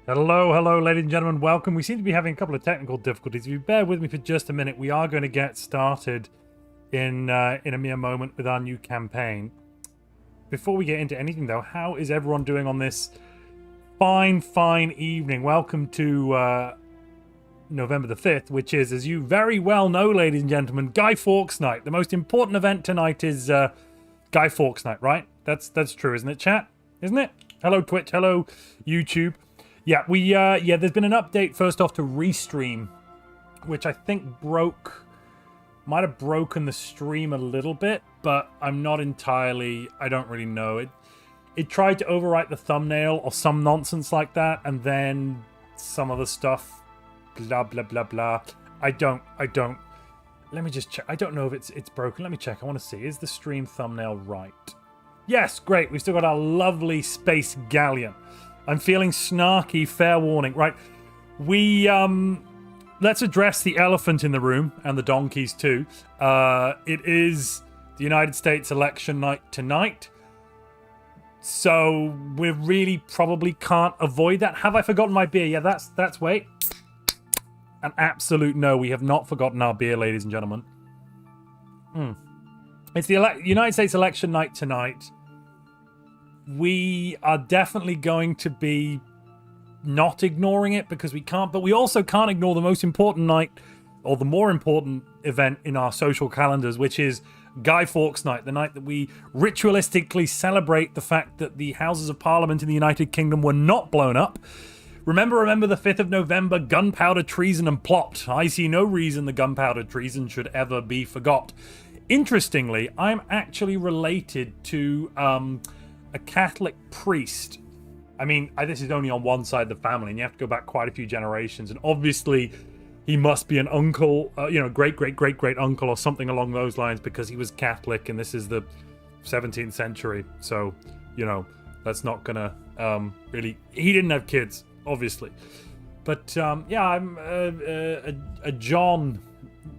Hello, hello, ladies and gentlemen. Welcome. We seem to be having a couple of technical difficulties. If you bear with me for just a minute, we are going to get started in a mere moment with our new campaign. Before we get into anything, though, how is everyone doing on this fine evening? Welcome to November the 5th, which is, as you very well know, ladies and gentlemen, Guy Fawkes Night. The most important event tonight is Guy Fawkes Night, right? That's true, isn't it, chat? Isn't it? Hello, Twitch. Hello, YouTube. Yeah, there's been an update first off to Restream, which I think might have broken the stream a little bit, but I'm not entirely, I don't really know. It tried to overwrite the thumbnail or some nonsense like that, and then some other stuff, blah, blah, blah, blah. I don't, let me just check. I don't know if it's broken. Let me check. I want to see. Is the stream thumbnail right? Yes, great. We've still got our lovely space galleon. I'm feeling snarky, fair warning. Right, let's address the elephant in the room, and the donkeys too. It is the United States election night tonight, so we really probably can't avoid that. Have I forgotten my beer? Yeah, that's wait. An absolute no, we have not forgotten our beer, ladies and gentlemen. It's the United States election night tonight. We are definitely going to be not ignoring it because we can't, but we also can't ignore the most important night, or the more important event in our social calendars, which is Guy Fawkes Night, the night that we ritualistically celebrate the fact that the Houses of Parliament in the United Kingdom were not blown up. Remember the 5th of November, gunpowder treason and plot. I see no reason the gunpowder treason should ever be forgot. Interestingly, I'm actually related to a Catholic priest. I mean, this is only on one side of the family, and you have to go back quite a few generations. And obviously, he must be an uncle, great uncle or something along those lines, because he was Catholic, and this is the 17th century. So, that's not gonna really. He didn't have kids, obviously, but yeah, I'm a John.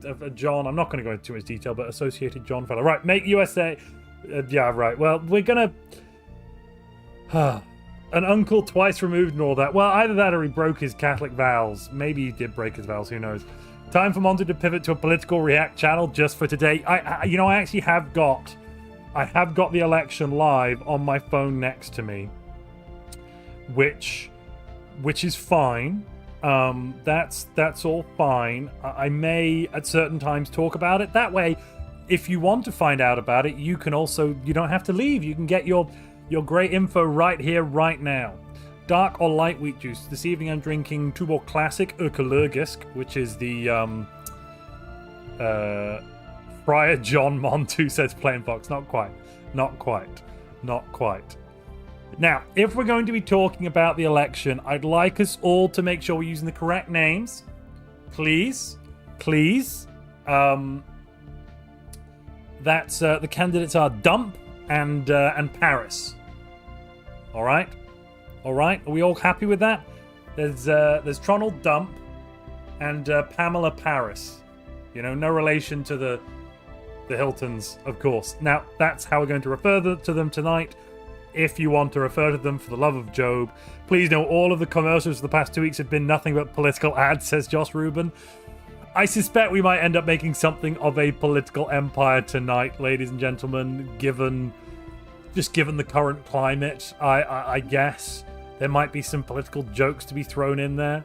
I'm not going to go into too much detail, but associated John fellow. Right, make USA. Yeah, right. Well, we're gonna. An uncle twice removed and all that. Well, either that or he broke his Catholic vows. Maybe he did break his vows, who knows. Time for Montu to pivot to a political react channel just for today. I actually have got the election live on my phone next to me, which is fine. That's all fine. I may at certain times talk about it. That way, if you want to find out about it, you don't have to leave. You can get your great info right here, right now. Dark or light wheat juice. This evening I'm drinking Tuborg Classic Ökologisk, which is the Friar John Montu, says Plain Fox. Not quite. Now, if we're going to be talking about the election, I'd like us all to make sure we're using the correct names. Please. That's the candidates are Dump and Paris. All right. Are we all happy with that? There's Tronald Dump and Pamela Paris. No relation to the Hiltons, of course. Now, that's how we're going to refer to them tonight. If you want to refer to them, for the love of Job, please know all of the commercials for the past 2 weeks have been nothing but political ads, says Josh Rubin. I suspect we might end up making something of a political empire tonight, ladies and gentlemen, given the current climate. I guess there might be some political jokes to be thrown in there.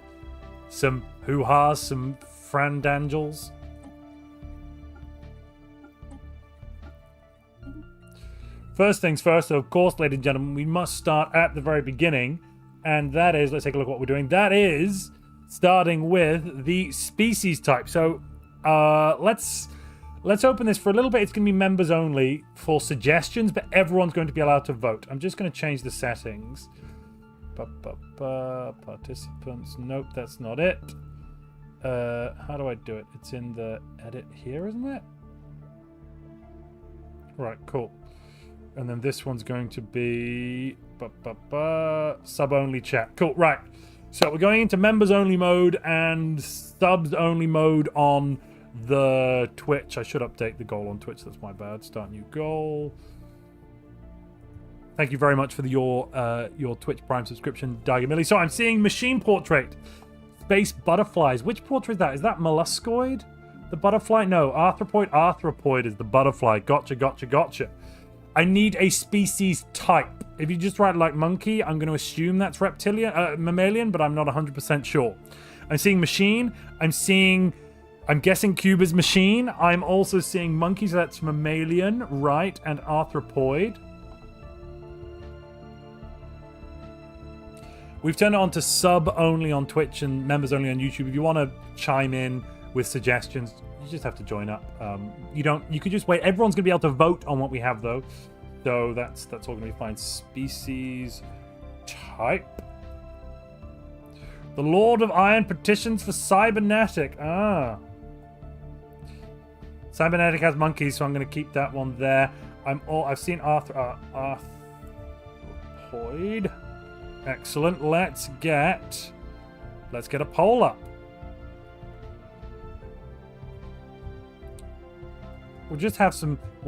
Some hoo-has, some frandangels. First things first, of course, ladies and gentlemen, we must start at the very beginning, and that is, let's take a look at what we're doing. That is starting with the species type. So let's open this for a little bit. It's going to be members only for suggestions, but everyone's going to be allowed to vote. I'm just going to change the settings. Participants. Nope, that's not it. How do I do it? It's in the edit here, isn't it? Right, cool. And then this one's going to be sub-only chat. Cool, right. So we're going into members-only mode and subs-only mode on the Twitch. I should update the goal on Twitch. That's my bad. Start new goal. Thank you very much for your Twitch Prime subscription, Digamilli. So I'm seeing machine portrait. Space butterflies. Which portrait is that? Is that molluscoid? The butterfly? No, arthropoid. Arthropoid is the butterfly. Gotcha, gotcha, gotcha. I need a species type. If you just write like monkey, I'm going to assume that's reptilian, mammalian, but I'm not 100% sure. I'm seeing machine. I'm guessing cube is machine. I'm also seeing monkey, so that's mammalian, right, and arthropoid. We've turned it on to sub only on Twitch and members only on YouTube. If you want to chime in with suggestions, you just have to join up. You could just wait. Everyone's gonna be able to vote on what we have though. So that's all gonna be fine. Species type. The Lord of Iron petitions for cybernetic. Cybernetic has monkeys, so I'm gonna keep that one there. I've seen arthropoid. Excellent. Let's get a poll up. We'll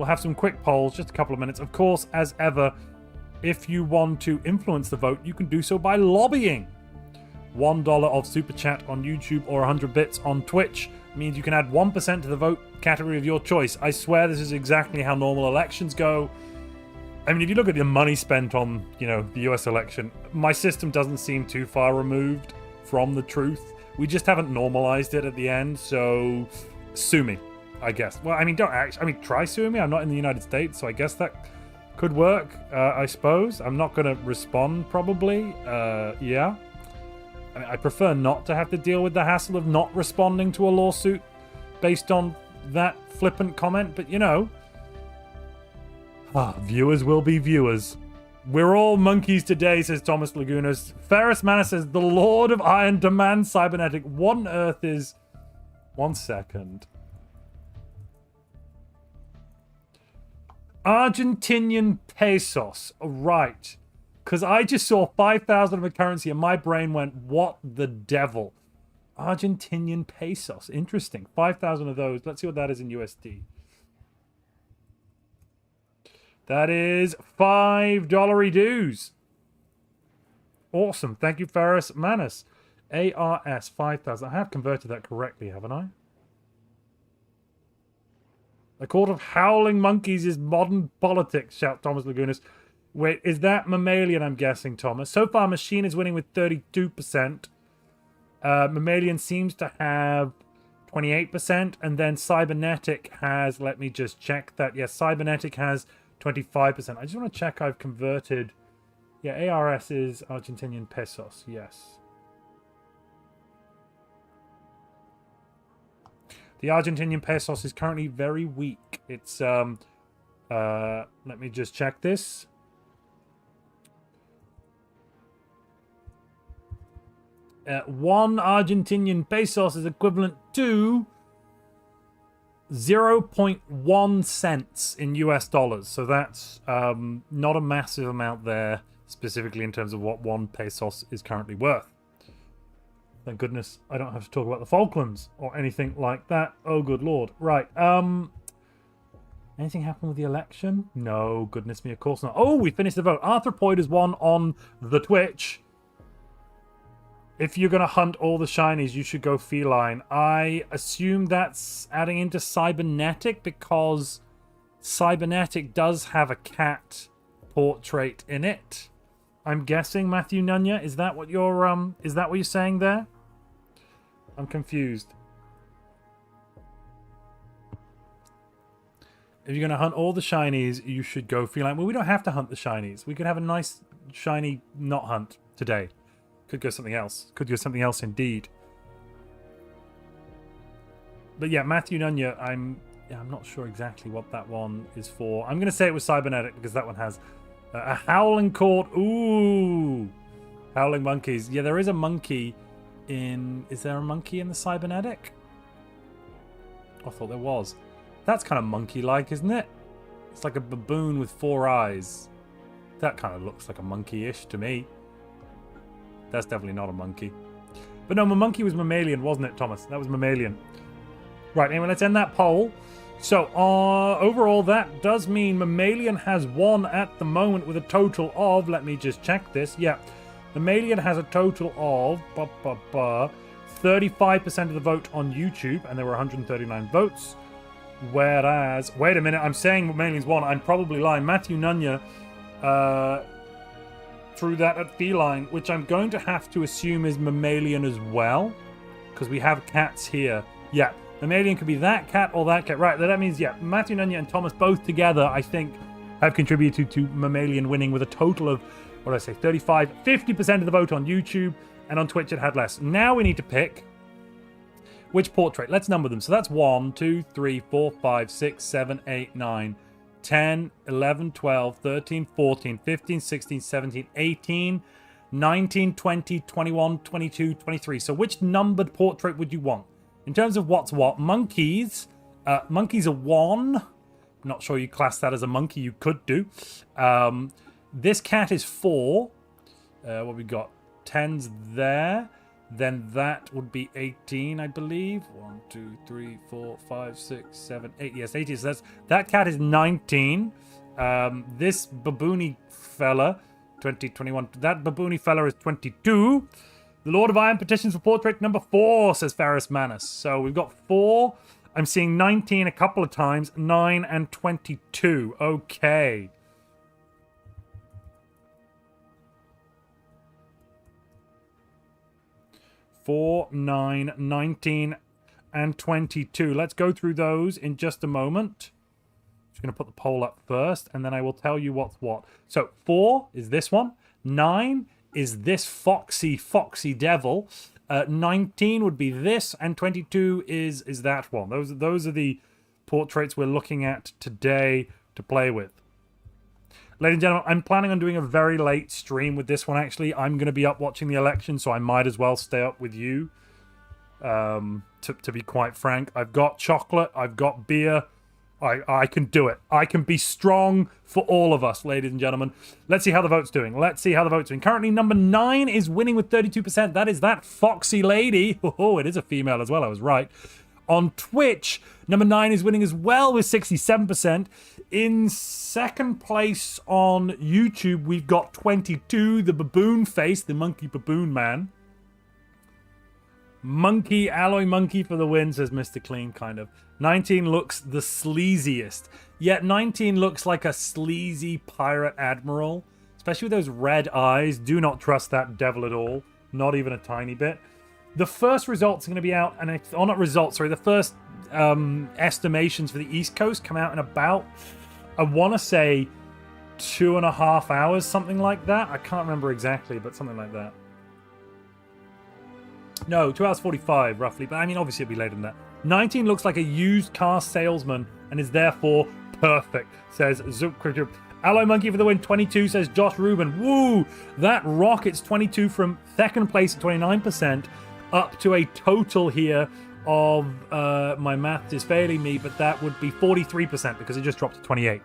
have some quick polls, just a couple of minutes. Of course, as ever, if you want to influence the vote, you can do so by lobbying. $1 of super chat on YouTube or 100 bits on Twitch means you can add 1% to the vote category of your choice. I swear this is exactly how normal elections go. I mean, if you look at the money spent on, the US election, my system doesn't seem too far removed from the truth. We just haven't normalized it at the end, so sue me, I guess. Well, I mean, try suing me. I'm not in the United States, so I guess that could work, I suppose. I'm not going to respond, probably. Yeah. I mean, I prefer not to have to deal with the hassle of not responding to a lawsuit based on that flippant comment, but viewers will be viewers. We're all monkeys today, says Thomas Lagunas. Ferris Manor says, the Lord of Iron demands cybernetic. What on earth is... 1 second. Argentinian pesos. Right. Because I just saw 5,000 of a currency and my brain went, what the devil? Argentinian pesos. Interesting. 5,000 of those. Let's see what that is in USD. That is $5 dues. Awesome. Thank you, Ferris Manus. ARS 5,000. I have converted that correctly, haven't I? A court of howling monkeys is modern politics, shout Thomas Lagunas. Wait, is that mammalian, I'm guessing, Thomas? So far, machine is winning with 32%. Mammalian seems to have 28%. And then cybernetic has, let me just check that. Yes, cybernetic has 25%. I just want to check I've converted. Yeah, ARS is Argentinian pesos. Yes. The Argentinian pesos is currently very weak. It's let me just check this. One Argentinian pesos is equivalent to 0.1 cents in US dollars. So that's not a massive amount there, specifically in terms of what one pesos is currently worth. Thank goodness I don't have to talk about the Falklands or anything like that. Oh, good lord. Right. Anything happen with the election? No, goodness me, of course not. Oh, we finished the vote. Arthropoid has won on the Twitch. If you're going to hunt all the shinies, you should go feline. I assume that's adding into cybernetic because cybernetic does have a cat portrait in it. I'm guessing, Matthew Nunya. Is that what you're saying there? I'm confused. If you're going to hunt all the shinies, you should go feline. Well, we don't have to hunt the shinies. We could have a nice shiny not hunt today. Could go something else. Could go something else indeed. But yeah, Matthew Nunya, I'm not sure exactly what that one is for. I'm going to say it was cybernetic because that one has a howling court. Ooh. Howling monkeys. Yeah, there is a monkey in... Is there a monkey in the cybernetic? I thought there was. That's kind of monkey-like, isn't it? It's like a baboon with 4 eyes. That kind of looks like a monkey-ish to me. That's definitely not a monkey. But no, my monkey was mammalian, wasn't it, Thomas? That was mammalian. Right, anyway, let's end that poll. So, overall, that does mean Mammalian has won at the moment with a total of... Let me just check this. Yeah. Mammalian has a total of 35% of the vote on YouTube, and there were 139 votes. Whereas... Wait a minute, I'm saying Mammalian's won. I'm probably lying. Matthew Nunya threw that at Feline, which I'm going to have to assume is Mammalian as well, because we have cats here. Yeah. Mammalian could be that cat or that cat. Right, that means, yeah, Matthew Nunya and Thomas both together, I think, have contributed to Mammalian winning with a total of, what did I say, 50% of the vote on YouTube, and on Twitch it had less. Now we need to pick which portrait. Let's number them. So that's 1, 2, 3, 4, 5, 6, 7, 8, 9, 10, 11, 12, 13, 14, 15, 16, 17, 18, 19, 20, 21, 22, 23. So which numbered portrait would you want? In terms of what's what, monkeys. Monkeys are 1. I'm not sure you class that as a monkey. You could do. This cat is 4. What we got? 10's there. Then that would be 18, I believe. 1, 2, 3, 4, 5, 6, 7, 8. Yes, 18. So that cat is 19. This baboony fella, 20, 21. That baboony fella is 22. The Lord of Iron petitions for portrait number 4, says Ferris Manus. So we've got 4. I'm seeing 19 a couple of times. 9 and 22. Okay. Four, 9, 19, and 22. Let's go through those in just a moment. Just going to put the poll up first, and then I will tell you what's what. So 4 is this one. 9 is this foxy devil. 19 would be this, and 22 is that one. Those are the portraits we're looking at today to play with. Ladies and gentlemen, I'm planning on doing a very late stream with this one, actually. I'm going to be up watching the election, so I might as well stay up with you. To be quite frank, I've got chocolate, I've got beer. I can do it. I can be strong for all of us, ladies and gentlemen. Let's see how the vote's doing. Currently, number 9 is winning with 32%. That is that foxy lady. Oh, it is a female as well. I was right. On Twitch, number 9 is winning as well with 67%. In second place on YouTube, we've got 22, the baboon face, the monkey baboon man. Monkey, alloy monkey for the win, says Mr. Clean, kind of. 19 looks the sleaziest. Yet 19 looks like a sleazy pirate admiral. Especially with those red eyes. Do not trust that devil at all. Not even a tiny bit. The first results are going to be out, and not results, sorry. The first estimations for the East Coast come out in about, I want to say, 2.5 hours, something like that. I can't remember exactly, but something like that. No, 2 hours 45, roughly. But I mean, obviously it'll be later than that. 19 looks like a used car salesman and is therefore perfect, says Zook. Alloy Monkey for the win, 22, says Josh Rubin. Woo! That rockets 22 from second place at 29% up to a total here of, my math is failing me, but that would be 43% because it just dropped to 28.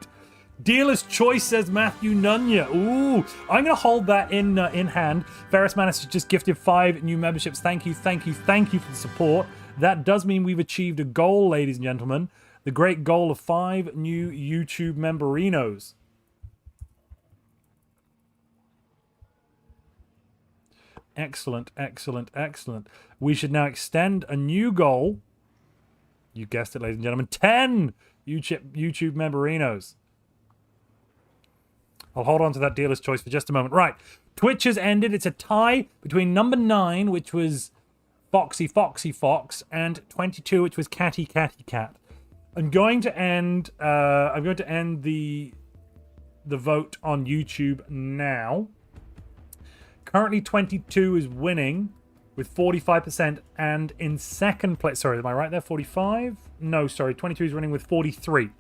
Dealer's Choice, says Matthew Nunya. Ooh, I'm going to hold that in hand. Ferris Manus has just gifted 5 new memberships. Thank you for the support. That does mean we've achieved a goal, ladies and gentlemen. The great goal of 5 new YouTube memberinos. Excellent. We should now extend a new goal. You guessed it, ladies and gentlemen. 10 YouTube memberinos. I'll hold on to that Dealer's Choice for just a moment. Right. Twitch has ended. It's a tie between number 9, which was Foxy, and 22, which was Catty, Cat. I'm going to end the vote on YouTube now. Currently 22 is winning with 45%, and in second place, sorry, am I right there? 45? No, sorry, 22 is winning with 43.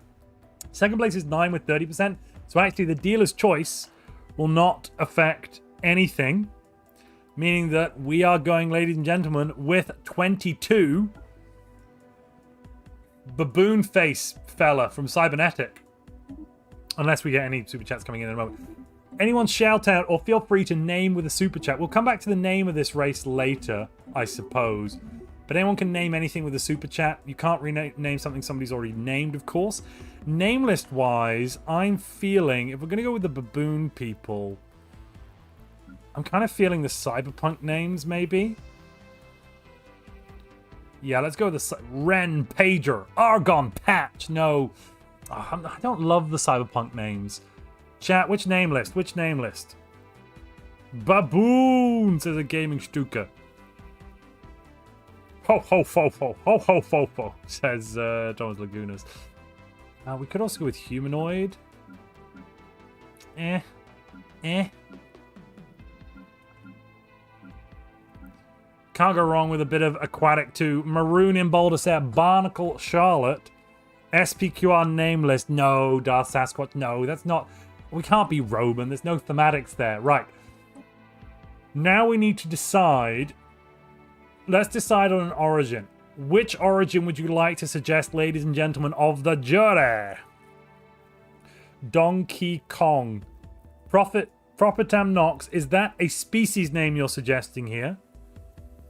Second place is 9 with 30%. So actually the Dealer's Choice will not affect anything, meaning that we are going, ladies and gentlemen, with 22 baboon face fella from Cybernetic. Unless we get any super chats coming in a moment. Anyone shout out or feel free to name with a super chat. We'll come back to the name of this race later, I suppose. But anyone can name anything with a super chat. You can't rename something somebody's already named, of course. Name list wise, I'm feeling, if we're going to go with the baboon people, I'm kind of feeling the cyberpunk names, maybe. Yeah, let's go with the Ren, Pager, Argon, Patch. No, I don't love the cyberpunk names. Chat, which name list? Which name list? Baboon, says a gaming stuka. Ho ho fo fo ho ho fo fo, says Thomas Lagunas. We could also go with humanoid. Eh. Can't go wrong with a bit of aquatic too. Maroon in Boulder said Barnacle Charlotte. SPQR name list. No, Darth Sasquatch. No, that's not. We can't be Roman. There's no thematics there. Right. Now we need to decide. Let's decide on an origin. Which origin would you like to suggest, ladies and gentlemen of the jury? Donkey Kong. Propertam Nox. Is that a species name you're suggesting here?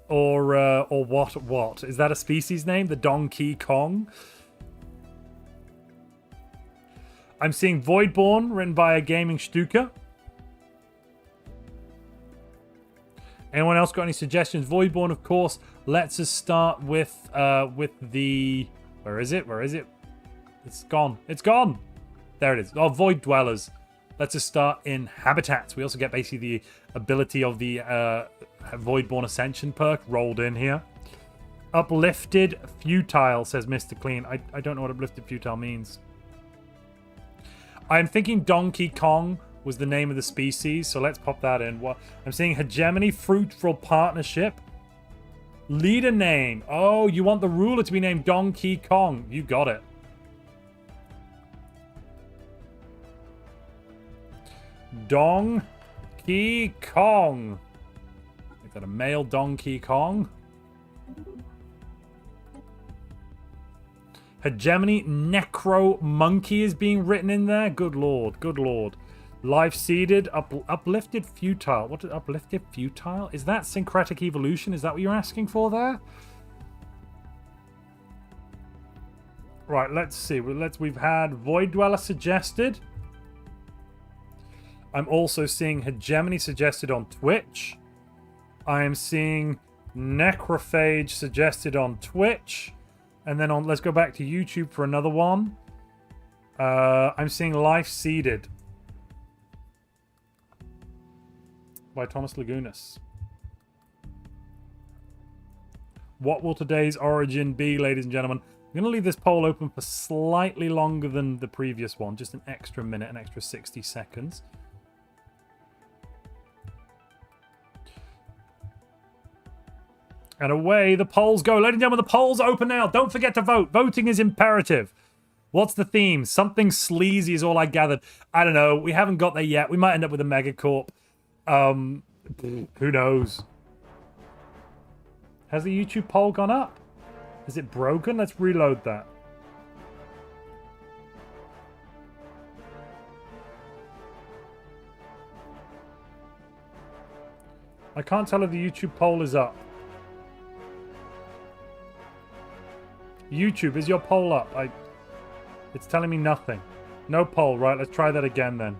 Or what? Is that a species name? The Donkey Kong? I'm seeing Voidborn, written by a gaming Stuka. Anyone else got any suggestions? Voidborn, of course. Let's us start with the... Where is it? It's gone. It's gone! There it is. Oh, Void Dwellers. Let's just start in Habitats. We also get basically the ability of the Voidborn Ascension perk rolled in here. Uplifted Futile, says Mr. Clean. I don't know what Uplifted Futile means. I'm thinking Donkey Kong was the name of the species, so let's pop that in. I'm seeing Hegemony, Fruitful Partnership. Leader name. Oh, you want the ruler to be named Donkey Kong. You got it. Donkey Kong. Is that a male Donkey Kong? Hegemony Necro Monkey is being written in there. Good lord, good lord. Life Seeded, Uplifted Futile. What is Uplifted Futile? Is that Syncretic Evolution? Is that what you're asking for there? Right, let's see. We've had Void Dweller suggested. I'm also seeing Hegemony suggested on Twitch. I am seeing Necrophage suggested on Twitch. And then let's go back to YouTube for another one. I'm seeing Life Seeded by Thomas Lagunas. What will today's origin be, ladies and gentlemen? I'm going to leave this poll open for slightly longer than the previous one. Just an extra minute, an extra 60 seconds. And away the polls go. Ladies and gentlemen, the polls open now. Don't forget to vote. Voting is imperative. What's the theme? Something sleazy is all I gathered. I don't know. We haven't got there yet. We might end up with a megacorp. Who knows? Has the YouTube poll gone up? Is it broken? Let's reload that. I can't tell if the YouTube poll is up. YouTube, is your poll up? It's telling me nothing. No poll, right? Let's try that again then.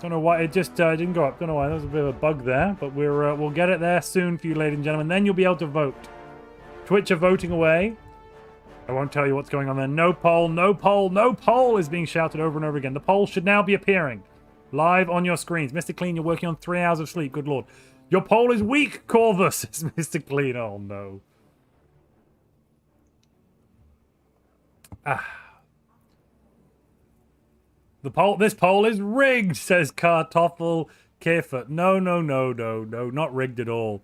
Don't know why it just didn't go up. Don't know why. There was a bit of a bug there, but we'll get it there soon for you, ladies and gentlemen. Then you'll be able to vote. Twitch are voting away. I won't tell you what's going on there. No poll, no poll, no poll is being shouted over and over again. The poll should now be appearing live on your screens. Mr. Clean, you're working on 3 hours of sleep. Good lord. Your poll is weak, Corvus, says Mr. Clean. Oh, no. This poll is rigged, says Kartoffel Kefert. No, not rigged at all.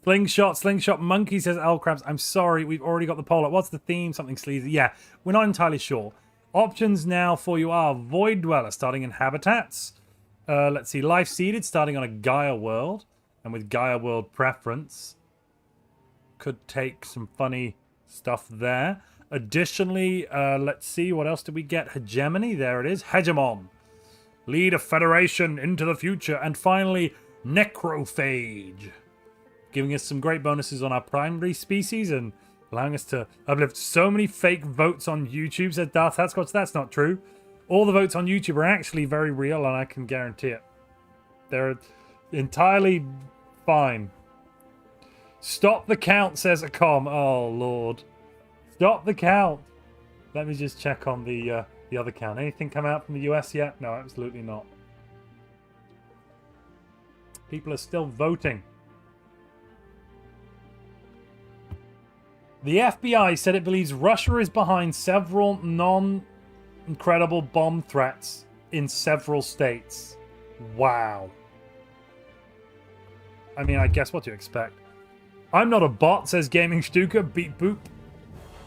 Slingshot Monkey, says Alcrabs. I'm sorry, we've already got the poll up. What's the theme? Something sleazy. Yeah, we're not entirely sure. Options now for you are Void Dweller, starting in Habitats. Let's see, Life Seeded, starting on a Gaia World. And with Gaia World preference. Could take some funny stuff there. Additionally, let's see, what else did we get? Hegemony, there it is. Hegemon. Lead a federation into the future. And finally, Necrophage. Giving us some great bonuses on our primary species and allowing us to uplift so many fake votes on YouTube, said Darth Hatscotch. That's not true. All the votes on YouTube are actually very real, and I can guarantee it. They're entirely fine. Stop the count, says a com. Oh, Lord. Stop the count. Let me just check on the other count. Anything come out from the US yet? No, absolutely not. People are still voting. The FBI said it believes Russia is behind several non-incredible bomb threats in several states. Wow. I mean, I guess what do you expect? I'm not a bot, says Gaming Stuka. Beep boop.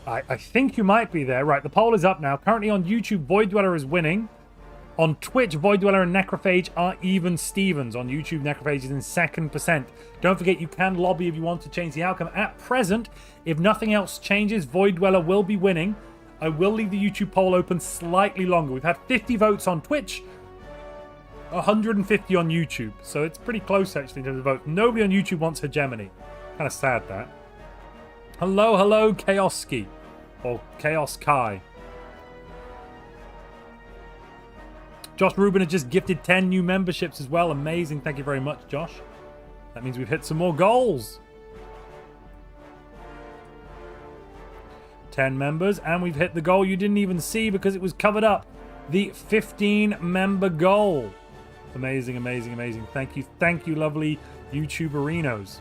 I think you might be there. Right, the poll is up now. Currently on YouTube, Void Dweller is winning. On Twitch, Void Dweller and Necrophage are even Stevens. On YouTube, Necrophage is in 2nd%. Don't forget, you can lobby if you want to change the outcome. At present, if nothing else changes, Void Dweller will be winning. I will leave the YouTube poll open slightly longer. We've had 50 votes on Twitch, 150 on YouTube. So it's pretty close, actually, in terms of votes. Nobody on YouTube wants Hegemony. Kind of sad, that. Hello, hello, Chaoski. Or Chaos Kai. Josh Rubin has just gifted 10 new memberships as well. Amazing. Thank you very much, Josh. That means we've hit some more goals. 10 members, and we've hit the goal you didn't even see because it was covered up. The 15-member goal. Amazing, amazing, amazing. Thank you, lovely YouTuberinos.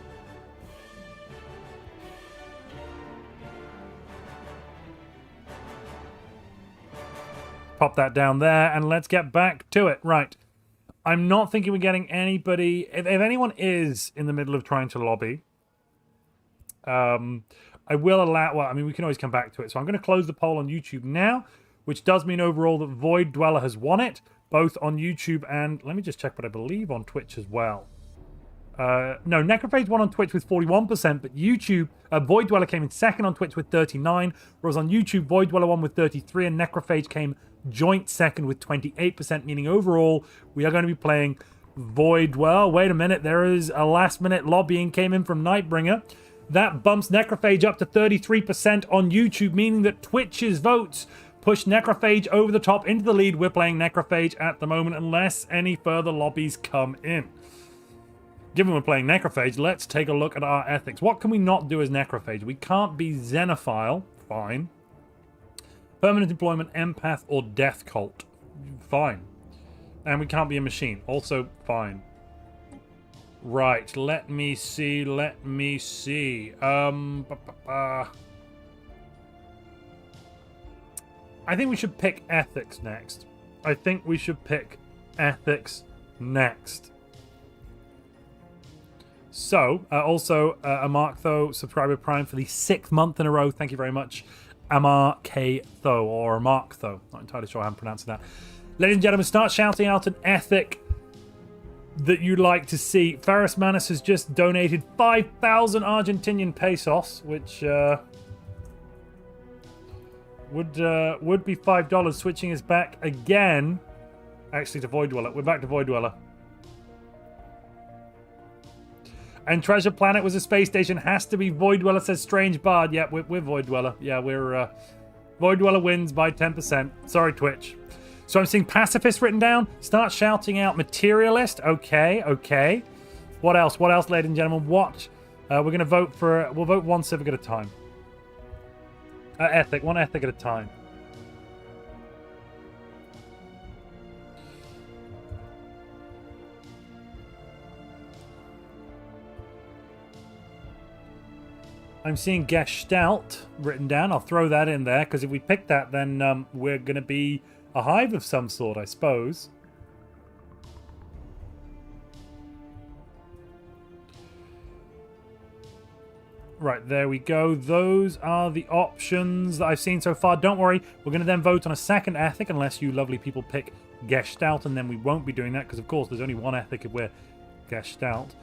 Pop that down there, and let's get back to it. Right. I'm not thinking we're getting anybody... If anyone is in the middle of trying to lobby, I will allow... Well, I mean, we can always come back to it. So I'm going to close the poll on YouTube now, which does mean overall that Void Dweller has won it, both on YouTube and... Let me just check what I believe on Twitch as well. No, Necrophage won on Twitch with 41%, but YouTube... Void Dweller came in 2nd on Twitch with 39%, whereas on YouTube, Void Dweller won with 33%, and Necrophage came joint 2nd with 28%, meaning overall, we are going to be playing Void... Well, wait a minute, there is a last-minute lobbying came in from Nightbringer. That bumps Necrophage up to 33% on YouTube, meaning that Twitch's votes push Necrophage over the top into the lead. We're playing Necrophage at the moment, unless any further lobbies come in. Given we're playing Necrophage, let's take a look at our ethics. What can we not do as Necrophage? We can't be Xenophile. Fine. Permanent employment, empath, or death cult. Fine. And we can't be a machine. Also, fine. Right, let me see. I think we should pick ethics next. So, also, Amarktho, subscriber prime for the 6th month in a row. Thank you very much, Amarktho, or Amarktho. Not entirely sure how I'm pronouncing that. Ladies and gentlemen, start shouting out an ethic that you'd like to see. Ferris Manus has just donated 5,000 Argentinian pesos, which would be $5. Switching us back again, actually, to Void Dweller. We're back to Void Dweller. And Treasure Planet was a space station. Has to be Void Dweller, says Strange Bard. Yeah, we're Void Dweller. Yeah, we're Void Dweller wins by 10%. Sorry, Twitch. So I'm seeing Pacifist written down. Start shouting out Materialist. Okay. What else, ladies and gentlemen? What? We're going to vote for... We'll vote one civic at a time. Ethic. One ethic at a time. I'm seeing Gestalt written down. I'll throw that in there, because if we pick that, then we're going to be a hive of some sort, I suppose. Right, there we go. Those are the options that I've seen so far. Don't worry, we're going to then vote on a second ethic, unless you lovely people pick Gestalt, and then we won't be doing that, because, of course, there's only one ethic if we're Gestalt.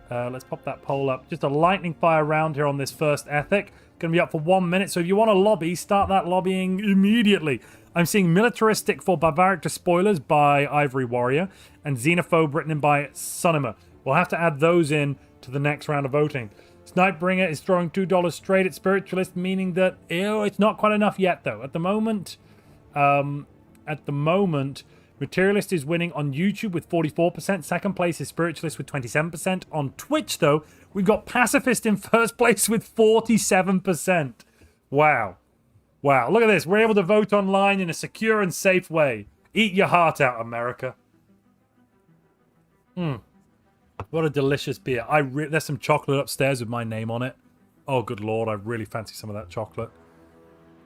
Let's pop that poll up. Just a lightning fire round here on this first ethic. Going to be up for 1 minute. So if you want to lobby, start that lobbying immediately. I'm seeing Militaristic for Barbaric Despoilers by Ivory Warrior and Xenophobe written in by Sunima. We'll have to add those in to the next round of voting. Snightbringer is throwing $2 straight at Spiritualist, meaning that it's not quite enough yet, though. At the moment, Materialist is winning on YouTube with 44%. Second place is Spiritualist with 27%. On Twitch, though, we've got Pacifist in first place with 47%. Wow. Wow, look at this. We're able to vote online in a secure and safe way. Eat your heart out, America. What a delicious beer. There's some chocolate upstairs with my name on it. Oh, good lord, I really fancy some of that chocolate.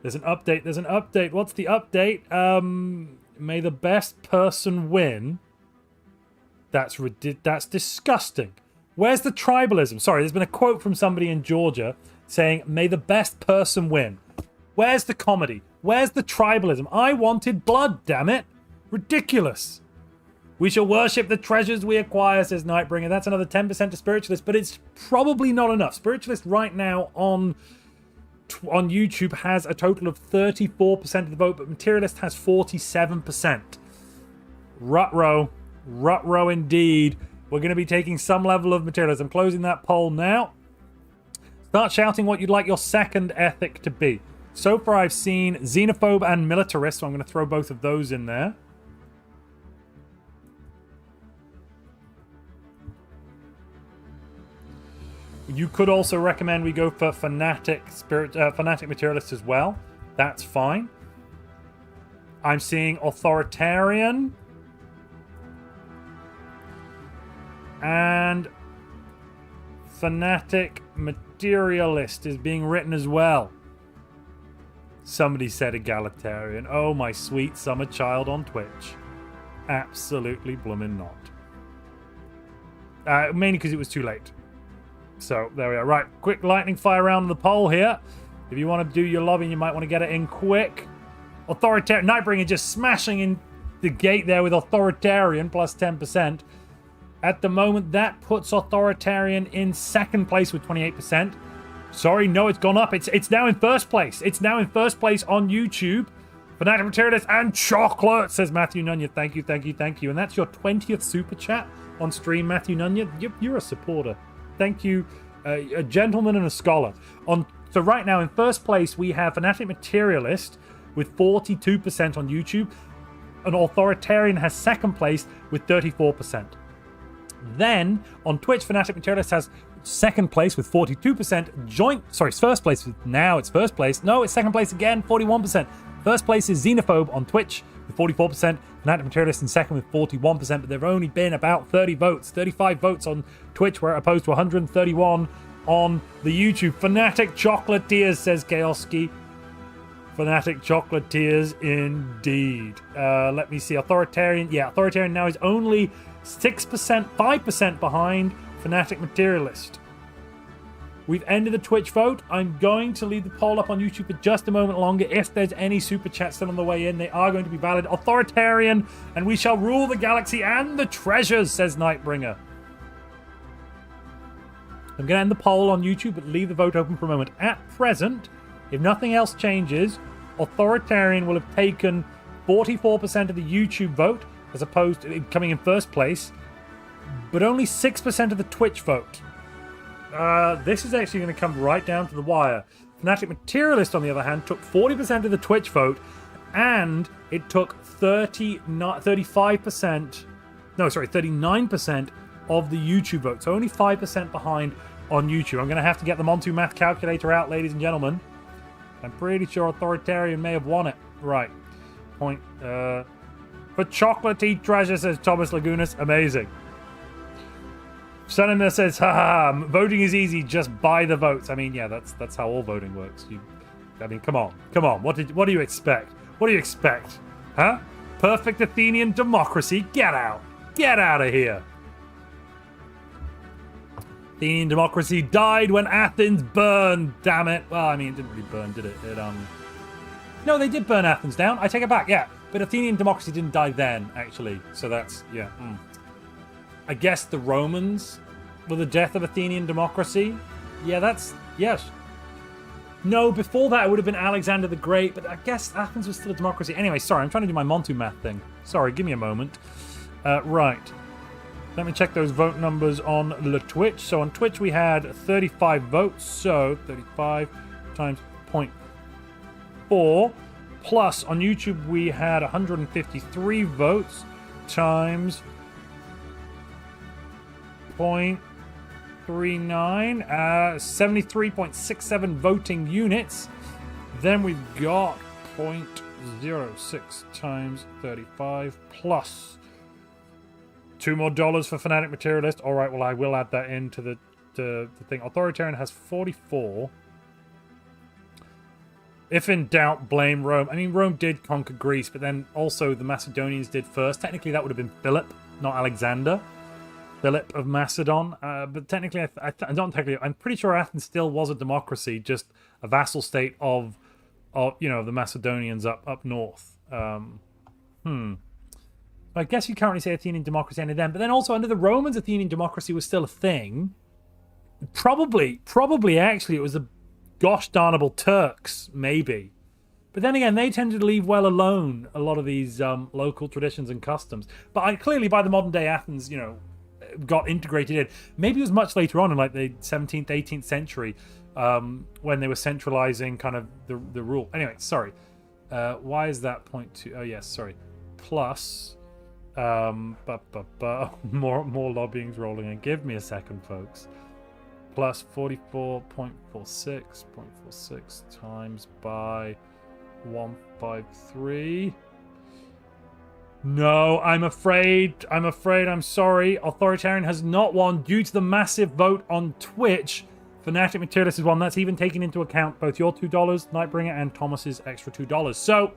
There's an update. There's an update. What's the update? May the best person win. That's disgusting. Where's the tribalism? Sorry, there's been a quote from somebody in Georgia saying, may the best person win. Where's the comedy? Where's the tribalism? I wanted blood, damn it. Ridiculous. We shall worship the treasures we acquire, says Nightbringer. That's another 10% to Spiritualist, but it's probably not enough. Spiritualist right now on YouTube has a total of 34% of the vote, but Materialist has 47%. Rut-row indeed. We're going to be taking some level of Materialist. I'm closing that poll now. Start shouting what you'd like your second ethic to be. So far I've seen Xenophobe and Militarist, so I'm going to throw both of those in there. You could also recommend we go for Fanatic Materialist as well. That's fine. I'm seeing Authoritarian. And Fanatic Materialist is being written as well. Somebody said Egalitarian. Oh, my sweet summer child on Twitch. Absolutely bloomin' not. Mainly because it was too late. So, there we are. Right, quick lightning fire round the poll here. If you want to do your lobbying, you might want to get it in quick. Authoritarian. Nightbringer just smashing in the gate there with Authoritarian, plus 10%. At the moment, that puts Authoritarian in second place with 28%. Sorry, no, it's gone up. It's now in first place. It's now in first place on YouTube. Fanatic Materialist and Chocolate, says Matthew Nunya. Thank you, thank you, thank you. And that's your 20th super chat on stream, Matthew Nunya. You're a supporter. Thank you, a gentleman and a scholar. So right now, in first place, we have Fanatic Materialist with 42% on YouTube. An Authoritarian has second place with 34%. Then, on Twitch, Fanatic Materialist has second place with 42%. First place. Now it's first place. No, it's second place again, 41%. First place is Xenophobe on Twitch with 44%. Fanatic Materialist in second with 41%, but there have only been about 35 votes on Twitch, where opposed to 131 on the YouTube. Fanatic Chocolatiers, says Chaoski. Fanatic Chocolatiers indeed. Let me see. Authoritarian. Yeah, Authoritarian now is only 6%, 5% behind Fanatic Materialist. We've ended the Twitch vote. I'm going to leave the poll up on YouTube for just a moment longer. If there's any super chats still on the way in, they are going to be valid. Authoritarian, and we shall rule the galaxy and the treasures, says Nightbringer. I'm going to end the poll on YouTube, but leave the vote open for a moment. At present, if nothing else changes, Authoritarian will have taken 44% of the YouTube vote, as opposed to coming in first place, but only 6% of the Twitch vote. This is actually going to come right down to the wire. Fanatic Materialist, on the other hand, took 40% of the Twitch vote, and it took 39% of the YouTube vote. So only 5% behind on YouTube. I'm going to have to get the Montu math calculator out, ladies and gentlemen. I'm pretty sure Authoritarian may have won it. Right. Point. For chocolatey treasure, says Thomas Lagunas. Amazing. Sonima says, haha, voting is easy, just buy the votes. I mean, yeah, that's how all voting works. Come on. What do you expect? What do you expect? Huh? Perfect Athenian democracy. Get out of here. Athenian democracy died when Athens burned. Damn it. Well, I mean, it didn't really burn, did it? No, they did burn Athens down. I take it back. Yeah, but Athenian democracy didn't die then, actually. So that's I guess the Romans With the death of Athenian democracy? Yeah, that's... Yes. No, before that it would have been Alexander the Great, but I guess Athens was still a democracy. Anyway, sorry, I'm trying to do my Montu math thing. Sorry, give me a moment. Right. Let me check those vote numbers on the Twitch. So on Twitch we had 35 votes, so 35 times 0.4. Plus on YouTube we had 153 votes times 0.39, 73.67 voting units. Then we've got 0.06 times 35 plus $2 more for Fanatic Materialist. All right, well, I will add that into the thing. Authoritarian has 44. If in doubt, blame Rome. I mean, Rome did conquer Greece, but then also the Macedonians did first. Technically, that would have been Philip, not Alexander. Philip of Macedon. But technically, I'm pretty sure Athens still was a democracy, just a vassal state of the Macedonians up north. I guess you can't really say Athenian democracy ended then. But then also under the Romans, Athenian democracy was still a thing. Probably, actually, it was the gosh darnable Turks, maybe. But then again, they tended to leave well alone a lot of these local traditions and customs. But clearly, by the modern day, Athens, got integrated in. Maybe it was much later on in like the 17th, 18th century when they were centralizing kind of the rule. Anyway, sorry. Why is that 0.2? Oh, yes, sorry. Plus... more lobbying's rolling in. Give me a second, folks. Plus 44.46 times by 153. No, I'm afraid. I'm sorry. Authoritarian has not won due to the massive vote on Twitch. Fanatic Materialist has won. That's even taking into account both your $2, Nightbringer, and Thomas's extra $2. So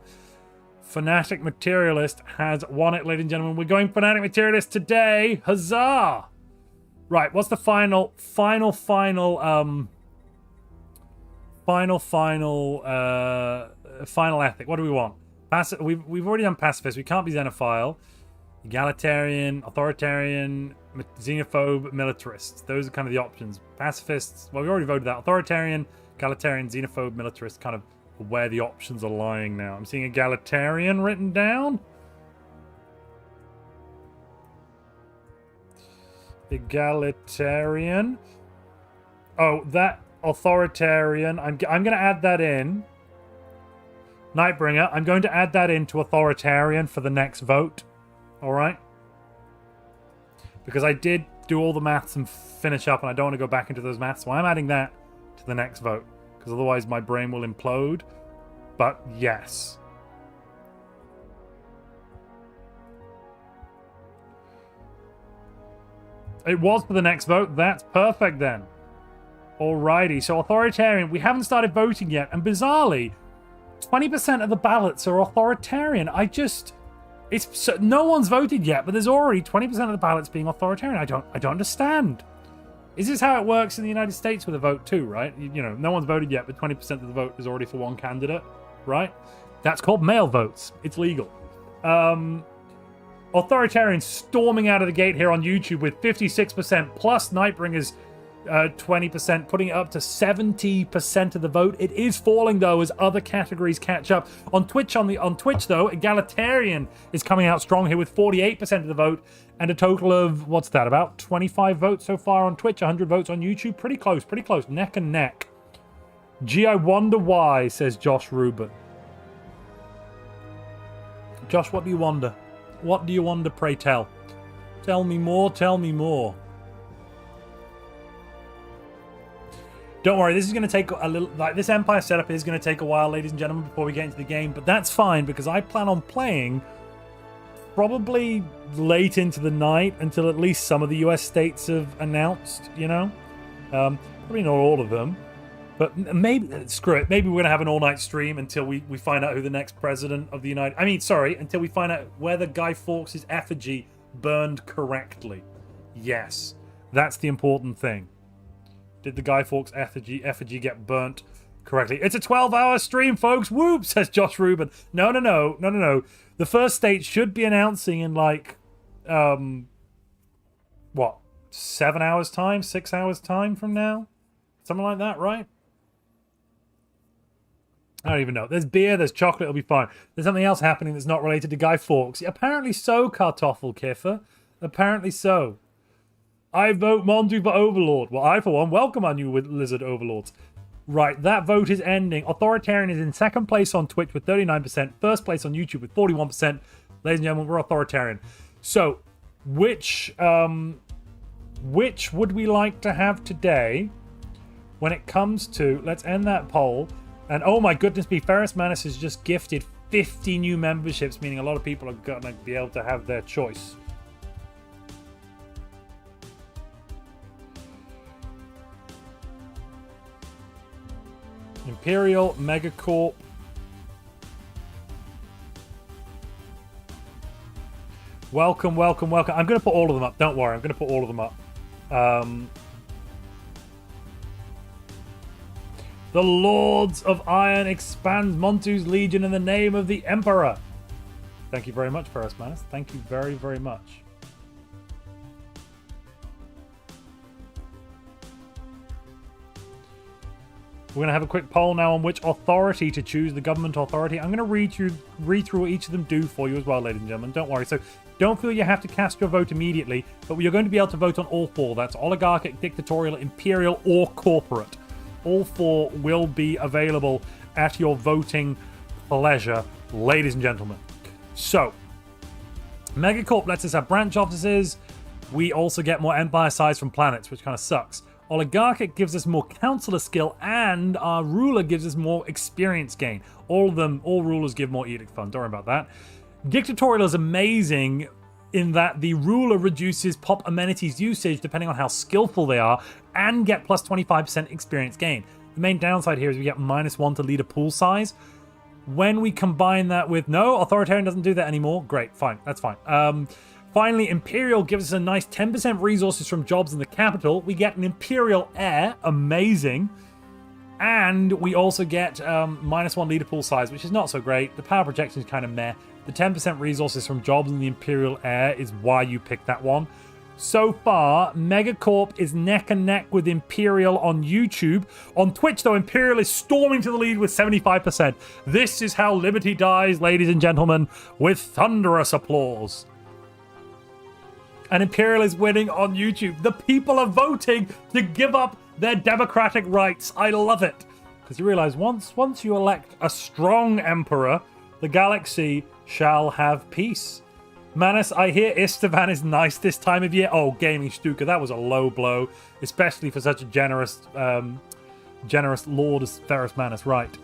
Fanatic Materialist has won it, ladies and gentlemen. We're going Fanatic Materialist today. Huzzah! Right, what's the final ethic? What do we want? We've already done pacifist. We can't be xenophile. Egalitarian, authoritarian, xenophobe, militarist. Those are kind of the options. Pacifists, well, we already voted that. Authoritarian, egalitarian, xenophobe, militarist, kind of where the options are lying now. I'm seeing egalitarian written down. Egalitarian. Oh, that authoritarian. I'm going to add that in. Nightbringer, I'm going to add that into authoritarian for the next vote. All right? Because I did do all the maths and finish up, and I don't want to go back into those maths, so I'm adding that to the next vote. Because otherwise my brain will implode. But yes. It was for the next vote. That's perfect then. Alrighty, so authoritarian. We haven't started voting yet, and bizarrely, 20% of the ballots are authoritarian. No one's voted yet, but there's already 20% of the ballots being authoritarian. I don't understand. Is this how it works in the United States with a vote too, right? No one's voted yet, but 20% of the vote is already for one candidate, right? That's called mail votes. It's legal. Authoritarian storming out of the gate here on YouTube with 56% plus Nightbringer's 20%, putting it up to 70% of the vote. It is falling though as other categories catch up. On Twitch though, egalitarian is coming out strong here with 48% of the vote and a total of what's that? About 25 votes so far on Twitch, 100 votes on YouTube. Pretty close, neck and neck. Gee, I wonder why, says Josh Rubin. Josh, what do you wonder? What do you wonder, pray tell? Tell me more, tell me more. Don't worry, this is going to take a little... this Empire setup is going to take a while, ladies and gentlemen, before we get into the game. But that's fine, because I plan on playing probably late into the night until at least some of the US states have announced, Probably not all of them. But maybe... Screw it. Maybe we're going to have an all-night stream until we find out who the next president of the United... until we find out whether Guy Fawkes' effigy burned correctly. Yes. That's the important thing. Did the Guy Fawkes effigy get burnt correctly? It's a 12-hour stream, folks. Whoop, says Josh Rubin. No. The first state should be announcing in 7 hours time, 6 hours time from now. Something like that, right? I don't even know. There's beer, there's chocolate, it'll be fine. There's something else happening that's not related to Guy Fawkes. Apparently so, Kartoffelkiffer. Apparently so. I vote Montu for Overlord. Well, I, for one, welcome our new lizard overlords. Right, that vote is ending. Authoritarian is in second place on Twitch with 39%. First place on YouTube with 41%. Ladies and gentlemen, we're Authoritarian. So, which would we like to have today when it comes to... Let's end that poll. And oh my goodness me, Ferris Manus has just gifted 50 new memberships, meaning a lot of people are going to be able to have their choice. Imperial, Megacorp. Welcome, welcome, welcome. I'm going to put all of them up. Don't worry, I'm going to put all of them up. The Lords of Iron expands Montu's Legion in the name of the Emperor. Thank you very much, Ferris Manus. Thank you very, very much. We're going to have a quick poll now on which authority to choose, the government authority. I'm going to read through what each of them do for you as well, ladies and gentlemen. Don't worry. So don't feel you have to cast your vote immediately, but you're going to be able to vote on all four. That's oligarchic, dictatorial, imperial, or corporate. All four will be available at your voting pleasure, ladies and gentlemen. So, Megacorp lets us have branch offices. We also get more empire size from planets, which kind of sucks. Oligarchic gives us more counselor skill, and our ruler gives us more experience gain. All rulers give more edict fund. Don't worry about that. Dictatorial is amazing in that the ruler reduces pop amenities usage depending on how skillful they are, and get plus 25% experience gain. The main downside here is we get -1 to leader pool size. When we combine that with... No, Authoritarian doesn't do that anymore. Great, fine. That's fine. Finally, Imperial gives us a nice 10% resources from jobs in the capital. We get an Imperial heir. Amazing. And we also get -1 leader pool size, which is not so great. The power projection is kind of meh. The 10% resources from jobs in the Imperial heir is why you picked that one. So far, Megacorp is neck and neck with Imperial on YouTube. On Twitch, though, Imperial is storming to the lead with 75%. This is how liberty dies, ladies and gentlemen, with thunderous applause. And Imperial is winning on YouTube. The people are voting to give up their democratic rights. I love it. Because you realize once you elect a strong emperor, the galaxy shall have peace. Manus, I hear Istvan is nice this time of year. Oh, Gaming Stuka, that was a low blow. Especially for such a generous lord as Ferris Manus. Right.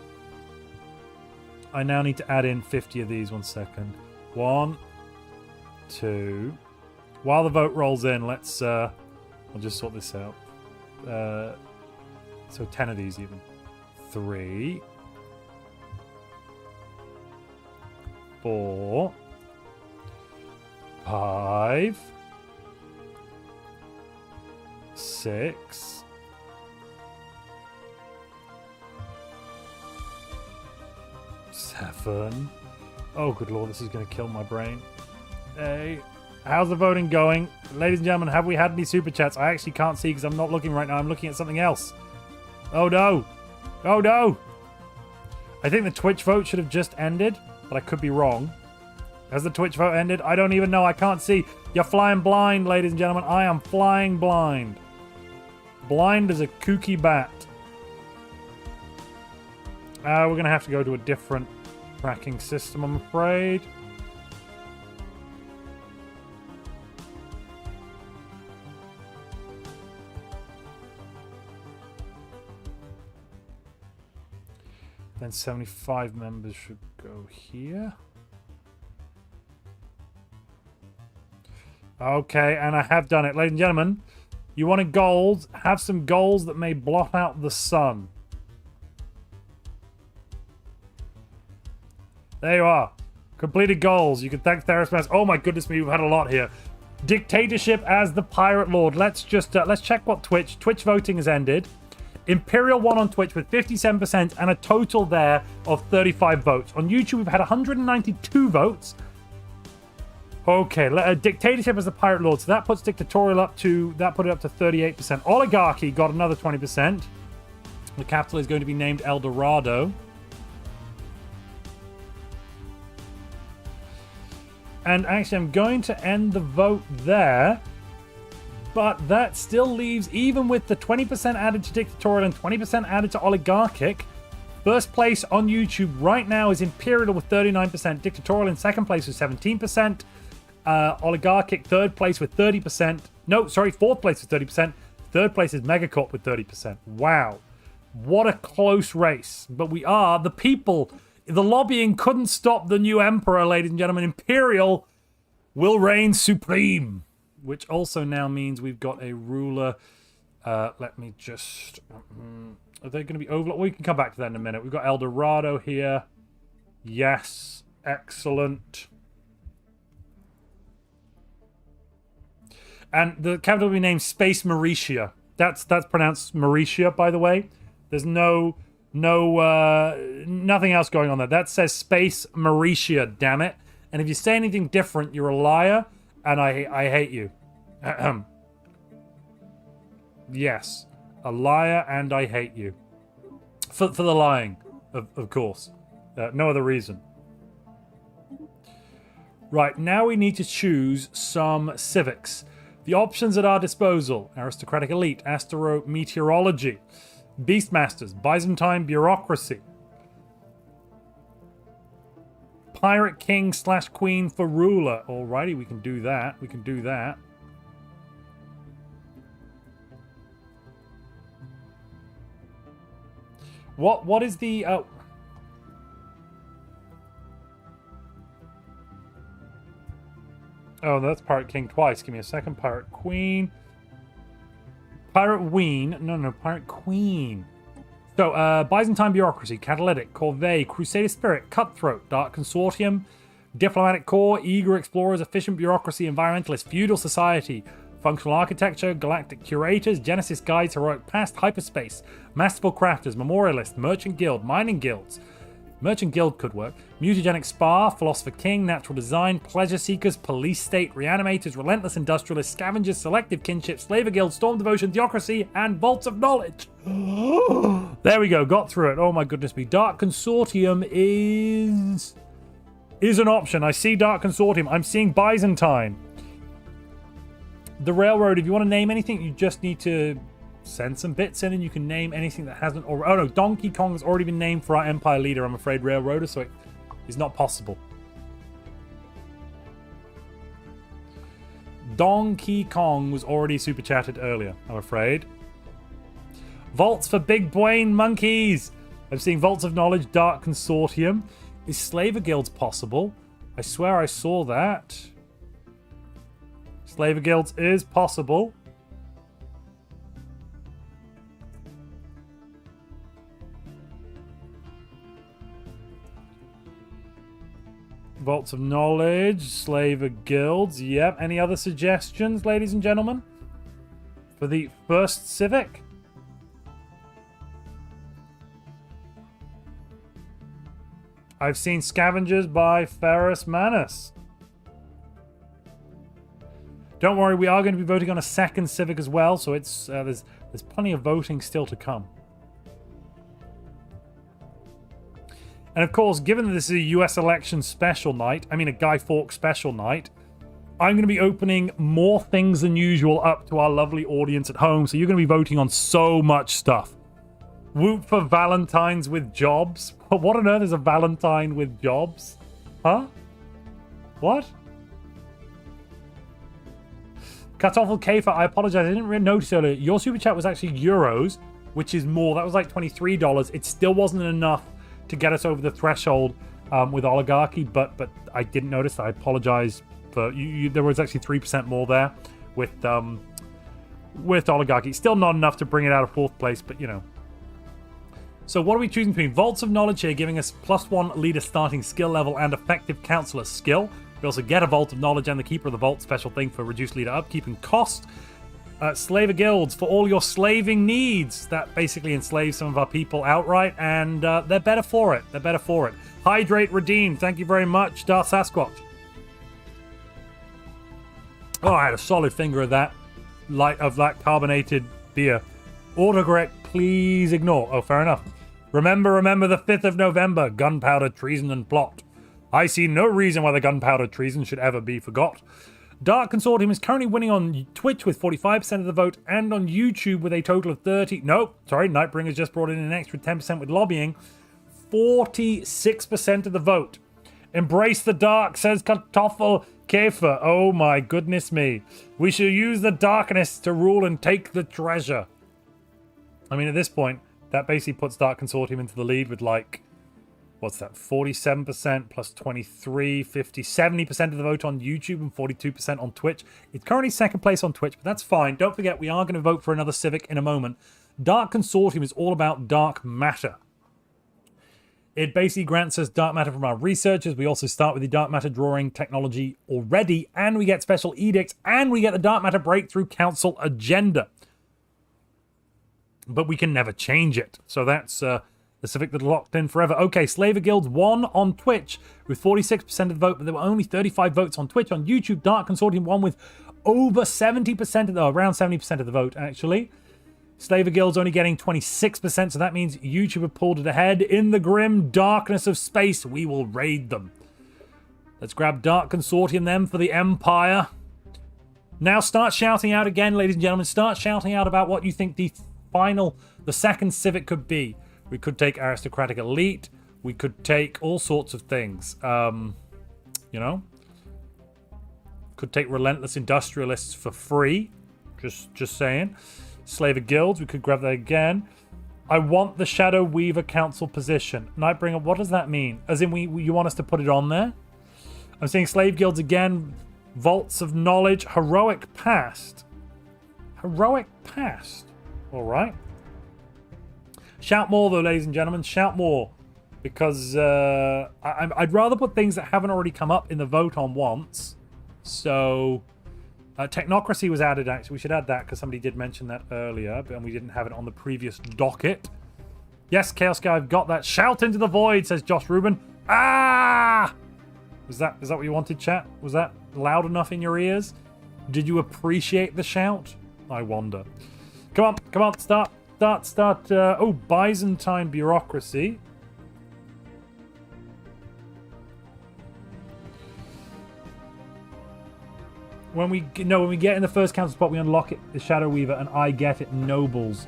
I now need to add in 50 of these. 1 second. 1, 2... While the vote rolls in, let's... I'll just sort this out. So 10 of these even. 3... 4... 5... 6... 7... Oh, good lord, this is going to kill my brain. 8... How's the voting going? Ladies and gentlemen, have we had any super chats? I actually can't see because I'm not looking right now. I'm looking at something else. Oh no! Oh no! I think the Twitch vote should have just ended, but I could be wrong. Has the Twitch vote ended? I don't even know. I can't see. You're flying blind, ladies and gentlemen. I am flying blind. Blind as a kooky bat. We're going to have to go to a different tracking system, I'm afraid. Then 75 members should go here. Okay, and I have done it. Ladies and gentlemen, you wanted goals? Have some goals that may blot out the sun. There you are. Completed goals. You can thank Therismas. Oh my goodness me, we've had a lot here. Dictatorship as the Pirate Lord. Let's just let's check what Twitch voting has ended. Imperial won on Twitch with 57% and a total there of 35 votes. On YouTube, we've had 192 votes. Okay, dictatorship as the pirate lord. So that puts dictatorial up to, that put it up to 38%. Oligarchy got another 20%. The capital is going to be named El Dorado. And actually, I'm going to end the vote there. But that still leaves, even with the 20% added to dictatorial and 20% added to oligarchic, first place on YouTube right now is Imperial with 39%, dictatorial in second place with 17%, oligarchic third place with 30%. No, sorry, fourth place with 30%. Third place is Megacorp with 30%. Wow. What a close race. But we are, the people, the lobbying couldn't stop the new emperor, ladies and gentlemen. Imperial will reign supreme. Which also now means we've got a ruler. Let me just... are they going to be over? We can come back to that in a minute. We've got El Dorado here. Yes. Excellent. And the capital will be named Space Mauritia. That's pronounced Mauritia, by the way. There's nothing else going on there. That says Space Mauritia, damn it. And if you say anything different, you're a liar. And I hate you. Yes. A liar and I hate you. For the lying, of course. No other reason. Right, now we need to choose some civics. The options at our disposal. Aristocratic elite, astrometeorology, beastmasters, Byzantine bureaucracy, Pirate King / Queen for ruler. Alrighty, we can do that. We can do that. What is the... Oh, that's Pirate King twice. Give me a second. Pirate Queen. Pirate Ween. No, Pirate Queen. So, Byzantine bureaucracy, catalytic, corvée, crusader spirit, cutthroat, dark consortium, diplomatic corps, eager explorers, efficient bureaucracy, environmentalist, feudal society, functional architecture, galactic curators, Genesis guides, heroic past, hyperspace, masterful crafters, memorialist, merchant guild, mining guilds. Merchant guild could work. Mutagenic spa, philosopher king, natural design, pleasure seekers, police state, reanimators, relentless industrialists, scavengers, selective kinship, slaver guild, storm devotion, theocracy, and vaults of knowledge. There we go, got through it. Oh my goodness me. Dark consortium is an option. I see dark consortium. I'm seeing Byzantine. The railroad, if you want to name anything, you just need to send some bits in and you can name anything that hasn't already... Oh no, Donkey Kong has already been named for our empire leader, I'm afraid, railroader, so it is not possible. Donkey Kong was already super chatted earlier, I'm afraid. Vaults for big brain monkeys. I'm seeing Vaults of Knowledge, Dark Consortium. Is Slaver Guilds possible? I swear I saw that. Slaver Guilds is possible. Vaults of Knowledge, Slaver Guilds. Yep. Any other suggestions, ladies and gentlemen? For the first Civic? I've seen Scavengers by Ferrus Manus. Don't worry, we are going to be voting on a second Civic as well, so it's there's plenty of voting still to come. And of course, given that this is a US election special night, I mean a Guy Fawkes special night, I'm going to be opening more things than usual up to our lovely audience at home. So you're going to be voting on so much stuff. Whoop for Valentines with jobs. What on earth is a Valentine with jobs? Huh? What? Kartoffel Kafer, I apologize. I didn't really notice earlier. Your super chat was actually euros, which is more. That was like $23. It still wasn't enough to get us over the threshold with oligarchy, but I didn't notice that. I apologize for you. There was actually 3% more there with oligarchy. Still not enough to bring it out of fourth place, but you know. So what are we choosing between? Vaults of Knowledge here, giving us +1 leader starting skill level and effective counselor skill. We also get a Vault of Knowledge and the Keeper of the Vault special thing for reduced leader upkeep and cost. Slaver Guilds for all your slaving needs. That basically enslaves some of our people outright, and they're better for it. They're better for it. Hydrate Redeem. Thank you very much, Darth Sasquatch. Oh, I had a solid finger of that carbonated beer. Autocorrect, please ignore. Oh, fair enough. Remember the 5th of November, gunpowder, treason, and plot. I see no reason why the gunpowder treason should ever be forgot. Dark Consortium is currently winning on Twitch with 45% of the vote and on YouTube with a total of 30. Nope, sorry, Nightbringer's just brought in an extra 10% with lobbying. 46% of the vote. Embrace the dark, says Kartoffel Käfer. Oh my goodness me. We shall use the darkness to rule and take the treasure. I mean, at this point, that basically puts Dark Consortium into the lead with like, what's that, 47% plus 23, 50, 70% of the vote on YouTube and 42% on Twitch. It's currently second place on Twitch, but that's fine. Don't forget, we are going to vote for another Civic in a moment. Dark Consortium is all about dark matter. It basically grants us dark matter from our researchers. We also start with the dark matter drawing technology already, and we get special edicts, and we get the dark matter breakthrough council agenda. But we can never change it. So that's the Civic that locked in forever. Okay, Slaver Guilds won on Twitch with 46% of the vote, but there were only 35 votes on Twitch. On YouTube, Dark Consortium won with over 70% of the, around 70% of the vote, actually. Slaver Guild's only getting 26%, so that means YouTube have pulled it ahead. In the grim darkness of space, we will raid them. Let's grab Dark Consortium then for the Empire. Now start shouting out again, ladies and gentlemen. Start shouting out about what you think the second Civic could be. We could take Aristocratic Elite. We could take all sorts of things. You know? Could take Relentless Industrialists for free. Just saying. Slaver Guilds, we could grab that again. I want the Shadow Weaver Council position. Nightbringer, what does that mean? As in, you want us to put it on there? I'm saying Slave Guilds again. Vaults of Knowledge. Heroic Past. Heroic Past. All right. Shout more, though, ladies and gentlemen. Shout more. Because I'd rather put things that haven't already come up in the vote on once. So... Technocracy was added, actually. We should add that because somebody did mention that earlier, but we didn't have it on the previous docket. Yes, Chaos Guy, I've got that. Shout into the void, says Josh Rubin. Ah! Is that what you wanted, chat? Was that loud enough in your ears? Did you appreciate the shout? I wonder. Come on, start. Oh, Byzantine bureaucracy. When we get in the first council spot, we unlock it, the Shadow Weaver, and I get it, Nobles.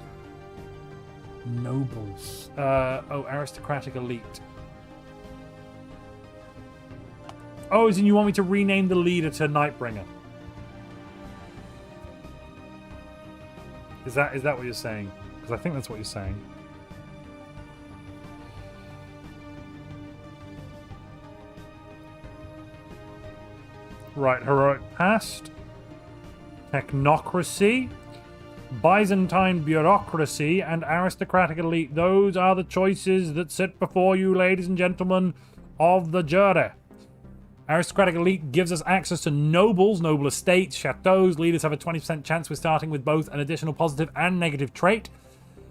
Nobles. Aristocratic Elite. Oh, as in you want me to rename the leader to Nightbringer? Is that what you're saying? Because I think that's what you're saying. Right, Heroic Past, Technocracy, Byzantine Bureaucracy, and Aristocratic Elite. Those are the choices that sit before you, ladies and gentlemen of the jury. Aristocratic Elite gives us access to nobles, noble estates, chateaus. Leaders have a 20% chance with starting with both an additional positive and negative trait.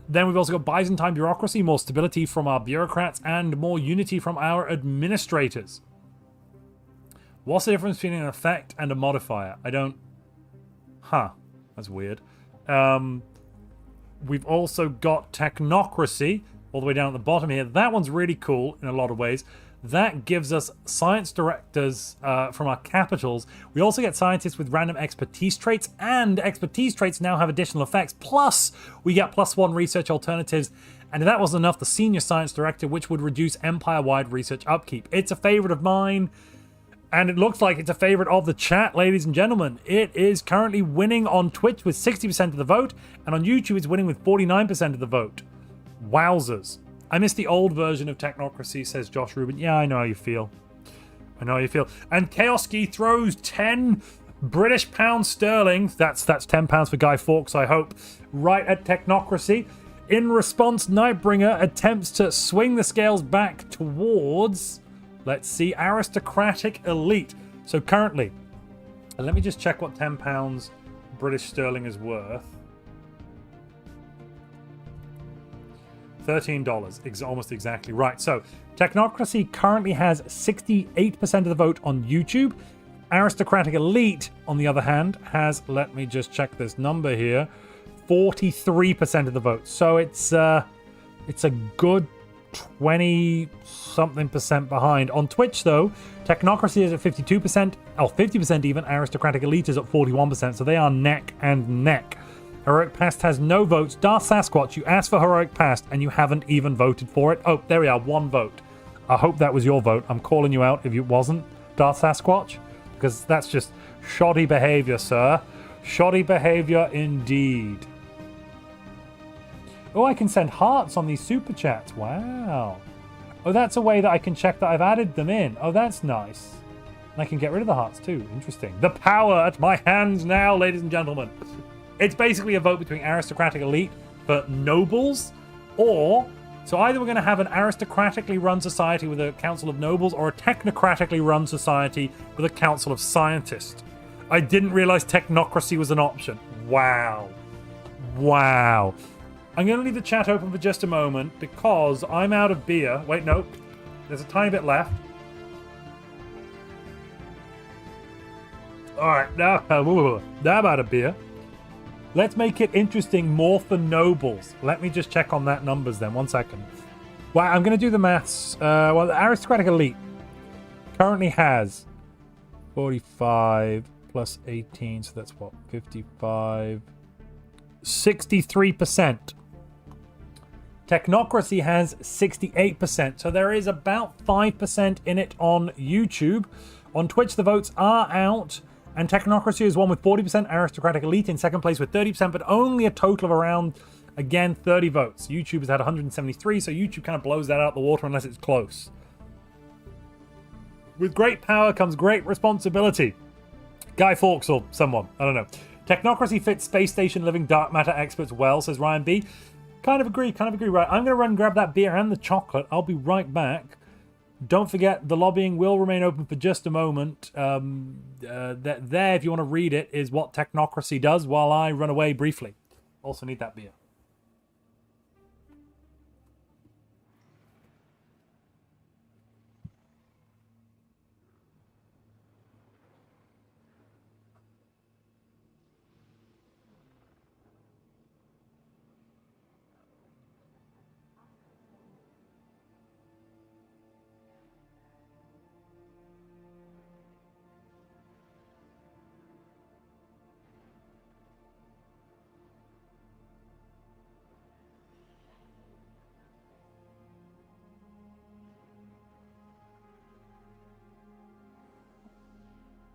Then we've also got Byzantine Bureaucracy, more stability from our bureaucrats, and more unity from our administrators. What's the difference between an effect and a modifier? I don't... Huh. That's weird. We've also got Technocracy, all the way down at the bottom here. That one's really cool in a lot of ways. That gives us science directors from our capitals. We also get scientists with random expertise traits, and expertise traits now have additional effects. Plus, we get +1 research alternatives. And if that wasn't enough, the senior science director, which would reduce empire-wide research upkeep. It's a favorite of mine. And it looks like it's a favorite of the chat, ladies and gentlemen. It is currently winning on Twitch with 60% of the vote, and on YouTube it's winning with 49% of the vote. Wowzers. I miss the old version of Technocracy, says Josh Rubin. Yeah, I know how you feel. I know how you feel. And Chaoski throws 10 British pounds sterling, that's 10 pounds for Guy Fawkes, I hope, right at Technocracy. In response, Nightbringer attempts to swing the scales back towards... Let's see, Aristocratic Elite. So currently, and let me just check what 10 pounds British sterling is worth. $13, almost exactly right. So Technocracy currently has 68% of the vote on YouTube Aristocratic Elite, on the other hand, has, let me just check this number here, 43% of the votes. So it's a good 20-something% behind. On Twitch, though, Technocracy is at 52%, or 50% even. Aristocratic Elite is at 41%, so they are neck and neck. Heroic Past has no votes. Darth Sasquatch, you asked for Heroic Past, and you haven't even voted for it. Oh, there we are, 1 vote. I hope that was your vote. I'm calling you out if it wasn't, Darth Sasquatch, because that's just shoddy behavior, sir. Shoddy behavior indeed. Oh, I can send hearts on these super chats. Wow. Oh, that's a way that I can check that I've added them in. Oh, that's nice. And I can get rid of the hearts too. Interesting. The power at my hands now, ladies and gentlemen. It's basically a vote between Aristocratic Elite for nobles, or... So either we're going to have an aristocratically run society with a council of nobles, or a technocratically run society with a council of scientists. I didn't realize technocracy was an option. Wow. Wow. I'm going to leave the chat open for just a moment because I'm out of beer. Wait, no. There's a tiny bit left. Alright, now I'm out of beer. Let's make it interesting more for nobles. Let me just check on that numbers then. 1 second. Well, I'm going to do the maths. Well, the Aristocratic Elite currently has 45 plus 18. So that's what? 55. 63%. Technocracy has 68%. So there is about 5% in it on YouTube. On Twitch, the votes are out. And Technocracy is one with 40%, Aristocratic Elite in second place with 30%, but only a total of around, again, 30 votes. YouTube has had 173, so YouTube kind of blows that out of the water unless it's close. With great power comes great responsibility. Guy Fawkes or someone, I don't know. Technocracy fits space station living dark matter experts well, says Ryan B. Kind of agree. Right, I'm going to run and grab that beer and the chocolate. I'll be right back. Don't forget, the lobbying will remain open for just a moment. There, if you want to read it, is what Technocracy does while I run away briefly. Also need that beer.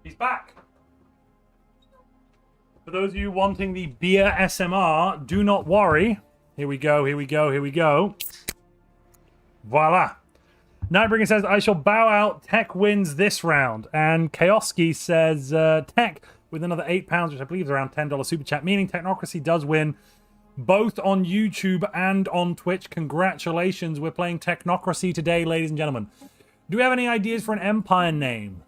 He's back. For those of you wanting the beer SMR, do not worry. Here we go. Voila. Nightbringer says, I shall bow out. Tech wins this round. And Chaoski says, Tech with another £8, which I believe is around $10 super chat, meaning Technocracy does win both on YouTube and on Twitch. Congratulations. We're playing Technocracy today, ladies and gentlemen. Do we have any ideas for an empire name?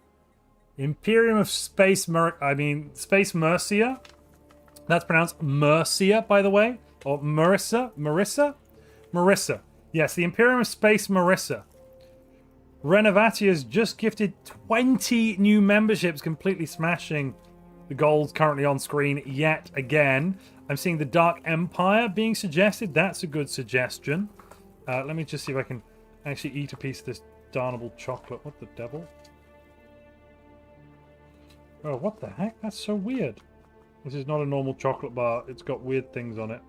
Imperium of Space Mercia. That's pronounced Mercia, by the way. Or Marissa? Marissa. Yes, the Imperium of Space Marissa. Renovati has just gifted 20 new memberships, completely smashing the goals currently on screen yet again. I'm seeing the Dark Empire being suggested. That's a good suggestion. Let me just see if I can actually eat a piece of this darnable chocolate. What the devil? Oh, what the heck? That's so weird. This is not a normal chocolate bar. It's got weird things on it.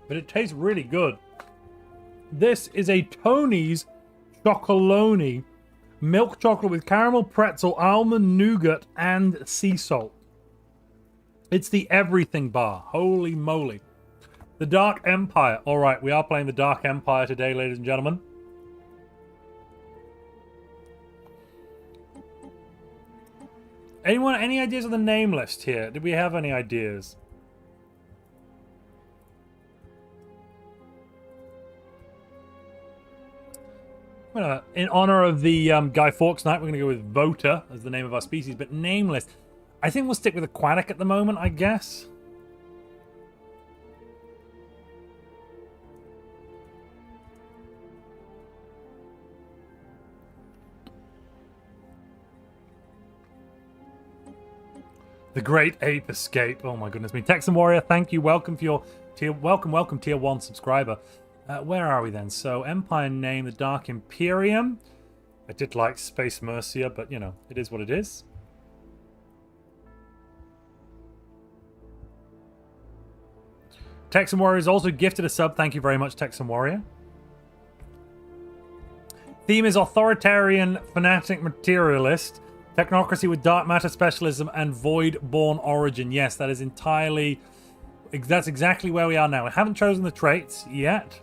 But it tastes really good. This is a Tony's Chocolonely. Milk chocolate with caramel pretzel, almond nougat, and sea salt. It's the everything bar. Holy moly. The Dark Empire. Alright, we are playing the Dark Empire today, ladies and gentlemen. Anyone, any ideas of the name list here? Did we have any ideas? In honor of the Guy Fawkes night, we're going to go with Voter as the name of our species, but nameless. I think we'll stick with Aquatic at the moment, I guess. The Great Ape Escape. Oh my goodness me. Texan Warrior, thank you. Welcome for your tier. Welcome, tier 1 subscriber. Where are we then? So Empire name, the Dark Imperium. I did like Space Mercia, but you know, it is what it is. Texan Warrior is also gifted a sub. Thank you very much, Texan Warrior. Theme is authoritarian, fanatic, materialist, technocracy with dark matter specialism, and void-born origin. Yes, that is entirely... That's exactly where we are now. I haven't chosen the traits yet.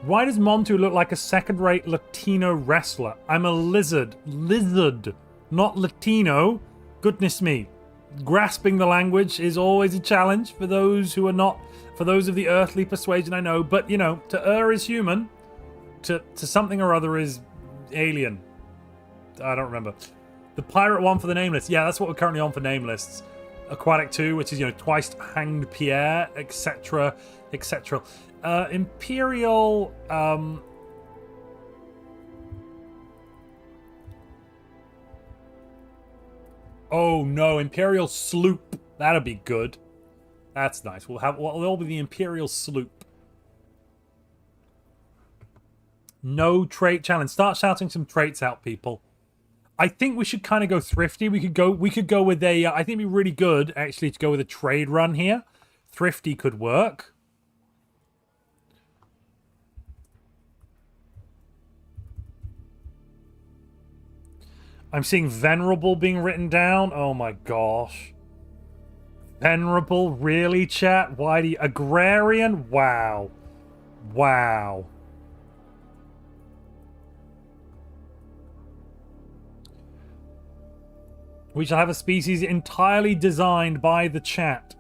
Why does Montu look like a second-rate Latino wrestler? I'm a lizard. Lizard, not Latino. Goodness me. Grasping the language is always a challenge for those who are not... For those of the earthly persuasion, I know. But, you know, to err is human. To something or other is alien. I don't remember. The pirate one for the name list. Yeah, that's what we're currently on for name lists. Aquatic 2, which is, you know, twice hanged Pierre, etc., etc. Imperial... Oh no, Imperial Sloop. That'll be good. That's nice. We'll all be the Imperial Sloop. No trait challenge. Start shouting some traits out, people. I think we should kind of go thrifty. We could go with a... I think it'd be really good, actually, to go with a trade run here. Thrifty could work. I'm seeing Venerable being written down. Oh my gosh. Venerable? Really, chat? Why do you... Agrarian? Wow. Wow. We shall have a species entirely designed by the chat.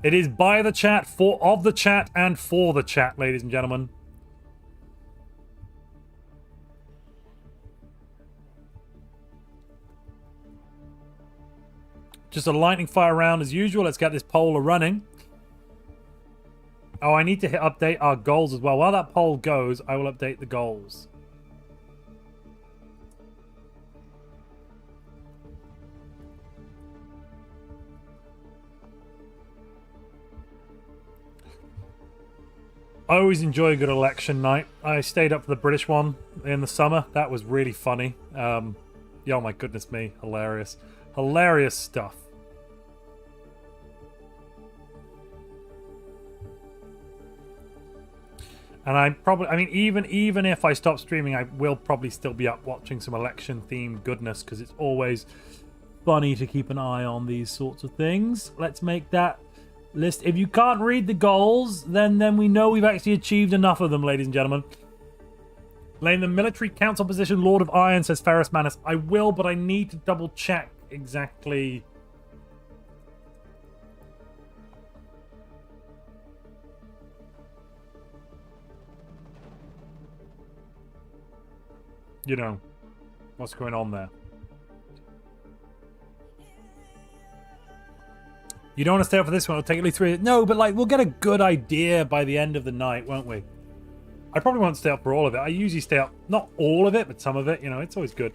It is by the chat, of the chat, and for the chat, ladies and gentlemen. Just a lightning fire round as usual. Let's get this poll running. Oh, I need to update our goals as well. While that poll goes, I will update the goals. I always enjoy a good election night. I stayed up for the British one in the summer. That was really funny. Oh my goodness me. Hilarious. Hilarious stuff. And I mean, even if I stop streaming, I will probably still be up watching some election-themed goodness, because it's always funny to keep an eye on these sorts of things. Let's make that list. If you can't read the goals, then we know we've actually achieved enough of them, ladies and gentlemen. Laying the military council position, Lord of Iron, says Ferrus Manus. I will, but I need to double-check exactly... You know, what's going on there. You don't want to stay up for this one. It'll take at least 3... No, but like, we'll get a good idea by the end of the night, won't we? I probably won't stay up for all of it. I usually stay up, not all of it, but some of it. You know, it's always good.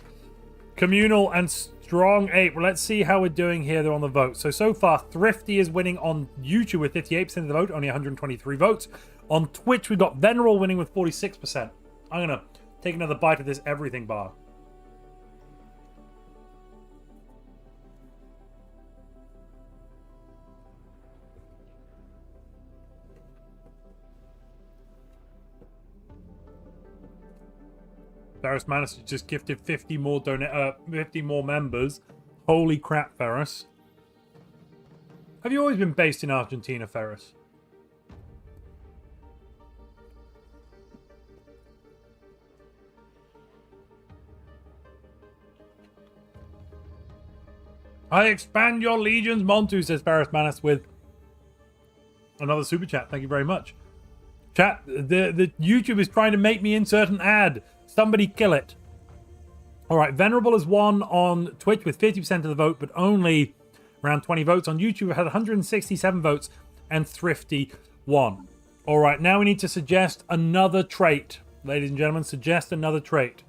Communal and Strong 8. Well, let's see how we're doing here, though, on the vote. So far, Thrifty is winning on YouTube with 58% of the vote, only 123 votes. On Twitch, we've got Venerable winning with 46%. I'm going to take another bite of this everything bar. Ferrus Manus just gifted 50 more members. Holy crap, Ferrus. Have you always been based in Argentina, Ferrus? I expand your legions, Montu, says Ferrus Manus with another super chat. Thank you very much. Chat, the YouTube is trying to make me insert an ad. Somebody kill it. Alright, Venerable has won on Twitch with 50% of the vote, but only around 20 votes. On YouTube, it had 167 votes, and Thrifty won. Alright, now we need to suggest another trait. Ladies and gentlemen, suggest another trait.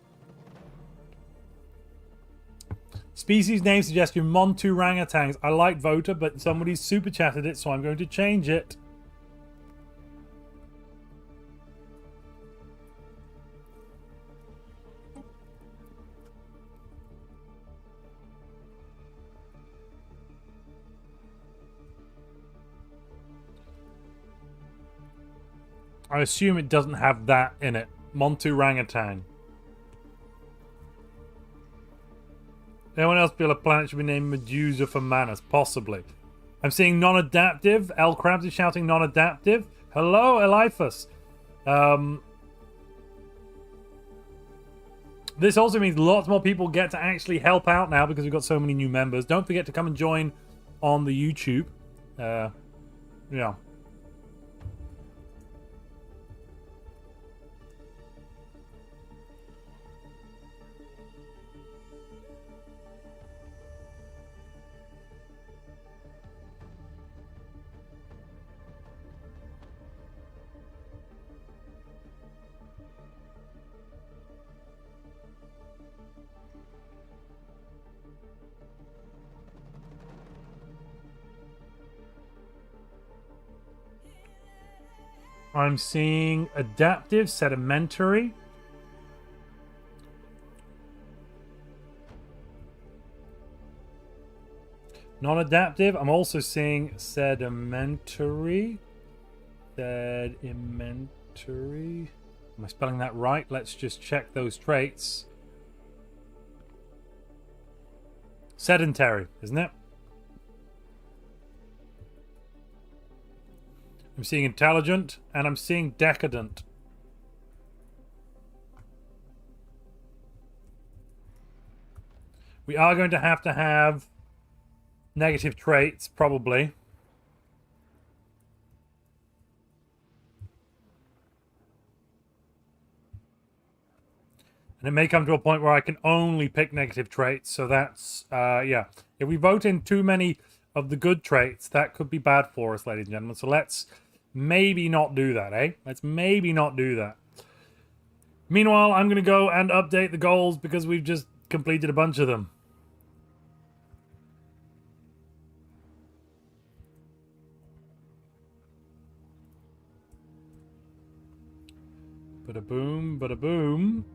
Species name suggestion, Montu orangutans. I like voter, but somebody's super chatted it, so I'm going to change it. I assume it doesn't have that in it. Montu orangutan. Anyone else feel a planet should be named Medusa for Manus? Possibly. I'm seeing non-adaptive. L Krabs is shouting non-adaptive. Hello, Eliphas. This also means lots more people get to actually help out now because we've got so many new members. Don't forget to come and join on the YouTube. Yeah. I'm seeing adaptive, sedimentary. Non-adaptive. I'm also seeing sedimentary. Sedimentary. Am I spelling that right? Let's just check those traits. Sedentary, isn't it? I'm seeing intelligent, and I'm seeing decadent. We are going to have negative traits, probably. And it may come to a point where I can only pick negative traits, so that's, yeah. If we vote in too many of the good traits, that could be bad for us, ladies and gentlemen. So let's maybe not do that, eh? Let's maybe not do that. Meanwhile, I'm going to go and update the goals because we've just completed a bunch of them. Bada boom, bada boom.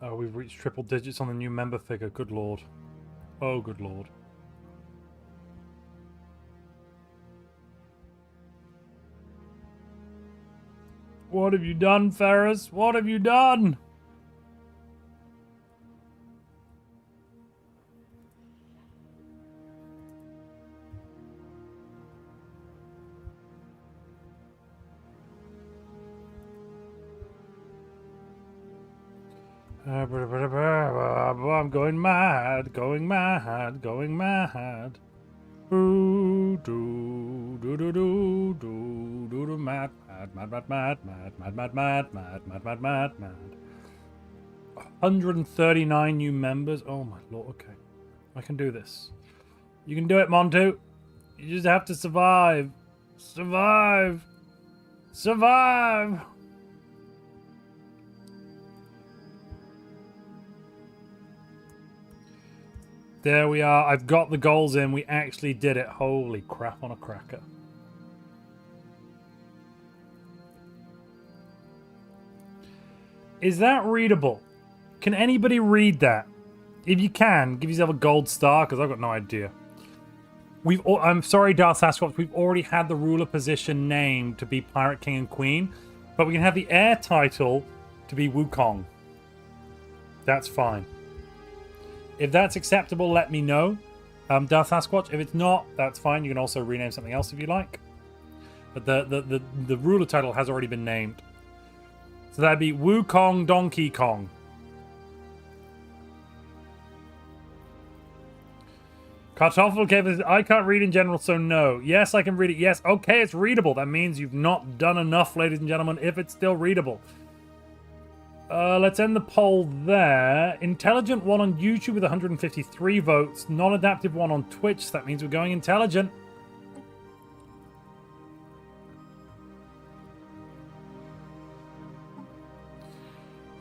Oh, we've reached triple digits on the new member figure. Good lord. Oh, good lord. What have you done, Ferris? What have you done? I'm going mad, going mad, going mad. Ooh, do do do do do do do mad, mad, mad, mad, mad, mad, mad, mad, mad, mad, mad, mad, mad. 139 new members. Oh my lord. Okay, I can do this. You can do it, Montu. You just have to survive. Survive. Survive. There we are. I've got the goals in. We actually did it. Holy crap on a cracker. Is that readable? Can anybody read that? If you can, give yourself a gold star, because I've got no idea. I'm sorry, Darth Sasquatch. We've already had the ruler position named to be Pirate King and Queen, but we can have the heir title to be Wukong. That's fine. If that's acceptable, let me know, Darth Sasquatch. If it's not, that's fine. You can also rename something else if you like. But the ruler title has already been named. So that'd be Wukong Donkey Kong. Kartoffel Cave, I can't read in general, so no. Yes, I can read it. Yes, okay, it's readable. That means you've not done enough, ladies and gentlemen, if it's still readable. Let's end the poll there. Intelligent one on YouTube with 153 votes. Non-adaptive one on Twitch. So that means we're going intelligent.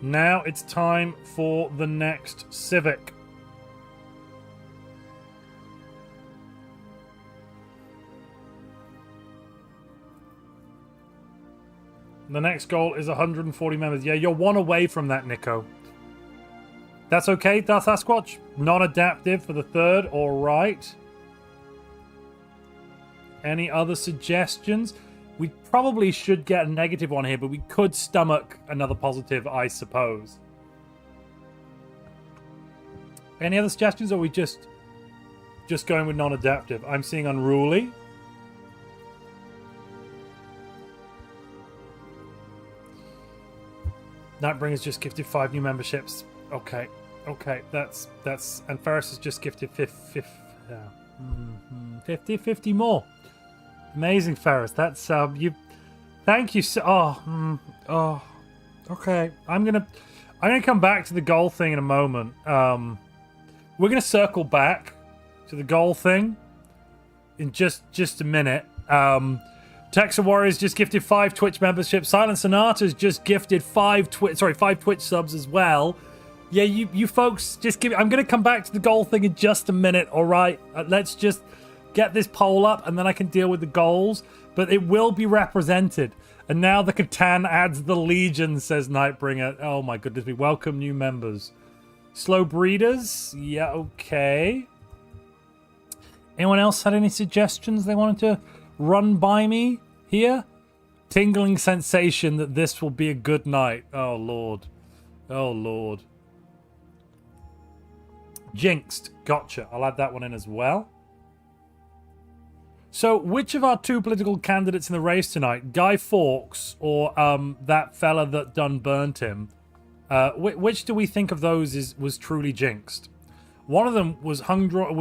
Now it's time for the next Civic. The next goal is 140 members. Yeah, you're one away from that, Nico. That's okay, Darth Sasquatch. Non-adaptive for the third, all right. Any other suggestions? We probably should get a negative one here, but we could stomach another positive, I suppose. Any other suggestions, or are we just going with non-adaptive? I'm seeing Unruly. Nightbringer's just gifted 5 new memberships. Okay, that's and Ferris has just gifted 50 more. Amazing, Ferris. That's you. Thank you so. Okay. I'm gonna come back to the goal thing in a moment. We're gonna circle back to the goal thing in just a minute. Texas Warriors just gifted 5 Twitch memberships. Silent Sonata's just gifted 5 Twitch subs as well. Yeah, you folks just give. I'm gonna come back to the goal thing in just a minute. All right, let's just get this poll up, and then I can deal with the goals. But it will be represented. And now the Catan adds the Legion, says Nightbringer. Oh my goodness, we welcome new members. Slow Breeders, yeah, okay. Anyone else had any suggestions they wanted to run by me here? Tingling sensation that this will be a good night. Oh lord. Oh lord. Jinxed, gotcha. I'll add that one in as well. So, which of our 2 political candidates in the race tonight, Guy Fawkes or that fella that done burnt him, which do we think of those was truly jinxed? One of them was hung, drawn,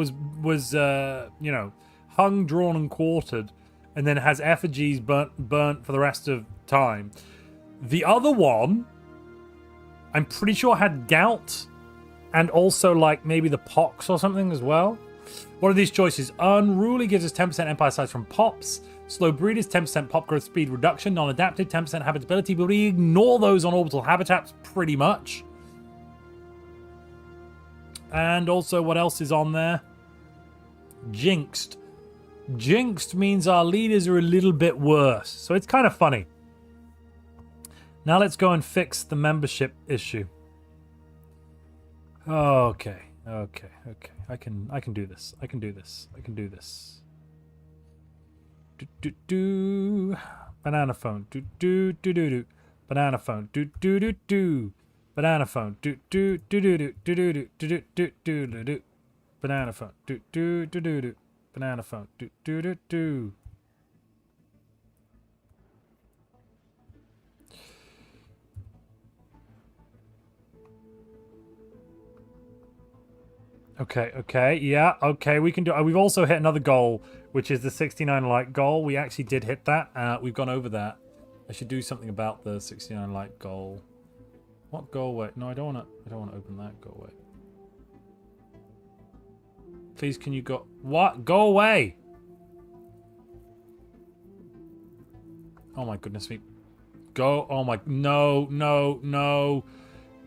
and quartered, and then has effigies burnt for the rest of time. The other one, I'm pretty sure had gout, and also like maybe the pox or something as well. What are these choices? Unruly gives us 10% empire size from pops. Slow breeders, 10% pop growth speed reduction. Non-adaptive, 10% habitability, but we ignore those on orbital habitats pretty much. And also, what else is on there? Jinxed. Jinxed means our leaders are a little bit worse. So it's kind of funny. Now let's go and fix the membership issue. Okay. I can do this. I can do this. Banana phone. Banana phone. Banana phone. Banana phone. Banana phone. Okay, yeah, okay, we can do. We've also hit another goal, which is the 69 like goal. We actually did hit that. We've gone over that. I should do something about the 69 like goal. What goal? Wait, no, I don't want to open that. Go away. Please, can you go? What? Go away! Oh my goodness me! Go! Oh my! No!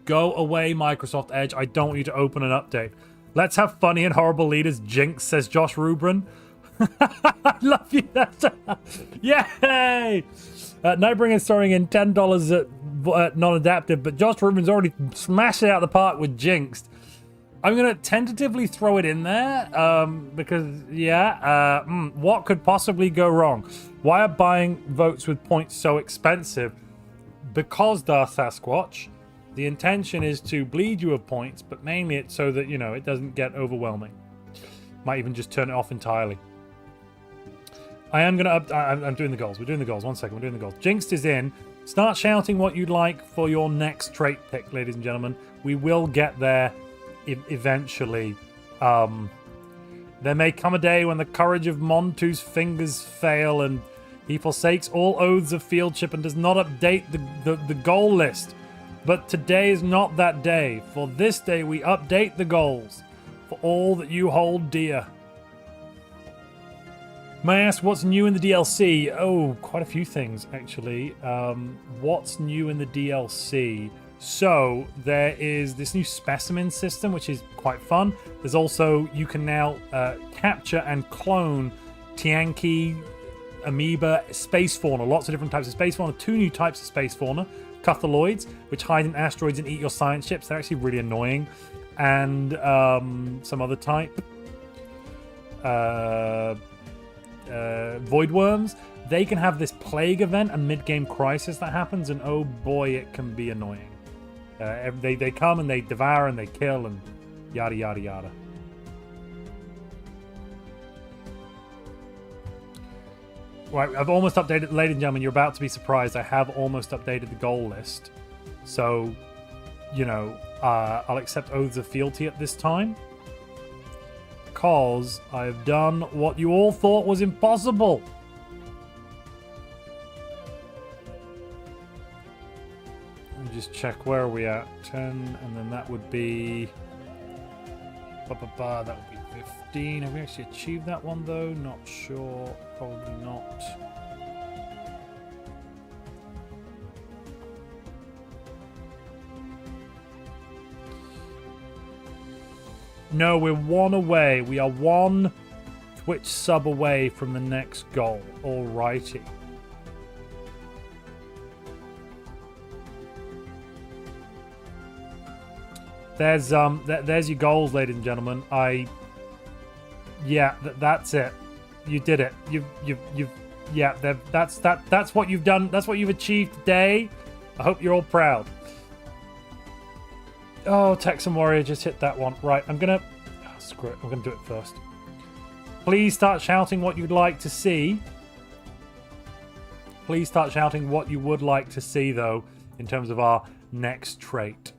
Go away, Microsoft Edge! I don't want you to open an update. Let's have funny and horrible leaders. Jinx, says Josh Rubrin. I love you. Yay! Nightbringer is throwing in $10 at non-adaptive, but Josh Rubin's already smashed it out of the park with Jinxed. I'm going to tentatively throw it in there because, yeah, what could possibly go wrong? Why are buying votes with points so expensive? Because, Darth Sasquatch, the intention is to bleed you of points, but mainly it's so that, you know, it doesn't get overwhelming. Might even just turn it off entirely. I am going to... I'm doing the goals. We're doing the goals. 1 second. We're doing the goals. Jinxed is in. Start shouting what you'd like for your next trait pick, ladies and gentlemen. We will get there eventually. There may come a day when the courage of Montu's fingers fail and he forsakes all oaths of fieldship and does not update the goal list. But today is not that day. For this day we update the goals for all that you hold dear. May I ask what's new in the DLC? Oh, quite a few things, actually. What's new in the DLC? So there is this new specimen system, which is quite fun. There's also, you can now capture and clone Tianki, amoeba, space fauna, lots of different types of space fauna, 2 new types of space fauna, Cuthaloids, which hide in asteroids and eat your science ships. They're actually really annoying. And some other type. Void worms. They can have this plague event, a mid-game crisis that happens, and oh boy, it can be annoying. They come and they devour and they kill and yada yada yada. Right, I've almost updated, ladies and gentlemen, you're about to be surprised. I have almost updated the goal list. So, you know, I'll accept oaths of fealty at this time. Because I've done what you all thought was impossible. Let me just check, where are we at? 10, and then that would be... that would be 15. Have we actually achieved that one though? Not sure. Probably not. No, we're 1 away. We are 1 Twitch sub away from the next goal. Alrighty. There's your goals, ladies and gentlemen. Yeah, that's it. You did it. That's what you've done. That's what you've achieved today. I hope you're all proud. Oh, Texan Warrior just hit that one. Right, I'm gonna... Oh, screw it. I'm gonna do it first. Please start shouting what you'd like to see. Please start shouting what you would like to see, though, in terms of our next trait.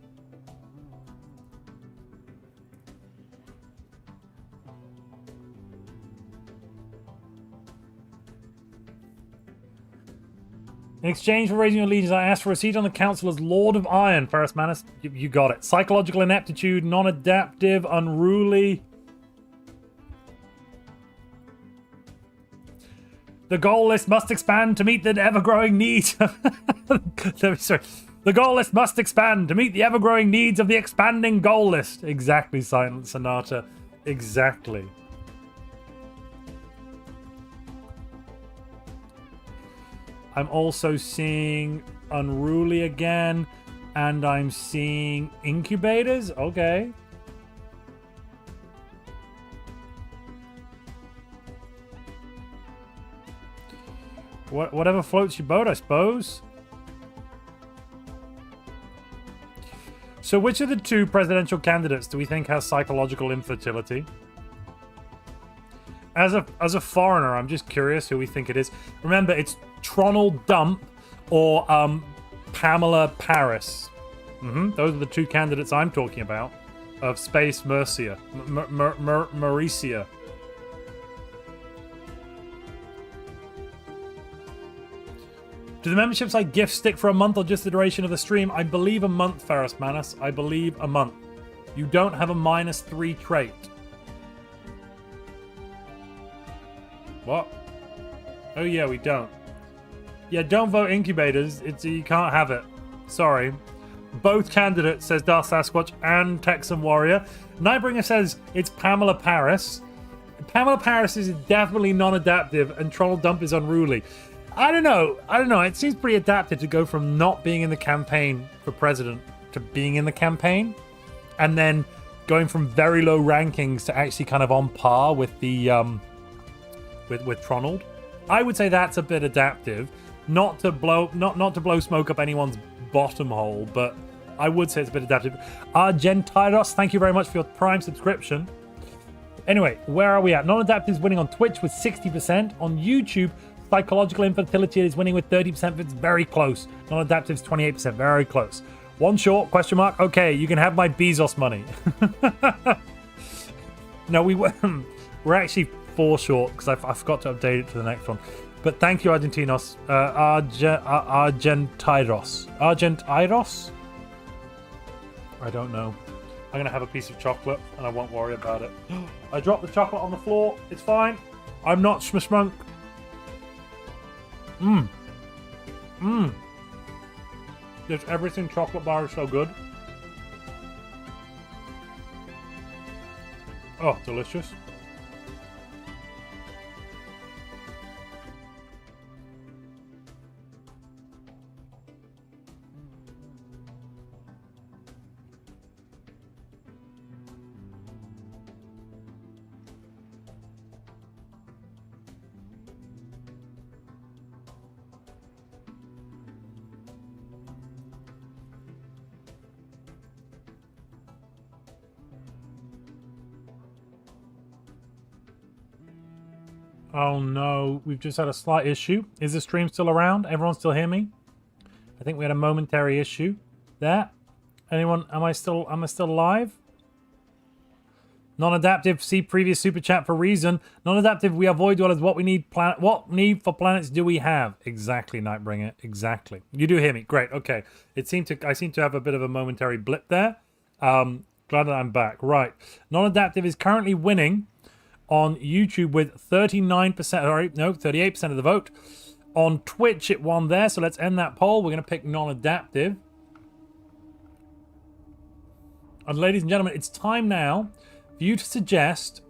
In exchange for raising your allegiance, I ask for a seat on the council as Lord of Iron. Ferris Manus, you got it. Psychological ineptitude, non-adaptive, unruly. The goal list must expand to meet the ever-growing needs. Sorry. The goal list must expand to meet the ever-growing needs of the expanding goal list. Exactly, Silent Sonata. Exactly. I'm also seeing unruly again, and I'm seeing incubators. Okay. Whatever floats your boat, I suppose. So which of the 2 presidential candidates do we think has psychological infertility? As a foreigner, I'm just curious who we think it is. Remember, it's Tronald Dump or Pamela Paris. Those are the 2 candidates I'm talking about of Space Mercia. Mauricia. Do the memberships like gifts stick for a month or just the duration of the stream? I believe a month, Ferris Manus. I believe a month. You don't have a -3 trait. What? Oh yeah, we don't. Yeah, don't vote incubators. You can't have it. Sorry. Both candidates, says Darth Sasquatch and Texan Warrior. Nightbringer says it's Pamela Paris. Pamela Paris is definitely non-adaptive, and Tronald Dump is unruly. I don't know. It seems pretty adaptive to go from not being in the campaign for president to being in the campaign, and then going from very low rankings to actually kind of on par with the with Tronald. I would say that's a bit adaptive. Not to blow smoke up anyone's bottom hole, but I would say it's a bit adaptive. Argentiros, thank you very much for your Prime subscription. Anyway, where are we at? Non-adaptive is winning on Twitch with 60%. On YouTube, psychological infertility is winning with 30%, but it's very close. Non-adaptive is 28%, very close. 1 short, question mark. Okay, you can have my Bezos money. No, we're actually 4 short because I forgot to update it to the next one. But thank you, Argentinos. Argentiros. Argentiros? I don't know. I'm going to have a piece of chocolate and I won't worry about it. I dropped the chocolate on the floor. It's fine. I'm not schmunk. This everything chocolate bar is so good. Oh, delicious. Oh no, we've just had a slight issue. Is the stream still around? Everyone still hear me? I think we had a momentary issue there. Anyone? Am I still live? Non-adaptive. See previous super chat for reason. Non-adaptive. We are void dwellers. What we need what need for planets do we have? Exactly, Nightbringer. Exactly. You do hear me. Great. Okay. I seem to have a bit of a momentary blip there. Glad that I'm back. Right. Non-adaptive is currently winning on YouTube with 39%, sorry, no, 38% of the vote. On Twitch, it won there, so let's end that poll. We're going to pick non-adaptive. And ladies and gentlemen, it's time now for you to suggest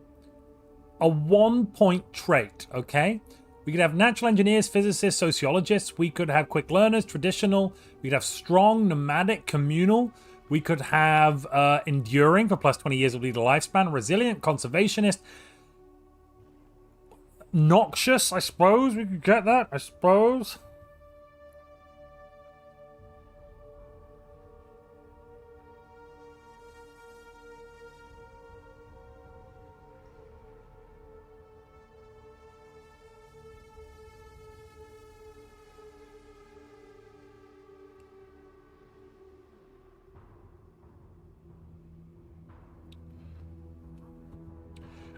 a 1-point trait, okay? We could have natural engineers, physicists, sociologists. We could have quick learners, traditional. We could have strong, nomadic, communal. We could have enduring for plus 20 years of leader lifespan, resilient, conservationist, noxious, I suppose. We could get that, I suppose.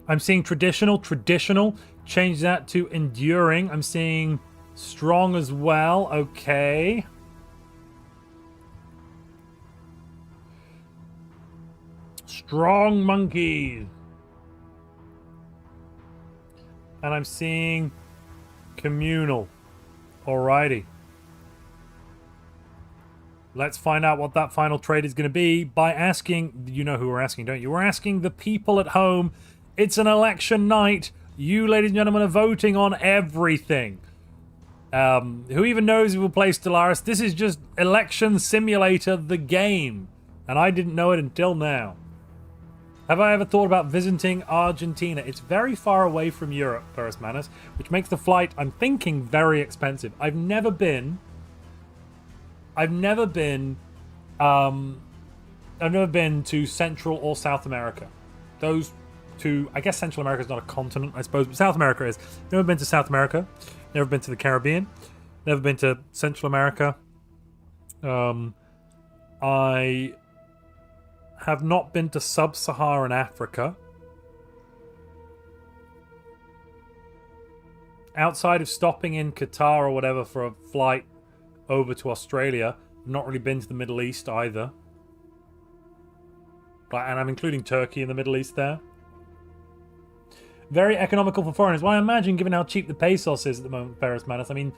I'm seeing traditional, change that to enduring. I'm seeing strong as well, okay. Strong monkeys. And I'm seeing communal. Alrighty. Let's find out what that final trade is going to be by asking, you know who we're asking, don't you? We're asking the people at home. It's an election night. You, ladies and gentlemen, are voting on everything. Who even knows who will play Stellaris? This is just Election Simulator, the game. And I didn't know it until now. Have I ever thought about visiting Argentina? It's very far away from Europe, Ferris Manus, which makes the flight, I'm thinking, very expensive. I've never been to Central or South America. Those two, I guess Central America is not a continent, I suppose, but South America is. Never been to South America. Never been to the Caribbean. Never been to Central America. I have not been to Sub-Saharan Africa. Outside of stopping in Qatar or whatever for a flight over to Australia, I've not really been to the Middle East either. And I'm including Turkey in the Middle East there. Very economical for foreigners. Well, I imagine, given how cheap the pesos is at the moment, Ferris Manus. I mean,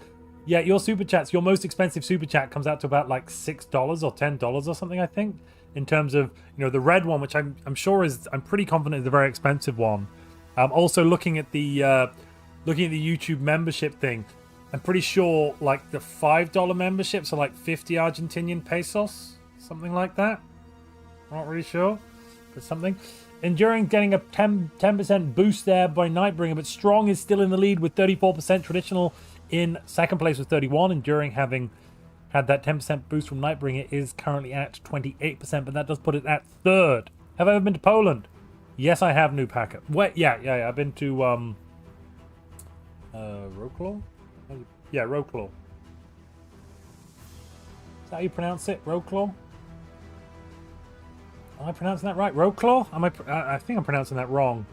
yeah, your super chats, your most expensive super chat comes out to about like $6 or $10 or something, I think, in terms of, you know, the red one, which I'm sure is, I'm pretty confident is a very expensive one. Also looking at the YouTube membership thing, I'm pretty sure like the $5 memberships are like 50 Argentinian pesos, something like that. Not really sure, but something. Enduring getting a 10% boost there by Nightbringer, but Strong is still in the lead with 34%. Traditional in second place with 31. Enduring, having had that 10% boost from Nightbringer, is currently at 28%, but that does put it at third. Have I ever been to Poland? Yes, I have, New Packer. Wait, yeah. I've been to Wrocław? Yeah, Wrocław. Is that how you pronounce it? Wrocław? Am I pronouncing that right? Wrocław? I think I'm pronouncing that wrong.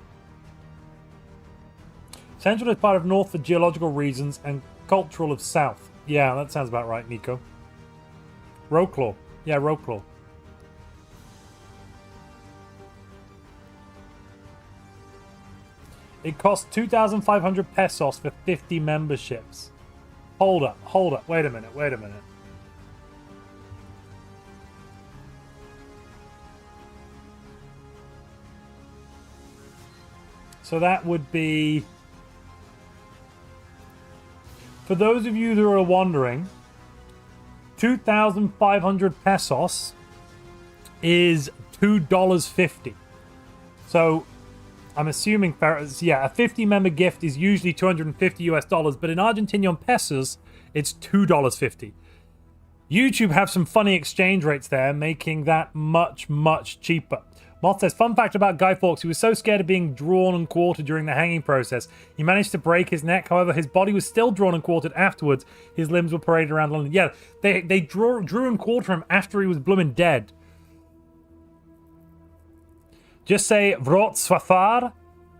Central is part of North for geological reasons and cultural of South. Yeah, that sounds about right, Nico. Wrocław. Yeah, Wrocław. It costs 2,500 pesos for 50 memberships. Hold up. Wait a minute. So that would be, for those of you who are wondering, 2,500 pesos is $2.50. So I'm assuming, yeah, a 50-member gift is usually $250 US, but in Argentinian pesos, it's $2.50. YouTube have some funny exchange rates there, making that much, much cheaper. Moth says, fun fact about Guy Fawkes, he was so scared of being drawn and quartered during the hanging process. He managed to break his neck, however, his body was still drawn and quartered afterwards. His limbs were paraded around London. Yeah, they drew and quartered him after he was blooming dead. Just say Vrot Swafar,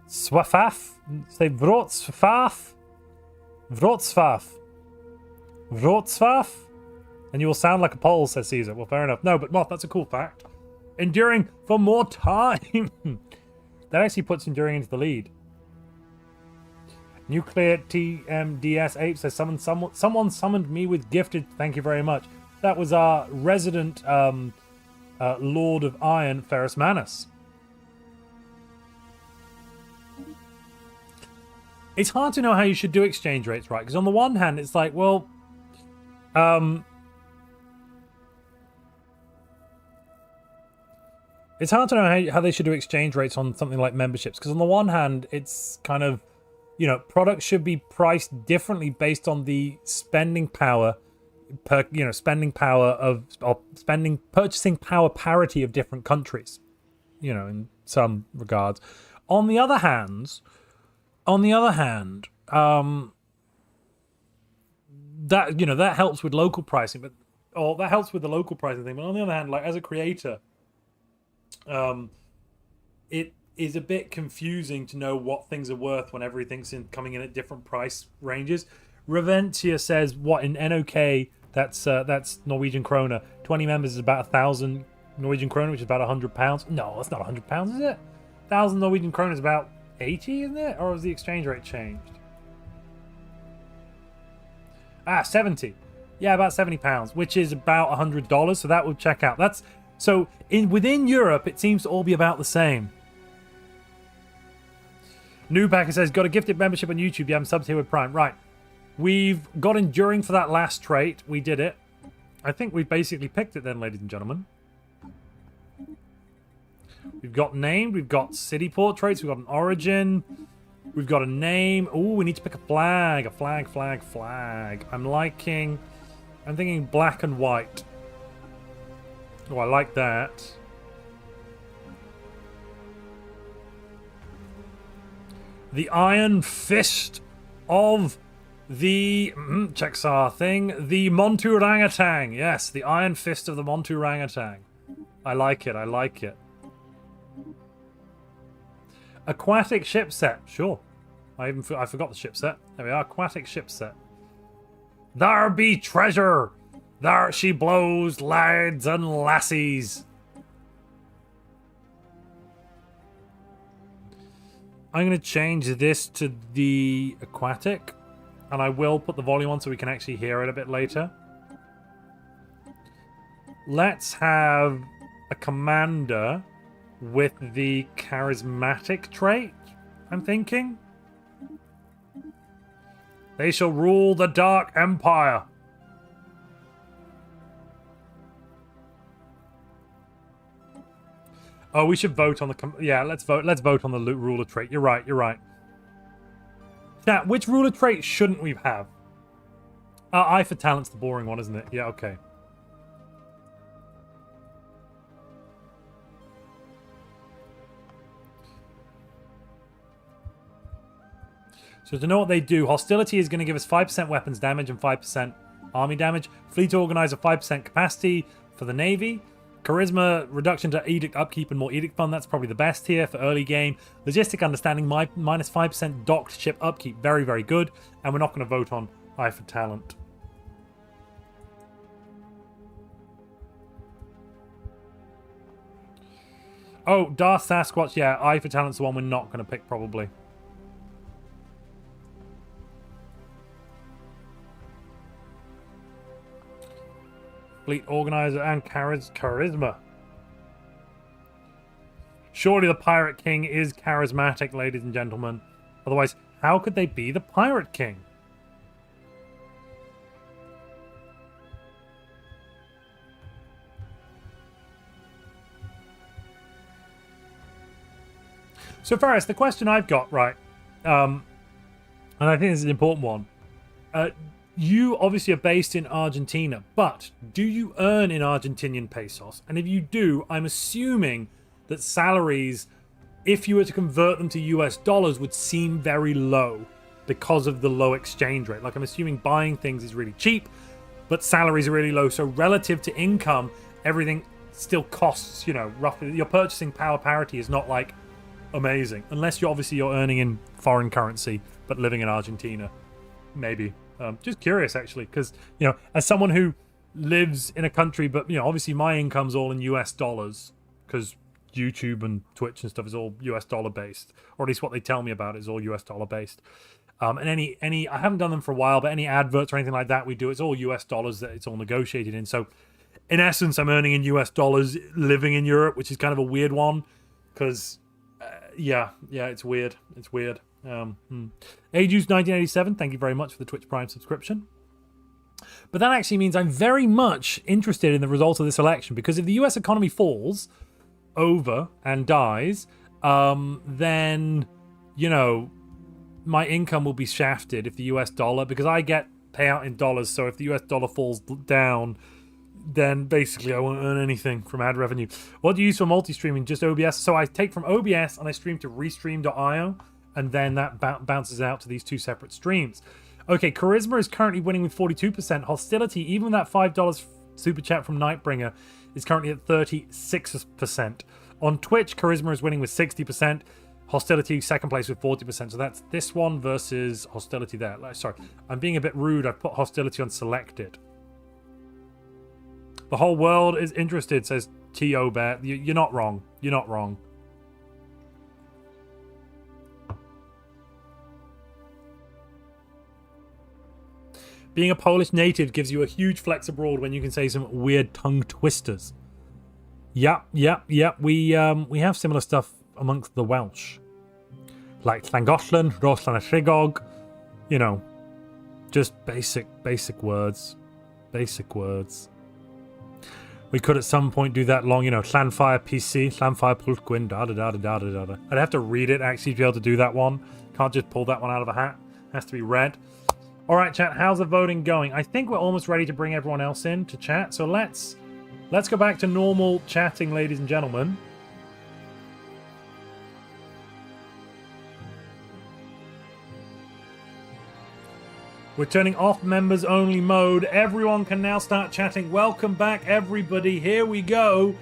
Swafaf, say Vrot Swafaf, Vrot Swaf, Vrot Swaf, and you will sound like a Pole, says Caesar. Well, fair enough. No, but Moth, that's a cool fact. Enduring for more time. That actually puts Enduring into the lead. Nuclear TMDS8 says, someone summoned me with gifted. Thank you very much. That was our resident Lord of Iron, Ferrus Manus. It's hard to know how you should do exchange rates, right? Because on the one hand, it's like, well, it's hard to know how they should do exchange rates on something like memberships. Because on the one hand, it's kind of, you know, products should be priced differently based on the spending power per, you know, purchasing power parity of different countries, you know, in some regards. On the other hand, that, you know, that helps with local pricing, that helps with the local pricing thing. But on the other hand, like as a creator, it is a bit confusing to know what things are worth when everything's coming in at different price ranges. Reventia says, what, in NOK, that's Norwegian kroner. 20 members is about 1,000 Norwegian kroner, which is about £100. No, that's not £100, is it? 1,000 Norwegian kroner is about 80, isn't it? Or has the exchange rate changed? 70. Yeah, about £70, which is about $100. So that would check out. That's so within Europe, it seems to all be about the same. Newbacker says, got a gifted membership on YouTube. Yeah, I'm subbed here with Prime. Right. We've got Enduring for that last trait. We did it. I think we've basically picked it then, ladies and gentlemen. We've got named. We've got city portraits. We've got an origin. We've got a name. Oh, we need to pick a flag. A flag. I'm thinking black and white. Oh, I like that. The Iron Fist of the... checks our thing. The Montu orangutan. Yes, the Iron Fist of the Montu orangutan. I like it. Aquatic ship set. Sure. I forgot the ship set. There we are. Aquatic ship set. There be treasure. There she blows, lads and lassies. I'm going to change this to the aquatic. And I will put the volume on so we can actually hear it a bit later. Let's have a commander with the charismatic trait, I'm thinking. They shall rule the Dark Empire. Oh, we should vote on the... Yeah, let's vote on the ruler trait. You're right. Now, which ruler trait shouldn't we have? Eye for Talent's the boring one, isn't it? Yeah, okay. So to know what they do, Hostility is going to give us 5% weapons damage and 5% army damage. Fleet Organizer, 5% capacity for the Navy. Charisma, reduction to Edict Upkeep and more Edict Fund. That's probably the best here for early game. Logistic Understanding, minus 5% docked ship upkeep. Very, very good. And we're not going to vote on Eye for Talent. Oh, Darth Sasquatch. Yeah, Eye for Talent's the one we're not going to pick, probably. Fleet Organizer and Charisma. Surely the Pirate King is charismatic, ladies and gentlemen. Otherwise, how could they be the Pirate King? So, Ferris, the question I've got, right, and I think this is an important one. You obviously are based in Argentina, but do you earn in Argentinian pesos? And if you do, I'm assuming that salaries, if you were to convert them to US dollars, would seem very low because of the low exchange rate. Like, I'm assuming buying things is really cheap, but salaries are really low. So relative to income, everything still costs, you know, roughly. Your purchasing power parity is not like amazing, unless you're earning in foreign currency but living in Argentina. Maybe. Just curious, actually, because, you know, as someone who lives in a country, but, you know, obviously my income's all in US dollars because YouTube and Twitch and stuff is all US dollar based, or at least what they tell me about is all US dollar based. And any I haven't done them for a while, but any adverts or anything like that we do, it's all US dollars that it's all negotiated in. So in essence, I'm earning in US dollars living in Europe, which is kind of a weird one because yeah, it's weird. It's weird. Ajuice 1987, thank you very much for the Twitch Prime subscription. But that actually means I'm very much interested in the result of this election, because if the US economy falls over and dies, then, you know, my income will be shafted if the US dollar, because I get payout in dollars, so if the US dollar falls down, then basically I won't earn anything from ad revenue. What do you use for multi-streaming? Just OBS? So I take from OBS and I stream to restream.io, and then that bounces out to these two separate streams. Okay, Charisma is currently winning with 42%. Hostility, even with that $5 super chat from Nightbringer, is currently at 36%. On Twitch, Charisma is winning with 60%. Hostility, second place with 40%. So that's this one versus Hostility there. Sorry, I'm being a bit rude. I've put Hostility on selected. The whole world is interested, says T.O. Bear. You're not wrong. You're not wrong. Being a Polish native gives you a huge flex abroad when you can say some weird tongue twisters. Yep. We have similar stuff amongst the Welsh. Like Llangollen, Roslanashigog. You know, just basic words. Basic words. We could at some point do that long, you know, Llanfire PC, Llanfire Pultgwyn, da-da-da-da-da-da-da. I'd have to read it actually to be able to do that one. Can't just pull that one out of a hat. It has to be read. All right, chat, how's the voting going? I think we're almost ready to bring everyone else in to chat. So let's go back to normal chatting, ladies and gentlemen. We're turning off members only mode. Everyone can now start chatting. Welcome back, everybody. Here we go.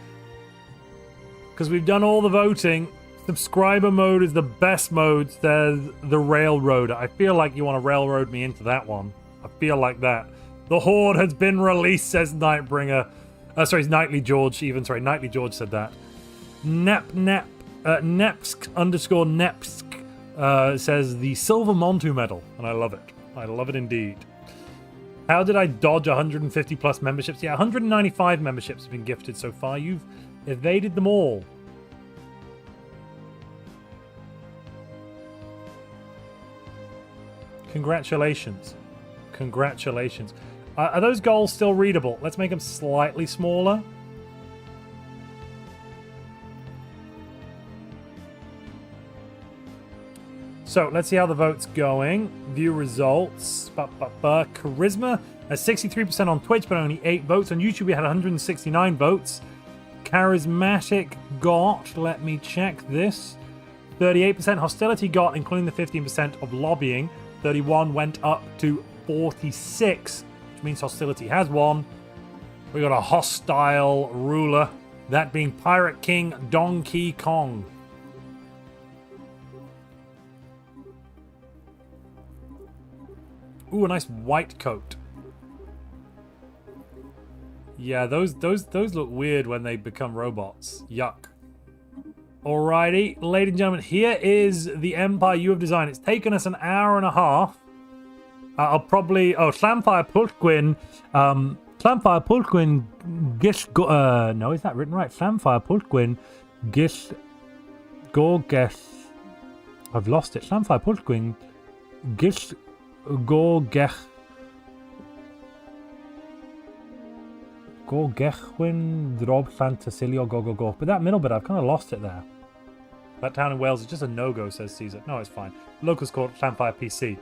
Because we've done all the voting. Subscriber mode is the best mode, says the Railroader. I feel like you want to railroad me into that one. I feel like that. The Horde has been released, says Nightbringer. Sorry, it's Nightly George even. Sorry, Nightly George said that. Nepsk_Nepsk says the Silver Montu medal. And I love it. I love it indeed. How did I dodge 150 plus memberships? Yeah, 195 memberships have been gifted so far. You've evaded them all. Congratulations. Congratulations. Are those goals still readable? Let's make them slightly smaller. So let's see how the vote's going. View results. Charisma has 63% on Twitch, but only 8 votes. On YouTube, we had 169 votes. Charismatic got, let me check this, 38%. Hostility got, including the 15% of lobbying. 31 went up to 46, which means Hostility has won. We got a hostile ruler, that being Pirate King Donkey Kong. Ooh, a nice white coat. Yeah, those look weird when they become robots. Yuck. Alrighty, ladies and gentlemen, here is the empire you have designed. It's taken us an hour and a half. I'll probably... Oh, Llanfire Pultgwyn... Llanfire Pultgwyn... no, is that written right? Llanfire Pultgwyn... Gorges. I've lost it. Slamfire Pulsquing. Gis Gorgech. Gorgechwin Drob Santacilio Go. But that middle bit, I've kind of lost it there. That town in Wales is just a no-go, says Caesar. No, it's fine. Locals call it Slamfire PC.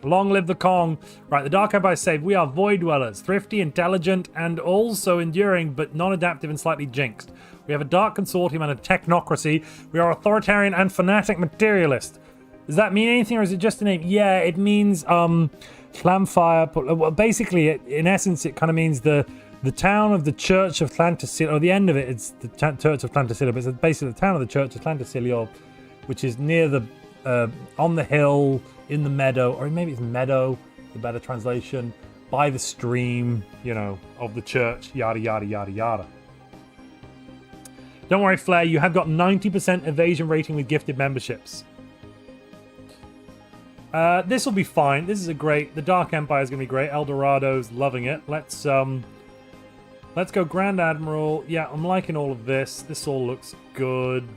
Long live the Kong. Right, the Dark Empire saved. We are Void Dwellers. Thrifty, intelligent, and also enduring, but non-adaptive and slightly jinxed. We have a dark consortium and a technocracy. We are authoritarian and fanatic materialist. Does that mean anything, or is it just a name? Yeah, it means Slamfire. Well, basically, in essence, it kind of means the town of the Church of Tlantasilio, or the end of it, it's the Church of Tlantasilio, but it's basically the town of the Church of Tlantasilio, which is near the on the hill, in the meadow, or maybe it's meadow, the better translation, by the stream, you know, of the church, yada, yada, yada, yada. Don't worry, Flair, you have got 90% evasion rating with gifted memberships. This will be fine. This is a great, the Dark Empire is going to be great. Eldorado's loving it. Let's go Grand Admiral. Yeah, I'm liking all of this. This all looks good.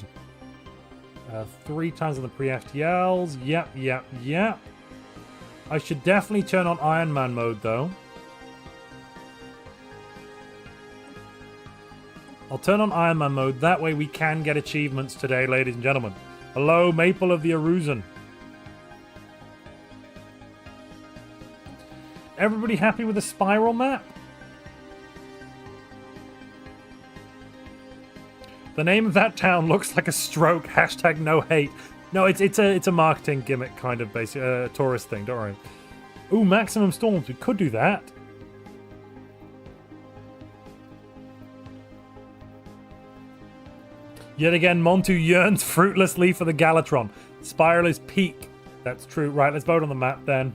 3 times on the pre-FTLs. Yep. I should definitely turn on Iron Man mode, though. I'll turn on Iron Man mode. That way we can get achievements today, ladies and gentlemen. Hello, Maple of the Arusan. Everybody happy with the spiral map? The name of that town looks like a stroke. Hashtag no hate. No, it's a marketing gimmick kind of basic tourist thing. Don't worry. Ooh, maximum storms. We could do that. Yet again, Montu yearns fruitlessly for the Galatron. Spiral is peak. That's true. Right, let's vote on the map then.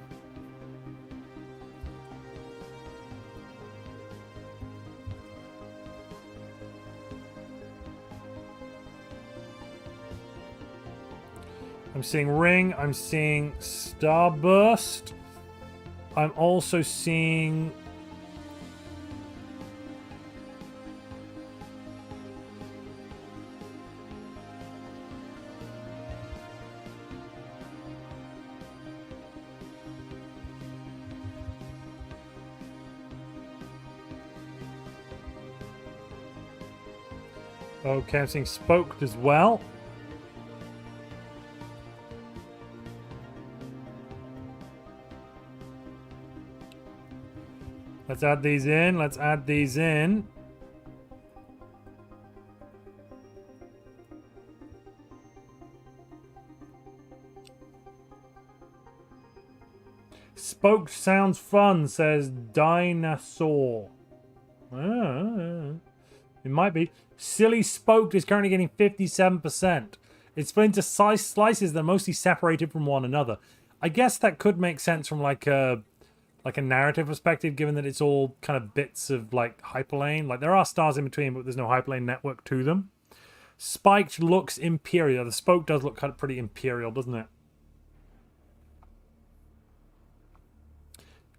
I'm seeing Ring. I'm seeing Starburst. I'm also seeing... Okay, I'm seeing Spoked as well. Let's add these in. Let's add these in. Spoked sounds fun, says Dinosaur. It might be. Silly Spoked is currently getting 57%. It's split into slices that are mostly separated from one another. I guess that could make sense from like a narrative perspective, given that it's all kind of bits of like hyperlane. Like there are stars in between, but there's no hyperlane network to them. Spiked looks imperial. The Spoke does look kind of pretty imperial, doesn't it?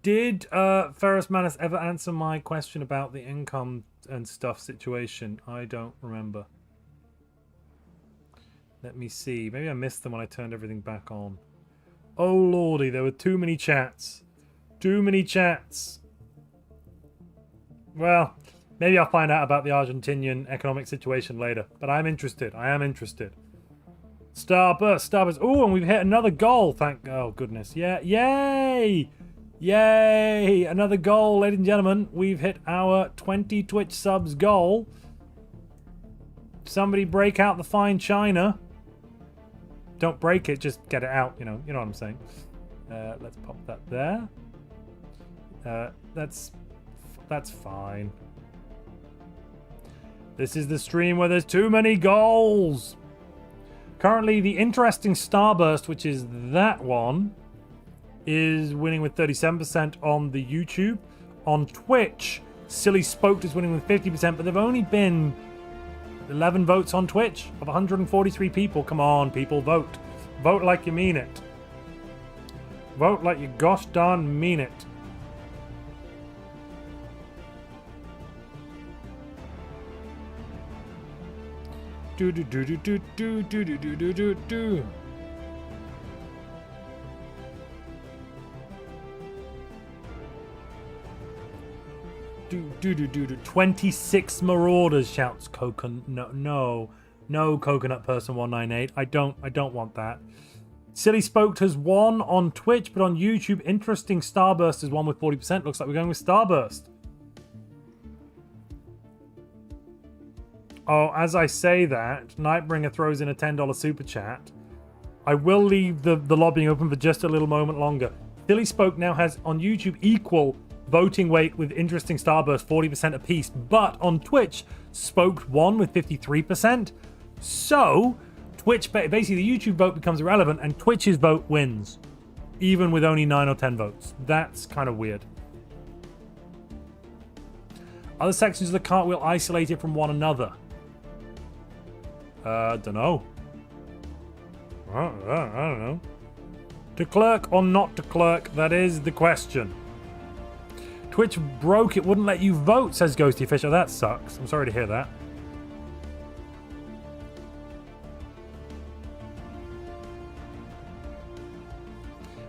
Did Ferrus Manus ever answer my question about the income and stuff situation? I don't remember. Let me see. Maybe I missed them when I turned everything back on. Oh lordy, there were too many chats. Too many chats. Well, maybe I'll find out about the Argentinian economic situation later. But I'm interested. I am interested. Starburst. Oh, and we've hit another goal. Oh, goodness. Yeah. Yay! Yay! Another goal, ladies and gentlemen. We've hit our 20 Twitch subs goal. Somebody break out the fine china. Don't break it, just get it out, you know what I'm saying. Let's pop that there. That's fine. This is the stream where there's too many goals. Currently, the interesting Starburst, which is that one, is winning with 37% on the YouTube. On Twitch, Silly Spoked is winning with 50%, but they've only been 11 votes on Twitch of 143 people. Come on, people, vote. Vote like you mean it. Vote like you gosh darn mean it. Do do do do do do do do do do do do. Do 26 marauders, shouts Coconut. No, Coconut Person 198. I don't want that. Silly Spoked has won on Twitch, but on YouTube, Interesting Starburst has won with 40%. Looks like we're going with Starburst. Oh, as I say that, Nightbringer throws in a $10 super chat. I will leave the lobbying open for just a little moment longer. Silly Spoke now has on YouTube equal voting weight with Interesting Starburst, 40% apiece, but on Twitch, Spoked won with 53%. So, Twitch, basically the YouTube vote becomes irrelevant and Twitch's vote wins, even with only 9 or 10 votes. That's kind of weird. Other sections of the cartwheel isolated from one another. Don't know. I don't know. To clerk or not to clerk, that is the question. Twitch broke, it wouldn't let you vote, says Ghosty Fisher. That sucks. I'm sorry to hear that.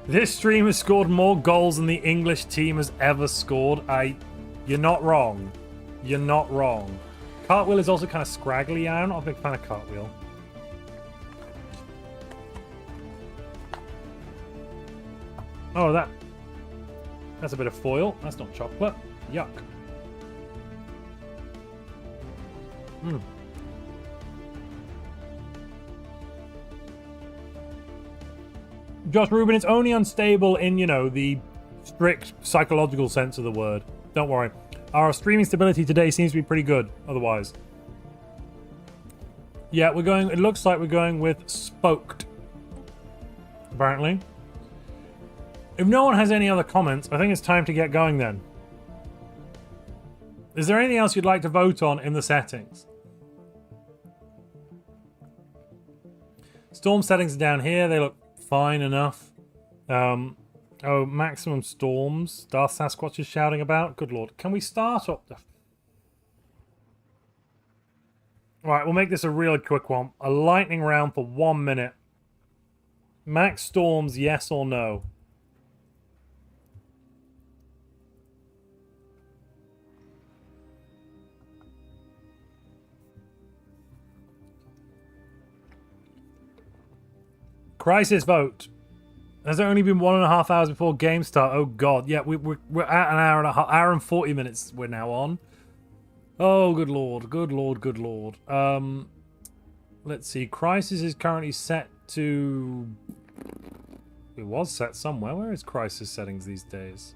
This stream has scored more goals than the English team has ever scored. You're not wrong. You're not wrong. Cartwheel is also kind of scraggly. I'm not a big fan of Cartwheel. Oh, that's a bit of foil. That's not chocolate. Yuck. Josh Rubin, it's only unstable in, you know, the strict psychological sense of the word. Don't worry. Our streaming stability today seems to be pretty good, otherwise. Yeah, it looks like we're going with Spoked. Apparently. If no one has any other comments, I think it's time to get going then. Is there anything else you'd like to vote on in the settings? Storm settings are down here. They look fine enough. Oh, maximum storms. Darth Sasquatch is shouting about. Good lord. Can we start up? Right, we'll make this a really quick one. A lightning round for 1 minute. Max storms, yes or no? Crisis vote. Has it only been 1.5 hours before game start? Oh god, yeah, we're at an hour and 40 minutes. We're now on. Oh, good lord, good lord, good lord. Let's see. Crisis is currently set to. It was set somewhere. Where is Crisis settings these days?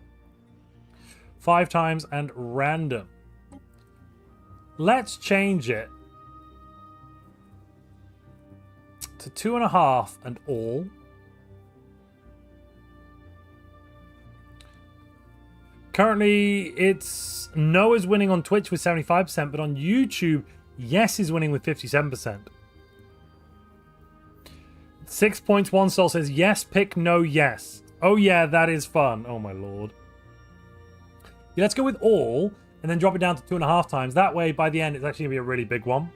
5 times and random. Let's change it to 2.5 and all. Currently, it's Noah's winning on Twitch with 75%, but on YouTube, Yes is winning with 57%. 6 points, 1 soul says yes, pick no, yes. Oh yeah, that is fun. Oh my lord. Yeah, let's go with all, and then drop it down to 2.5 times. That way, by the end, it's actually going to be a really big one.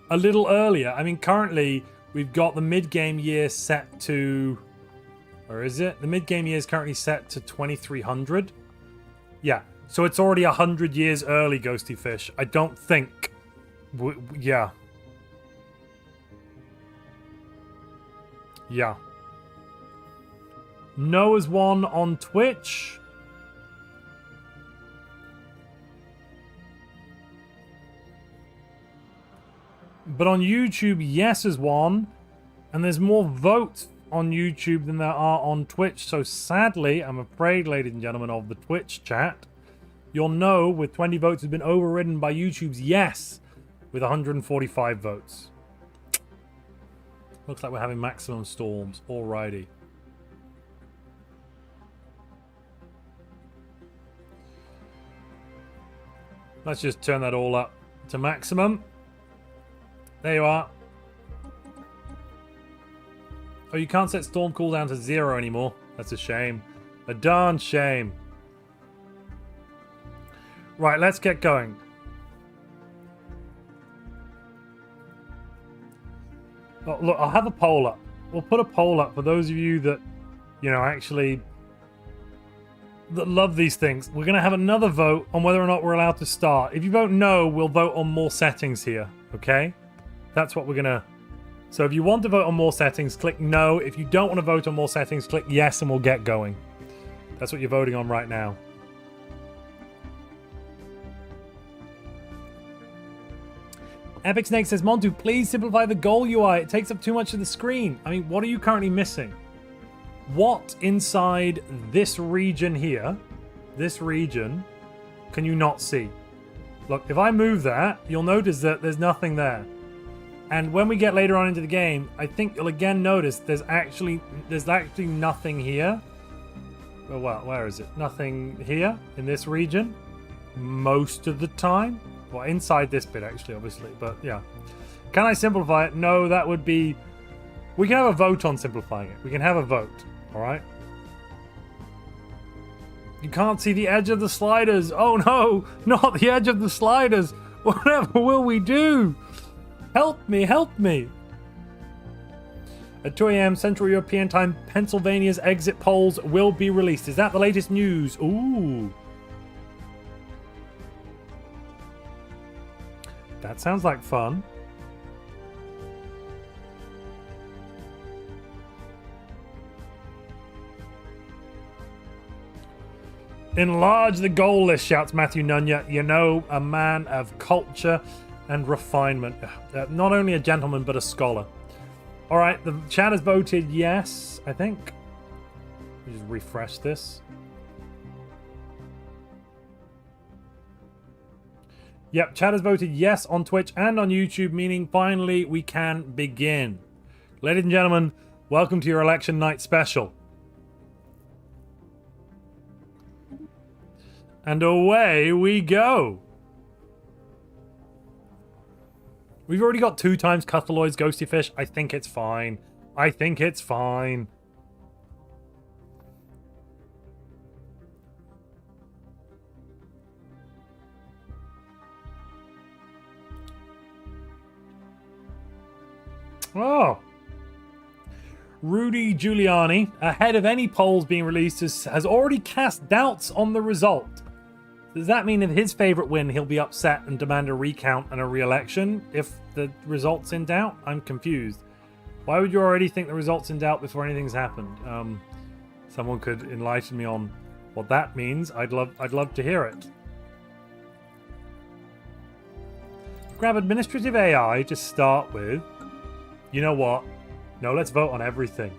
A little earlier. I mean, currently, we've got the mid-game year set to... Where is it? The mid-game year is currently set to 2300. Yeah, so it's already 100 years early, Ghosty Fish. I don't think... Yeah. Yeah. Noah's won on Twitch. But on YouTube, Yes has won. And there's more votes on YouTube than there are on Twitch. So sadly, I'm afraid, ladies and gentlemen of the Twitch chat, your No with 20 votes has been overridden by YouTube's Yes with 145 votes. Looks like we're having maximum storms. Alrighty. Let's just turn that all up to maximum. There you are. Oh, you can't set storm cooldown to 0 anymore. That's a shame. A darn shame. Right, let's get going. Oh, look, I'll have a poll up. We'll put a poll up for those of you that, you know, actually that love these things. We're going to have another vote on whether or not we're allowed to start. If you vote no, we'll vote on more settings here, okay? That's what we're going to... So if you want to vote on more settings, click no. If you don't want to vote on more settings, click yes, and we'll get going. That's what you're voting on right now. Epic Snake says, Montu, please simplify the goal UI. It takes up too much of the screen. I mean, what are you currently missing? What inside this region here, this region, can you not see? Look, if I move that, you'll notice that there's nothing there. And when we get later on into the game, I think you'll again notice there's actually nothing here. Well, where is it? Nothing here in this region most of the time. Well, inside this bit, actually, obviously. But, yeah. Can I simplify it? No, that would be... We can have a vote on simplifying it. We can have a vote. All right? You can't see the edge of the sliders. Oh, no. Not the edge of the sliders. Whatever will we do? Help me. Help me. At 2 a.m. Central European Time, Pennsylvania's exit polls will be released. Is that the latest news? Ooh. That sounds like fun. Enlarge the goal list, shouts Matthew Nunya. You know, a man of culture and refinement. Not only a gentleman, but a scholar. All right, the chat has voted yes, I think. Let me just refresh this. Yep, chat has voted yes on Twitch and on YouTube, meaning finally we can begin. Ladies and gentlemen, welcome to your election night special. And away we go. We've already got 2 times Cuthalloy's Ghosty Fish. I think it's fine. I think it's fine. Oh. Rudy Giuliani, ahead of any polls being released, has already cast doubts on the result. Does that mean if his favourite win, he'll be upset and demand a recount and a re-election if the result's in doubt? I'm confused. Why would you already think the result's in doubt before anything's happened? Someone could enlighten me on what that means. I'd love to hear it. Grab administrative AI to start with. You know what? No, let's vote on everything.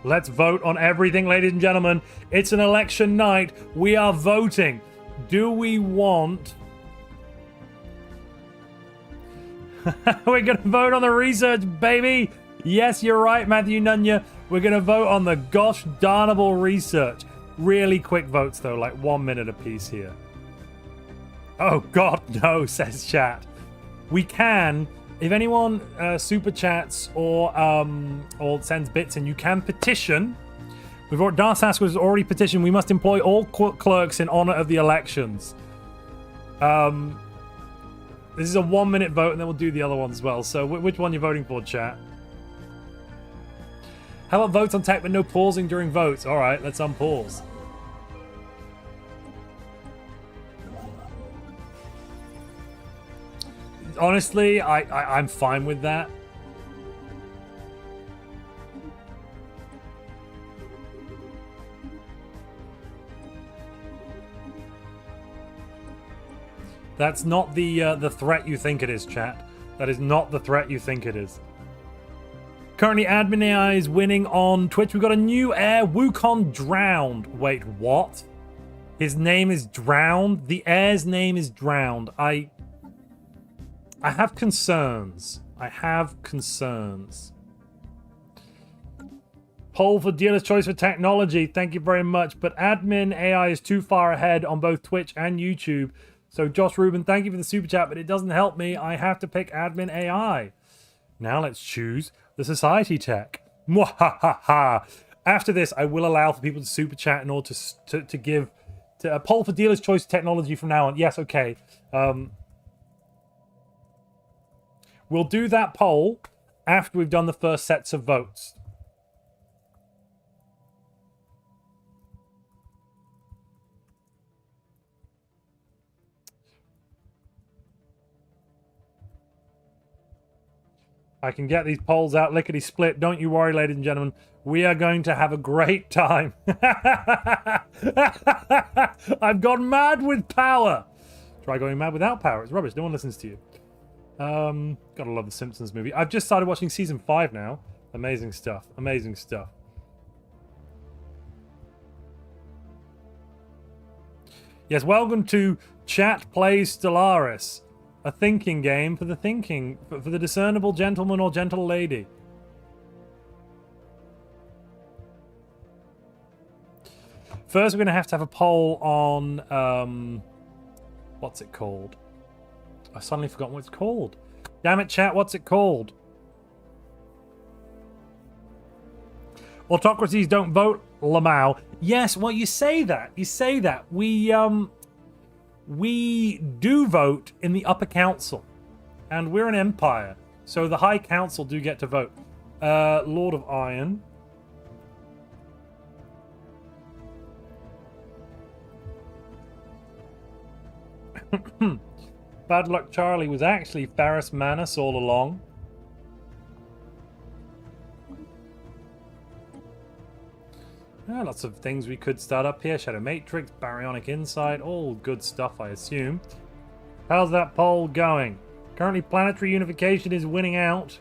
Let's vote on everything, ladies and gentlemen. It's an election night. We are voting. Do we want... We're going to vote on the research, baby. Yes, you're right, Matthew Nunya. We're going to vote on the gosh darnable research. Really quick votes, though, like 1 minute apiece here. Oh, God, no, says chat. We can... If anyone super chats or sends bits in, you can petition. We've already, Darsask has already petitioned. We must employ all clerks in honor of the elections. This is a 1 minute vote, and then we'll do the other ones as well. So which one are you voting for, chat? How about votes on tech but no pausing during votes? All right, let's unpause. Honestly, I'm fine with that. That's not the threat you think it is, chat. That is not the threat you think it is. Currently, Admin AI is winning on Twitch. We've got a new heir, Wukong Drowned. Wait, what? His name is Drowned? The heir's name is Drowned. I have concerns. I have concerns. Poll for dealer's choice for technology. Thank you very much. But admin AI is too far ahead on both Twitch and YouTube. So Josh Rubin, thank you for the super chat, but it doesn't help me. I have to pick admin AI. Now let's choose the society tech. Mwahaha. After this, I will allow for people to super chat in order to give a poll for dealer's choice technology from now on. Yes, okay. We'll do that poll after we've done the first sets of votes. I can get these polls out lickety-split. Don't you worry, ladies and gentlemen. We are going to have a great time. I've gone mad with power. Try going mad without power. It's rubbish. No one listens to you. Gotta love the Simpsons movie. I've just started watching season 5 now. Amazing stuff. Amazing stuff. Yes, welcome to Chat Plays Stellaris. A thinking game for the discernible gentleman or gentle lady. First, we're going to have a poll on, what's it called? I've suddenly forgotten what it's called. Damn it, chat, what's it called? Autocracies don't vote, Lamau. Yes, well, you say that. You say that. We do vote in the upper council, and we're an empire, so the high council do get to vote. Lord of Iron. Bad Luck Charlie was actually Ferris Manus all along. Lots of things we could start up here. Shadow Matrix, Baryonic Insight, all good stuff, I assume. How's that poll going? Currently, Planetary Unification is winning out.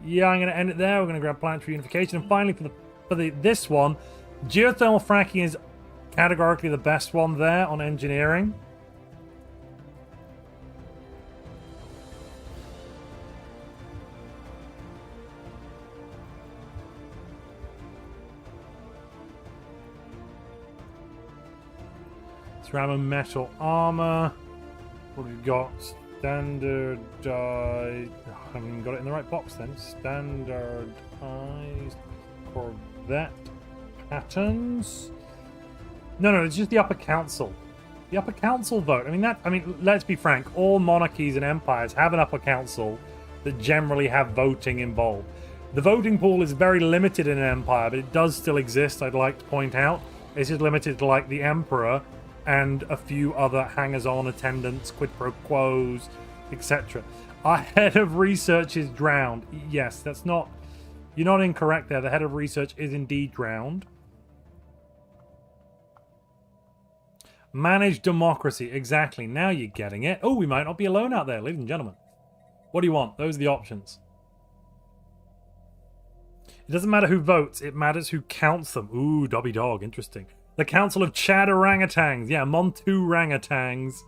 Yeah, I'm going to end it there. We're going to grab Planetary Unification. And finally, for this one, Geothermal Fracking is categorically the best one there on engineering. Ceramo metal armor. What have we got? Standardized. I haven't even got it in the right box then. Standardized Corvette patterns. No, it's just the upper council. The upper council vote. I mean, let's be frank. All monarchies and empires have an upper council that generally have voting involved. The voting pool is very limited in an empire, but it does still exist. I'd like to point out. It's just limited to like the emperor and a few other hangers-on, attendants, quid pro quos, etc. Our head of research is drowned. Yes, that's not... You're not incorrect there. The head of research is indeed drowned. Manage democracy. Exactly. Now you're getting it. Oh, we might not be alone out there, ladies and gentlemen. What do you want? Those are the options. It doesn't matter who votes. It matters who counts them. Ooh, Dobby Dog. Interesting. The Council of Chad Orangutans. Yeah, Montu Orangutans.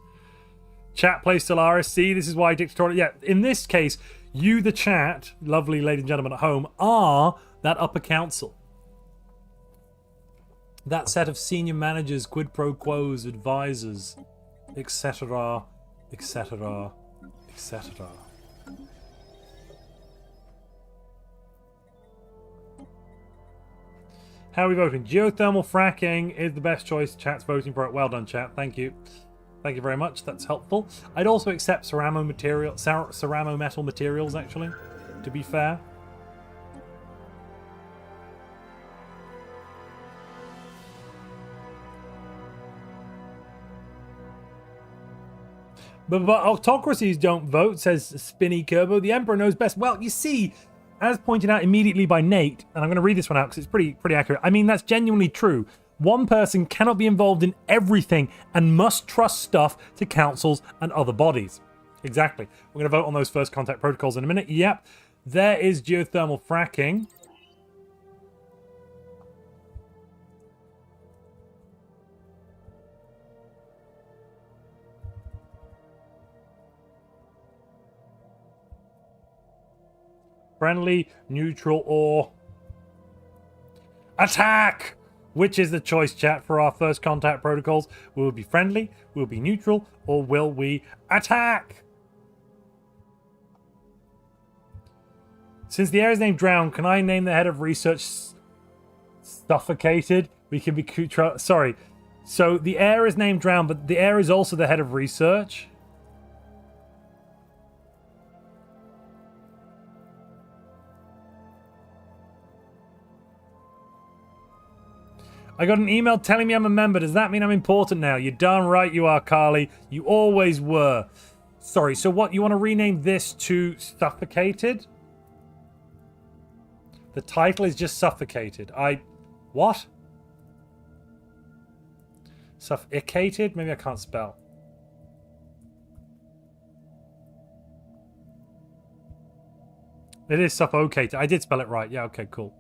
Chat plays Stellaris. See, this is why dictatorial... Yeah, in this case, you, the chat, lovely ladies and gentlemen at home, are that upper council. That set of senior managers, quid pro quos, advisors, etc., etc., etc. How are we voting? Geothermal fracking is the best choice. Chat's voting for it. Well done, chat. Thank you. Thank you very much. That's helpful. I'd also accept ceramo metal materials, actually, to be fair. But autocracies don't vote, says Spinny Kerbo. The Emperor knows best. Well, you see... As pointed out immediately by Nate, and I'm going to read this one out because it's pretty accurate. I mean, that's genuinely true. One person cannot be involved in everything and must trust stuff to councils and other bodies. Exactly. We're going to vote on those first contact protocols in a minute. Yep. There is geothermal fracking. Friendly, neutral, or attack! Which is the choice, chat, for our first contact protocols? Will we be friendly, will we be neutral, or will we attack? Since the area's name Drown, can I name the head of research suffocated. We can be sorry. So the heir is named Drown, but the heir is also the head of research. I got an email telling me I'm a member. Does that mean I'm important now? You're darn right you are, Carly. You always were. Sorry, so what? You want to rename this to Suffocated? The title is just Suffocated. What? Suffocated? Maybe I can't spell. It is Suffocated. I did spell it right. Yeah, okay, cool.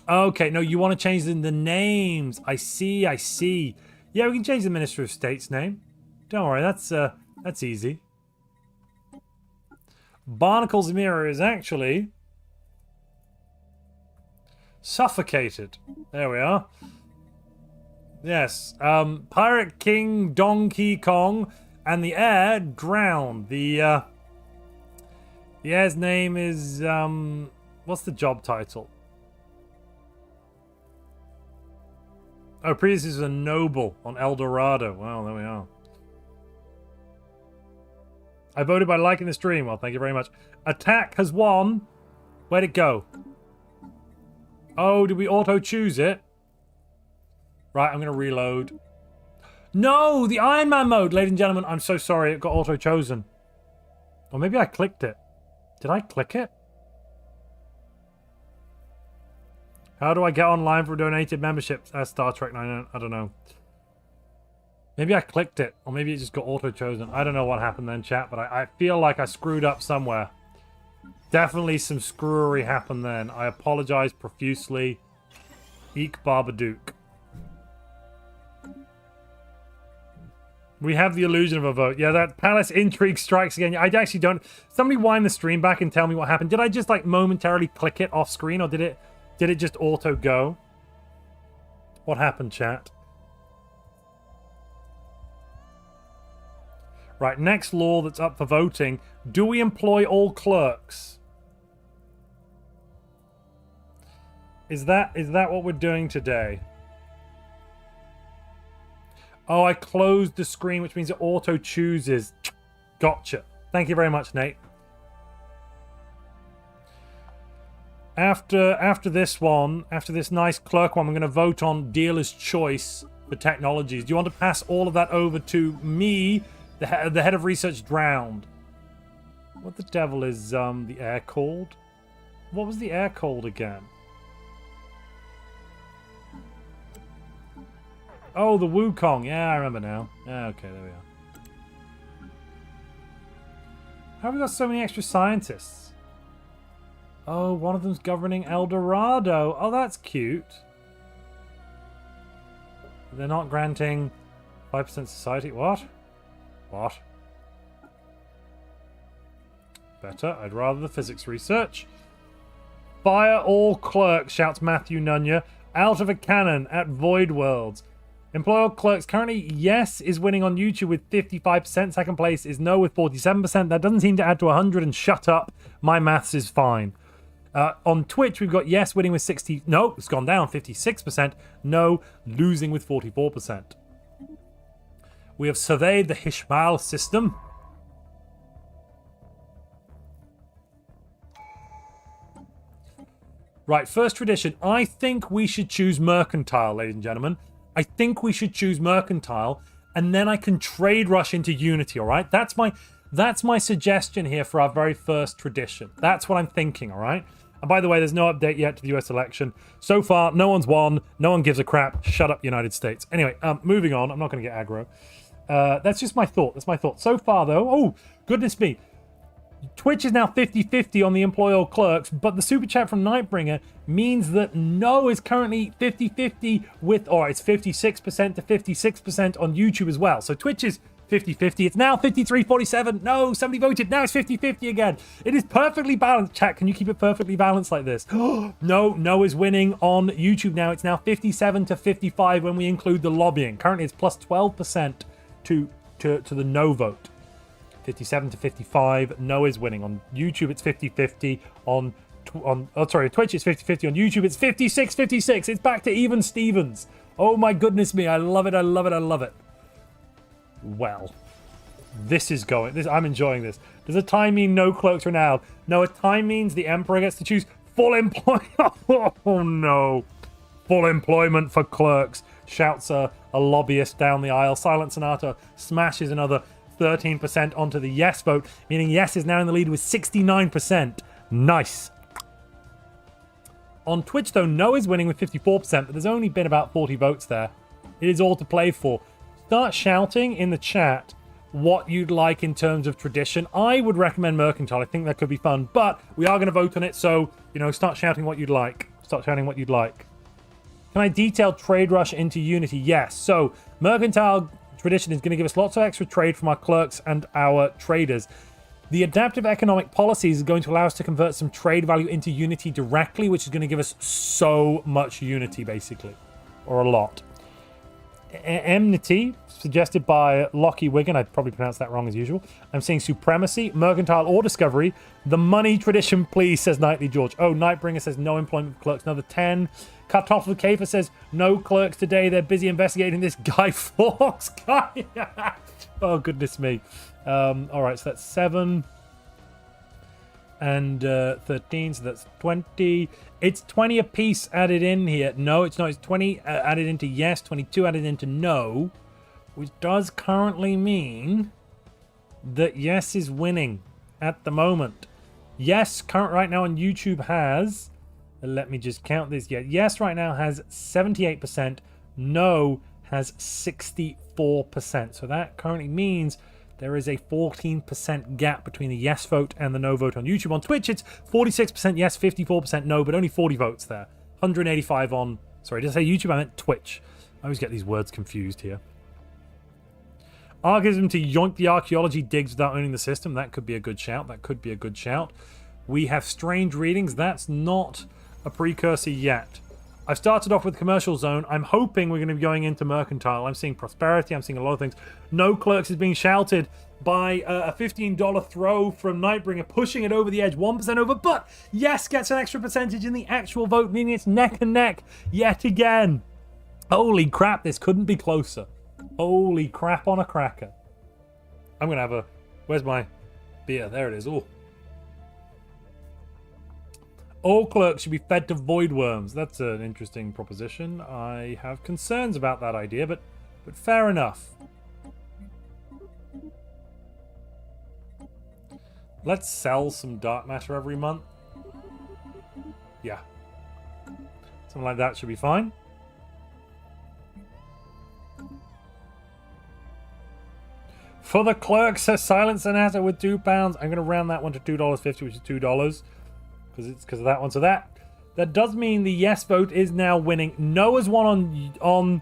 Okay, no, you want to change the names. I see. Yeah, we can change the Minister of State's name. Don't worry, that's easy. Barnacle's mirror is actually Suffocated. There we are. Yes. Pirate King Donkey Kong and the heir drowned. The heir's name is what's the job title? Oh, previously was a noble on El Dorado. Wow, there we are. I voted by liking the stream. Well, thank you very much. Attack has won. Where'd it go? Oh, did we auto-choose it? Right, I'm going to reload. No, the Iron Man mode, ladies and gentlemen. I'm so sorry, it got auto-chosen. Or maybe I clicked it. Did I click it? How do I get online for donated memberships as Star Trek 9? I don't know. Maybe I clicked it, or maybe it just got auto-chosen. I don't know what happened then, chat, but I feel like I screwed up somewhere. Definitely some screwery happened then. I apologize profusely. Eek Barbadook. We have the illusion of a vote. Yeah, that palace intrigue strikes again. I actually don't... Somebody wind the stream back and tell me what happened. Did I just, like, momentarily click it off screen, or did it just auto go? What happened, chat? Right, next law that's up for voting. Do we employ all clerks? Is that what we're doing today? Oh, I closed the screen, which means it auto chooses. Gotcha. Thank you very much, Nate. After this one, after this nice clerk one, I'm going to vote on dealer's choice for technologies. Do you want to pass all of that over to me, the head of research drowned? What the devil is the heir called? What was the heir called again? Oh, the Wukong. Yeah, I remember now. Yeah, okay, there we are. How have we got so many extra scientists? Oh, one of them's governing El Dorado. Oh, that's cute. They're not granting 5% society. What? What? Better. I'd rather the physics research. Fire all clerks, shouts Matthew Nunya. Out of a cannon at Void Worlds. Employ all clerks. Currently, yes is winning on YouTube with 55%. Second place is no with 47%. That doesn't seem to add to 100. And shut up. My maths is fine. On Twitch, we've got yes winning with 60. No, it's gone down 56%. No, losing with 44%. We have surveyed the Hishmal system. Right, first tradition. I think we should choose mercantile, ladies and gentlemen. I think we should choose mercantile, and then I can trade rush into Unity, all right? That's my suggestion here for our very first tradition. That's what I'm thinking, all right? And by the way, there's no update yet to the US election. So far, no one's won. No one gives a crap. Shut up, United States. Anyway, moving on. I'm not going to get aggro. That's just my thought. That's my thought. So far, though, oh, goodness me. Twitch is now 50-50 on the employ all clerks, but the super chat from Nightbringer means that no is currently 50-50 with, or it's 56% to 56% on YouTube as well. So Twitch is 50-50. It's now 53-47. No, somebody voted. Now it's 50-50 again. It is perfectly balanced. Chat, can you keep it perfectly balanced like this? No is winning on YouTube now. It's now 57 to 55 when we include the lobbying. Currently it's plus 12% to the no vote. 57 to 55. No is winning. On YouTube, it's 50-50. On Twitch it's 50-50. On YouTube it's 56-56. It's back to even Stevens. Oh my goodness me, I love it, I love it, I love it. Well, I'm enjoying this. Does a time mean no clerks are now? No, a time means the Emperor gets to choose full employment. Oh no. Full employment for clerks, shouts a lobbyist down the aisle. Silent Sonata smashes another 13% onto the yes vote, meaning yes is now in the lead with 69%. Nice. On Twitch, though, no is winning with 54%, but there's only been about 40 votes there. It is all to play for. Start shouting in the chat what you'd like in terms of tradition. I would recommend Mercantile. I think that could be fun, but we are going to vote on it, so, start shouting what you'd like. Start shouting what you'd like. Can I detail Trade Rush into Unity? Yes. So, Mercantile tradition is going to give us lots of extra trade from our clerks and our traders. The adaptive economic policies is going to allow us to convert some trade value into Unity directly, which is going to give us so much Unity, basically. Or a lot. Enmity, suggested by Lockie Wigan. I probably pronounced that wrong as usual. I'm seeing Supremacy, Mercantile, or Discovery. The money tradition, please, says Nightly George. Oh, Nightbringer says no employment for clerks. Another 10. Cut off the Kafer says no clerks today. They're busy investigating this Guy Fawkes guy. Oh, goodness me. All right, so that's 7 and 13, so that's 20. It's 20 a piece added in here. No, it's not. It's 20 added into yes, 22 added into no, which does currently mean that yes is winning at the moment. Yes, current right now on YouTube has, let me just count this. Yes right now has 78%. No has 64%. So that currently means there is a 14% gap between the yes vote and the no vote on YouTube. On Twitch, it's 46% yes, 54% no, but only 40 votes there. 185 on... Sorry, did I say YouTube? I meant Twitch. I always get these words confused here. Argism to yoink the archaeology digs without owning the system. That could be a good shout. That could be a good shout. We have strange readings. That's not a precursor yet. I've started off with Commercial Zone. I'm hoping we're going to be going into Mercantile. I'm seeing Prosperity. I'm seeing a lot of things. No Clerks is being shouted by a $15 throw from Nightbringer, pushing it over the edge, 1% over. But yes gets an extra percentage in the actual vote, meaning it's neck and neck yet again. Holy crap, this couldn't be closer. Holy crap on a cracker. I'm going to have a... Where's my beer? There it is. Oh. All clerks should be fed to void worms. That's an interesting proposition. I have concerns about that idea, but fair enough. Let's sell some dark matter every month. Yeah. Something like that should be fine. For the clerks, a Silent Sonata with £2. I'm going to round that one to $2.50, which is $2. Because of that one. So that does mean the yes vote is now winning. No has won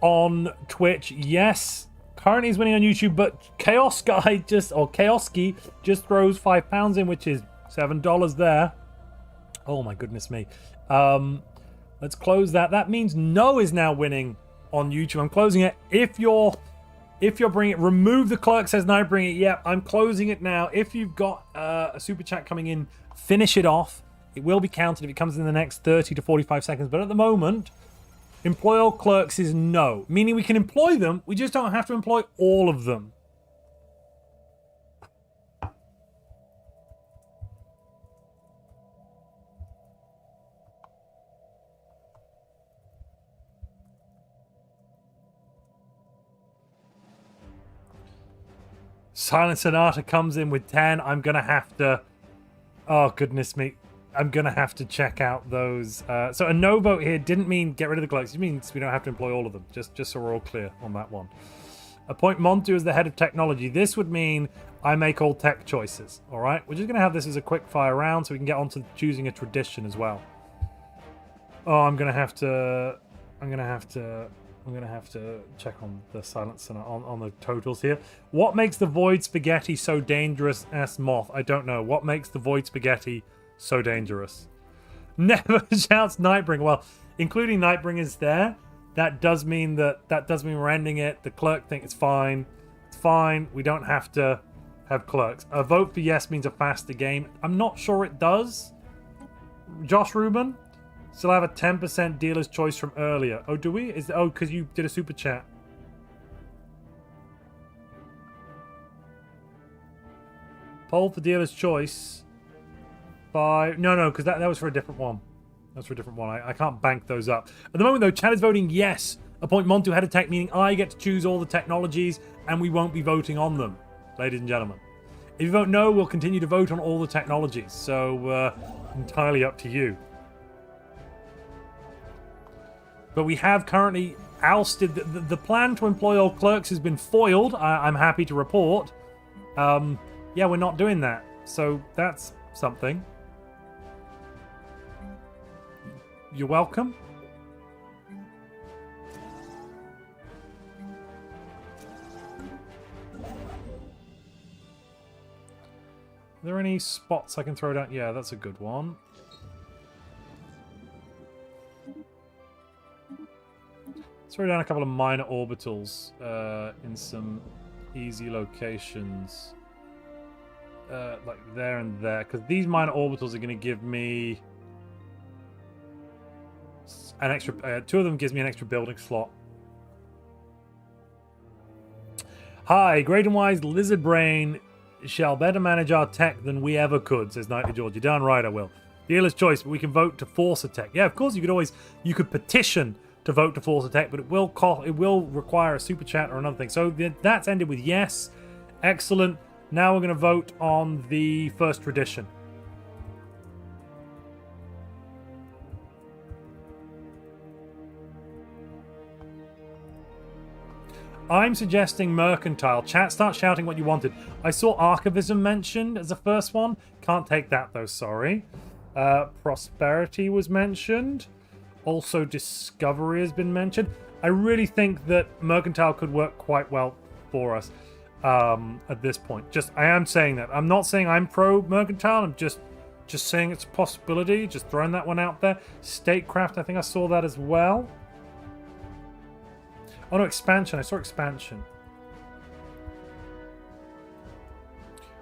on Twitch. Yes, currently is winning on YouTube, but Chaos Guy Chaoski just throws £5 in, which is $7 there. Oh my goodness me. Let's close that. That means no is now winning on YouTube. I'm closing it. If you're bringing it, remove the clerk, says no, bring it. Yep, I'm closing it now. If you've got a super chat coming in, finish it off. It will be counted if it comes in the next 30 to 45 seconds. But at the moment, employ all clerks is no. Meaning we can employ them, we just don't have to employ all of them. Silent Sonata comes in with 10. I'm going to have to... Oh, goodness me. I'm going to have to check out those. So a no vote here didn't mean get rid of the clerks. It means we don't have to employ all of them. Just so we're all clear on that one. Appoint Montu as the head of technology. This would mean I make all tech choices. All right? We're just going to have this as a quick fire round so we can get on to choosing a tradition as well. Oh, I'm going to have to check on the silence on the totals here. What makes the Void Spaghetti so dangerous? Asked Moth. I don't know. What makes the Void Spaghetti so dangerous? Never shouts Nightbringer. Well, including Nightbringer's there, that does mean we're ending it. The clerk think it's fine. It's fine. We don't have to have clerks. A vote for yes means a faster game. I'm not sure it does. Josh Rubin, still have a 10% dealer's choice from earlier. Oh, do we? Oh, because you did a super chat. Poll for dealer's choice. No, because that was for a different one. That's for a different one. I can't bank those up. At the moment, though, Chad is voting yes. Appoint Montu head of tech, meaning I get to choose all the technologies, and we won't be voting on them, ladies and gentlemen. If you vote no, we'll continue to vote on all the technologies. So, entirely up to you. But we have currently ousted... The plan to employ all clerks has been foiled, I'm happy to report. Yeah, we're not doing that. So, that's something. You're welcome. Are there any spots I can throw down? Yeah, that's a good one. Let's throw down a couple of minor orbitals in some easy locations. Like there and there. Because these minor orbitals are going to give me an extra... two of them gives me an extra building slot. Hi, Great and Wise Lizard Brain shall better manage our tech than we ever could, says Nightly George. You're darn right I will. Dealer's choice, but we can vote to force a tech. Yeah, of course you could petition to vote to force a tech, but it will require a super chat or another thing. So that's ended with yes. Excellent. Now we're going to vote on the first tradition. I'm suggesting mercantile. Chat, start shouting what you wanted. I saw archivism mentioned as a first one. Can't take that though, sorry. Prosperity was mentioned. Also discovery has been mentioned. I really think that mercantile could work quite well for us at this point. I am saying that. I'm not saying I'm pro mercantile. I'm just saying it's a possibility. Just throwing that one out there. Statecraft, I think I saw that as well. Oh no, expansion. I saw expansion.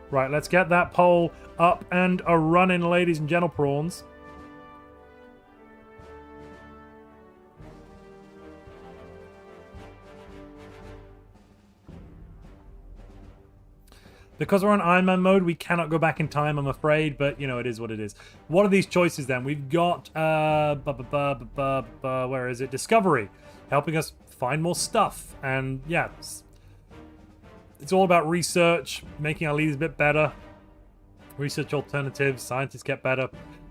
Right, let's get that poll up and a-running, ladies and gentle prawns. Because we're on Iron Man mode, we cannot go back in time, I'm afraid, but, you know, it is what it is. What are these choices, then? We've got, where is it? Discovery, helping us find more stuff. And, yeah, it's all about research, making our leaders a bit better. Research alternatives, scientists get better.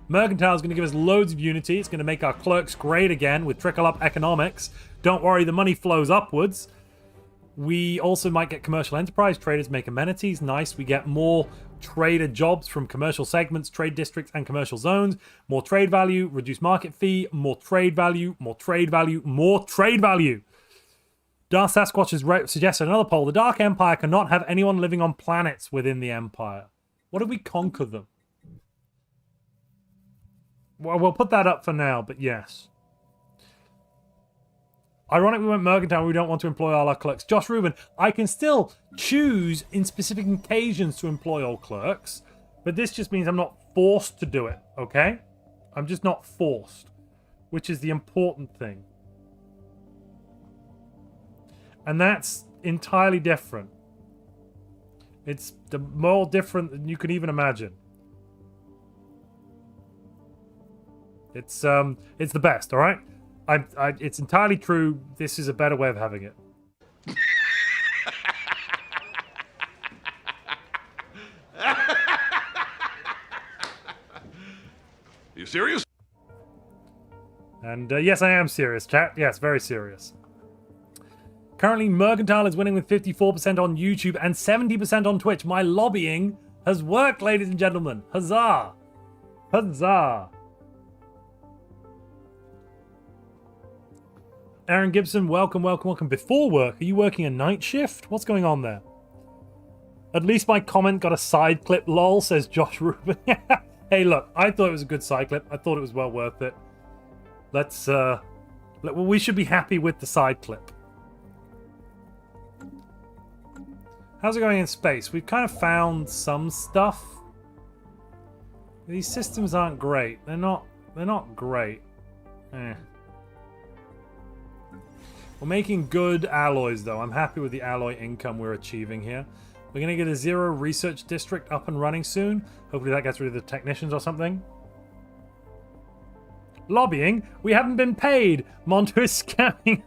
Mercantile is going to give us loads of unity. It's going to make our clerks great again with trickle-up economics. Don't worry, the money flows upwards. We also might get commercial enterprise. Traders make amenities. Nice. We get more trader jobs from commercial segments, trade districts, and commercial zones. More trade value, reduced market fee, more trade value, more trade value, more trade value. Dark Sasquatch has suggested another poll. The Dark Empire cannot have anyone living on planets within the Empire. What if we conquer them? Well, we'll put that up for now, but yes. Ironic we went mercantile, we don't want to employ all our clerks. Josh Rubin, I can still choose in specific occasions to employ all clerks, but this just means I'm not forced to do it, okay? I'm just not forced, which is the important thing. And that's entirely different. It's more different than you can even imagine. It's the best, all right? It's entirely true. This is a better way of having it. You serious? And yes, I am serious, chat. Yes, very serious. Currently, Mercantile is winning with 54% on YouTube and 70% on Twitch. My lobbying has worked, ladies and gentlemen. Huzzah! Huzzah! Aaron Gibson, welcome, welcome, welcome. Before work, are you working a night shift? What's going on there? At least my comment got a side clip, lol, says Josh Rubin. Hey, look, I thought it was a good side clip. I thought it was well worth it. We should be happy with the side clip. How's it going in space? We've kind of found some stuff. These systems aren't great. They're not great. Eh. We're making good alloys, though. I'm happy with the alloy income we're achieving here. We're going to get a 0 research district up and running soon. Hopefully that gets rid of the technicians or something. Lobbying? We haven't been paid. Montu is scamming.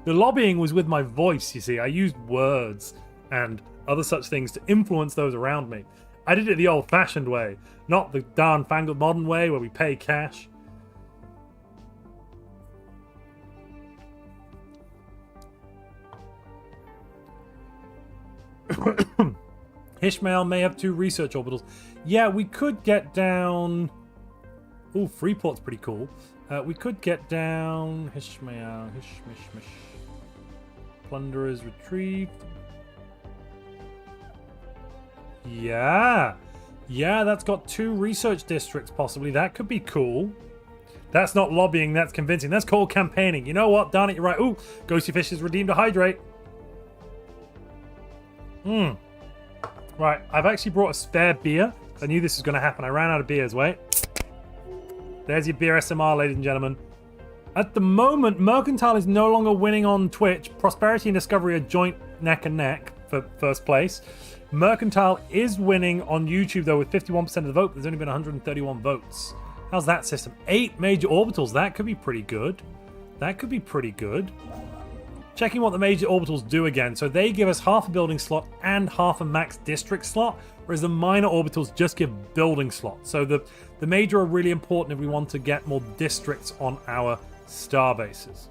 The lobbying was with my voice, you see. I used words and other such things to influence those around me. I did it the old-fashioned way, not the darn-fangled modern way where we pay cash. Ishmael may have 2 research orbitals. Yeah, we could get down... Ooh, Freeport's pretty cool. We could get down... Ishmael... Plunderers retrieved. Yeah. Yeah, that's got 2 research districts, possibly. That could be cool. That's not lobbying, that's convincing. That's called campaigning. You know what? Darn it, you're right. Ooh, Ghosty Fish is redeemed a hydrate. Right, I've actually brought a spare beer. I knew this was going to happen. I ran out of beers. Wait. There's your beer SMR, ladies and gentlemen. At the moment, Mercantile is no longer winning on Twitch. Prosperity and Discovery are joint neck and neck for first place. Mercantile is winning on YouTube, though, with 51% of the vote. There's only been 131 votes. How's that system? 8 major orbitals. That could be pretty good. That could be pretty good. Checking what the major orbitals do again. So they give us half a building slot and half a max district slot, whereas the minor orbitals just give building slots. So the major are really important if we want to get more districts on our star bases.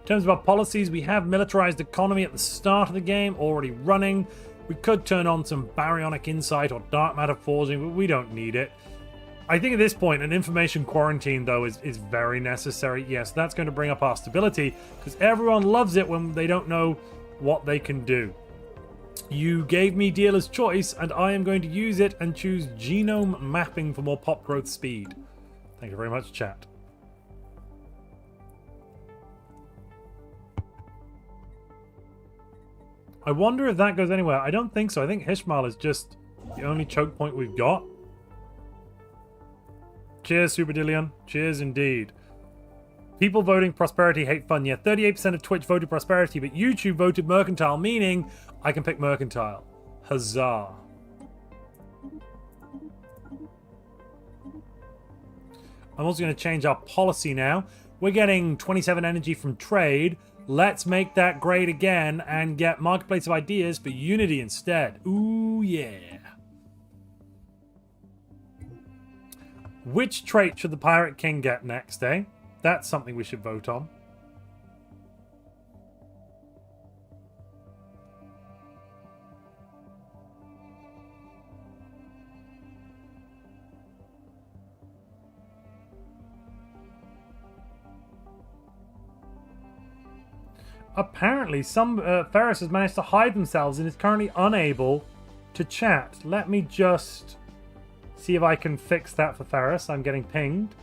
In terms of our policies, we have militarized economy at the start of the game, already running. We could turn on some baryonic insight or dark matter forging, but we don't need it. I think at this point, an information quarantine, though, is very necessary. Yes, that's going to bring up our stability, because everyone loves it when they don't know what they can do. You gave me dealer's choice, and I am going to use it and choose genome mapping for more pop growth speed. Thank you very much, chat. I wonder if that goes anywhere. I don't think so. I think Ishmael is just the only choke point we've got. Cheers, Superdillion. Cheers indeed. People voting Prosperity hate fun. Yeah, 38% of Twitch voted Prosperity, but YouTube voted Mercantile, meaning I can pick Mercantile. Huzzah. I'm also going to change our policy now. We're getting 27 energy from trade. Let's make that great again and get Marketplace of Ideas for Unity instead. Ooh, yeah. Which trait should the Pirate King get next, eh? That's something we should vote on. Apparently, some Ferris has managed to hide themselves and is currently unable to chat. Let me just see if I can fix that for Ferris. I'm getting pinged.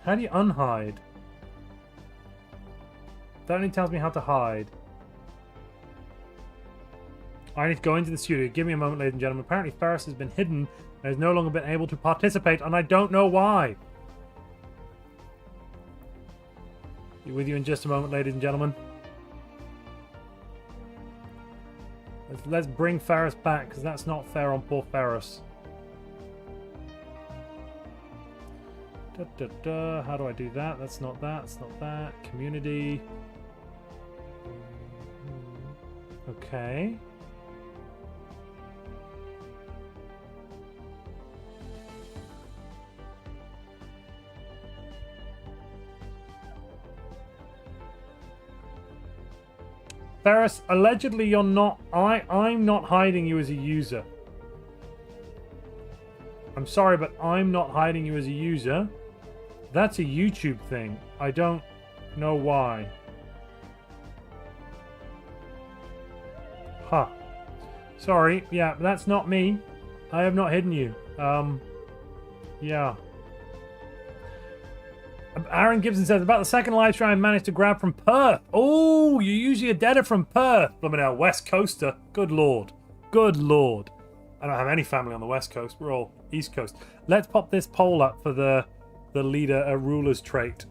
How do you unhide? That only tells me how to hide. I need to go into the studio. Give me a moment, ladies and gentlemen. Apparently Ferris has been hidden and has no longer been able to participate, and I don't know why. Be with you in just a moment, ladies and gentlemen. Let's bring Ferris back, because that's not fair on poor Ferris. How do I do that? That's not that. That's not that. Community. Okay. Ferris, allegedly you're not... I'm not hiding you as a user. I'm sorry, but I'm not hiding you as a user. That's a YouTube thing. I don't know why. Huh. Sorry. Yeah, that's not me. I have not hidden you. Yeah. Aaron Gibson says, about the second live stream I managed to grab from Perth. Oh, you're usually a deader from Perth. Blooming hell, West Coaster. Good lord. Good lord. I don't have any family on the West Coast. We're all East Coast. Let's pop this poll up for the leader, a ruler's trait.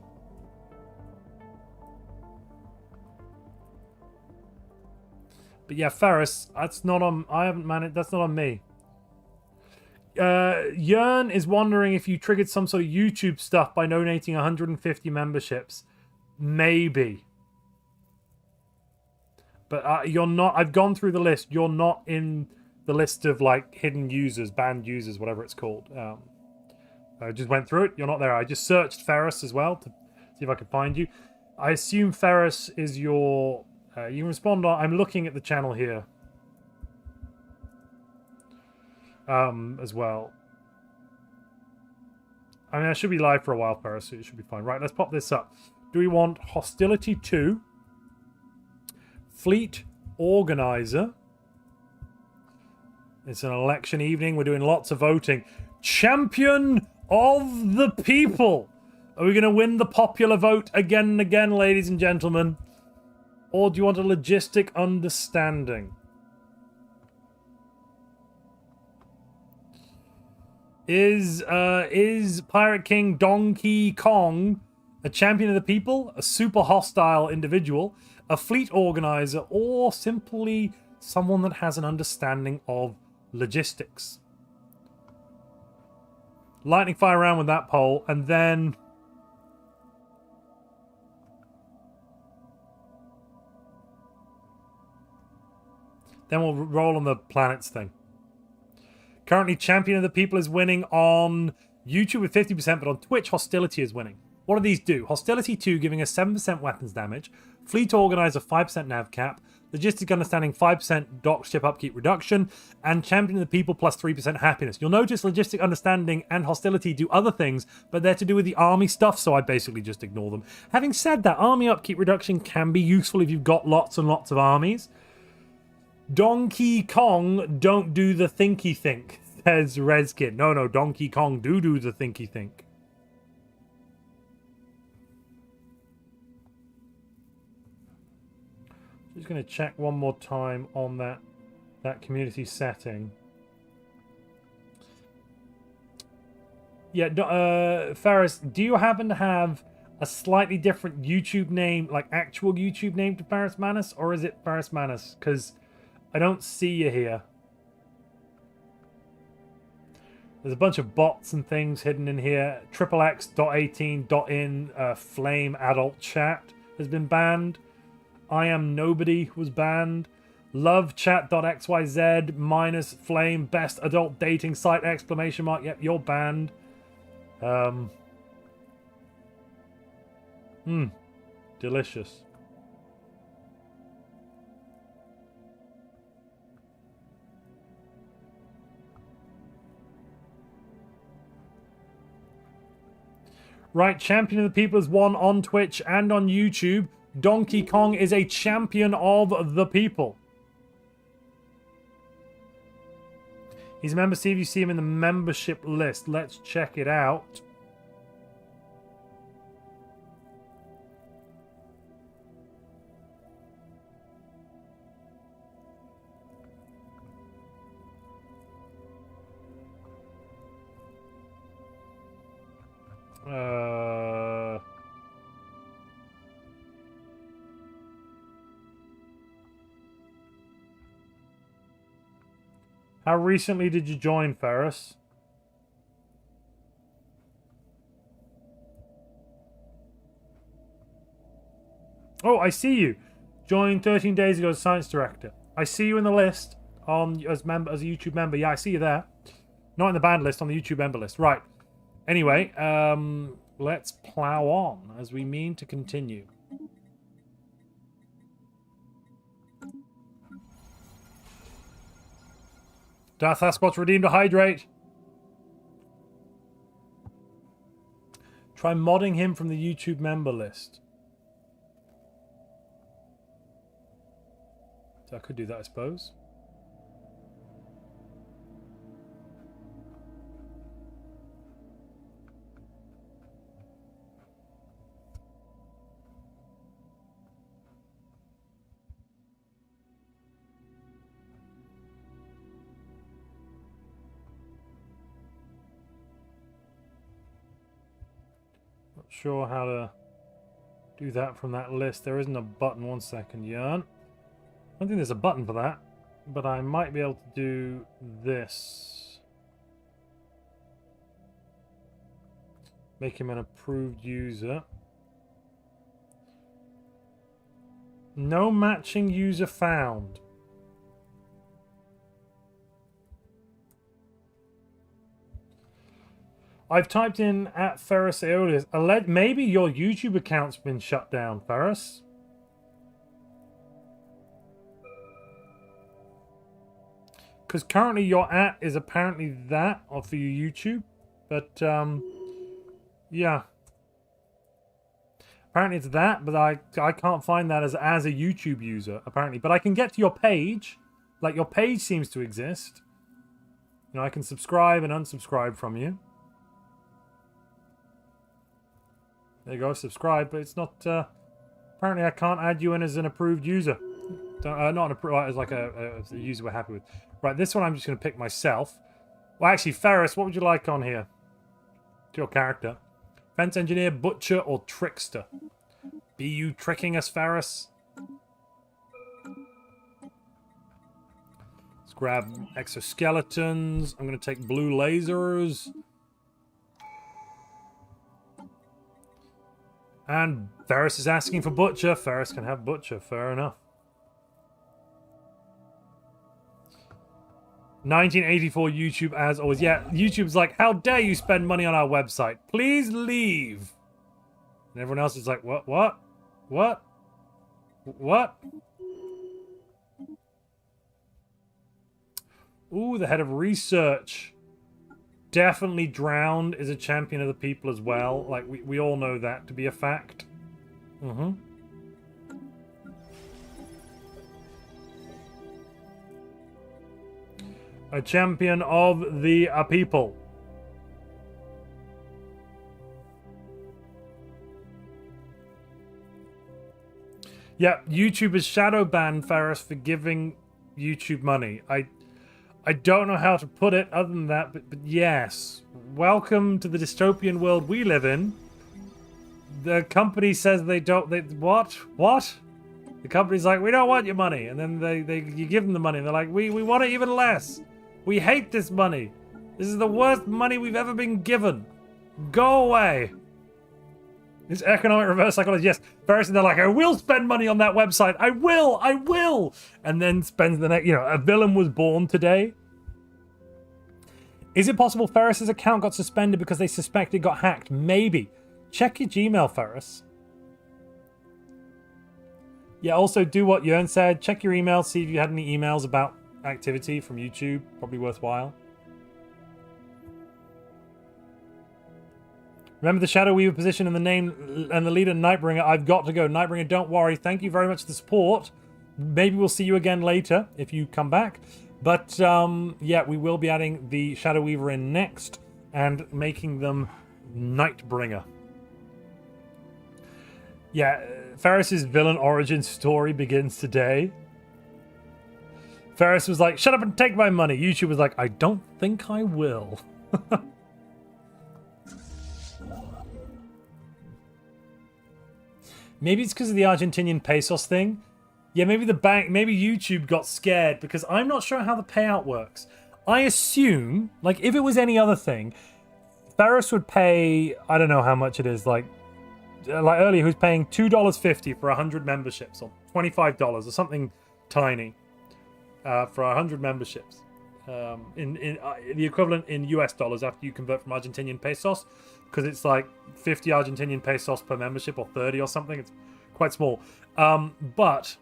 But yeah, Ferris, that's not on... I haven't managed... That's not on me. Yearn is wondering if you triggered some sort of YouTube stuff by donating 150 memberships. Maybe. But you're not... I've gone through the list. You're not in the list of, like, hidden users, banned users, whatever it's called. I just went through it. You're not there. I just searched Ferris as well to see if I could find you. I assume Ferris is your... you can respond on... I'm looking at the channel here. As well. I mean, I should be live for a while, Ferris, so it should be fine. Right, let's pop this up. Do we want Hostility 2? Fleet Organizer. It's an election evening. We're doing lots of voting. Champion of the People. Are we going to win the popular vote again and again, ladies and gentlemen? Or do you want a logistic understanding? Is Pirate King Donkey Kong a champion of the people, a super hostile individual, a fleet organizer, or simply someone that has an understanding of logistics? Lightning fire around with that poll, and then... then we'll roll on the planets thing. Currently, Champion of the People is winning on YouTube with 50%, but on Twitch, Hostility is winning. What do these do? Hostility 2 giving us 7% weapons damage, Fleet Organizer 5% nav cap, Logistic Understanding 5% dock ship upkeep reduction, and Champion of the People plus 3% happiness. You'll notice Logistic Understanding and Hostility do other things, but they're to do with the army stuff, so I basically just ignore them. Having said that, army upkeep reduction can be useful if you've got lots and lots of armies. Donkey Kong don't do the thinky think, says Rezkid. No, Donkey Kong do the thinky think. Just going to check one more time on that community setting. Yeah, Ferris, do you happen to have a slightly different YouTube name, like actual YouTube name to Ferris Manus, or is it Ferris Manus? Because I don't see you here. There's a bunch of bots and things hidden in here. XXX.18.in Flame Adult Chat has been banned. I Am Nobody was banned. LoveChat.xyz minus Flame Best Adult Dating Site exclamation mark. Yep, you're banned. Delicious. Right, Champion of the People is one on Twitch and on YouTube. Donkey Kong is a champion of the people. He's a member. See if you see him in the membership list. Let's check it out. How recently did you join, Ferris? Oh, I see you. Joined 13 days ago as science director. I see you in the list on as a YouTube member. Yeah, I see you there. Not in the banned list, on the YouTube member list. Right. Anyway, let's plow on as we mean to continue. Darth Sasquatch redeemed a hydrate. Try modding him from the YouTube member list. So I could do that, I suppose. Not sure how to do that from that list. There isn't a button. 1 second, Yarn. I don't think there's a button for that, but I might be able to do this. Make him an approved user. No matching user found. I've typed in at Ferris Aeolus. Maybe your YouTube account's been shut down, Ferris. Because currently your at is apparently that for your YouTube. But, yeah. Apparently it's that, but I can't find that as a YouTube user, apparently. But I can get to your page. Like, your page seems to exist. You know, I can subscribe and unsubscribe from you. There you go, subscribe, but it's not... apparently I can't add you in as an approved user. Not an approved, as like a user we're happy with. Right, this one I'm just going to pick myself. Well, actually, Ferris, what would you like on here? To your character. Fence engineer, butcher, or trickster? Be you tricking us, Ferris? Let's grab exoskeletons. I'm going to take blue lasers. And Ferris is asking for butcher. Ferris can have butcher. Fair enough. 1984 YouTube as always. Yeah, YouTube's like, how dare you spend money on our website? Please leave. And everyone else is like, what? Ooh, the head of research. Definitely Drowned is a champion of the people as well. Like, we all know that to be a fact. Mm-hmm. A champion of the people. Yeah, YouTube has shadow banned Ferris for giving YouTube money. I don't know how to put it other than that, but yes. Welcome to the dystopian world we live in. The company says they don't... What? The company's like, we don't want your money. And then you give them the money. And they're like, we want it even less. We hate this money. This is the worst money we've ever been given. Go away. It's economic reverse psychology. Yes. Ferris, and they're like, I will spend money on that website. I will. And then spends the next... You know, a villain was born today. Is it possible Ferris's account got suspended because they suspect it got hacked? Maybe. Check your Gmail, Ferris. Yeah, also do what Jörn said. Check your email, see if you had any emails about activity from YouTube. Probably worthwhile. Remember the Shadow Weaver position and the name and the leader, Nightbringer. I've got to go. Nightbringer, don't worry. Thank you very much for the support. Maybe we'll see you again later if you come back. But, yeah, we will be adding the Shadow Weaver in next and making them Nightbringer. Yeah, Ferris's villain origin story begins today. Ferris was like, shut up and take my money. YouTube was like, I don't think I will. Maybe it's because of the Argentinian pesos thing. Yeah, maybe the bank, maybe YouTube got scared because I'm not sure how the payout works. I assume, like, if it was any other thing, Ferris would pay, I don't know how much it is, like earlier, he was paying $2.50 for 100 memberships, or $25 or something tiny for 100 memberships. In the equivalent in US dollars after you convert from Argentinian pesos, because it's like 50 Argentinian pesos per membership or 30 or something. It's quite small. But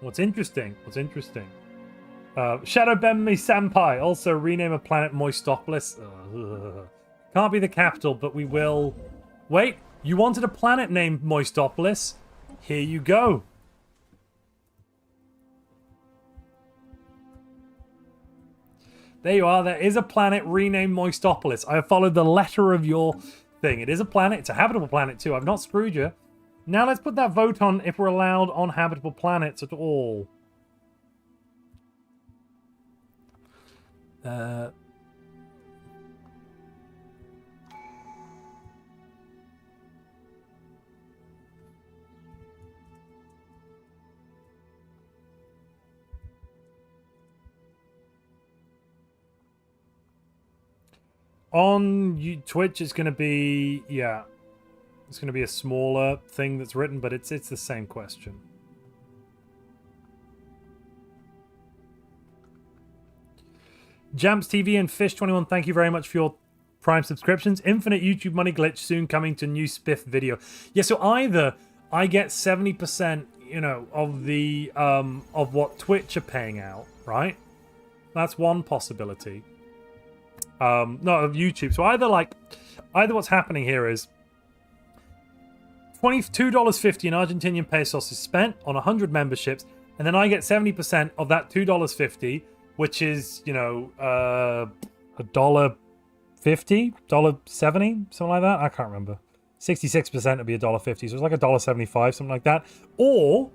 what's interesting, Shadow Benmi Senpai, also rename a planet Moistopolis. Can't be the capital, but we will... Wait, you wanted a planet named Moistopolis? Here you go. There you are. There is a planet renamed Moistopolis. I have followed the letter of your thing. It is a planet. It's a habitable planet, too. I've not screwed you. Now let's put that vote on if we're allowed on habitable planets at all. On Twitch, it's going to be, yeah, it's going to be a smaller thing that's written, but it's the same question. Jamps TV and Fish21, thank you very much for your Prime subscriptions. Infinite YouTube money glitch soon coming to new Spiff video. Yeah, so either I get 70%, you know, of the of what Twitch are paying out, right? That's one possibility. No, of YouTube. So either what's happening here is $22.50 in Argentinian pesos is spent on 100 memberships, and then I get 70% of that $2.50, which is, you know, $1.50, $1.70, something like that. I can't remember. 66% would be $1.50, so it's like $1.75, something like that. Or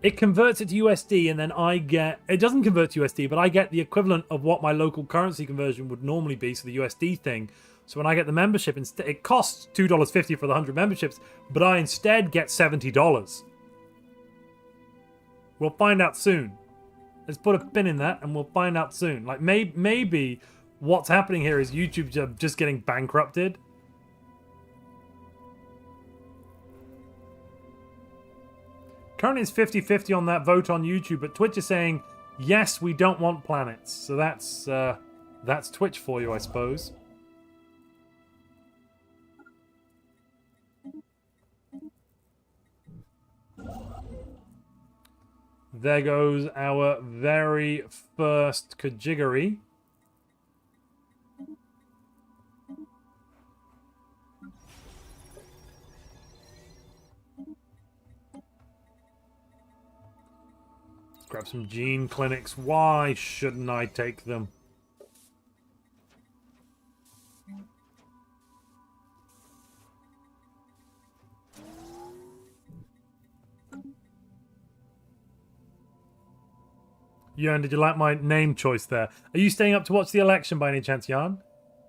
it converts it to USD, and then I get... It doesn't convert to USD, but I get the equivalent of what my local currency conversion would normally be, so the USD thing. So when I get the membership, instead, it costs $2.50 for the 100 memberships, but I instead get $70. We'll find out soon. Let's put a pin in that, and we'll find out soon. Like, maybe what's happening here is YouTube just getting bankrupted. Currently it's 50-50 on that vote on YouTube, but Twitch is saying, yes, we don't want planets. So that's Twitch for you, I suppose. There goes our very first Kajigiri. Grab some gene clinics. Why shouldn't I take them? Jan, did you like my name choice there? Are you staying up to watch the election by any chance, Jan?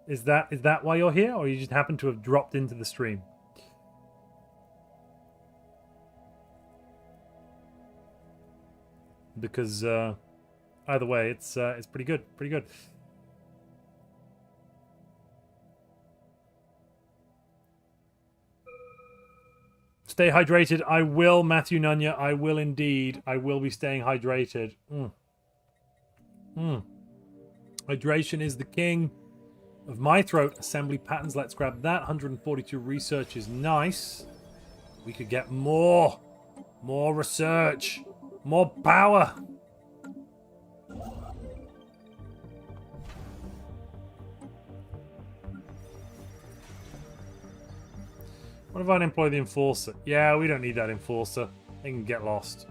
Is that why you're here, or you just happen to have dropped into the stream? Because either way, it's pretty good, pretty good. Stay hydrated. I will, Matthew Nunya. I will indeed. I will be staying hydrated. Hydration is the king of my throat. Assembly patterns. Let's grab that. 142 research is nice. We could get more research. More power. What if I employ the enforcer? Yeah, we don't need that enforcer. They can get lost.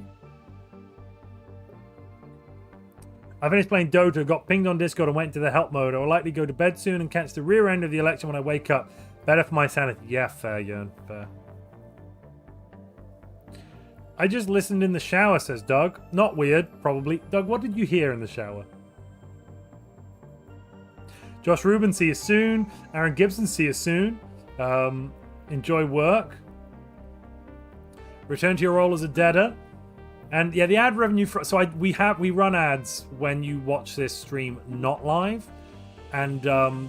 I finished playing Dota, got pinged on Discord and went into the help mode. I will likely go to bed soon and catch the rear end of the election when I wake up. Better for my sanity. Yeah, fair, Jörn. Fair. I just listened in the shower, says Doug. Not weird, probably. Doug, what did you hear in the shower? Josh Rubin, see you soon. Aaron Gibson, see you soon. Enjoy work. Return to your role as a deader. And yeah, the ad revenue for we run ads when you watch this stream not live. And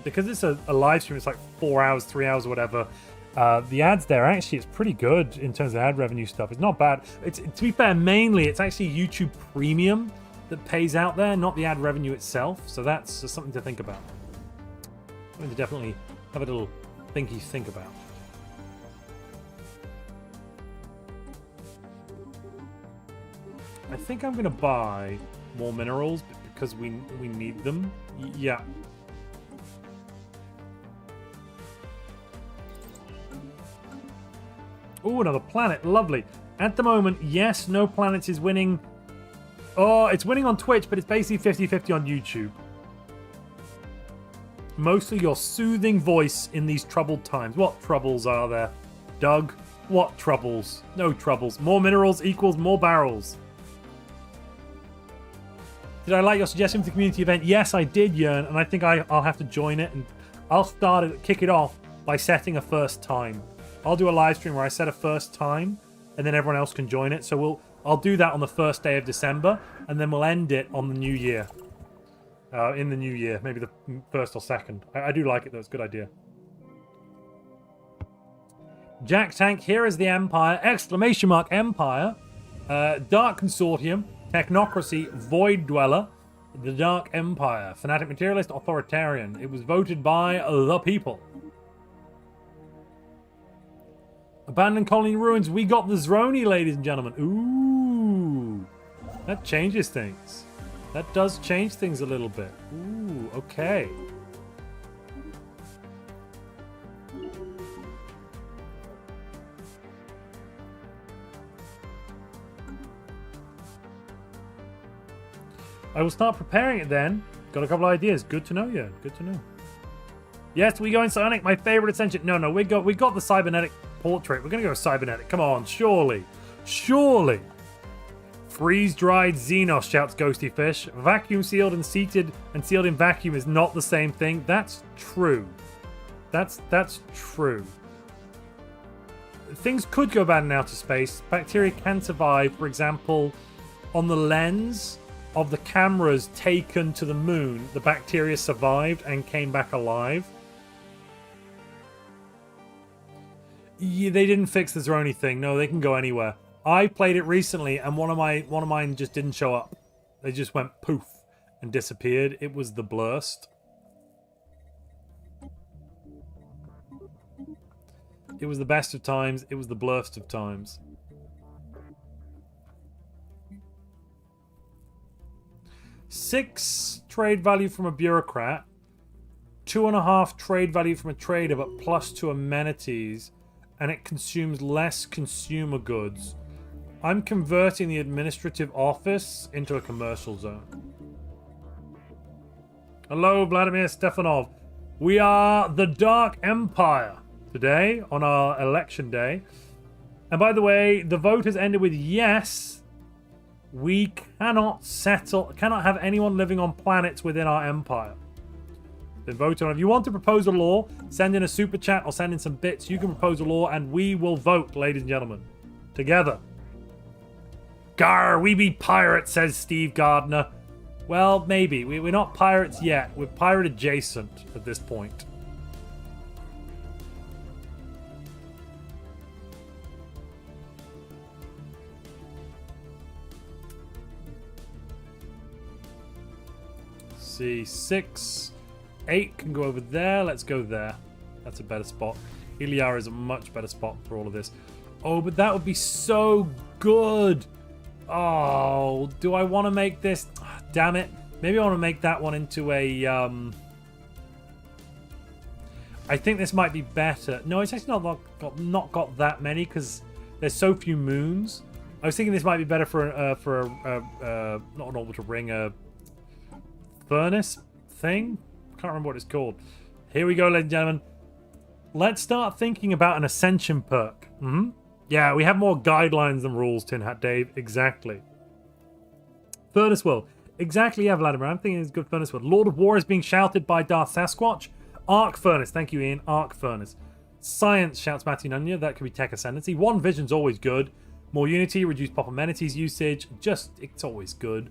because it's a live stream, it's like 4 hours, 3 hours, or whatever. The ads there actually is pretty good in terms of ad revenue stuff. It's not bad. To be fair, mainly it's actually YouTube Premium that pays out there, not the ad revenue itself. So that's just something to think about. Something to definitely have a little think about. I think I'm gonna buy more minerals because we need them. Yeah. Oh, another planet. Lovely. At the moment, yes, no planets is winning. Oh, it's winning on Twitch, but it's basically 50-50 on YouTube. Mostly your soothing voice in these troubled times. What troubles are there, Doug? What troubles? No troubles. More minerals equals more barrels. Did I like your suggestion for the community event? Yes, I did, Yearn, and I think I'll have to join it, and I'll kick it off by setting a first time. I'll do a live stream where I set a first time, and then everyone else can join it. So I'll do that on the first day of December, and then we'll end it on the new year. In the new year, maybe the first or second. I do like it though, it's a good idea. Jack Tank, here is the Empire, exclamation mark Empire. Dark Consortium, Technocracy, Void Dweller, the Dark Empire, Fanatic Materialist, Authoritarian. It was voted by the people. Abandoned Colony Ruins, we got the Zroni, ladies and gentlemen. Ooh, that changes things. That does change things a little bit. Ooh, okay. I will start preparing it then. Got a couple of ideas. Good to know, yeah. Good to know. Yes, we going Sonic, my favorite ascension. No, we got the cybernetic portrait. We're gonna go cybernetic. Come on, surely. Surely. Freeze-dried Xenos, shouts Ghosty Fish. Vacuum sealed and seated and sealed in vacuum is not the same thing. That's true. That's true. Things could go bad in outer space. Bacteria can survive. For example, on the lens of the cameras taken to the moon, the bacteria survived and came back alive. Yeah, they didn't fix the Zroni thing. No, they can go anywhere. I played it recently, and one of mine just didn't show up. They just went poof and disappeared. It was the blurst. It was the best of times. It was the blurst of times. $6 trade value from a bureaucrat. 2.5 trade value from a trader, but +2 amenities, and it consumes less consumer goods. I'm converting the administrative office into a commercial zone. Hello, Vladimir Stefanov. We are the Dark Empire today on our election day. And by the way, the vote has ended with yes. We cannot have anyone living on planets within our empire. Been voted on. If you want to propose a law, send in a super chat or send in some bits. You can propose a law and we will vote, ladies and gentlemen. Together. Gar, we be pirates, says Steve Gardner. Well, maybe. We're not pirates yet. We're pirate adjacent at this point. Let's see, 6, 8 can go over there. Let's go there. That's a better spot. Iliara is a much better spot for all of this. Oh, but that would be so good. Oh, do I want to make this? Oh, damn it. Maybe I want to make that one into a... I think this might be better. No, it's actually not got that many because there's so few moons. I was thinking this might be better for not an orbital ring, a furnace thing. Can't remember what it's called. Here we go, ladies and gentlemen. Let's start thinking about an ascension perk. Yeah, we have more guidelines than rules, Tin Hat Dave. Exactly. Furnace World. Exactly, yeah, Vladimir. I'm thinking it's a good Furnace World. Lord of War is being shouted by Darth Sasquatch. Arc Furnace. Thank you, Ian. Arc Furnace. Science, shouts Matty Nunya. That could be Tech Ascendancy. One Vision's always good. More Unity, reduced pop amenities usage. It's always good.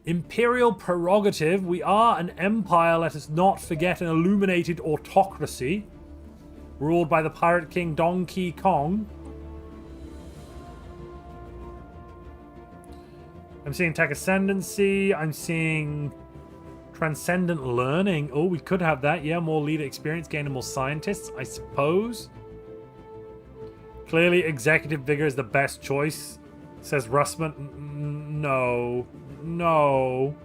Imperial Prerogative. We are an empire, let us not forget, an illuminated autocracy. Ruled by the Pirate King Donkey Kong. I'm seeing Tech Ascendancy. I'm seeing Transcendent Learning. Oh, we could have that. Yeah, more leader experience, gaining more scientists, I suppose. Clearly, Executive Vigor is the best choice, says Russman. No. No.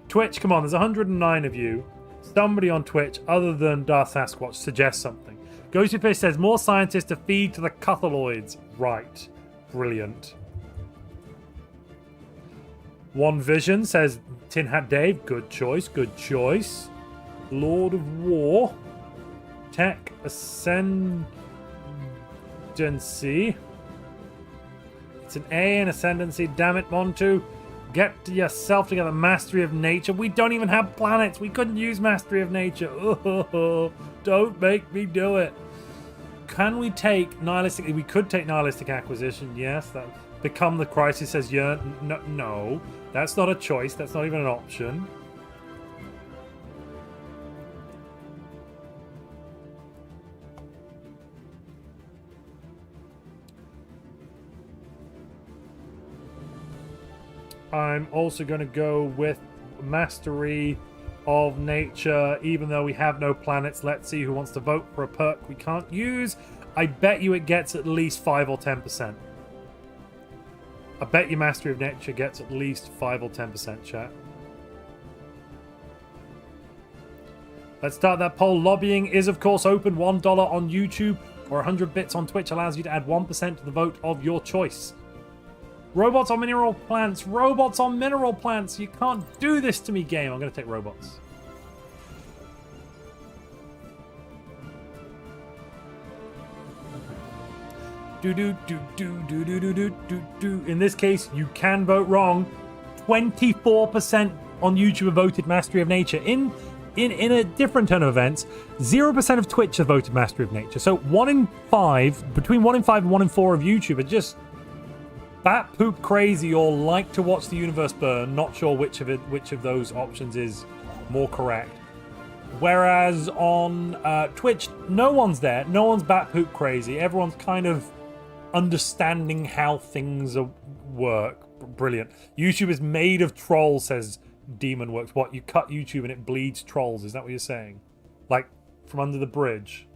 Twitch, come on. There's 109 of you. somebody on Twitch other than Darth Sasquatch suggests something. Ghosty Fish says more scientists to feed to the Cuthaloids. Right. Brilliant. One Vision says Tin Hat Dave. Good choice. Good choice. Lord of War. Tech Ascendancy. It's an A in Ascendancy. Damn it, Montu. Get yourself together. Mastery of Nature. We don't even have planets. We couldn't use Mastery of Nature. Oh, don't make me do it. Can we take Nihilistic? We could take Nihilistic Acquisition. Yes. That Become the Crisis says yeah. No. That's not a choice. That's not even an option. I'm also going to go with Mastery of Nature, even though we have no planets. Let's see who wants to vote for a perk we can't use. I bet you it gets at least 5 or 10%. I bet you Mastery of Nature gets at least 5 or 10%, chat. Let's start that poll. Lobbying is, of course, open. $1 on YouTube or 100 bits on Twitch allows you to add 1% to the vote of your choice. Robots on mineral plants. Robots on mineral plants. You can't do this to me, game. I'm going to take robots. In this case, you can vote wrong. 24% on YouTube have voted Mastery of Nature. In a different turn of events, 0% of Twitch have voted Mastery of Nature. So 1 in 5, between 1 in 5 and 1 in 4 of YouTube are just bat poop crazy or like to watch the universe burn. Not sure which of those options is more correct. Whereas on Twitch, no one's there. No one's bat poop crazy. Everyone's kind of understanding how things work. Brilliant. YouTube is made of trolls, says Demon Works. What? You cut YouTube and it bleeds trolls? Is that what you're saying? Like from under the bridge?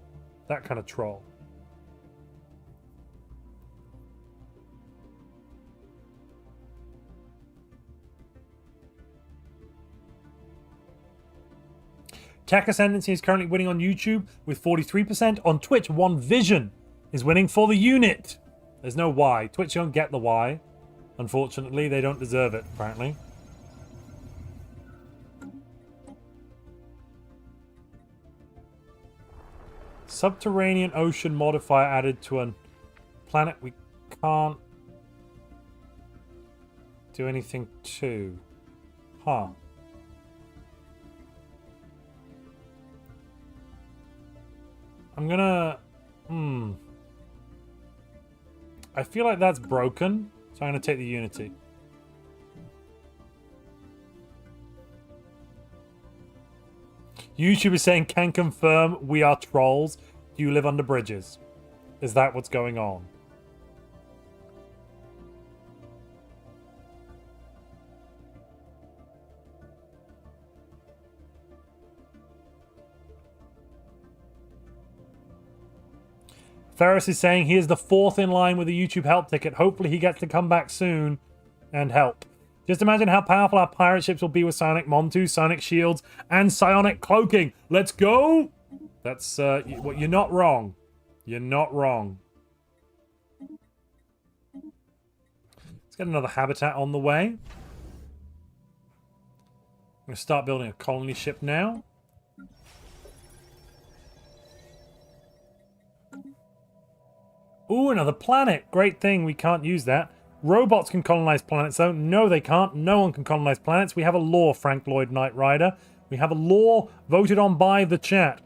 That kind of troll. Tech Ascendancy is currently winning on YouTube with 43%. On Twitch, One Vision is winning for the unit. There's no Y. Twitch don't get the Y. Unfortunately, they don't deserve it, apparently. Subterranean ocean modifier added to a planet we can't do anything to. Huh. I'm gonna... I feel like that's broken, so I'm gonna take the Unity. YouTube is saying, can confirm we are trolls. Do you live under bridges? Is that what's going on? Ferris is saying he is the 4th in line with a YouTube help ticket. Hopefully he gets to come back soon and help. Just imagine how powerful our pirate ships will be with psionic Montu, psionic shields, and psionic cloaking. Let's go! That's, you're not wrong. You're not wrong. Let's get another habitat on the way. I'm going to start building a colony ship now. Ooh, another planet. Great thing. We can't use that. Robots can colonize planets, though. No, they can't. No one can colonize planets. We have a law, Frank Lloyd Knight Rider. We have a law voted on by the chat.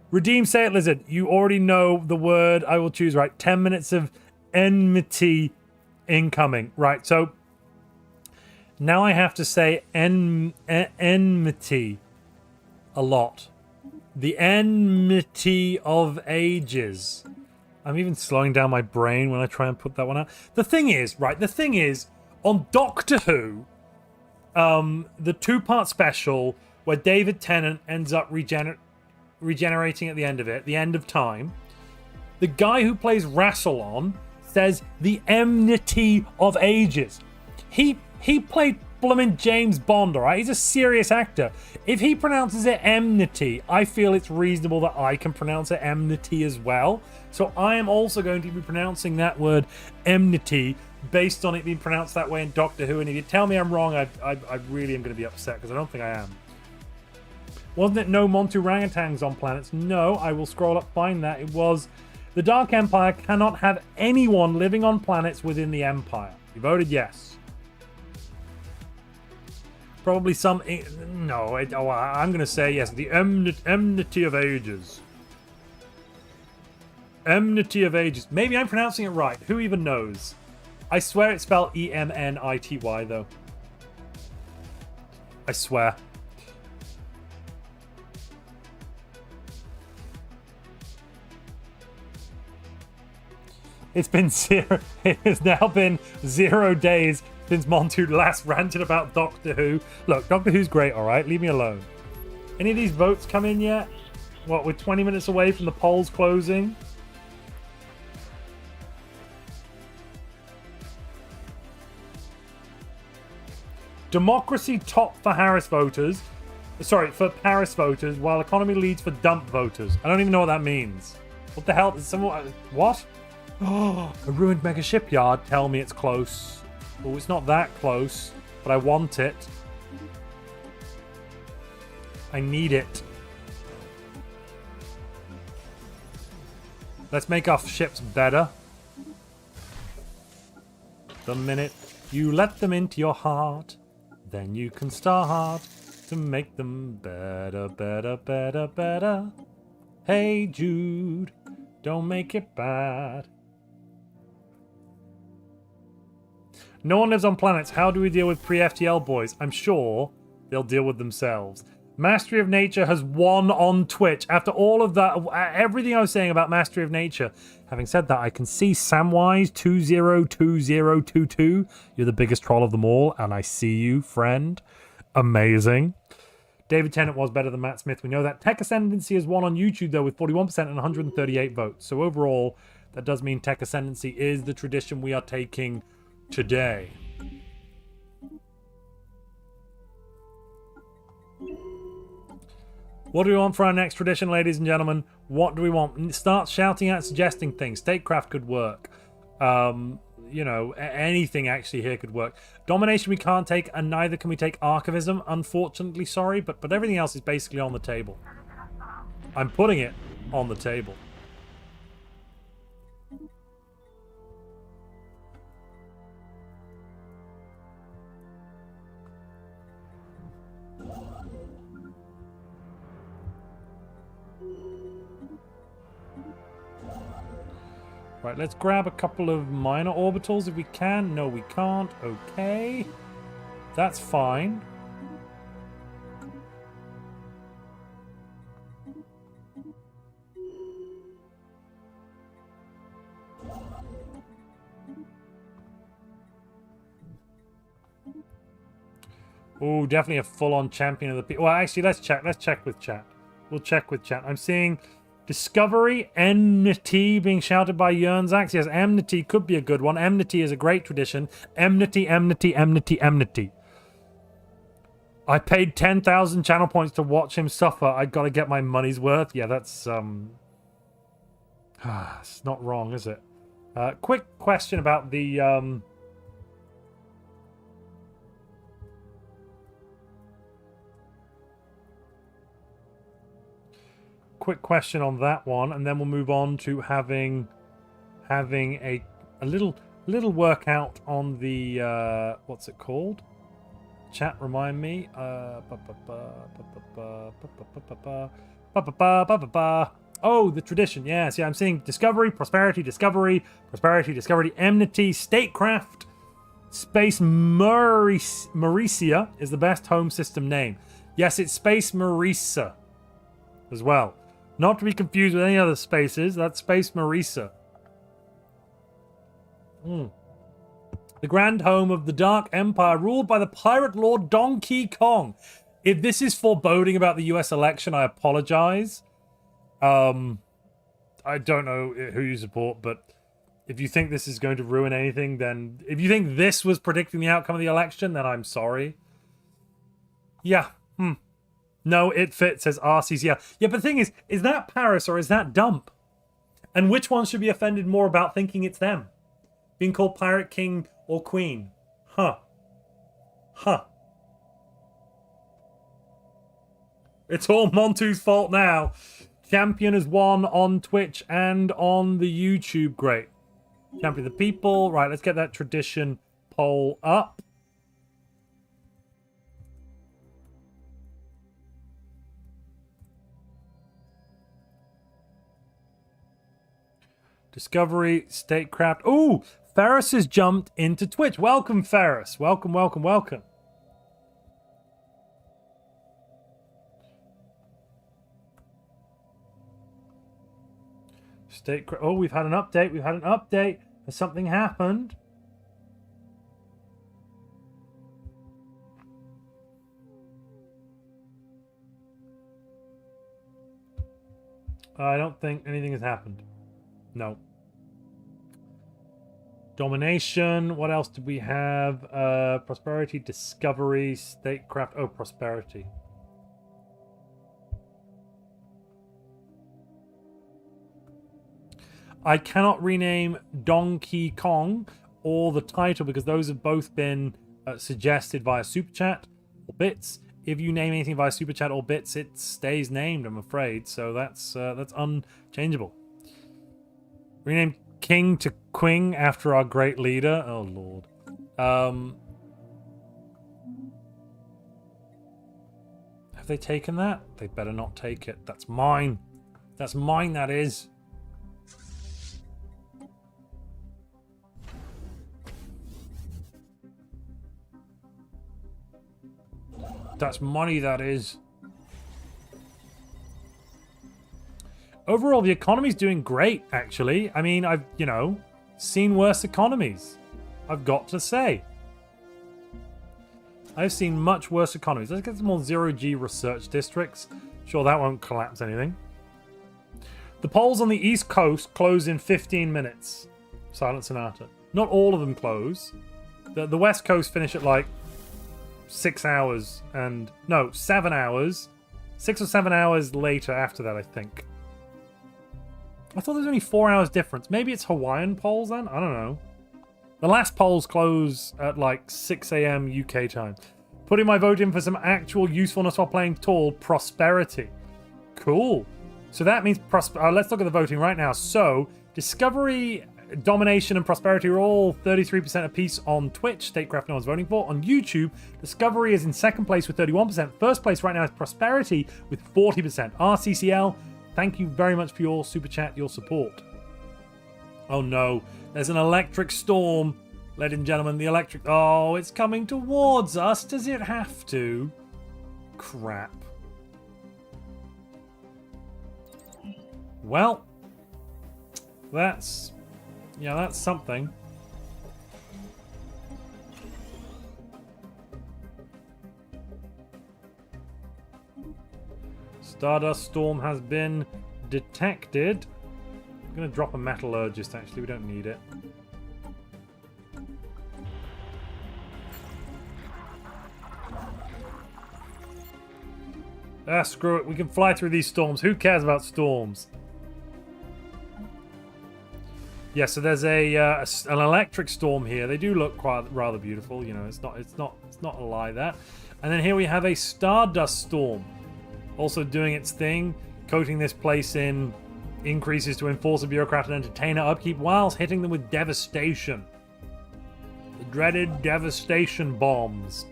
Redeem, say it, Lizard. You already know the word I will choose, right? 10 minutes of enmity incoming. Right, so now I have to say enmity a lot. The enmity of ages. I'm even slowing down my brain when I try and put that one out. The thing is, right, on Doctor Who, the 2-part special where David Tennant ends up regenerating at the end of it, the end of time, the guy who plays Rassilon says the enmity of ages. He played blooming James Bond, all right? He's a serious actor. If he pronounces it enmity, I feel it's reasonable that I can pronounce it enmity as well. So I am also going to be pronouncing that word enmity based on it being pronounced that way in Doctor Who. And if you tell me I'm wrong, I really am going to be upset, because I don't think I am. Wasn't it no Montu orangutans on planets? No, I will scroll up, find that. It was the Dark Empire cannot have anyone living on planets within the Empire. You voted yes. Probably some... No, I'm going to say yes. The enmity of ages. Enmity of ages. Maybe I'm pronouncing it right. Who even knows? I swear it's spelled E-M-N-I-T-Y, though. I swear. It's been zero. It has now been 0 days since Montu last ranted about Doctor Who. Look, Doctor Who's great, all right? Leave me alone. Any of these votes come in yet? What, we're 20 minutes away from the polls closing? Democracy top for Harris voters. Sorry, for Paris voters, while economy leads for dump voters. I don't even know what that means. What the hell? Is someone... What? Oh, a ruined mega shipyard. Tell me it's close. Oh, it's not that close, but I want it. I need it. Let's make our ships better. The minute you let them into your heart, then you can start to make them better, better, better, better. Hey Jude, don't make it bad. No one lives on planets. How do we deal with pre-FTL boys? I'm sure they'll deal with themselves. Mastery of Nature has won on Twitch. After all of that, everything I was saying about Mastery of Nature. Having said that, I can see Samwise 202022. You're the biggest troll of them all, and I see you, friend. Amazing. David Tennant was better than Matt Smith. We know that. Tech Ascendancy has won on YouTube, though, with 41% and 138 votes. So overall, that does mean Tech Ascendancy is the tradition we are taking today. What do we want for our next tradition, ladies and gentlemen? What do we want? Start shouting out, suggesting things. Statecraft could work. You know, anything actually here could work. Domination we can't take, and neither can we take archivism, unfortunately, sorry, but everything else is basically on the table. I'm putting it on the table. Right, let's grab a couple of minor orbitals if we can. No, we can't. Okay. That's fine. Oh, definitely a full-on champion of the people. Well, actually, let's check. Let's check with chat. We'll check with chat. I'm seeing... Discovery, enmity being shouted by Yernzax. Yes, enmity could be a good one. Enmity is a great tradition. Enmity, enmity, enmity, enmity. I paid 10,000 channel points to watch him suffer. I gotta get my money's worth. Yeah, that's it's not wrong, is it? Quick question about the quick question on that one, and then we'll move on to having a little workout on the what's it called? Chat, remind me. Oh, the tradition. Yes, yeah. I'm seeing discovery, prosperity, discovery, enmity, statecraft, Space Mauricia is the best home system name. Yes, it's Space Marisa as well. Not to be confused with any other spaces. That's Space Marisa. The grand home of the Dark Empire, ruled by the pirate lord Donkey Kong. If this is foreboding about the US election, I apologize. I don't know who you support, but If you think this is going to ruin anything, then... If you think this was predicting the outcome of the election, then I'm sorry. Yeah. No, it fits, says RCCL. Yeah, but the thing is that Paris or is that Dump? And which one should be offended more about thinking it's them? Being called Pirate King or Queen? Huh. It's all Montu's fault now. Champion has won on Twitch and on the YouTube. Great. Champion of the people. Right, let's get that tradition poll up. Discovery, Statecraft. Oh, Ferris has jumped into Twitch. Welcome, Ferris. Welcome. Statecraft. Oh, we've had an update. Has something happened? I don't think anything has happened. No. Domination. What else did we have? Prosperity, Discovery, Statecraft. Oh, Prosperity. I cannot rename Donkey Kong or the title because those have both been suggested via Super Chat or Bits. If you name anything via Super Chat or Bits, it stays named, I'm afraid. So that's unchangeable. Rename King to Queen after our great leader. Oh, Lord. Have they taken that? They better not take it. That's mine. That's mine, that is. That's money, that is. Overall, the economy's doing great, actually. I mean, I've, seen worse economies. I've got to say. I've seen much worse economies. Let's get some more zero-G research districts. Sure, that won't collapse anything. The polls on the East Coast close in 15 minutes. Silent Sonata. Not all of them close. The West Coast finish at like 6 hours and... No, 7 hours. 6 or 7 hours later after that, I think. I thought there was only 4 hours difference. Maybe it's Hawaiian polls then? I don't know. The last polls close at like 6 a.m. UK time. Putting my vote in for some actual usefulness while playing tall. Prosperity. Cool. So that means... let's look at the voting right now. So, Discovery, Domination, and Prosperity are all 33% apiece on Twitch. Statecraft no one's voting for. On YouTube, Discovery is in second place with 31%. First place right now is Prosperity with 40%. RCCL... Thank you very much for your super chat, your support. Oh no, there's an electric storm. Ladies and gentlemen, the electric... Oh, it's coming towards us. Does it have to? Crap. Well, that's... Yeah, that's something. Stardust Storm has been detected. I'm going to drop a Metallurgist, actually. We don't need it. Ah, screw it. We can fly through these storms. Who cares about storms? Yeah, so there's an electric storm here. They do look quite rather beautiful. It's not a lie, that. And then here we have a Stardust Storm. Also doing its thing, coating this place in increases to enforce a bureaucrat and entertainer upkeep whilst hitting them with devastation. The dreaded devastation bombs.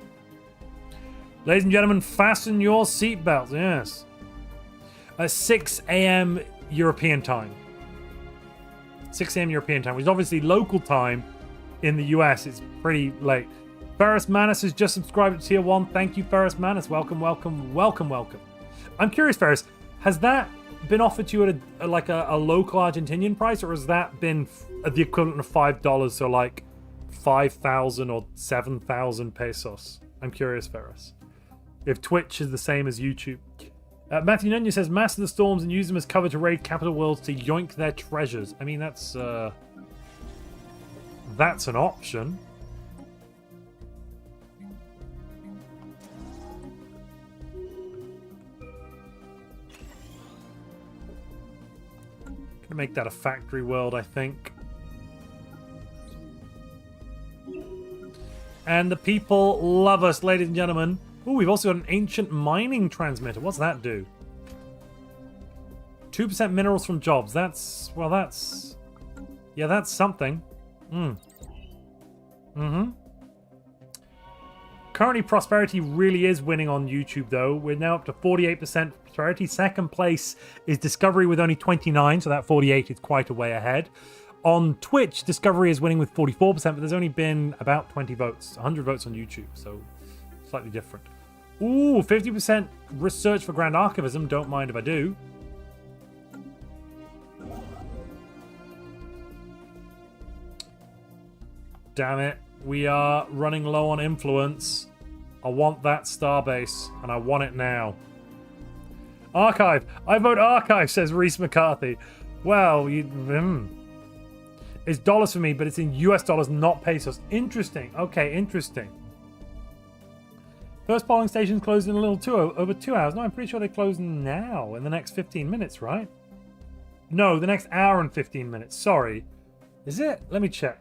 Ladies and gentlemen, fasten your seatbelts, yes. At 6 a.m. European time. 6 a.m. European time, which is obviously local time in the US. It's pretty late. Ferris Manus has just subscribed to Tier 1. Thank you, Ferris Manus. Welcome. I'm curious, Ferris, has that been offered to you at a local Argentinian price, or has that been the equivalent of $5, so like 5,000 or 7,000 pesos? I'm curious, Ferris. If Twitch is the same as YouTube. Matthew Nunez says, master the storms and use them as cover to raid capital worlds to yoink their treasures. I mean, that's That's an option. Gonna make that a factory world, I think. And the people love us, ladies and gentlemen. Ooh, we've also got an ancient mining transmitter. What's that do? 2% minerals from jobs. That's... well, that's... yeah, that's something. Currently, prosperity really is winning on YouTube, though. We're now up to 48% prosperity. Second place is Discovery with only 29, so that 48 is quite a way ahead. On Twitch, Discovery is winning with 44%, but there's only been about 20 votes. 100 votes on YouTube, so slightly different. Ooh, 50% research for Grand Archivism. Don't mind if I do. Damn it. We are running low on influence. I want that starbase, and I want it now. Archive. I vote Archive, says Reese McCarthy. Well, it's dollars for me, but it's in US dollars, not pesos. Interesting. Okay, interesting. First polling station's closed in a little over 2 hours. No, I'm pretty sure they close now, in the next 15 minutes, right? No, the next hour and 15 minutes. Sorry. Is it? Let me check.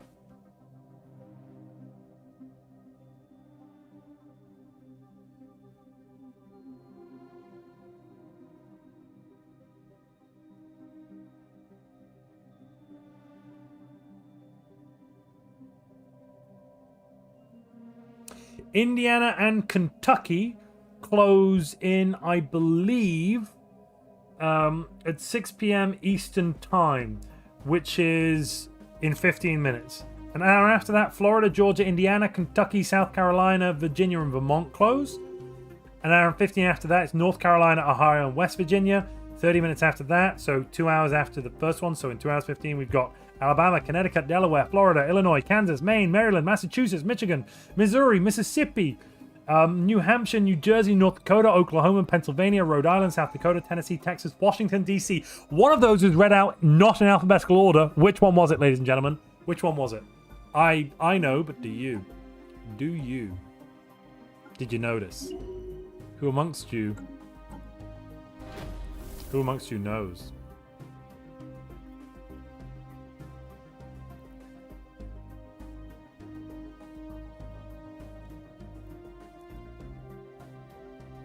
Indiana and Kentucky close in, I believe, at 6 p.m. Eastern Time, which is in 15 minutes. An hour after that, Florida, Georgia, Indiana, Kentucky, South Carolina, Virginia, and Vermont close. An hour and 15 after that, it's North Carolina, Ohio, and West Virginia. 30 minutes after that, so 2 hours after the first one, so in 2 hours 15, we've got Alabama, Connecticut, Delaware, Florida, Illinois, Kansas, Maine, Maryland, Massachusetts, Michigan, Missouri, Mississippi, New Hampshire, New Jersey, North Dakota, Oklahoma, Pennsylvania, Rhode Island, South Dakota, Tennessee, Texas, Washington, D.C. One of those was read out not in alphabetical order. Which one was it, ladies and gentlemen? Which one was it? I know, but do you? Do you? Did you notice? Who amongst you knows?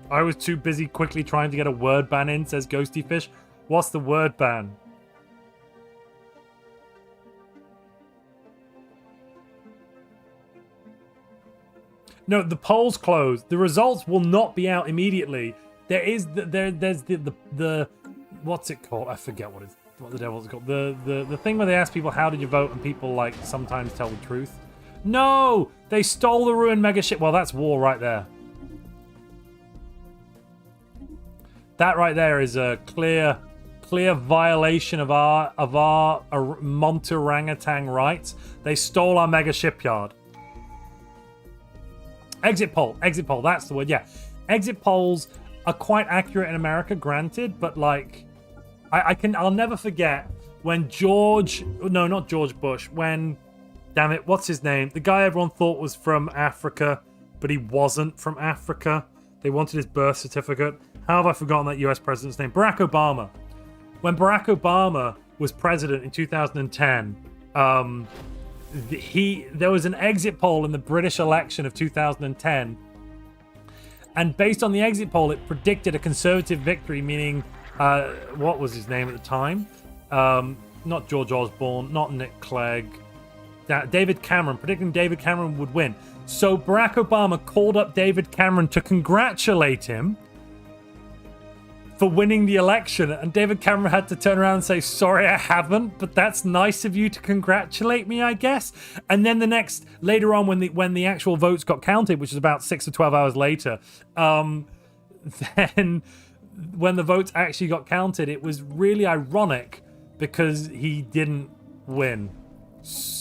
I was too busy quickly trying to get a word ban in, says Ghosty Fish. What's the word ban? No, the polls closed. The results will not be out immediately. There's the what's it called? I forget what the devil's called. The thing where they ask people how did you vote and people like sometimes tell the truth. No, they stole the ruined mega ship. Well, that's war right there. That right there is a clear violation of our Montu orangutan rights. They stole our mega shipyard. Exit poll, that's the word, yeah. Exit polls are quite accurate in America, granted, but like, I'll never forget when not George Bush, when, damn it, what's his name? The guy everyone thought was from Africa, but he wasn't from Africa. They wanted his birth certificate. How have I forgotten that US president's name? Barack Obama. When Barack Obama was president in 2010, there was an exit poll in the British election of 2010, and based on the exit poll, it predicted a conservative victory, meaning, what was his name at the time? Not George Osborne, not Nick Clegg, David Cameron, predicting David Cameron would win. So Barack Obama called up David Cameron to congratulate him for winning the election, and David Cameron had to turn around and say, sorry, I haven't, but that's nice of you to congratulate me, I guess. And then later on, when the actual votes got counted, which is about 6 to 12 hours later, then when the votes actually got counted, it was really ironic because he didn't win.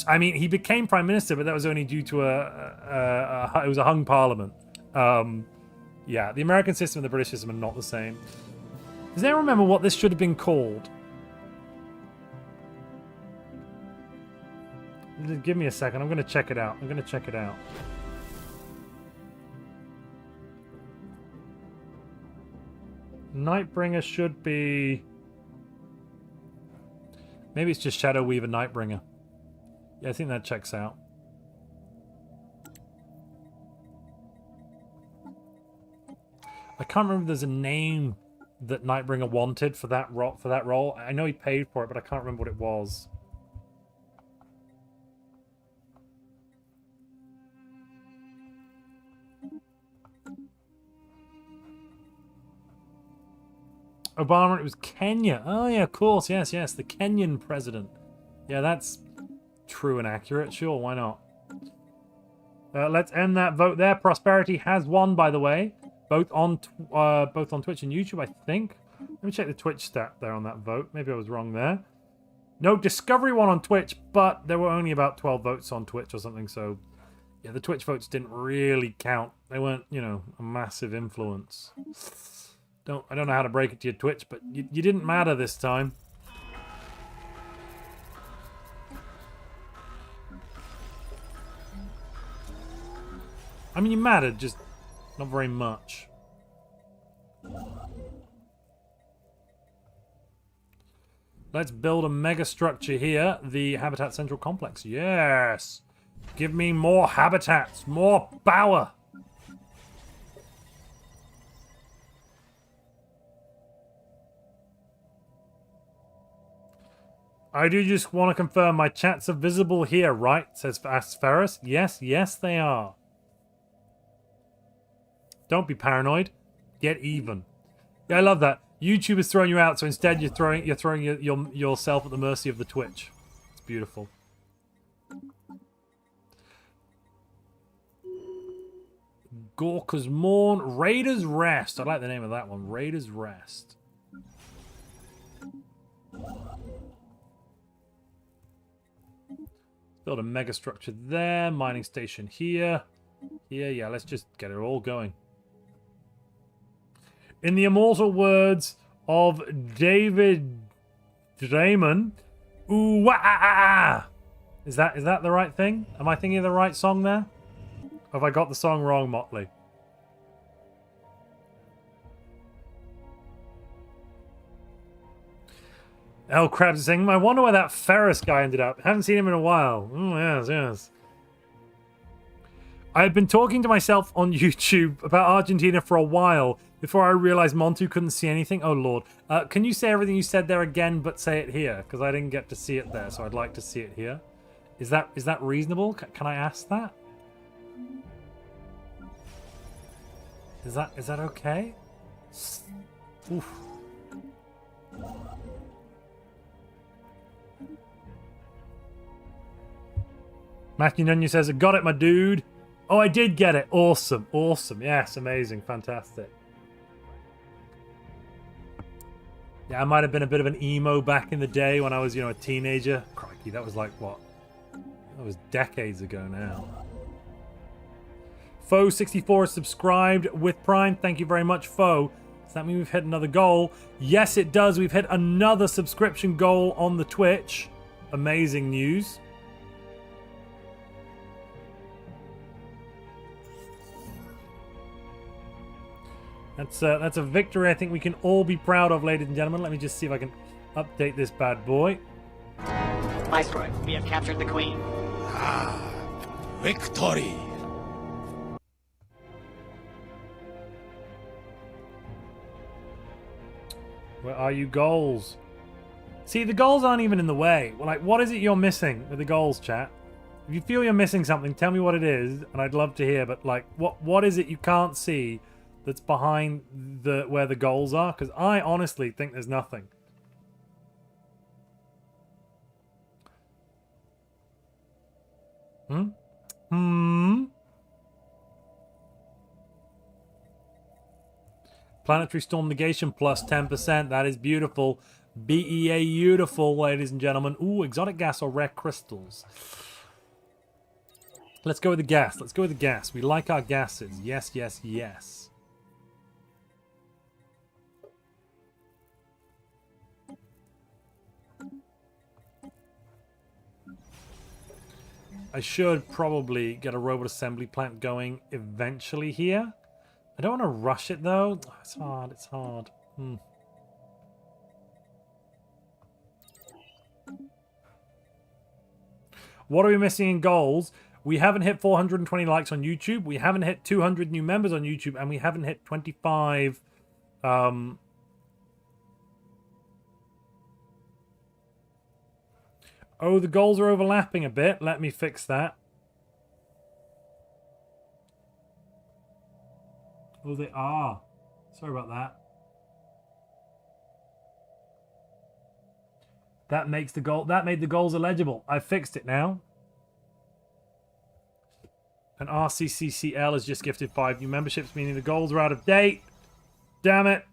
I mean, he became prime minister, but that was only due to it was a hung parliament. Yeah, the American system and the British system are not the same. Does anyone remember what this should have been called? Give me a second. I'm going to check it out. I'm going to check it out. Nightbringer should be... Maybe it's just Shadow Weaver Nightbringer. Yeah, I think that checks out. I can't remember if there's a name that Nightbringer wanted for that role. I know he paid for it, but I can't remember what it was. Obama, it was Kenya. Oh, yeah, of course. Yes, yes. The Kenyan president. Yeah, that's true and accurate. Sure, why not? Let's end that vote there. Prosperity has won, by the way. Both on Twitch and YouTube, I think. Let me check the Twitch stat there on that vote. Maybe I was wrong there. No, Discovery won on Twitch, but there were only about 12 votes on Twitch or something, so... Yeah, the Twitch votes didn't really count. They weren't, you know, a massive influence. I don't know how to break it to your Twitch, but you didn't matter this time. I mean, you mattered, just not very much. Let's build a mega structure here, the Habitat Central Complex. Yes! Give me more habitats, more power! I do just want to confirm my chats are visible here, right? Says Ferris. Yes, yes they are. Don't be paranoid. Get even. Yeah, I love that. YouTube is throwing you out, so instead you're throwing yourself at the mercy of the Twitch. It's beautiful. Gorka's Morn. Raiders Rest. I like the name of that one. Raiders Rest. Build a mega structure there. Mining station here. Here, yeah, let's just get it all going. In the immortal words of David Draymond, ooh wah ah ah. Is that the right thing? Am I thinking of the right song there? Or have I got the song wrong, Motley? El Krabs is saying, I wonder where that Ferris guy ended up. Haven't seen him in a while. Oh, yes, yes. I had been talking to myself on YouTube about Argentina for a while before I realized Montu couldn't see anything. Oh, Lord. Can you say everything you said there again, but say it here? Because I didn't get to see it there, so I'd like to see it here. Is that reasonable? Can I ask that? Is that okay? Oof. Matthew Nunez says, I got it, my dude. Oh, I did get it. Awesome. Awesome. Yes, amazing. Fantastic. Yeah, I might have been a bit of an emo back in the day when I was, a teenager. Crikey, that was like, what? That was decades ago now. Foe64 is subscribed with Prime. Thank you very much, Foe. Does that mean we've hit another goal? Yes, it does. We've hit another subscription goal on the Twitch. Amazing news. That's a victory I think we can all be proud of, ladies and gentlemen. Let me just see if I can update this bad boy. Viceroy, we have captured the Queen. Ah, victory! Where are you, goals? See, the goals aren't even in the way. Well, like, what is it you're missing with the goals, chat? If you feel you're missing something, tell me what it is, and I'd love to hear. But like, what is it you can't see that's behind where the goals are? Because I honestly think there's nothing. Planetary Storm Negation plus 10%. That is beautiful. BEA beautiful, ladies and gentlemen. Ooh, exotic gas or rare crystals. Let's go with the gas. Let's go with the gas. We like our gases. Yes, yes, yes. I should probably get a robot assembly plant going eventually here. I don't want to rush it though. Oh, it's hard. It's hard. What are we missing in goals? We haven't hit 420 likes on YouTube. We haven't hit 200 new members on YouTube, and we haven't hit 25. Oh, the goals are overlapping a bit. Let me fix that. Oh, they are. Sorry about that. That makes the goal. That made the goals illegible. I fixed it now. And RCCCL has just gifted 5 new memberships, meaning the goals are out of date. Damn it.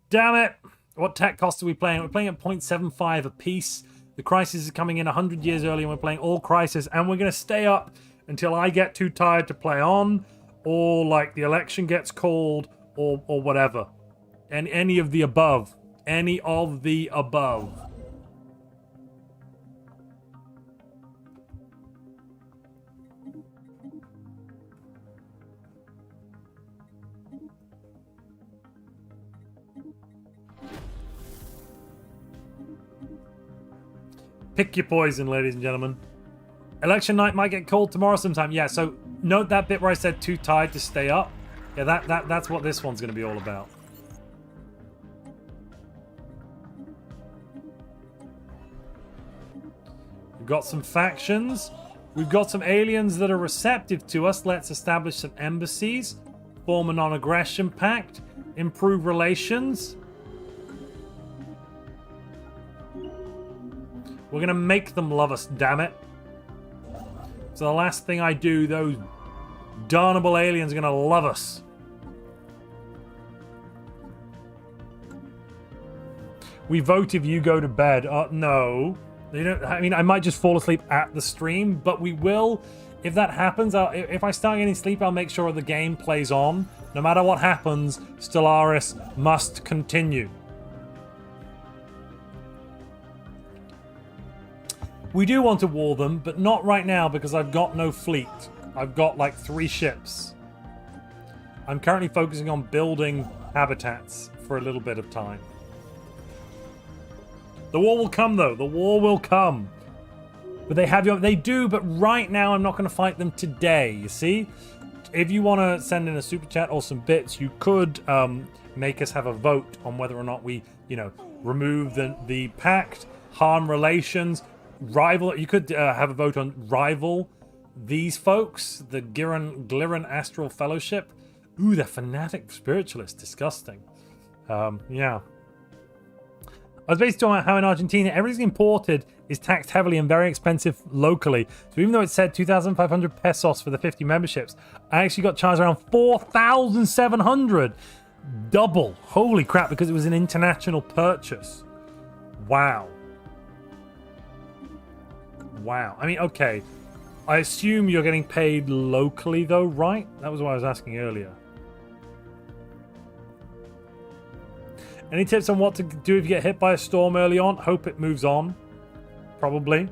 Damn it. What tech cost are we playing? We're playing at 0.75 a piece. The Crisis is coming in 100 years early, and we're playing all Crisis. And we're going to stay up until I get too tired to play on, or like the election gets called, or whatever. And any of the above. Any of the above. Pick your poison, ladies and gentlemen. Election night might get called tomorrow sometime. Yeah, so note that bit where I said too tired to stay up. Yeah, that's what this one's going to be all about. We've got some factions. We've got some aliens that are receptive to us. Let's establish some embassies. Form a non-aggression pact. Improve relations. We're going to make them love us, damn it. So the last thing I do, those darnable aliens are going to love us. We vote if you go to bed. No. They don't, I mean, I might just fall asleep at the stream, but we will. If that happens, if I start getting sleep, I'll make sure the game plays on. No matter what happens, Stellaris must continue. We do want to war them, but not right now because I've got no fleet. I've got like 3 ships. I'm currently focusing on building habitats for a little bit of time. The war will come though. The war will come. But they do, but right now I'm not going to fight them today, you see? If you want to send in a super chat or some bits, you could make us have a vote on whether or not we, remove the pact, harm relations, rival. You could have a vote on rival these folks, the Glirran Astral Fellowship. Ooh, they're fanatic spiritualists. Disgusting. Yeah. I was basically talking about how in Argentina everything imported is taxed heavily and very expensive locally. So even though it said 2,500 pesos for the 50 memberships, I actually got charged around 4,700. Double. Holy crap, because it was an international purchase. Wow. Wow. I mean, okay. I assume you're getting paid locally, though, right? That was what I was asking earlier. Any tips on what to do if you get hit by a storm early on? Hope it moves on. Probably.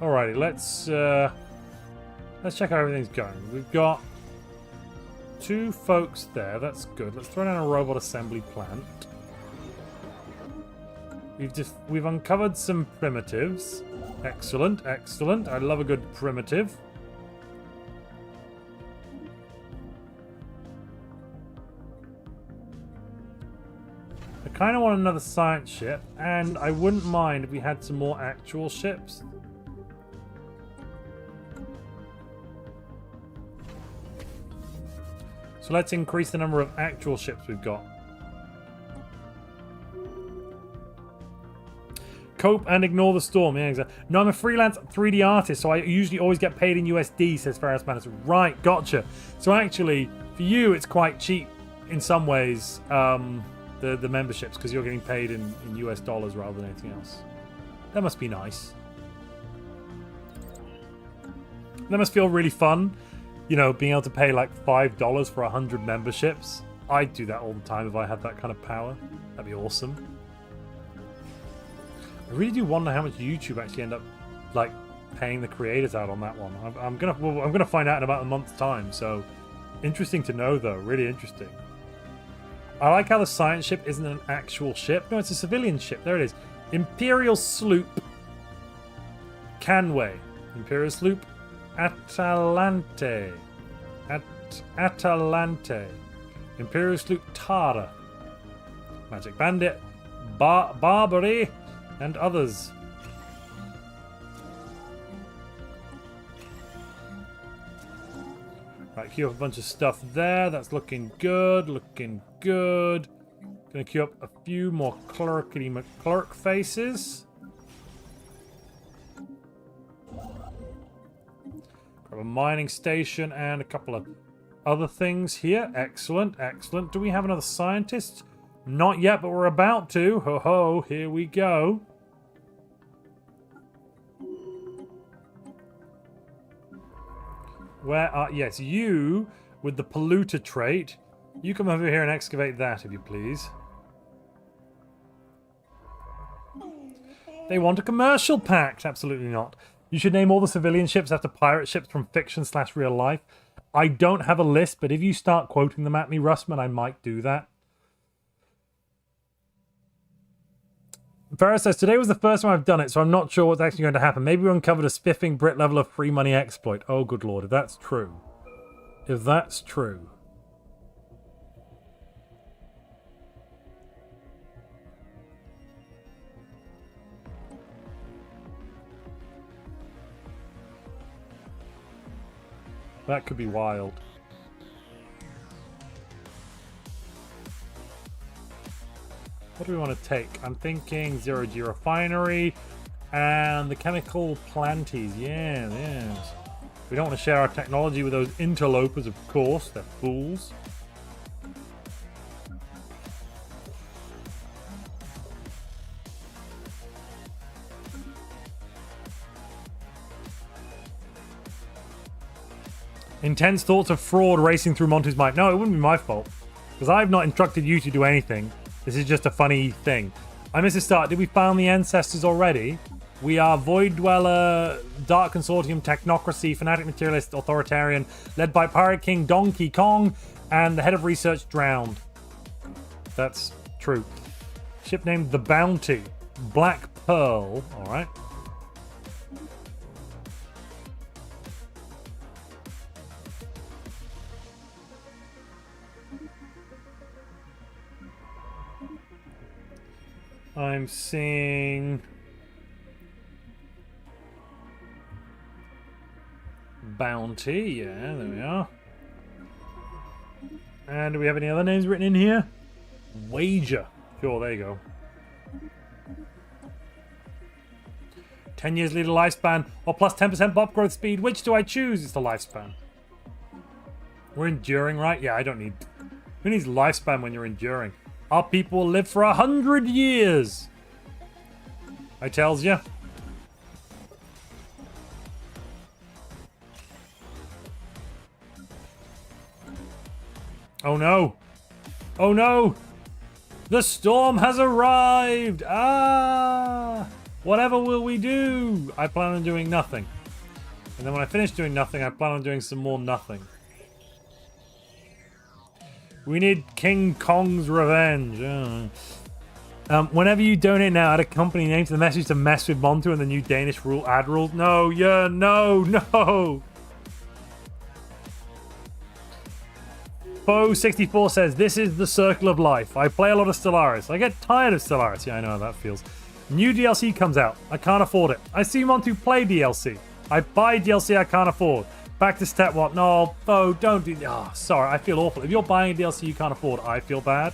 Alrighty, let's check how everything's going. We've got 2 folks there. That's good. Let's throw down a robot assembly plant. We've uncovered some primitives. Excellent, excellent. I love a good primitive. I kind of want another science ship, and I wouldn't mind if we had some more actual ships. So let's increase the number of actual ships we've got. Cope and ignore the storm. Yeah, exactly. No, I'm a freelance 3D artist, so I usually always get paid in USD, says Ferris Manis. Right, gotcha. So actually, for you, it's quite cheap in some ways, the memberships, because you're getting paid in US dollars rather than anything else. That must be nice. That must feel really fun. You know, being able to pay like $5 for 100 memberships. I'd do that all the time if I had that kind of power. That'd be awesome. I really do wonder how much YouTube actually end up like paying the creators out on that one. I'm gonna find out in about a month's time. So interesting to know, though. Really interesting. I like how the science ship isn't an actual ship. No, it's a civilian ship. There it is. Imperial sloop Canway. Imperial sloop Atalante. Atalante. Imperial sloop Tara. Magic Bandit. Barbary. And others. Right, queue up a bunch of stuff there. That's looking good. Looking good. Gonna queue up a few more clerkity McClurk faces. Grab a mining station and a couple of other things here. Excellent, excellent. Do we have another scientist? Not yet, but we're about to. Ho ho, here we go. Where are... Yes, you with the polluter trait. You come over here and excavate that, if you please. They want a commercial pact. Absolutely not. You should name all the civilian ships after pirate ships from fiction/real life. I don't have a list, but if you start quoting them at me, Russman, I might do that. Ferris says, today was the first time I've done it, so I'm not sure what's actually going to happen. Maybe we uncovered a spiffing Brit level of free money exploit. Oh, good lord, if that's true. If that's true. That could be wild. What do we want to take? I'm thinking zero-G refinery and the chemical planties. Yeah, yes. We don't want to share our technology with those interlopers, of course. They're fools. Intense thoughts of fraud racing through Montu's mind. No, it wouldn't be my fault. Because I've not instructed you to do anything. This is just a funny thing. I missed a start. Did we find the ancestors already? We are Void Dweller, Dark Consortium, Technocracy, Fanatic Materialist, Authoritarian, led by Pirate King Donkey Kong, and the head of research drowned. That's true. Ship named The Bounty. Black Pearl. Alright. I'm seeing Bounty, yeah, there we are. And do we have any other names written in here? Wager. Sure, there you go. 10 years leader lifespan, or plus 10% bop growth speed. Which do I choose? It's the lifespan. We're enduring, right? Yeah, I don't need... Who needs lifespan when you're enduring? Our people will live for 100 years. I tells ya. Oh no. Oh no. The storm has arrived. Ah. Whatever will we do? I plan on doing nothing. And then when I finish doing nothing, I plan on doing some more nothing. We need King Kong's revenge. Whenever you donate now, add a company name to the message to mess with Montu and the new Danish ad rules. No, yeah, no, no. Bo64 says, this is the circle of life. I play a lot of Stellaris. I get tired of Stellaris. Yeah, I know how that feels. New DLC comes out. I can't afford it. I see Montu play DLC. I buy DLC I can't afford. Back to step one. No, Bo, don't do... Oh, sorry, I feel awful. If you're buying a DLC you can't afford, I feel bad.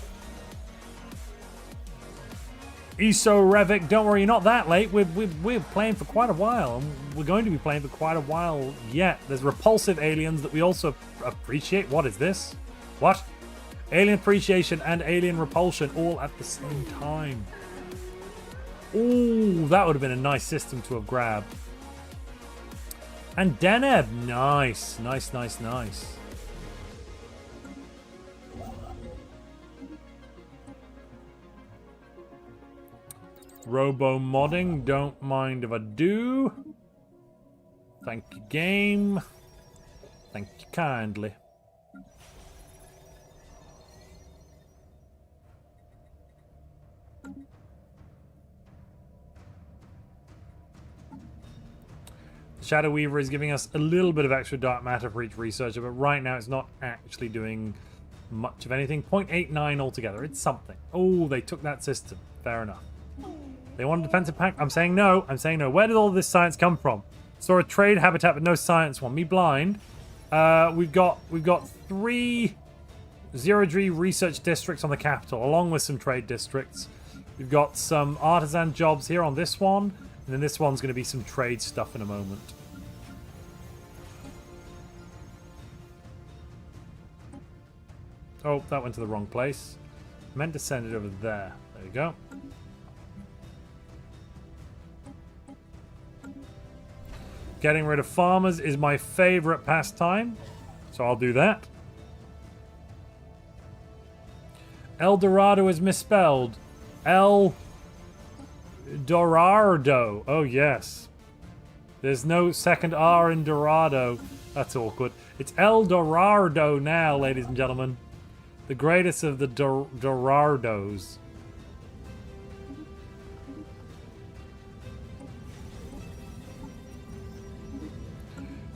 Iso Revic, don't worry, you're not that late. We're playing for quite a while, and we're going to be playing for quite a while yet. There's repulsive aliens that we also appreciate. What is this? What? Alien appreciation and alien repulsion all at the same time. Ooh, that would have been a nice system to have grabbed. And Deneb. Nice. Nice, nice, nice. Robo modding. Don't mind if I do. Thank you, game. Thank you kindly. Shadow Weaver is giving us a little bit of extra dark matter for each researcher, but right now it's not actually doing much of anything. 0.89 altogether. It's something. Oh, they took that system. Fair enough. They want a defensive pack. I'm saying no. I'm saying no. Where did all this science come from? Saw a trade habitat, but no science one. Me blind. We've got 3 zero-G research districts on the capital, along with some trade districts. We've got some artisan jobs here on this one. And then this one's going to be some trade stuff in a moment. Oh, that went to the wrong place. Meant to send it over there. There you go. Getting rid of farmers is my favorite pastime, so I'll do that. El Dorado is misspelled. El Dorado. Oh, yes. There's no second R in Dorado. That's awkward. It's El Dorado now, ladies and gentlemen. The greatest of the Dorados.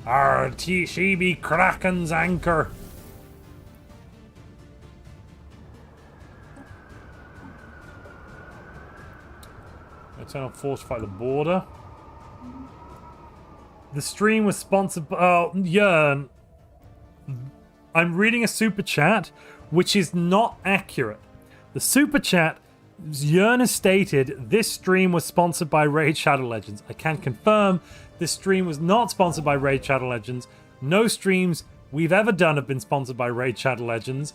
Arr, she be Kraken's anchor. Turn on fortify the border. The stream was sponsored by... Oh, Yearn. I'm reading a super chat, which is not accurate. The super chat, Yearn has stated, this stream was sponsored by Raid Shadow Legends. I can confirm this stream was not sponsored by Raid Shadow Legends. No streams we've ever done have been sponsored by Raid Shadow Legends.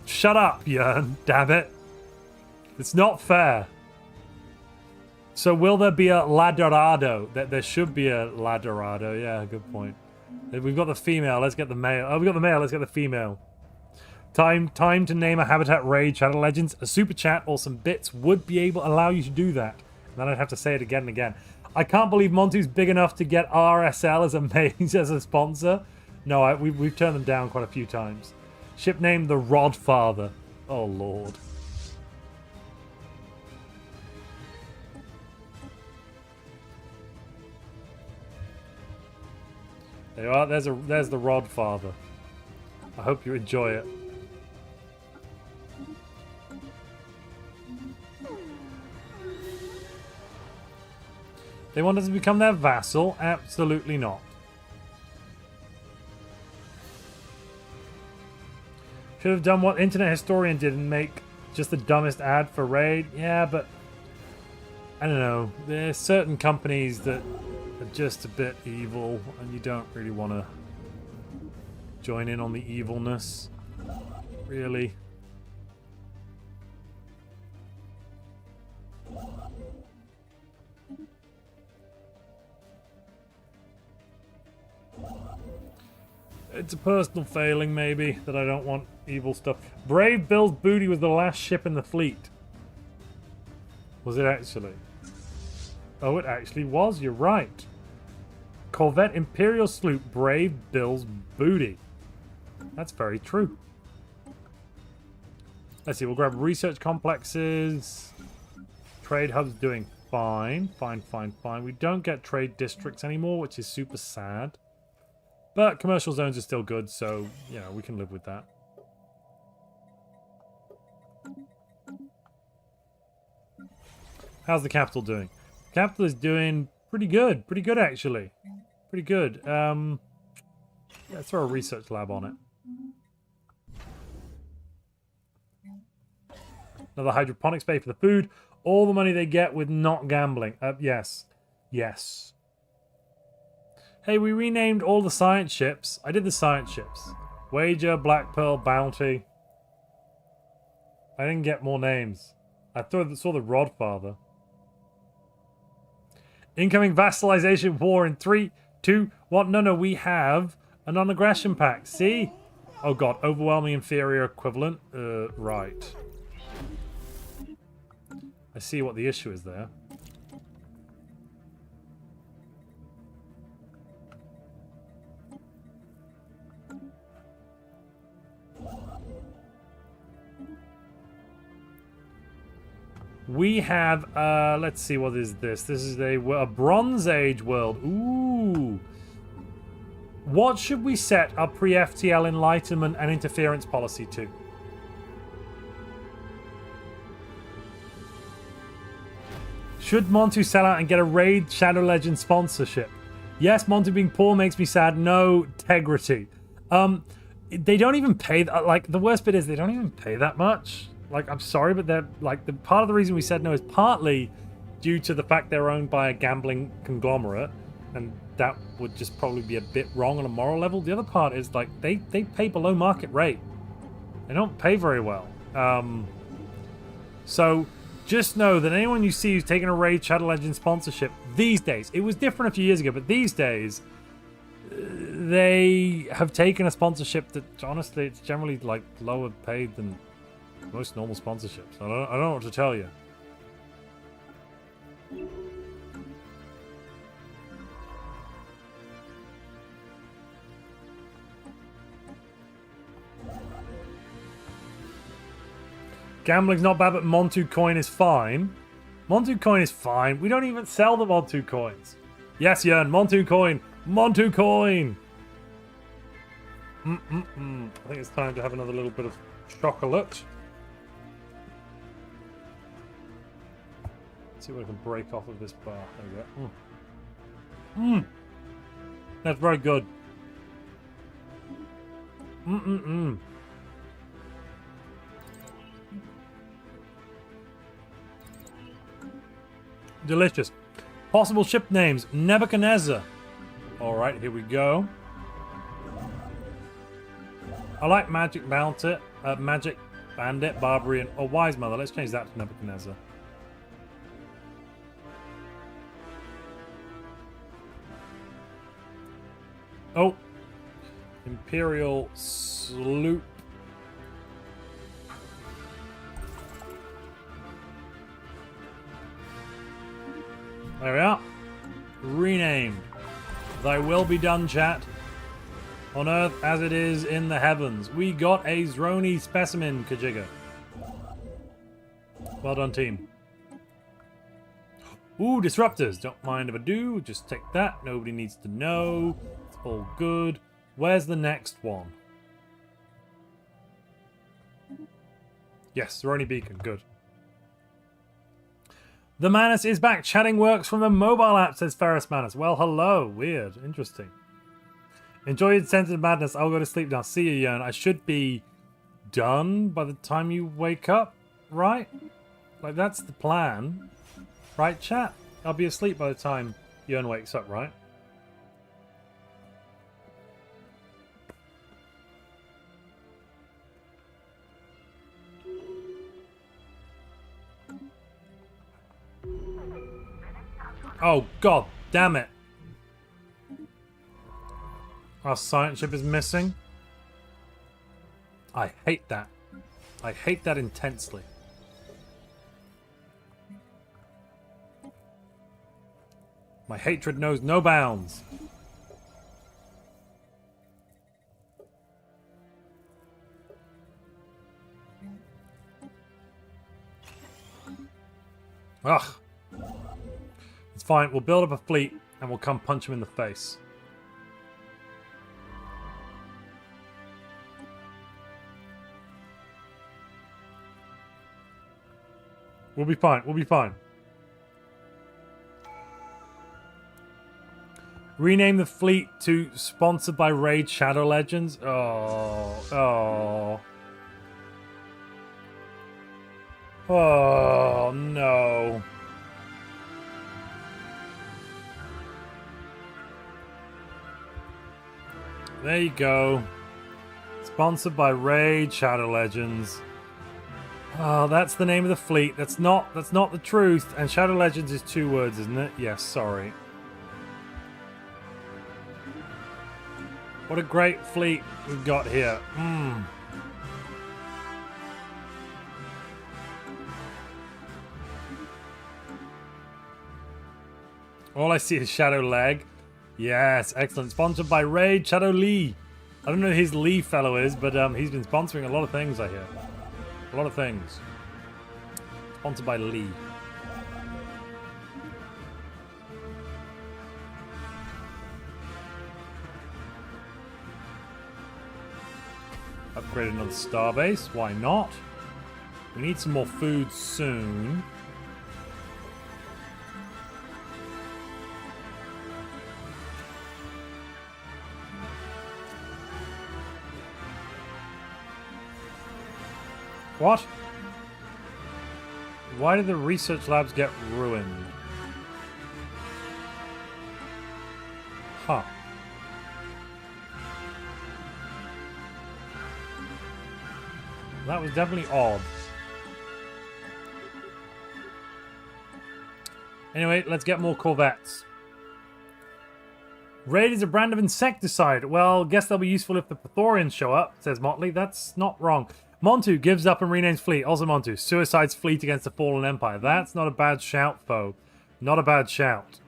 Shut up, Yearn. Damn it. It's not fair. So will there be a La Dorado? There should be a La Dorado. Yeah, good point. We've got the female. Let's get the male. Oh, we got the male. Let's get the female. Time to name a habitat Raid Shadow Legends. A super chat or some bits would be able to allow you to do that. And then I'd have to say it again and again. I can't believe Montu's big enough to get RSL as a main as a sponsor. No, we've turned them down quite a few times. Ship name the Rodfather. Oh Lord. There you are. There's the Rodfather. I hope you enjoy it. They want us to become their vassal? Absolutely not. Should have done what Internet Historian did and make just the dumbest ad for Raid. Yeah, but I don't know. There's certain companies that are just a bit evil, and you don't really want to join in on the evilness, really. It's a personal failing, maybe, that I don't want evil stuff. Brave Bill's booty was the last ship in the fleet. Was it actually? Oh, it actually was. You're right. Corvette Imperial Sloop Brave Bill's booty. That's very true. Let's see. We'll grab research complexes. Trade hub's doing fine. Fine, fine, fine. We don't get trade districts anymore, which is super sad. But commercial zones are still good, so, you know, we can live with that. How's the capital doing? Capital is doing pretty good. Pretty good, actually. Pretty good. Yeah, let's throw a research lab on it. Another hydroponics bay for the food. All the money they get with not gambling. Yes. Yes. Hey, we renamed all the science ships. I did the science ships. Wager, Black Pearl, Bounty. I didn't get more names. I saw the Rodfather. Incoming vassalization war in 3, 2, 1. No, we have a non-aggression pact. See? Oh god, overwhelming inferior equivalent. Right. I see what the issue is there. We have, let's see, what is this? This is a Bronze Age world. Ooh. What should we set our pre-FTL enlightenment and interference policy to? Should Montu sell out and get a Raid Shadow Legend sponsorship? Yes, Montu being poor makes me sad. No, integrity. They don't even pay, like, the worst bit is they don't even pay that much. Like, I'm sorry, but they're, like, the part of the reason we said no is partly due to the fact they're owned by a gambling conglomerate, and that would just probably be a bit wrong on a moral level. The other part is, like, they pay below market rate. They don't pay very well. So, just know that anyone you see who's taking a Raid Shadow Legend sponsorship these days, it was different a few years ago, but these days, they have taken a sponsorship that, honestly, it's generally, like, lower paid than most normal sponsorships. I don't know what to tell you. Gambling's not bad, but Montu coin is fine. Montu coin is fine. We don't even sell the Montu coins. Yes, Jörn, Montu coin. Montu coin. I think it's time to have another little bit of chocolate. See what I can break off of this bar. There we go. That's very good. Delicious. Possible ship names. Nebuchadnezzar. Alright, here we go. I like Magic Bandit, Magic Bandit, Barbarian, or Wise Mother. Let's change that to Nebuchadnezzar. Oh, Imperial Sloop. There we are. Renamed. Thy will be done, chat. On Earth as it is in the heavens. We got a Zroni specimen, Kajiga. Well done, team. Ooh, disruptors. Don't mind if I do. Just take that. Nobody needs to know. It's all good. Where's the next one? Yes, Zroni Beacon. Good. The Manus is back. Chatting works from a mobile app, says Ferris Manus. Well, hello. Weird. Interesting. Enjoy your sensitive madness. I'll go to sleep now. See you, Jörn. I should be done by the time you wake up, right? Like, that's the plan. Right, chat? I'll be asleep by the time Jörn wakes up, right? Oh, god damn it. Our science ship is missing. I hate that. I hate that intensely. My hatred knows no bounds. Ugh. It's fine. We'll build up a fleet and we'll come punch him in the face. We'll be fine. We'll be fine. Rename the fleet to sponsored by Raid Shadow Legends. Oh no. There you go. Sponsored by Raid Shadow Legends. Oh, that's the name of the fleet. That's not the truth. And Shadow Legends is 2 words, isn't it? Yes, sorry. What a great fleet we've got here. All I see is Shadow Leg. Yes, excellent. Sponsored by Raid Shadow Lee. I don't know who his Lee fellow is, but he's been sponsoring a lot of things, I hear. A lot of things. Sponsored by Lee. Upgrade another starbase. Why not? We need some more food soon. What? Why did the research labs get ruined? Huh. That was definitely odd. Anyway, let's get more Corvettes. Raid is a brand of insecticide. Well, guess they'll be useful if the Pythorians show up, says Motley. That's not wrong. Montu gives up and renames fleet. Also Montu. Suicide's fleet against the fallen empire. That's not a bad shout, foe. Not a bad shout.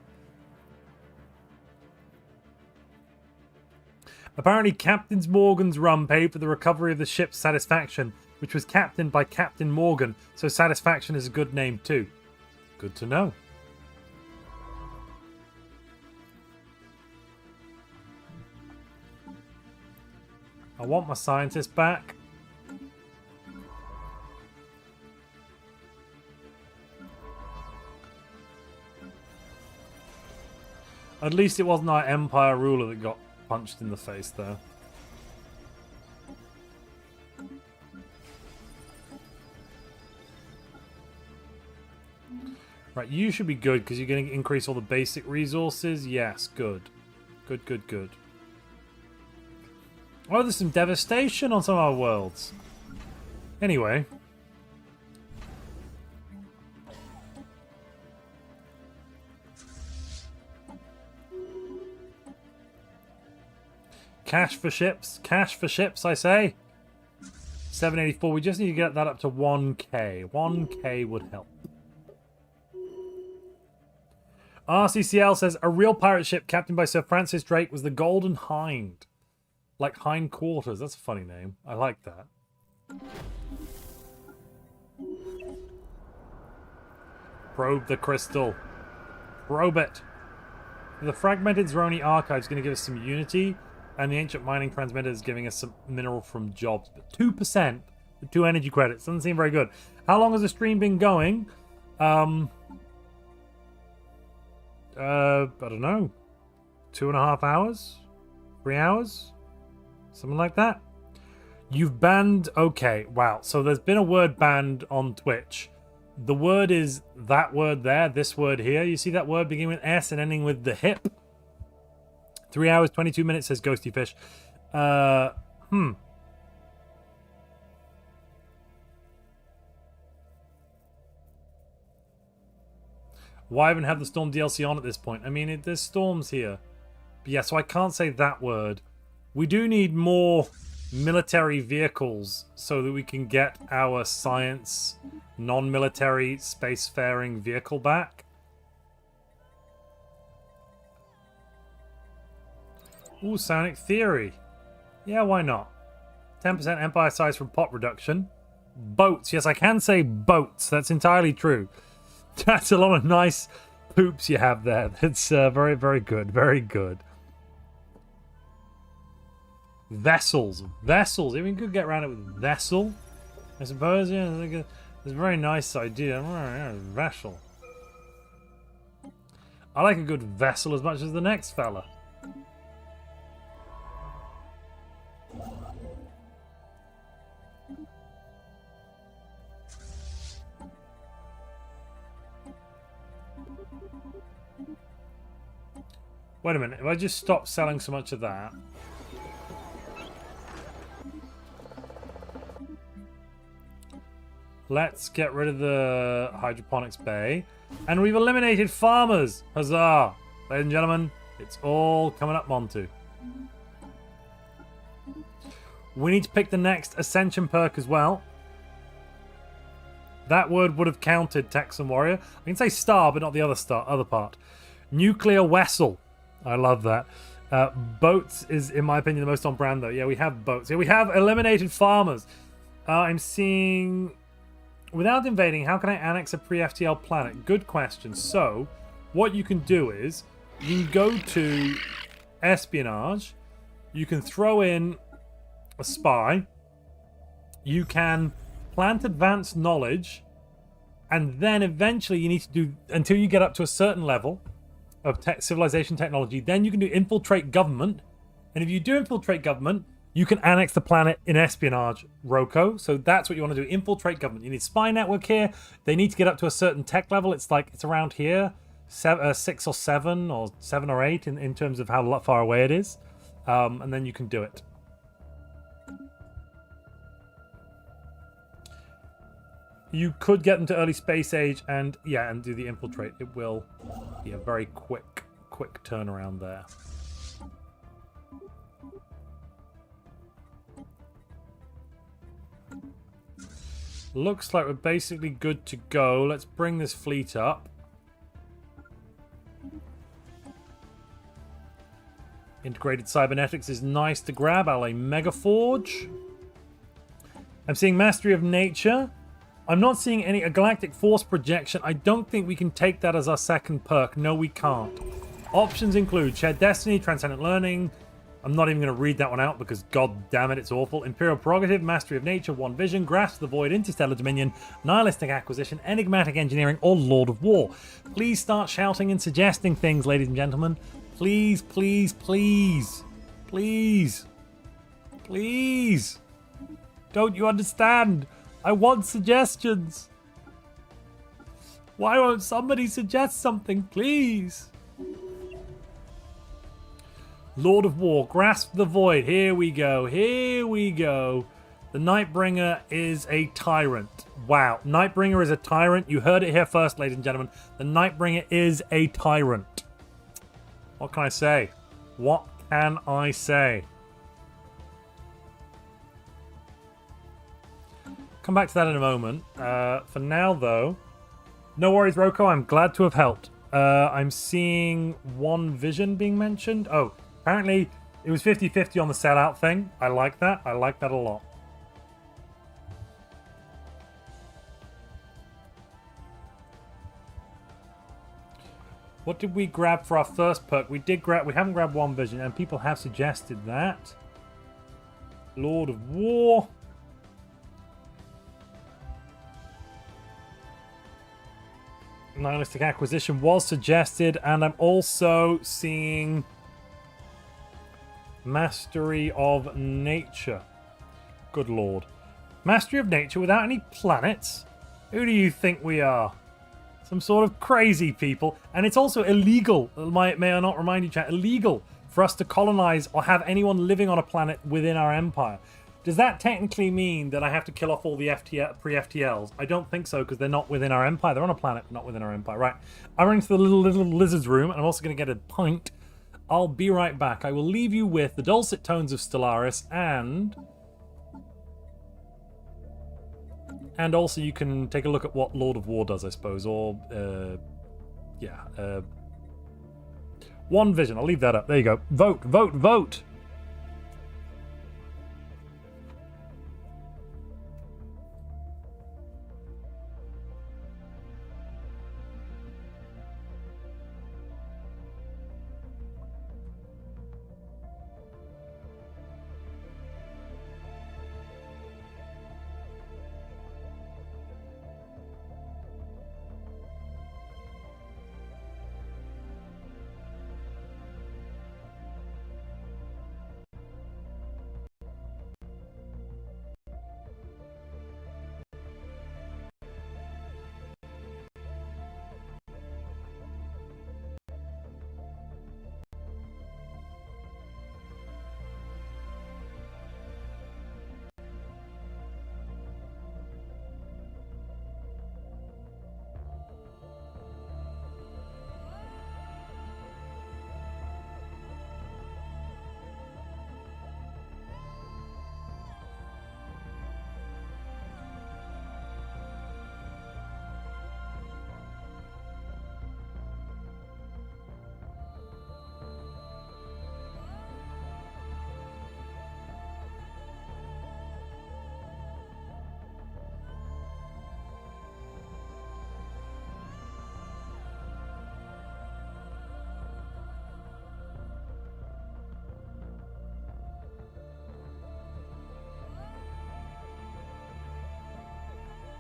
Apparently, Captain Morgan's rum paid for the recovery of the ship Satisfaction, which was captained by Captain Morgan, so Satisfaction is a good name too. Good to know. I want my scientist back. At least it wasn't our Empire ruler that got punched in the face, though. Right, you should be good, because you're going to increase all the basic resources. Yes, good. Good, good, good. Oh, there's some devastation on some of our worlds. Anyway. Cash for ships, I say. 784, we just need to get that up to 1k. 1k would help. RCCL says, a real pirate ship captained by Sir Francis Drake was the Golden Hind. Like hindquarters, that's a funny name. I like that. Probe the crystal. Probe it. The fragmented Zeroni archive is going to give us some unity. And the ancient mining transmitter is giving us some mineral from jobs. But 2% with 2 energy credits. Doesn't seem very good. How long has the stream been going? I don't know. 2.5 hours? 3 hours? Something like that. You've banned... Okay, wow. So there's been a word banned on Twitch. The word is that word there, this word here. You see that word beginning with S and ending with the hip? 3 hours, 22 minutes, says Ghosty Fish. Why haven't had the Storm DLC on at this point? I mean, there's storms here. But yeah, so I can't say that word. We do need more military vehicles so that we can get our science non-military spacefaring vehicle back. Ooh, Sonic Theory. Yeah, why not? 10% Empire size from pot reduction. Boats. Yes, I can say boats. That's entirely true. That's a lot of nice poops you have there. That's very, very good. Very good. Vessels. Vessels. If we could get around it with vessel, I suppose. Yeah, it's a very nice idea. Vessel. I like a good vessel as much as the next fella. Wait a minute, if I just stop selling so much of that... Let's get rid of the hydroponics bay. And we've eliminated farmers. Huzzah. Ladies and gentlemen, it's all coming up Montu. We need to pick the next Ascension perk as well. That word would have counted, Texan Warrior. I can say star, but not the other part. Nuclear vessel. I love that. Boats is, in my opinion, the most on brand, though. Yeah, we have boats. Yeah, we have eliminated farmers. I'm seeing... Without invading, how can I annex a pre-FTL planet? Good question. So, what you can do is, you can go to espionage. You can throw in a spy. You can plant advanced knowledge. And then eventually you need to do, until you get up to a certain level of civilization technology, then you can do infiltrate government. And if you do infiltrate government, you can annex the planet in espionage, Roko. So that's what you want to do, infiltrate government. You need spy network here. They need to get up to a certain tech level. It's like, it's around here, 6 or 7 or 7 or 8 in terms of how far away it is. And then you can do it. You could get them to early space age and, yeah, and do the infiltrate. It will be a very quick turnaround there. Looks like we're basically good to go. Let's bring this fleet up. Integrated cybernetics is nice to grab. Ally Megaforge. I'm seeing Mastery of Nature. I'm not seeing any galactic force projection. I don't think we can take that as our second perk. No, we can't. Options include Shared Destiny, Transcendent Learning. I'm not even going to read that one out because, god damn it, it's awful. Imperial Prerogative, Mastery of Nature, One Vision, Grasp the Void, Interstellar Dominion, Nihilistic Acquisition, Enigmatic Engineering, or Lord of War. Please start shouting and suggesting things, ladies and gentlemen. Please, please, please. Please. Please. Don't you understand? I want suggestions. Why won't somebody suggest something, please? Lord of War, Grasp the Void. Here we go. Here we go. The Nightbringer is a tyrant. Wow. Nightbringer is a tyrant. You heard it here first, ladies and gentlemen. The Nightbringer is a tyrant. What can I say? What can I say? Come back to that in a moment. For now, though, no worries, Roko. I'm glad to have helped. I'm seeing One Vision being mentioned. Oh, apparently it was 50-50 on the sellout thing. I like that. I like that a lot. What did we grab for our first perk? We haven't grabbed One Vision, and people have suggested that. Lord of War. Nihilistic Acquisition was suggested, and I'm also seeing Mastery of Nature. Good lord. Mastery of Nature without any planets? Who do you think we are? Some sort of crazy people. And it's also illegal, may I not remind you, chat, illegal for us to colonize or have anyone living on a planet within our empire. Does that technically mean that I have to kill off all the pre-FTLs? I don't think so, because they're not within our empire. They're on a planet, not within our empire. Right. I'm running to the little lizard's room, and I'm also going to get a pint. I'll be right back. I will leave you with the dulcet tones of Stellaris, and also you can take a look at what Lord of War does, I suppose, or One Vision. I'll leave that up. There you go. Vote, vote, vote.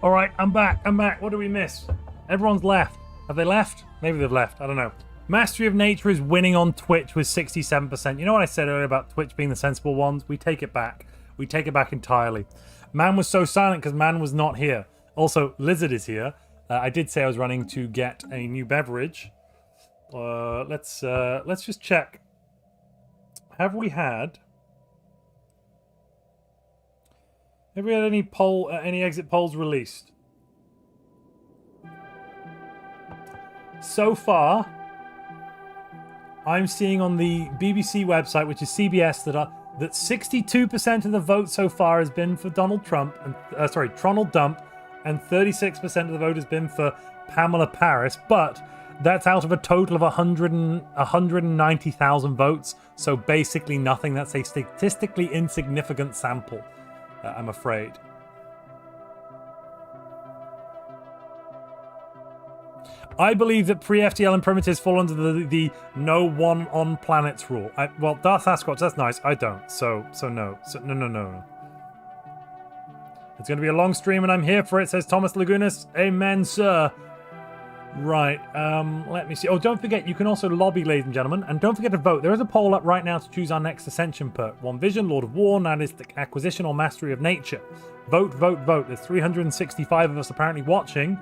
All right, I'm back. I'm back. What did we miss? Everyone's left. Have they left? Maybe they've left. I don't know. Mastery of Nature is winning on Twitch with 67%. You know what I said earlier about Twitch being the sensible ones? We take it back. We take it back entirely. Man was so silent because Man was not here. Also, Lizard is here. I did say I was running to get a new beverage. Let's just check. Have we had any exit polls released? So far, I'm seeing on the BBC website, which is CBS, that 62% of the vote so far has been for Donald Trump, and Tronald Dump, and 36% of the vote has been for Pamela Paris. But that's out of a total of 190,000 votes, so basically nothing. That's a statistically insignificant sample, I'm afraid. I believe that pre-FTL and primitives fall under the no one on planets rule. Well, Darth Sasquatch, that's nice. I don't. So no. No. It's going to be a long stream and I'm here for it, says Thomas Lagunas. Amen, sir. Right, let me see. Oh, don't forget, you can also lobby, ladies and gentlemen. And don't forget to vote. There is a poll up right now to choose our next Ascension perk. One Vision, Lord of War, Nihilistic Acquisition, or Mastery of Nature. Vote, vote, vote. There's 365 of us apparently watching.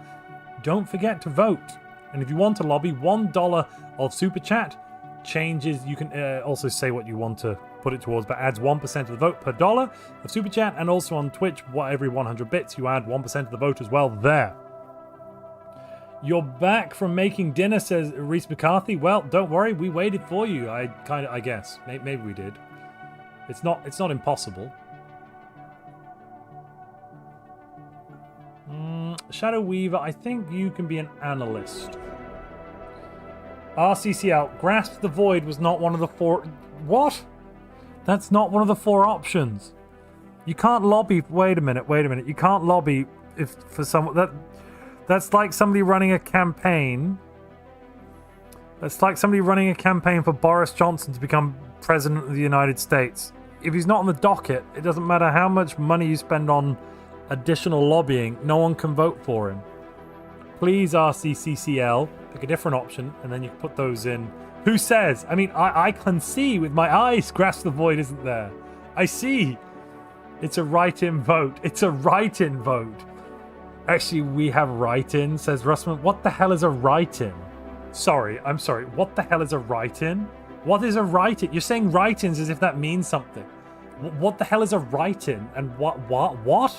Don't forget to vote. And if you want to lobby, $1 of Super Chat changes. You can also say what you want to put it towards, but adds 1% of the vote per dollar of Super Chat. And also on Twitch, every 100 bits, you add 1% of the vote as well there. You're back from making dinner, says Reese McCarthy. Well, don't worry, we waited for you. I guess. Maybe we did. It's not impossible. Shadow Weaver, I think you can be an analyst. RCCL, Grasp the Void was not one of the 4... What? That's not one of the 4 options. You can't lobby... Wait a minute. You can't lobby for someone... That's like somebody running a campaign. That's like somebody running a campaign for Boris Johnson to become president of the United States. If he's not on the docket, it doesn't matter how much money you spend on additional lobbying, no one can vote for him. Please, RCCCL, pick a different option, and then you can put those in. Who says? I mean, I can see with my eyes. Grasp the Void isn't there. I see. It's a write-in vote. It's a write-in vote. Actually, we have write-in, says Russman. What the hell is a write-in? I'm sorry. What the hell is a write-in? What is a write-in? You're saying write-ins as if that means something. What the hell is a write-in? And what? What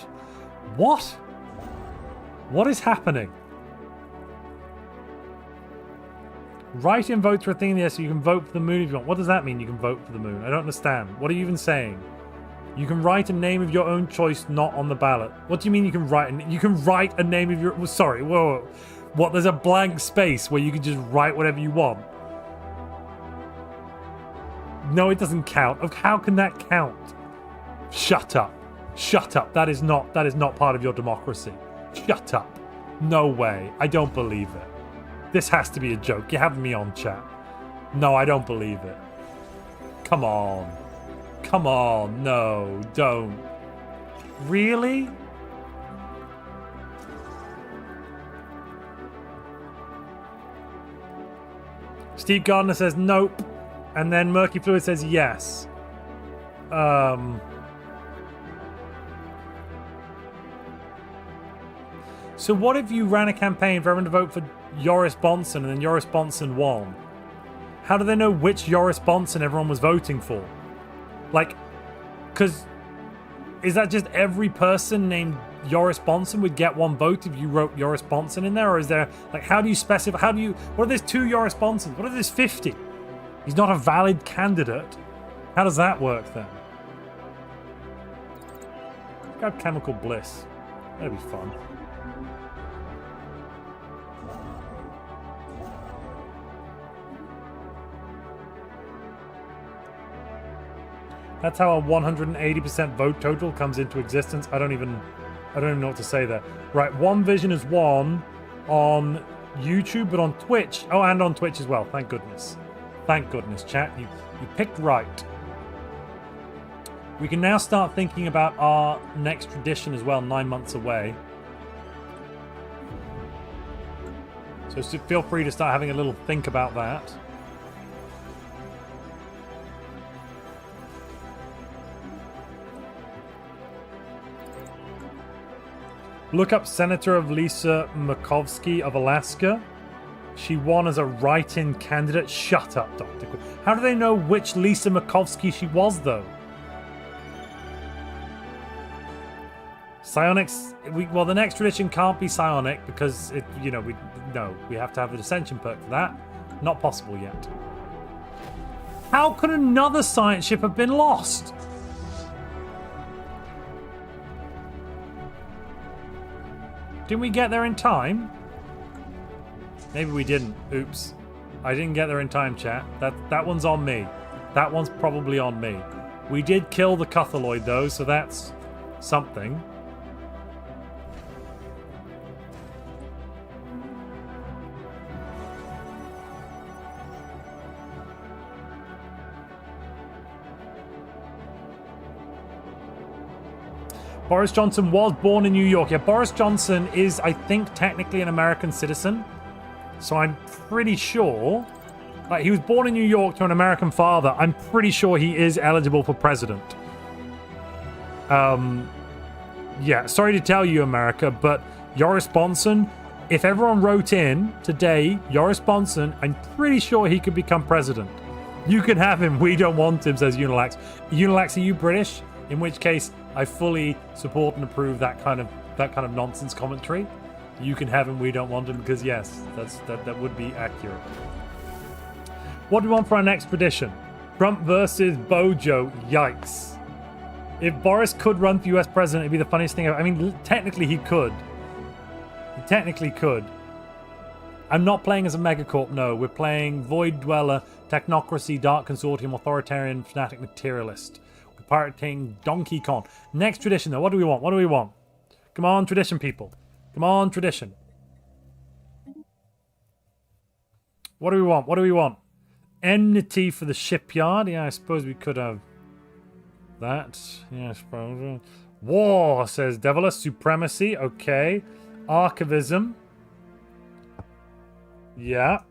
is happening? Write-in votes for a thing, yes, you can vote for the moon if you want. What does that mean, you can vote for the moon? I don't understand. What are you even saying? You can write a name of your own choice not on the ballot. What do you mean you can write? You can write a name of your... Well, sorry, whoa. What, there's a blank space where you can just write whatever you want? No, it doesn't count. How can that count? Shut up. Shut up. That is not part of your democracy. Shut up. No way. I don't believe it. This has to be a joke. You're having me on, chat. No, I don't believe it. Come on. Come on. No, don't. Really? Steve Gardner says nope. And then Murky Fluid says yes. So what if you ran a campaign for everyone to vote for Joris Bonson and then Joris Bonson won? How do they know which Joris Bonson everyone was voting for? Like, because is that just every person named Joris Bonson would get one vote if you wrote Joris Bonson in there? Or is there, like, how do you specify, what if there's 2 Joris Bonsons? What if there's 50? He's not a valid candidate. How does that work then? Grab Chemical Bliss. That'd be fun. That's how a 180% vote total comes into existence. I don't even know what to say there. Right, One Vision is won on YouTube, but on Twitch. Oh, and on Twitch as well. Thank goodness. Thank goodness, chat. You picked right. We can now start thinking about our next tradition as well, 9 months away. So feel free to start having a little think about that. Look up Senator of Lisa Murkowski of Alaska. She won as a write-in candidate. Shut up, Dr. Quinn. How do they know which Lisa Murkowski she was, though? Psionics. Well, the next tradition can't be psionic because it. You know, we have to have the dissension perk for that. Not possible yet. How could another science ship have been lost? Didn't we get there in time? Maybe we didn't. Oops. I didn't get there in time, chat. That one's on me. That one's probably on me. We did kill the Cuthaloid, though, so that's something. Boris Johnson was born in New York. Yeah, Boris Johnson is, I think, technically an American citizen. So I'm pretty sure... Like, he was born in New York to an American father. I'm pretty sure he is eligible for president. Yeah, sorry to tell you, America, but Joris Bonson, if everyone wrote in today, Joris Bonson, I'm pretty sure he could become president. You can have him. We don't want him, says Unilax. Unilax, are you British? In which case, I fully support and approve that kind of nonsense commentary. You can have him, we don't want him, because yes, that would be accurate. What do we want for our next tradition? Trump versus Bojo. Yikes. If Boris could run for US president, it'd be the funniest thing ever. I mean, technically he could. He technically could. I'm not playing as a megacorp, no. We're playing Void Dweller, Technocracy, Dark Consortium, Authoritarian, Fanatic Materialist. Pirating Donkey Kong. Next tradition, though. What do we want? What do we want? Come on, tradition, people. Come on, tradition. What do we want? What do we want? Enmity for the shipyard. Yeah, I suppose we could have that. Yeah, I suppose. War, says Deviler. Supremacy. Okay. Archivism. Yeah.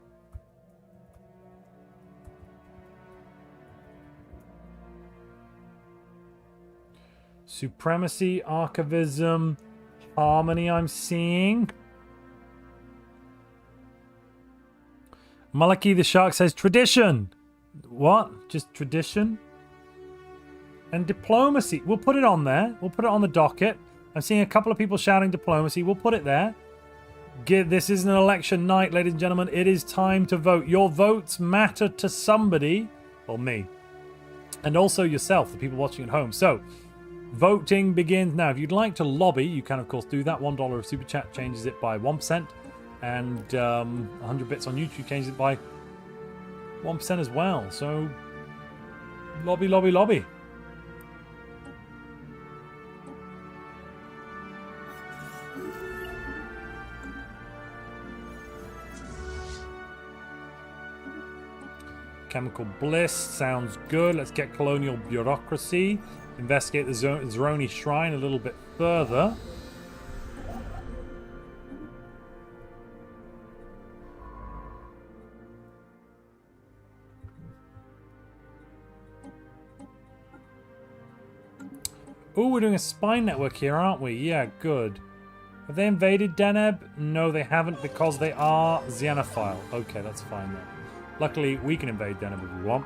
Supremacy, archivism, harmony I'm seeing. Malaki the Shark says tradition. What? Just tradition? And diplomacy. We'll put it on there. We'll put it on the docket. I'm seeing a couple of people shouting diplomacy. We'll put it there. This is an election night, ladies and gentlemen. It is time to vote. Your votes matter to somebody. Well, me. And also yourself, the people watching at home. So... voting begins now. If you'd like to lobby, you can, of course, do that. $1 of Super Chat changes it by 1%. And 100 bits on YouTube changes it by 1% as well. So, lobby, lobby, lobby. Chemical Bliss sounds good. Let's get Colonial Bureaucracy. Investigate the Zeroni Shrine a little bit further. Oh, we're doing a spy network here, aren't we? Yeah, good. Have they invaded Deneb? No, they haven't because they are Xenophile. Okay, that's fine then. Luckily, we can invade Deneb if we want.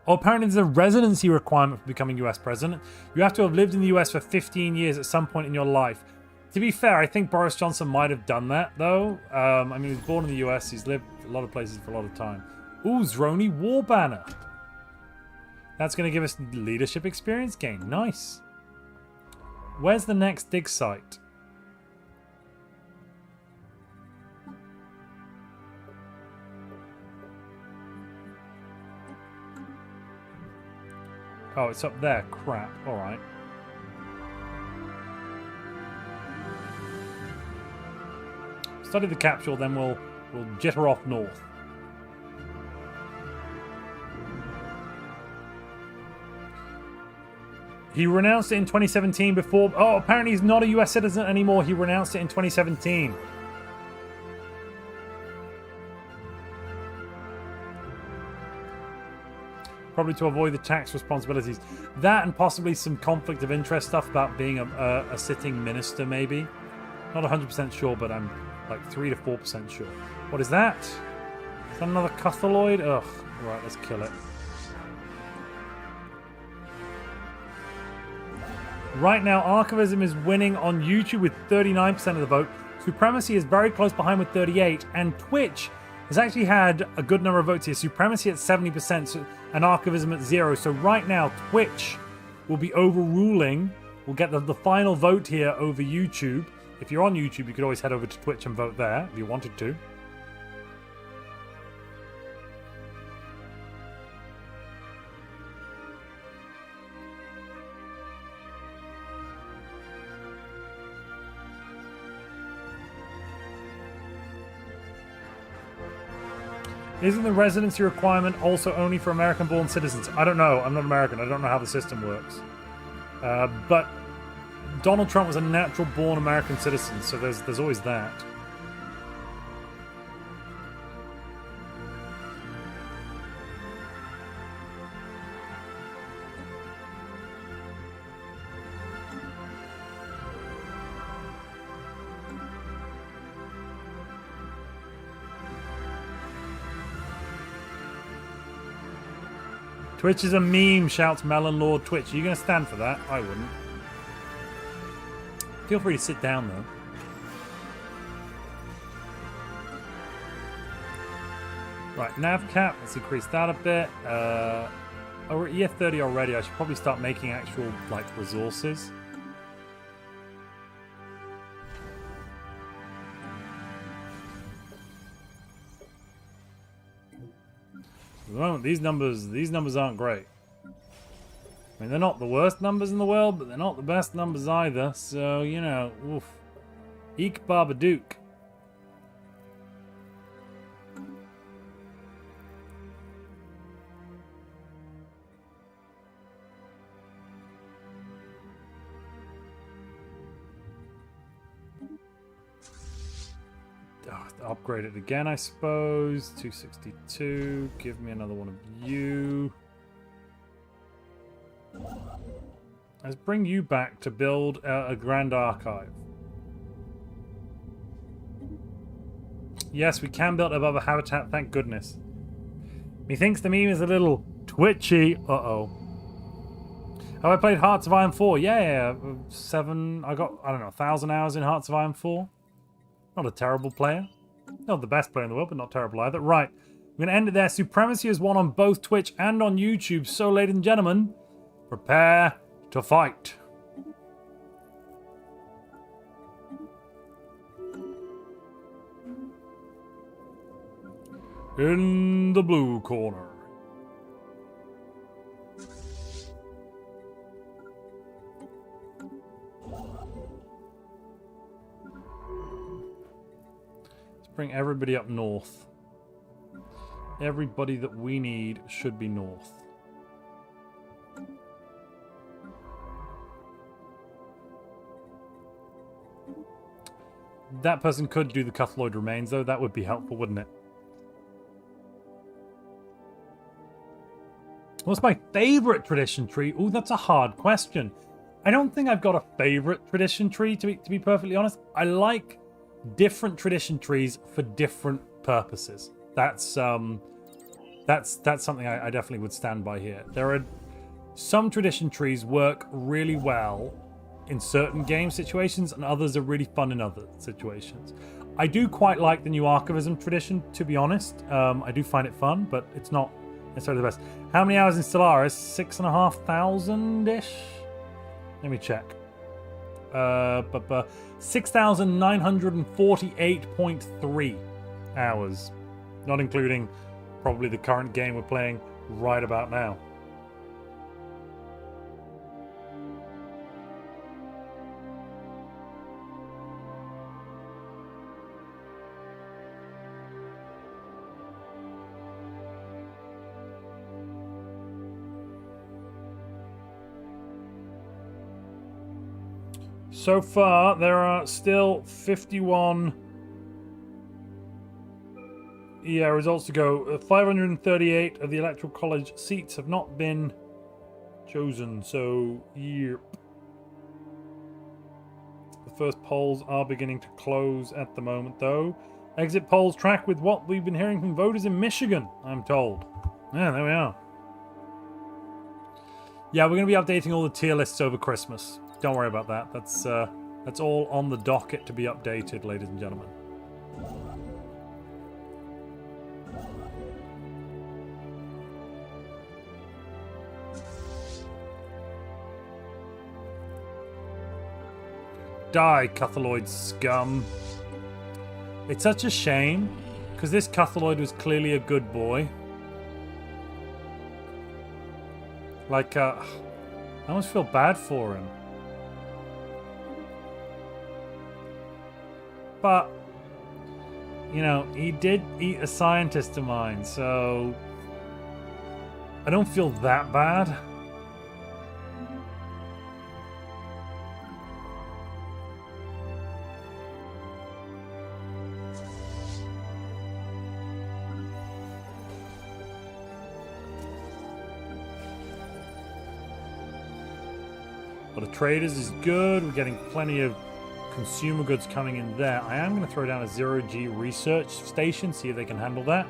Oh, apparently there's a residency requirement for becoming US president. You have to have lived in the US for 15 years at some point in your life. To be fair, I think Boris Johnson might have done that, though. I mean, he was born in the US. He's lived a lot of places for a lot of time. Ooh, Zroni War Banner. That's going to give us leadership experience gain. Nice. Where's the next dig site? Oh, it's up there. Crap. All right. Study the capsule, then we'll jitter off north. He renounced it in 2017 before... Oh, apparently he's not a US citizen anymore. He renounced it in 2017. Probably to avoid the tax responsibilities. That and possibly some conflict of interest stuff about being a sitting minister, maybe. Not 100% sure, but I'm like 3 to 4% sure. What is that? Is that another Cthulloid? Ugh. Right, let's kill it. Right now, Archivism is winning on YouTube with 39% of the vote. Supremacy is very close behind with 38%. And Twitch has actually had a good number of votes here. Supremacy at 70% and Archivism at 0%. So right now, Twitch will be overruling. We'll get the final vote here over YouTube. If you're on YouTube, you could always head over to Twitch and vote there if you wanted to. Isn't the residency requirement also only for American-born citizens? I don't know. I'm not American. I don't know how the system works. But Donald Trump was a natural-born American citizen, so there's always that. Twitch is a meme, shouts Melon Lord Twitch. Are you going to stand for that? I wouldn't. Feel free to sit down, though. Right, nav cap. Let's increase that a bit. Oh, we're at year 30 already. I should probably start making actual, like, resources. At the moment, these numbers aren't great. I mean, they're not the worst numbers in the world, but they're not the best numbers either. So, you know, oof. Eek Babadook. Upgrade it again, I suppose. 262. Give me another one of you. Let's bring you back to build a grand archive. Yes, we can build above a habitat, thank goodness. Methinks the meme is a little twitchy. Uh-oh. Have I played Hearts of Iron 4? Yeah. 7... I got, I don't know, 1,000 hours in Hearts of Iron 4. Not a terrible player. Not the best player in the world, but not terrible either. Right, we're going to end it there. Supremacy is won on both Twitch and on YouTube. So, ladies and gentlemen, prepare to fight. In the blue corner. Bring everybody up north. Everybody that we need should be north. That person could do the Cthulloid remains, though. That would be helpful, wouldn't it? What's my favorite tradition tree? Ooh, that's a hard question. I don't think I've got a favorite tradition tree, to be perfectly honest. I like different tradition trees for different purposes. That's something I definitely would stand by here. There are some tradition trees work really well in certain game situations, and others are really fun in other situations. I do quite like the new Archivism tradition, to be honest. I do find it fun, but it's not necessarily the best. How many hours in Stellaris? 6,500-ish? Let me check. 6,948.3 hours, not including probably the current game we're playing right about now. So far, there are still 51 results to go. 538 of the Electoral College seats have not been chosen, so yep. The first polls are beginning to close at the moment, though. Exit polls track with what we've been hearing from voters in Michigan, I'm told. Yeah, there we are. Yeah, we're going to be updating all the tier lists over Christmas. Don't worry about that. That's all on the docket to be updated, ladies and gentlemen. Die, Cuthaloid scum. It's such a shame, because this Cuthaloid was clearly a good boy. Like, I almost feel bad for him. But, you know, he did eat a scientist of mine, so I don't feel that bad. But the traders is good. We're getting plenty of consumer goods coming in there. I am going to throw down a 0G research station, see if they can handle that.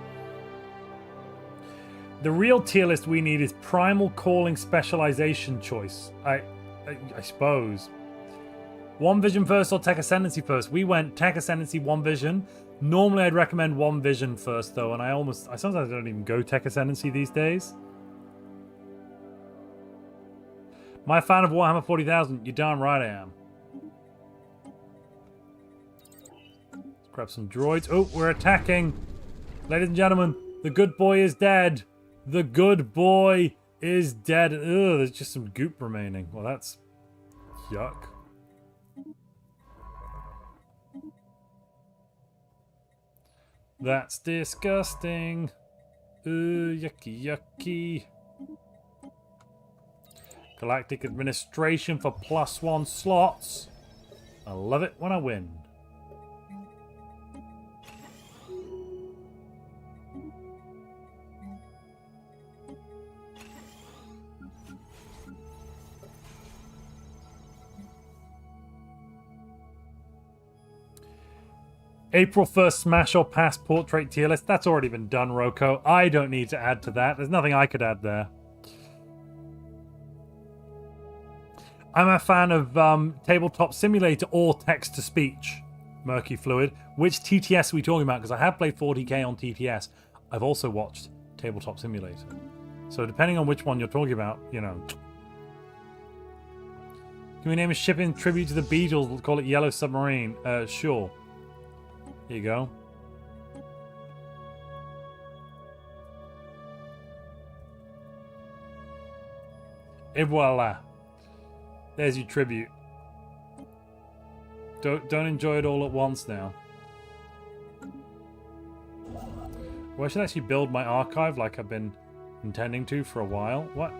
The real tier list we need is primal calling specialization choice. I suppose. One vision first or tech ascendancy first? We went tech ascendancy, one vision. Normally I'd recommend one vision first though, and I sometimes don't even go tech ascendancy these days. Am I a fan of Warhammer 40,000? You're darn right I am. Let's grab some droids. Oh, we're attacking. Ladies and gentlemen, the good boy is dead. The good boy is dead. Ugh, there's just some goop remaining. Well, that's yuck. That's disgusting. Yucky, yucky. Galactic Administration for +1 slots. I love it when I win. April 1st Smash or Pass Portrait tier list. That's already been done, Roko. I don't need to add to that. There's nothing I could add there. I'm a fan of Tabletop Simulator or text-to-speech, Murky Fluid. Which TTS are we talking about? Because I have played 40k on TTS. I've also watched Tabletop Simulator. So depending on which one you're talking about, you know. Can we name a ship in tribute to the Beatles? We'll call it Yellow Submarine. Sure. Here you go. Et voila. There's your tribute. Don't enjoy it all at once now. Well, I should actually build my archive like I've been intending to for a while. What?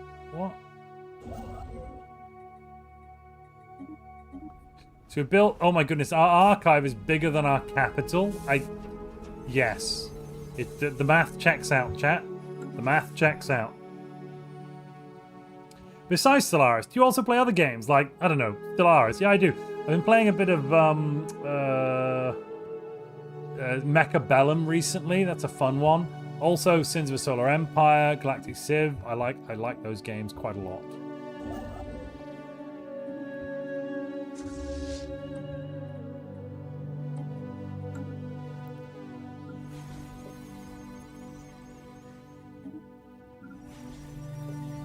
So we built... Oh my goodness, our archive is bigger than our capital. Yes. The math checks out, chat. The math checks out. Besides Stellaris, do you also play other games? Like, I don't know, Stellaris. Yeah, I do. I've been playing a bit of Mechabellum recently. That's a fun one. Also, Sins of a Solar Empire, Galactic Civ. I like those games quite a lot.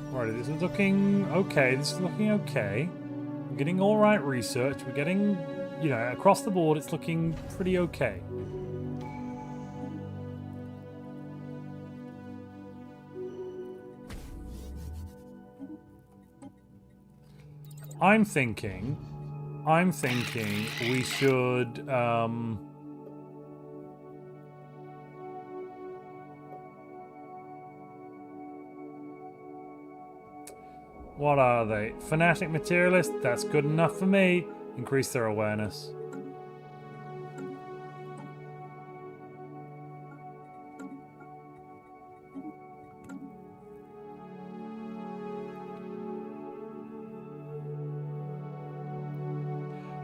Right, this is looking okay. This is looking okay. We're getting all right research. We're getting, you know, across the board, it's looking pretty okay. I'm thinking we should, what are they? Fanatic Materialist? That's good enough for me. Increase their awareness.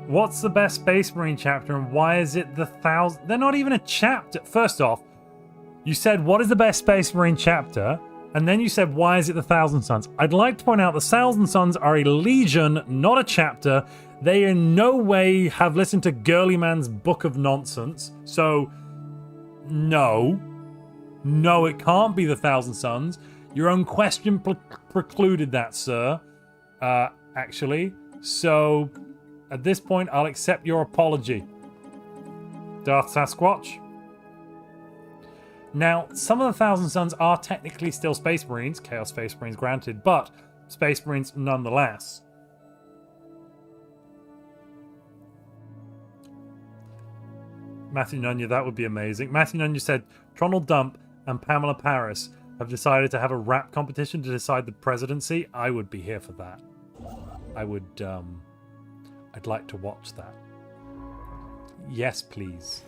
What's the best Space Marine chapter and why is it the 1000? They're not even a chapter. First off, you said, what is the best Space Marine chapter? And then you said, why is it the 1000 Suns? I'd like to point out the 1000 Suns are a legion, not a chapter. They in no way have listened to Girly Man's book of nonsense. So, no. No, it can't be the 1000 Suns. Your own question precluded that, sir. Actually. So, at this point, I'll accept your apology. Darth Sasquatch. Now, some of the 1000 Suns are technically still Space Marines, Chaos Space Marines granted, but Space Marines nonetheless. Matthew Nunya, that would be amazing. Matthew Nunya said, Tronald Dump and Pamela Paris have decided to have a rap competition to decide the presidency. I would be here for that. I would, I'd like to watch that. Yes, please.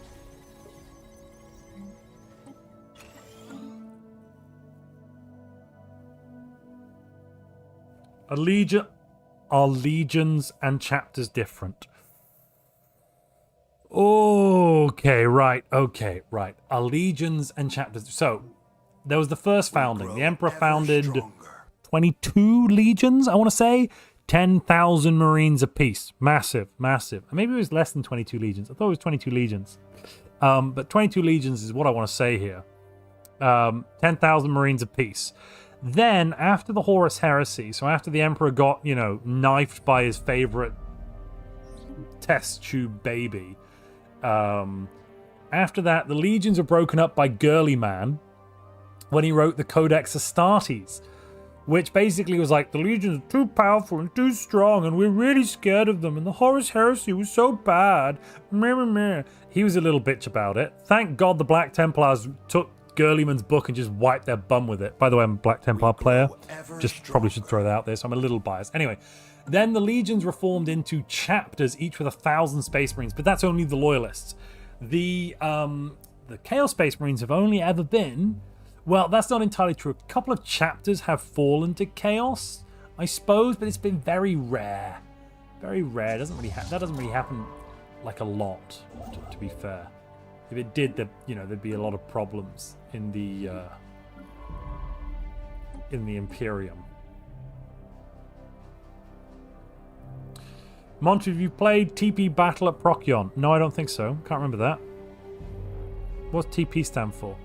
Are legions and chapters different? Okay, right. Are legions and chapters... So, there was the first founding. The Emperor founded 22 legions, I want to say. 10,000 Marines apiece. Massive. Maybe it was less than 22 legions. I thought it was 22 legions. But 22 legions is what I want to say here. 10,000 Marines apiece. Then, after the Horus Heresy, so after the Emperor got, knifed by his favorite test tube baby, after that, the legions were broken up by Girly Man when he wrote the Codex Astartes, which basically was like, the legions are too powerful and too strong, and we're really scared of them, and the Horus Heresy was so bad. He was a little bitch about it. Thank God the Black Templars took Girlyman's book and just wiped their bum with it. By the way, I'm a Black Templar player. Just probably should throw that out there, so I'm a little biased. Anyway, then the legions were formed into chapters, each with 1,000 Space Marines, but that's only the Loyalists. The Chaos Space Marines have only ever been... Well, that's not entirely true. A couple of chapters have fallen to Chaos, I suppose, but it's been very rare. Very rare. That doesn't really happen like a lot, to be fair. If it did, there'd be a lot of problems in the Imperium. Montu, have you played TP Battle at Procyon? No, I don't think so. Can't remember that. What's TP stand for?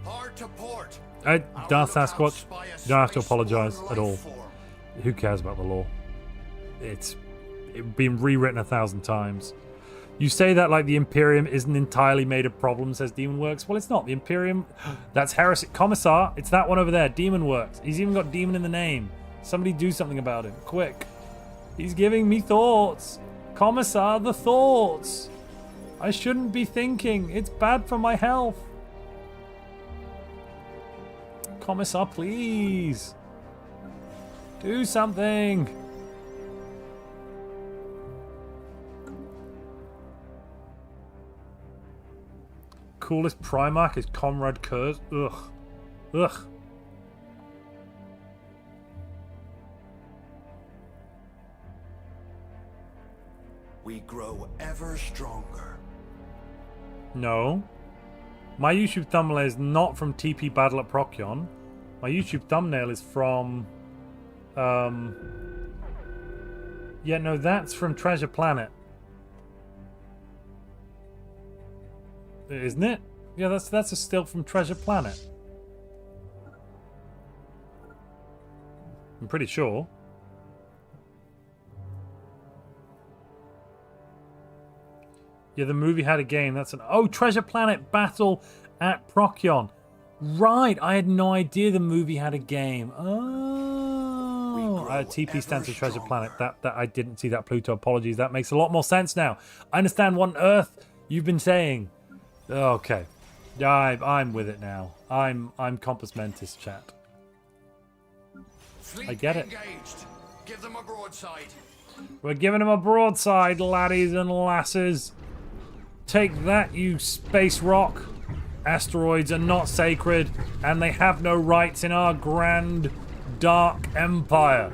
Hard to port. Darth Sasquatch, you don't have to apologise at all. Who cares about the law? It's been rewritten 1,000 times. You say that like the Imperium isn't entirely made of problems, says Demonworks. Well, it's not. The Imperium, that's heresy. Commissar, it's that one over there, Demonworks. He's even got demon in the name. Somebody do something about him, quick. He's giving me thoughts. Commissar, the thoughts. I shouldn't be thinking. It's bad for my health. Commissar, please. Do something. Coolest Primarch is Comrade Kurz. Ugh. We grow ever stronger. No. My YouTube thumbnail is not from TP Battle at Procyon. My YouTube thumbnail is from... Yeah, no, that's from Treasure Planet. Isn't it? Yeah, that's a still from Treasure Planet. I'm pretty sure. Yeah, the movie had a game. That's an... Oh, Treasure Planet Battle at Procyon. Right, I had no idea the movie had a game. Oh, TP stands for Treasure Planet. That I didn't see that, Pluto. Apologies. That makes a lot more sense now. I understand what on earth you've been saying. Okay, I'm with it now. I'm Compass Mentis, chat. I get it. Give them a broadside. We're giving them a broadside, laddies and lasses. Take that, you space rock. Asteroids are not sacred, and they have no rights in our grand, dark empire.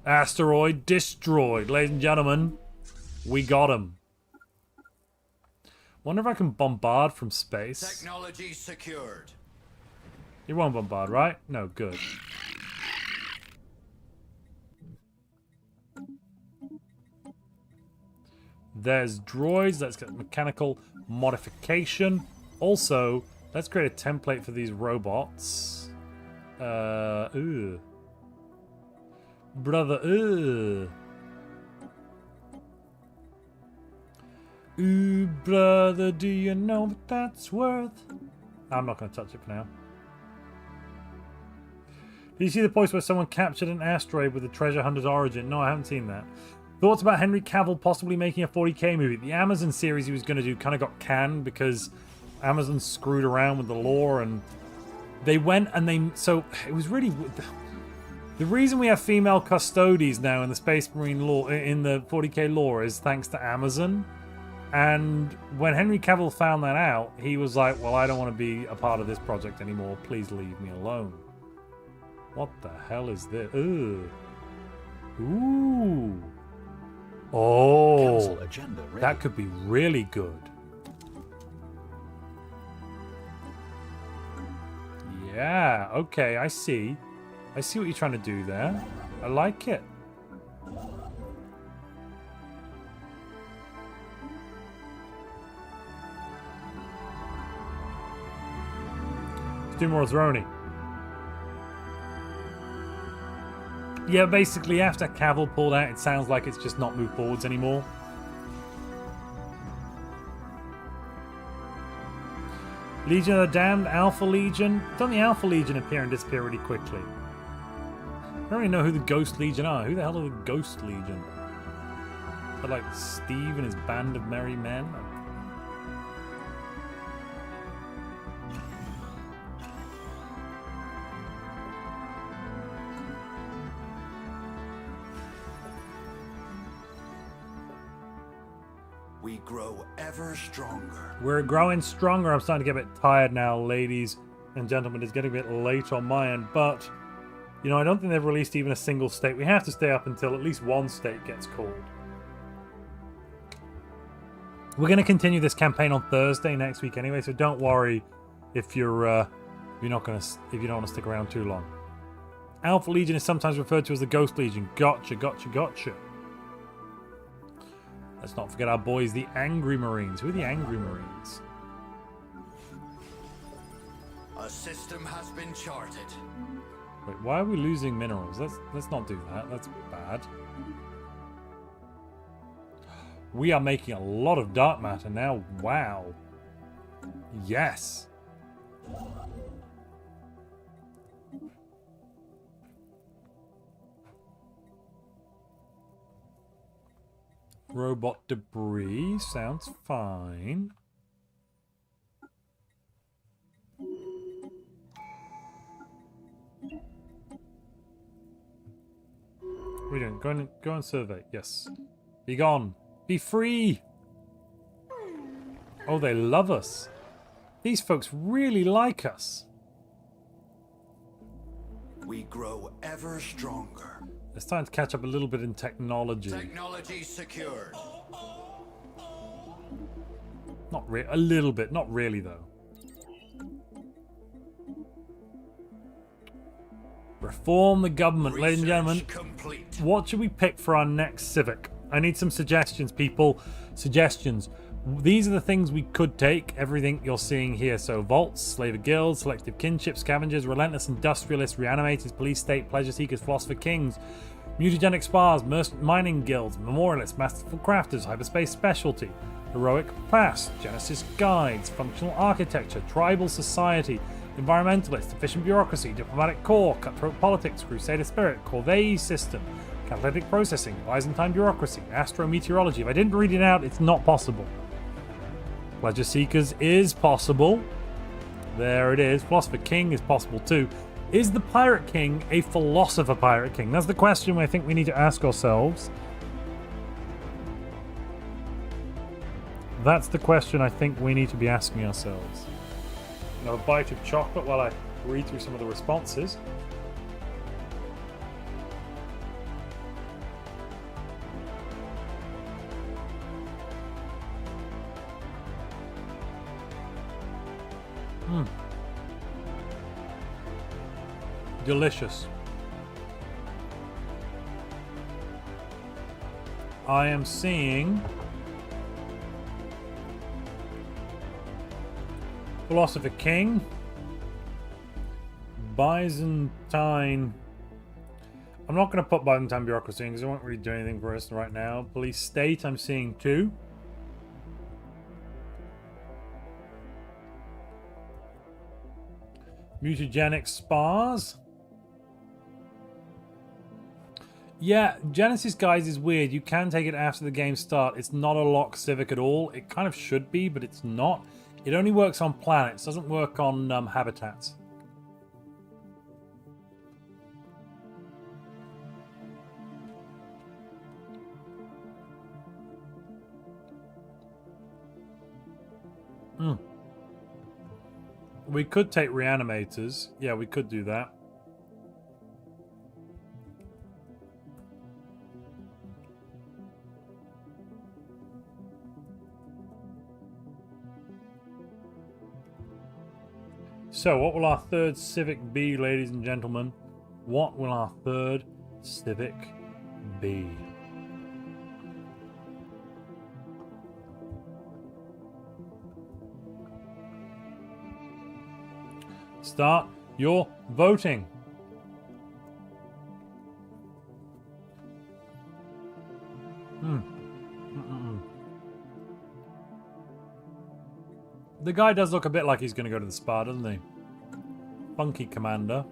Asteroid destroyed. Ladies and gentlemen, we got him. Wonder if I can bombard from space. Technology secured. You won't bombard, right? No, good. There's droids. Let's get mechanical modification. Also, let's create a template for these robots. Brother, Ooh, brother, do you know what that's worth? I'm not going to touch it for now. Did you see the post where someone captured an asteroid with the treasure hunter's origin? No, I haven't seen that. Thoughts about Henry Cavill possibly making a 40k movie. The Amazon series he was going to do kind of got canned because Amazon screwed around with the lore, and they went and they... So, it was really... The reason we have female custodies now in the Space Marine lore, in the 40k lore, is thanks to Amazon. And when Henry Cavill found that out, he was like, well, I don't want to be a part of this project anymore. Please leave me alone. What the hell is this? Ugh. Ooh. Oh. That could be really good. Yeah, okay, I see. I see what you're trying to do there. I like it. Let's do more Throny. Yeah, basically after Cavill pulled out, it sounds like it's just not moved forwards anymore. Legion of the Damned, Alpha Legion. Don't the Alpha Legion appear and disappear really quickly? I don't really know who the Ghost Legion are. Who the hell are the Ghost Legion? Is that like Steve and his band of merry men? We grow ever stronger. We're growing stronger. I'm starting to get a bit tired now, ladies and gentlemen. It's getting a bit late on my end, but, you know, I don't think they've released even a single state. We have to stay up until at least one state gets called. We're going to continue this campaign on Thursday next week anyway, so don't worry if you don't want to stick around too long. Alpha Legion is sometimes referred to as the Ghost Legion. Gotcha, gotcha, gotcha. Let's not forget our boys, the Angry Marines. Who are the Angry Marines? A system has been charted. Wait, why are we losing minerals? Let's not do that. That's bad. We are making a lot of dark matter now. Wow. Yes. Robot debris sounds fine. What are we doing? Go and survey. Yes. Be gone. Be free. Oh, they love us. These folks really like us. We grow ever stronger. They're starting to catch up a little bit in technology. Technology secured. Not really. A little bit. Not really, though. Reform the government, ladies and gentlemen. Complete. What should we pick for our next civic? I need some suggestions, people. Suggestions. These are the things we could take. Everything you're seeing here. So vaults, slaver guilds, selective kinship, scavengers, relentless industrialists, reanimators, police state, pleasure seekers, philosopher kings, mutagenic spars, mining guilds, memorialists, masterful crafters, hyperspace specialty, heroic class, genesis guides, functional architecture, tribal society, environmentalist, efficient bureaucracy, diplomatic corps, cutthroat politics, crusader spirit, corvée system, catalytic processing, Byzantine bureaucracy, astrometeorology. If I didn't read it out, it's not possible. Pleasure seekers is possible. There it is. Philosopher king is possible too. Is the Pirate King a philosopher Pirate King? That's the question I think we need to ask ourselves. That's the question I think we need to be asking ourselves. Now, a bite of chocolate while I read through some of the responses. Delicious. I am seeing Philosopher King, Byzantine. I'm not going to put Byzantine bureaucracy because it won't really do anything for us right now. Police state, I'm seeing 2. Mutagenic spars. Yeah, Genesis Guys is weird. You can take it after the game start. It's not a lock civic at all. It kind of should be, but it's not. It only works on planets. Doesn't work on habitats. We could take reanimators. Yeah, we could do that. So, what will our third civic be, ladies and gentlemen? What will our third civic be? Start your voting. The guy does look a bit like he's going to go to the spa, doesn't he? Funky commander,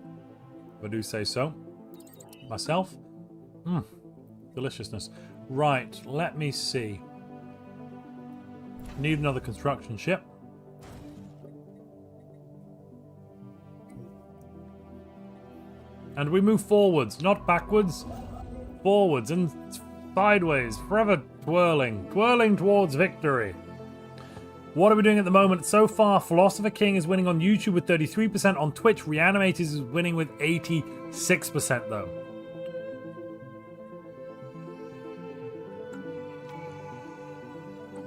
if I do say so. Myself. Deliciousness. Right, let me see. Need another construction ship. And we move forwards, not backwards. Forwards and sideways, forever twirling. Twirling towards victory. What are we doing at the moment? So far, Philosopher King is winning on YouTube with 33%. On Twitch, Reanimators is winning with 86% though.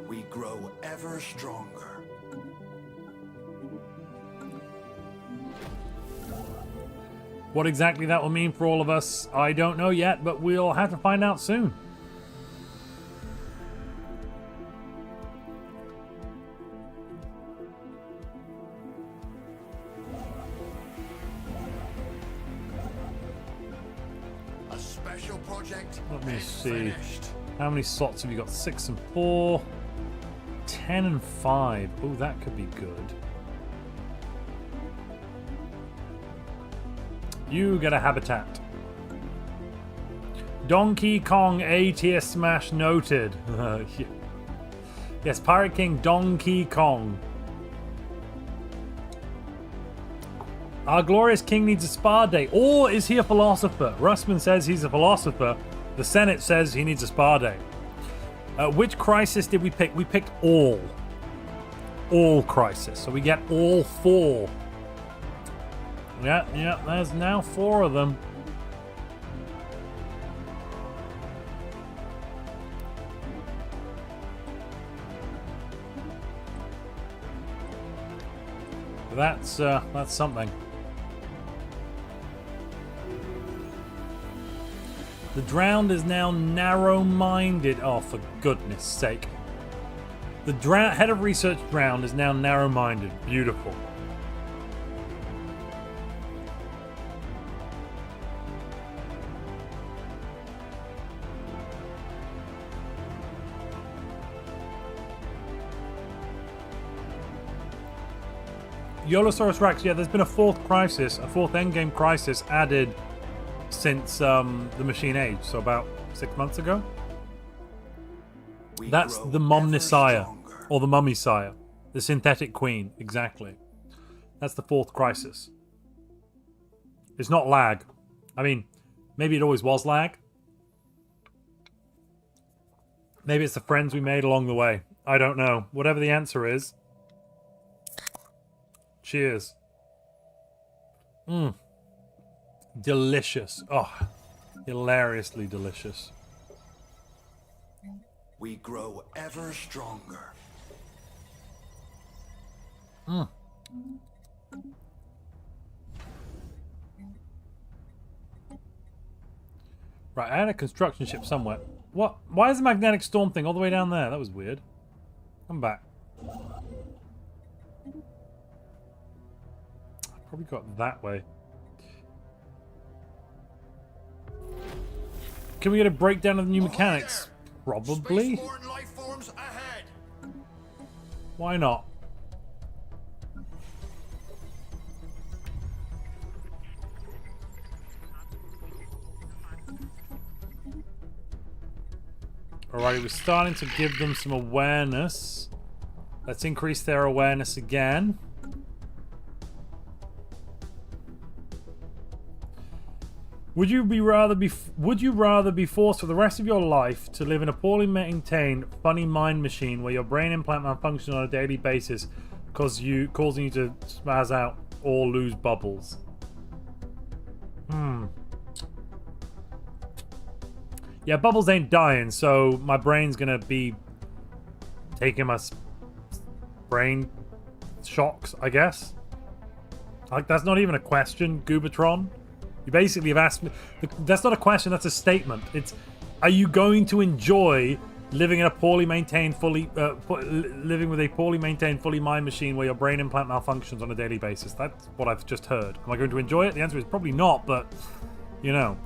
We grow ever stronger. What exactly that will mean for all of us, I don't know yet, but we'll have to find out soon. A special project. Let me is see. finished. How many slots have you got? 6 and 4. 10 and 5. Oh, that could be good. You get a habitat. Donkey Kong A tier smash noted. Yes, Pirate King Donkey Kong. Our glorious king needs a spa day. Or is he a philosopher? Russman says he's a philosopher. The Senate says he needs a spa day. Which crisis did we pick? We picked all. All crisis. So we get all 4. Yeah, there's now 4 of them. That's something. The Drowned is now narrow-minded. Oh, for goodness sake. The head of research Drowned is now narrow-minded. Beautiful. Yolosaurus Rex, yeah, there's been a 4th crisis, a 4th endgame crisis added since the Machine Age, so about 6 months ago. That's the Momnisire, or the Mummy Sire, the Synthetic Queen, exactly. That's the 4th crisis. It's not lag. I mean, maybe it always was lag. Maybe it's the friends we made along the way. I don't know. Whatever the answer is. Cheers. Mmm. Delicious. Oh, hilariously delicious. We grow ever stronger. Mmm. Right, I had a construction ship somewhere. What? Why is the magnetic storm thing all the way down there? That was weird. Come back. I probably got that way. Can we get a breakdown of the new mechanics? Probably. Spaceborne life forms ahead. Why not? Alrighty, we're starting to give them some awareness. Let's increase their awareness again. Would you rather be forced for the rest of your life to live in a poorly maintained, funny mind machine where your brain implant malfunctions on a daily basis, causing you to spaz out or lose bubbles? Yeah, bubbles ain't dying, so my brain's gonna be taking my brain shocks, I guess. Like, that's not even a question, Goobatron. You basically have asked me... That's not a question, that's a statement. It's, are you going to enjoy living in a poorly maintained, living with a poorly maintained, fully mind machine where your brain implant malfunctions on a daily basis? That's what I've just heard. Am I going to enjoy it? The answer is probably not, but, you know.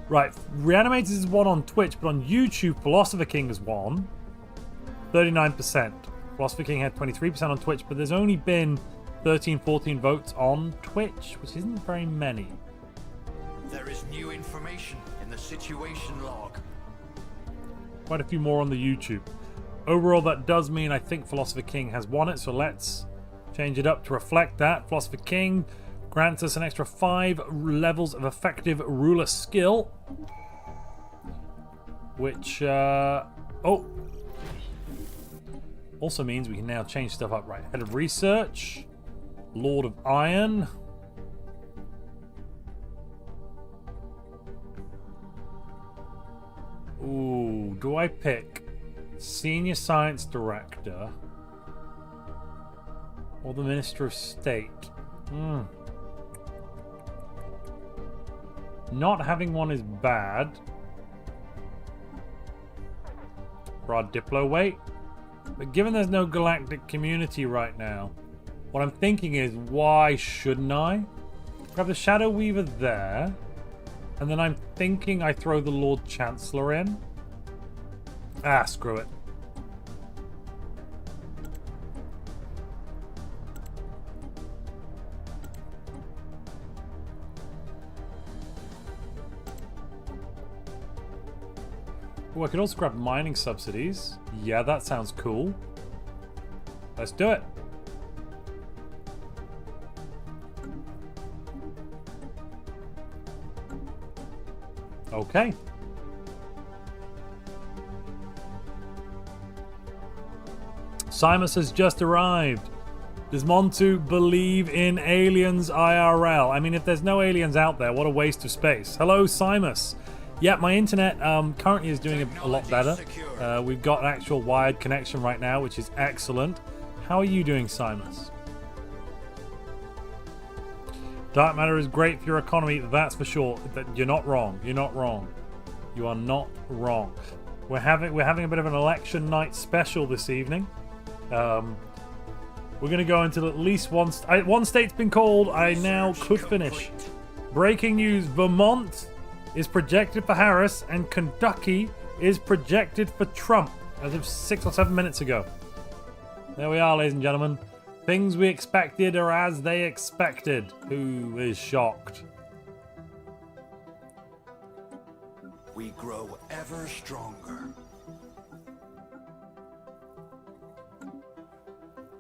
Right, Reanimators is one on Twitch, but on YouTube, Philosopher King is one. 39%. Philosopher King had 23% on Twitch, but there's only been 13, 14 votes on Twitch, which isn't very many. There is new information in the situation log. Quite a few more on the YouTube. Overall, that does mean I think Philosopher King has won it, so let's change it up to reflect that. Philosopher King grants us an extra 5 levels of effective ruler skill. Which, also means we can now change stuff up. Right, Head of Research, Lord of Iron. Ooh, do I pick Senior Science Director or the Minister of State? Not having one is bad. For our Diplo weight. But given there's no galactic community right now, what I'm thinking is, why shouldn't I? Grab the Shadow Weaver there. And then I'm thinking I throw the Lord Chancellor in. Ah, screw it. Oh, I could also grab mining subsidies. Yeah, that sounds cool. Let's do it. Okay. Simus has just arrived. Does Montu believe in aliens IRL? I mean, if there's no aliens out there, what a waste of space. Hello, Simus. Yeah, my internet currently is doing a lot better. We've got an actual wired connection right now, which is excellent. How are you doing, Simus? Dark matter is great for your economy, that's for sure. You're not wrong. You're not wrong. You are not wrong. We're having a bit of an election night special this evening. We're going to go until at least one state's been called. I now could finish. Breaking news: Vermont is projected for Harris, and Kentucky is projected for Trump, as of 6 or 7 minutes ago. There we are, ladies and gentlemen. Things we expected are as they expected. Who is shocked? We grow ever stronger.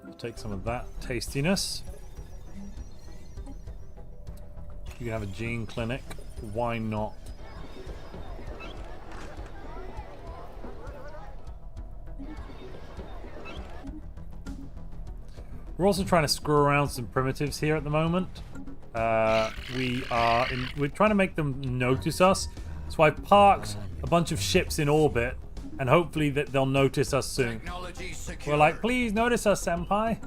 I'll take some of that tastiness. You can have a gene clinic. Why not? We're also trying to screw around some primitives here at the moment. We're trying to make them notice us. So I've parked a bunch of ships in orbit, and hopefully that they'll notice us soon. We're like, please notice us, senpai.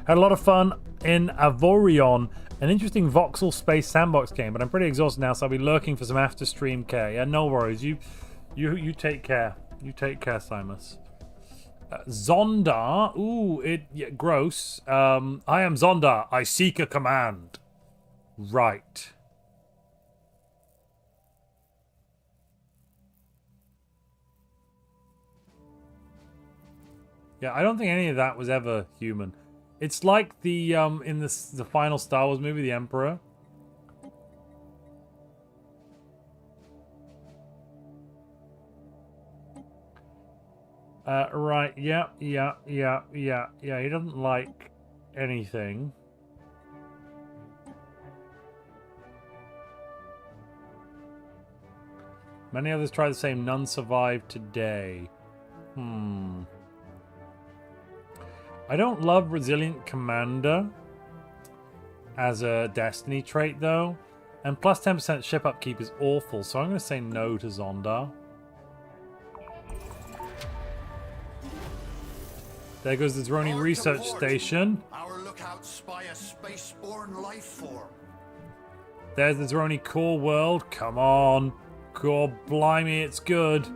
Had a lot of fun in Avorion, an interesting voxel space sandbox game, but I'm pretty exhausted now, so I'll be lurking for some after stream care. Yeah, no worries. You take care. You take care, Simus. Zondar. Ooh, gross. I am Zondar. I seek a command. Right. Yeah, I don't think any of that was ever human. It's like the in the final Star Wars movie, The Emperor. Right, yeah. He doesn't like anything. Many others try the same, none survive today. I don't love Resilient Commander as a Destiny trait, though. And plus 10% ship upkeep is awful, so I'm going to say no to Zondar. There goes the Droni Research Station. Our lookouts spy a spaceborne life form. There's the Droni Core World. Come on. God blimey, it's good.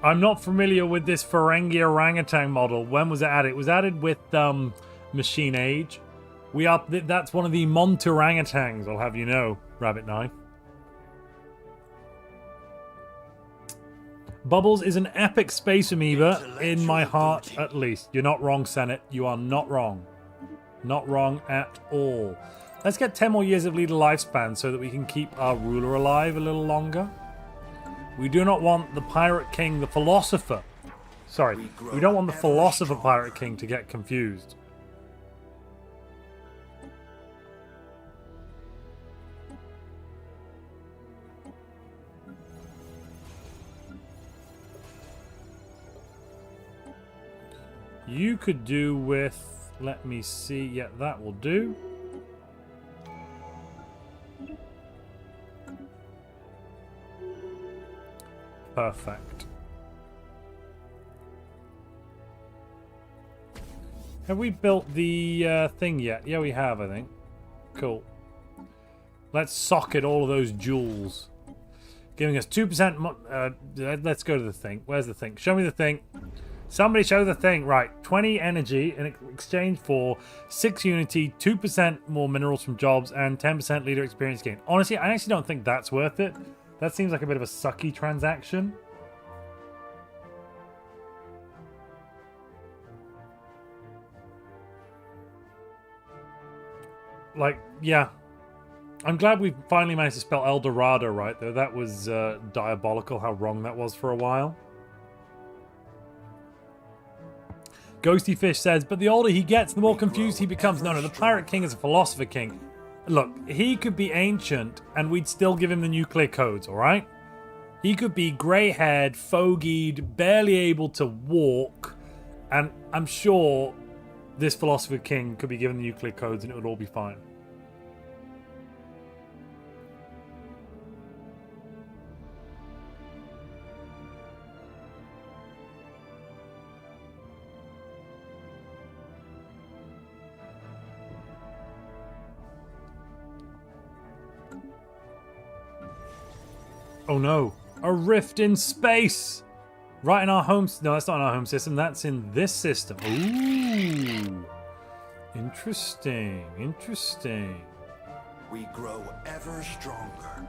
I'm not familiar with this Ferengi orangutan model. When was it added? It was added with Machine Age. That's one of the Montu orangutans, I'll have you know, Rabbit Knife. Bubbles is an epic space amoeba, in my heart at least. You're not wrong, Senate. You are not wrong. Not wrong at all. Let's get 10 more years of leader lifespan so that we can keep our ruler alive a little longer. We do not want the Pirate King, the Philosopher. Sorry, we don't want the Philosopher Pirate King to get confused. You could do with, let me see, yeah, that will do. Perfect. Have we built the thing yet? Yeah, we have, I think. Cool. Let's socket all of those jewels. Giving us 2%. Let's go to the thing. Where's the thing? Show me the thing. Somebody show the thing. Right. 20 energy in exchange for 6 unity, 2% more minerals from jobs, and 10% leader experience gain. Honestly, I actually don't think that's worth it. That seems like a bit of a sucky transaction. Like, yeah. I'm glad we finally managed to spell El Dorado right, though. That was diabolical how wrong that was for a while. Ghosty Fish says, but the older he gets, the more confused he becomes. No, the Pirate King is a Philosopher King. Look, he could be ancient and we'd still give him the nuclear codes, alright? He could be grey-haired, fogied, barely able to walk, and I'm sure this Philosopher King could be given the nuclear codes and it would all be fine. Oh no, a rift in space! Right in our home... No, that's not in our home system, that's in this system. Ooh! Interesting, interesting. We grow ever stronger.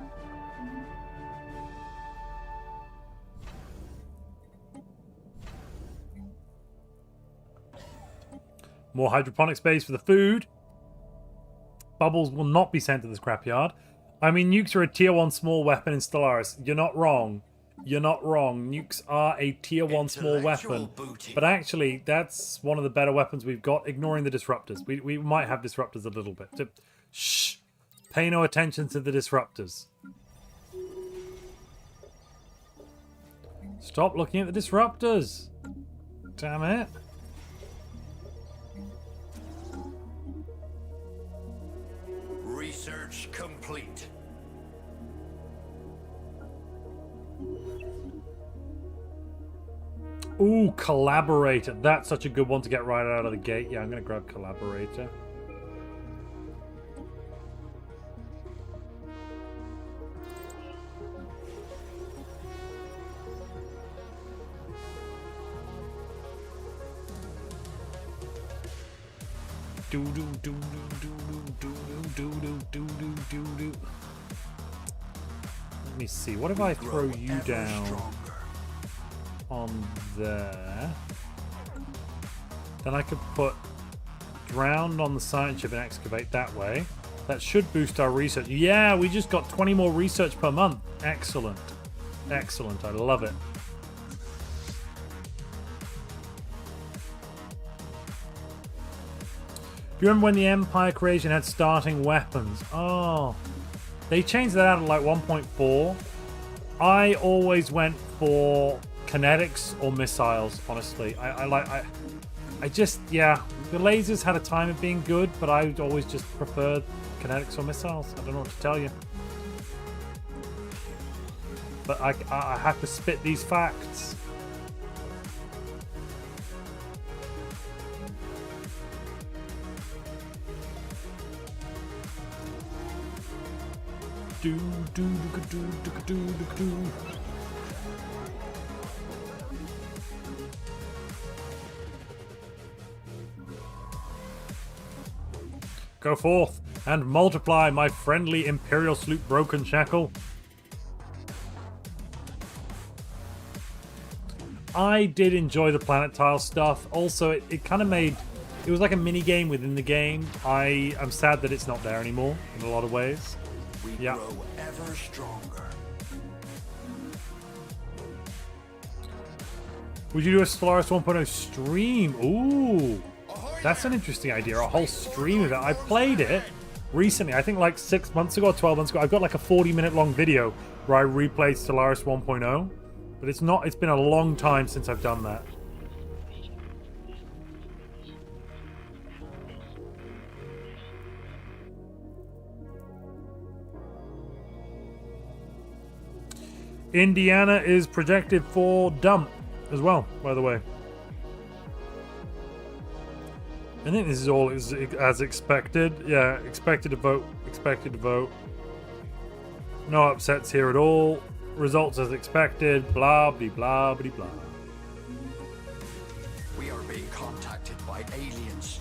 More hydroponic space for the food. Bubbles will not be sent to the scrapyard. I mean, nukes are a tier 1 small weapon in Stellaris. You're not wrong. You're not wrong. Nukes are a tier 1 small weapon. But actually, that's one of the better weapons we've got, ignoring the disruptors. We might have disruptors a little bit. Shh. Pay no attention to the disruptors. Stop looking at the disruptors. Damn it. Research complete. Ooh, collaborator. That's such a good one to get right out of the gate. Yeah, I'm going to grab collaborator. Do do do do do do do do do do do do. Let me see. What if I throw you down on there? Then I could put drowned on the science ship and excavate that way. That should boost our research. Yeah, we just got 20 more research per month. Excellent. Excellent. I love it. Do you remember when the Empire creation had starting weapons? Oh, they changed that out at like 1.4. I always went for kinetics or missiles, honestly. I just, yeah, the lasers had a time of being good, but I would always just prefer kinetics or missiles. I don't know what to tell you. But I have to spit these facts. Do do do do do do do do. Go forth and multiply, my friendly Imperial sloop Broken Shackle. I did enjoy the planet tile stuff. Also, it kind of made... It was like a mini game within the game. I'm sad that it's not there anymore in a lot of ways. We grow ever stronger. Would you do a Stellaris 1.0 stream? Ooh, that's an interesting idea. A whole stream of it. I played it recently. I think like 6 months ago or 12 months ago. I've got like a 40-minute long video where I replayed Stellaris 1.0. But it's not. It's been a long time since I've done that. Indiana is projected for dump as well, by the way. I think this is all as expected. Yeah, expected to vote. Expected to vote. No upsets here at all. Results as expected. Blah, blah, blah, blah, blah. We are being contacted by aliens.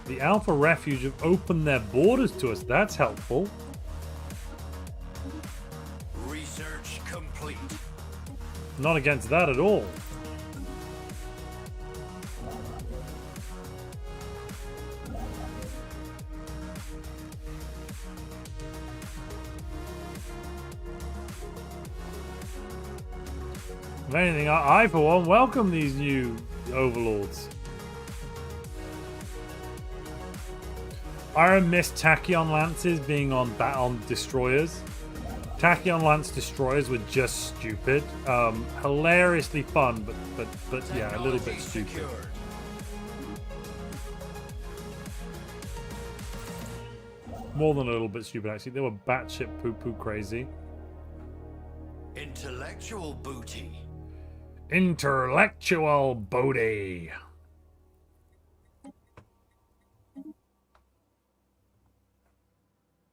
The Alpha Refuge have opened their borders to us. That's helpful. Research complete. Not against that at all. If anything, I for one welcome these new overlords. I miss Tachyon Lances being on destroyers. Tachyon Lance destroyers were just stupid. Hilariously fun, but yeah, a little bit stupid. Secured. More than a little bit stupid, actually. They were batshit poo-poo crazy. Intellectual booty. Intellectual booty.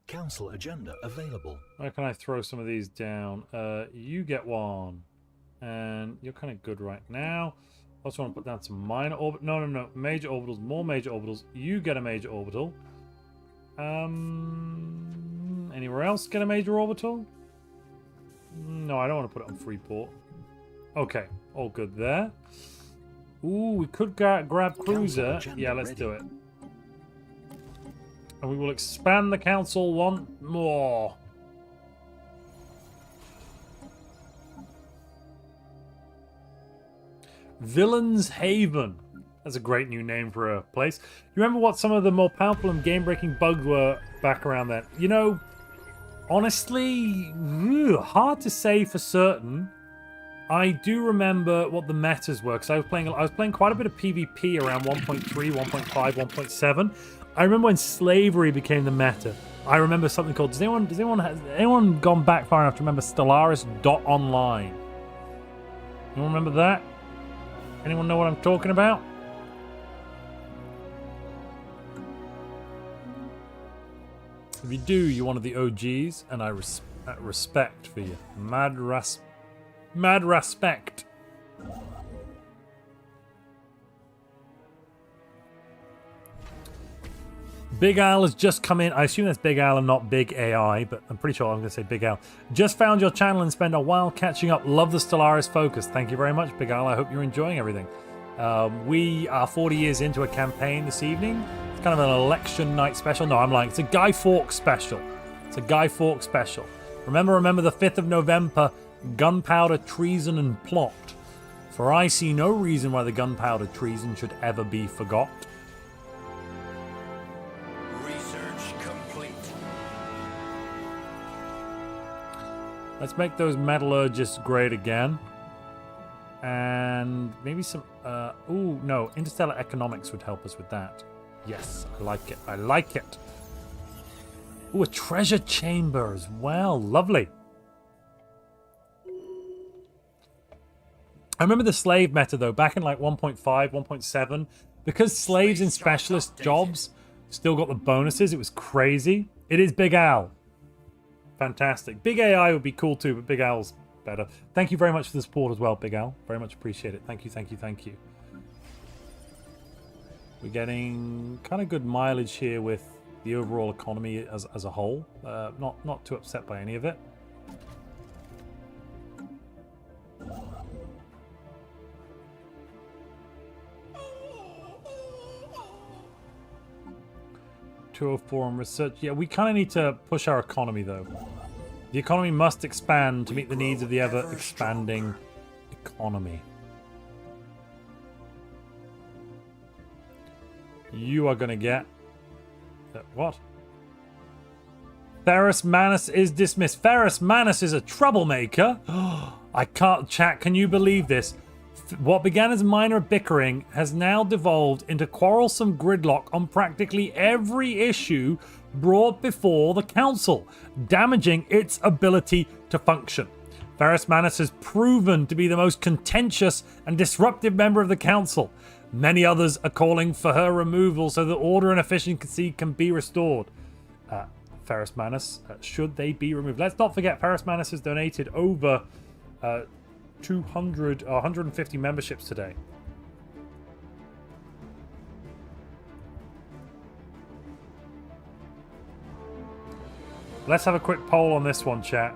Council agenda available. Where can I throw some of these down? You get one. And you're kind of good right now. I also want to put down some minor orbit. No. Major orbitals. More major orbitals. You get a major orbital. Anywhere else get a major orbital? No, I don't want to put it on Freeport. Okay, all good there. Ooh, we could grab cruiser. agenda Yeah, let's ready. do it. And we will expand the council one more. Villain's Haven. That's a great new name for a place. You remember what some of the more powerful and game-breaking bugs were back around then? You know, honestly, hard to say for certain. I do remember what the metas were because I was playing quite a bit of PvP around 1.3, 1.5, 1.7. I remember when slavery became the meta. I remember something called. Has anyone gone back far enough to remember Stellaris.online? Anyone remember that? Anyone know what I'm talking about? If you do, you're one of the OGs, and I respect for you. Mad respect. Big Al has just come in. I assume that's Big Al and not Big AI, but I'm pretty sure I'm going to say Big Al. Just found your channel and spent a while catching up. Love the Stellaris focus. Thank you very much, Big Al. I hope you're enjoying everything. We are 40 years into a campaign this evening. It's kind of an election night special. No, I'm lying. It's a Guy Fawkes special. It's a Guy Fawkes special. Remember the 5th of November, gunpowder, treason, and plot. For I see no reason why the gunpowder treason should ever be forgot. Research complete. Let's make those metallurgists great again. And maybe some... ooh, no. Interstellar economics would help us with that. Yes, I like it. I like it. Ooh, a treasure chamber as well. Lovely. I remember the slave meta, though, back in like 1.5, 1.7. Because slaves in specialist jobs still got the bonuses, it was crazy. It is Big Al. Fantastic. Big AI would be cool too, but Big Al's better. Thank you very much for the support as well, Big Al. Very much appreciate it. Thank you, thank you, thank you. We're getting kind of good mileage here with the overall economy as a whole. Not too upset by any of it. $204 on research. Yeah, we kind of need to push our economy, though. The economy must expand to meet the needs of the ever-expanding economy. You are going to get... what? Ferrus Manus is dismissed. Ferrus Manus is a troublemaker. I can't... Chat, can you believe this? What began as minor bickering has now devolved into quarrelsome gridlock on practically every issue brought before the council, damaging its ability to function. Ferrus Manus has proven to be the most contentious and disruptive member of the council. Many others are calling for her removal so that order and efficiency can be restored. Ferrus Manus, should they be removed? Let's not forget Ferrus Manus has donated over 150 memberships today. Let's have a quick poll on this one, chat.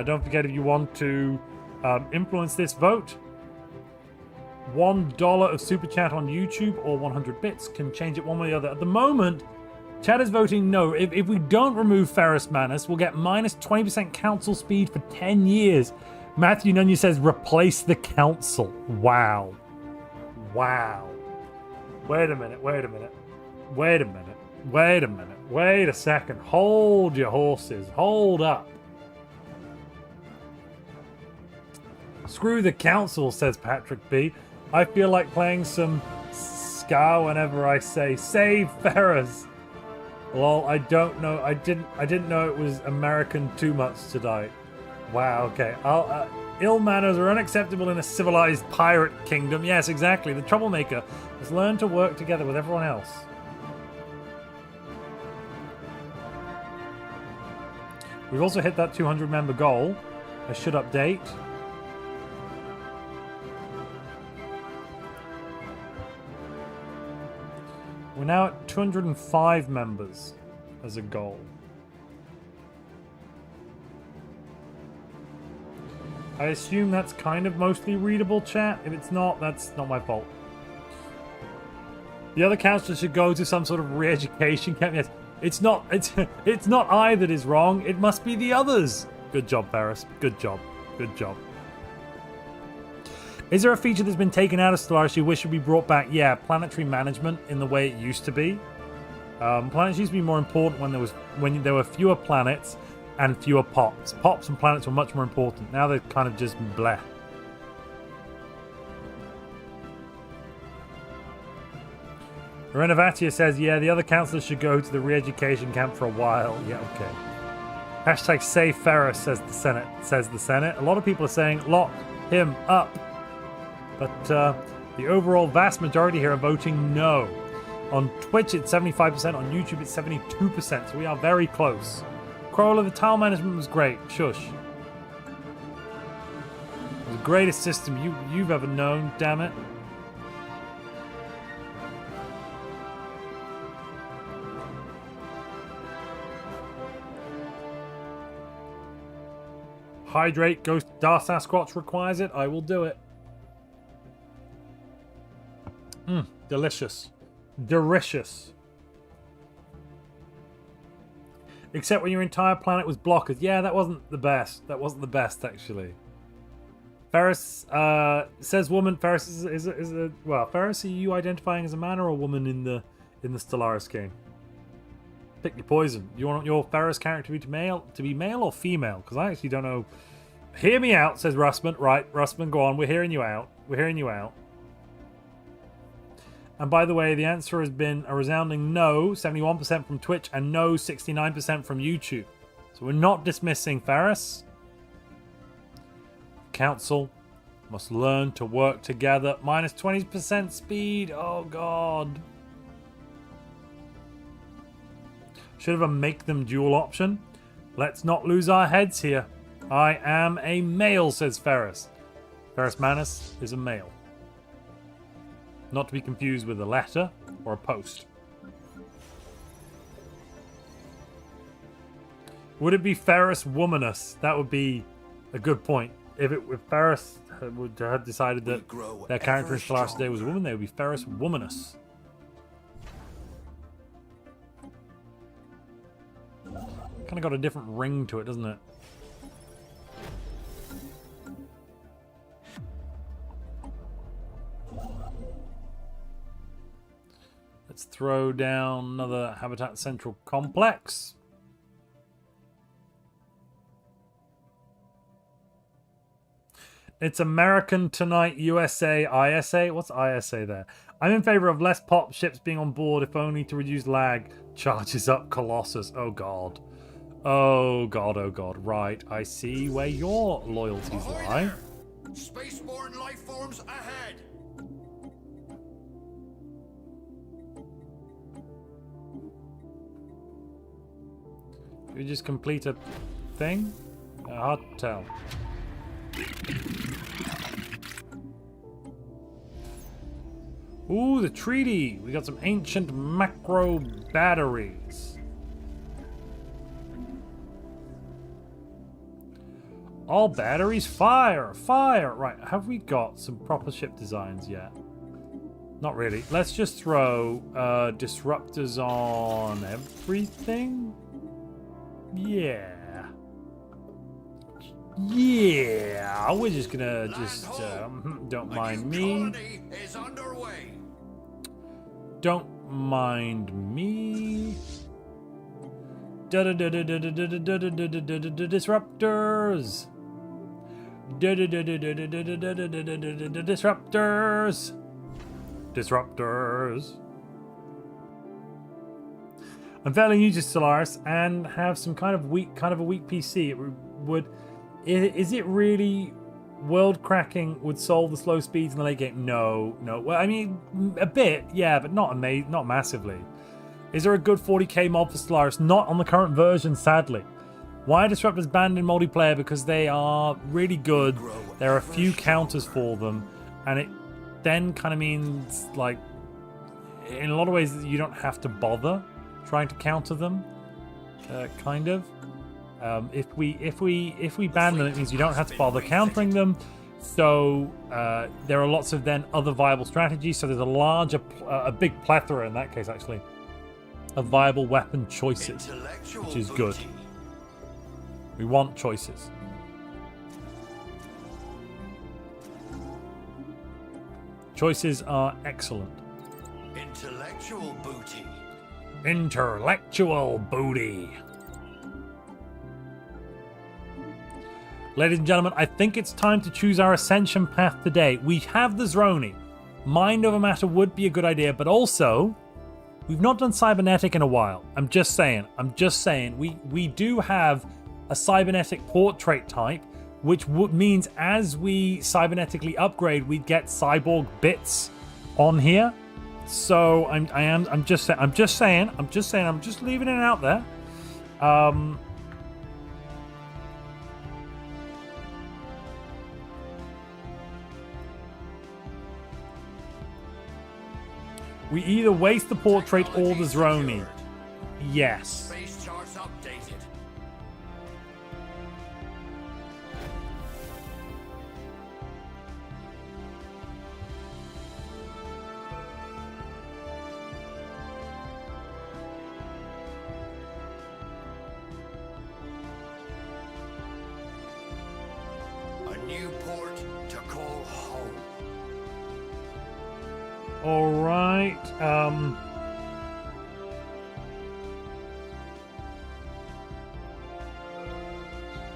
Don't forget, if you want to influence this vote, $1 of super chat on YouTube or 100 bits can change it one way or the other. At the moment, chat is voting no. If we don't remove Ferrus Manus, we'll get minus 20% council speed for 10 years. Matthew Nunez says replace the council. Wow. Wow. Wait a minute. Wait a second. Hold your horses. Hold up. Screw the council, says Patrick B. I feel like playing some ska whenever I say save Ferrus. Lol, I don't know. I didn't know it was American too much tonight. Wow, okay. Ill manners are unacceptable in a civilized pirate kingdom. Yes, exactly. The troublemaker has learned to work together with everyone else. We've also hit that 200 member goal. I should update. We're now at 205 members as a goal. I assume that's kind of mostly readable, chat. If it's not, that's not my fault. The other counselors should go to some sort of re-education camp. Yes, it's not I that is wrong. It must be the others. Good job, Ferris. Good job. Good job. Is there a feature that's been taken out of Stellaris you wish would be brought back? Yeah, planetary management in the way it used to be. Planets used to be more important when there were fewer planets and fewer pops. Pops and planets were much more important. Now they're kind of just bleh. Renovatia says, yeah, the other councillors should go to the re-education camp for a while. Yeah, okay. Hashtag save Ferris, says the Senate. A lot of people are saying lock him up. But the overall vast majority here are voting no. On Twitch, it's 75%. On YouTube, it's 72%. So we are very close. Crawler, the tile management was great. Shush. It was the greatest system you've ever known, damn it. Hydrate, Ghost, Dark Sasquatch requires it. I will do it. Delicious. Delicious. Except when your entire planet was blockers. Yeah, that wasn't the best. That wasn't the best, actually. Ferris says woman. Ferris is a well. Ferris, are you identifying as a man or a woman in the Stellaris game? Pick your poison. You want your Ferris character to be male or female? Because I actually don't know. Hear me out, says Russman. Right, Russman, go on. We're hearing you out. We're hearing you out. And by the way, the answer has been a resounding no, 71% from Twitch, and no, 69% from YouTube. So we're not dismissing Ferris. Council must learn to work together. Minus 20% speed. Oh, God. Should have a make them dual option. Let's not lose our heads here. I am a male, says Ferris. Ferris Manus is a male. Not to be confused with a letter or a post. Would it be Ferris Womanus? That would be a good point. If Ferris had decided that their character in Stellaris today was a woman, they would be Ferris Womanus. Kind of got a different ring to it, doesn't it? Let's throw down another Habitat Central complex. It's American tonight, USA, ISA. What's ISA there? I'm in favor of less pop ships being on board, if only to reduce lag. Charges up Colossus. Oh, God. Oh, God, oh, God. Right, I see where your loyalties lie. Spaceborne life forms ahead. Did we just complete a thing? Hard to tell. Ooh, the treaty! We got some ancient macro batteries. All batteries fire! Fire! Right, have we got some proper ship designs yet? Not really. Let's just throw disruptors on everything? Yeah. Yeah, we're just gonna don't mind me. Don't mind me. Disruptors. Disruptors. Disruptors. I'm fairly new to Stellaris and have some kind of a weak PC. Is it really world cracking would solve the slow speeds in the late game? No. Well, I mean, a bit, yeah, but not massively. Is there a good 40k mod for Stellaris? Not on the current version, sadly. Why are disruptors banned in multiplayer? Because they are really good. There are a few counters for them, and it then kind of means, like, in a lot of ways, you don't have to bother trying to counter them, kind of. If we ban them, it means you don't have to bother countering them. So there are lots of then other viable strategies. So there's a big plethora in that case, actually, of viable weapon choices, which is good. We want choices. Choices are excellent. Intellectual booty. Intellectual booty. Ladies and gentlemen, I think it's time to choose our ascension path today. We have the Zroni. Mind over matter would be a good idea, but also, we've not done cybernetic in a while. I'm just saying. We do have a cybernetic portrait type, which means as we cybernetically upgrade, we get cyborg bits on here. So I'm just leaving it out there. We either waste the portrait or the Zroni. Yes. Space charts updated. A new port to call home. All right.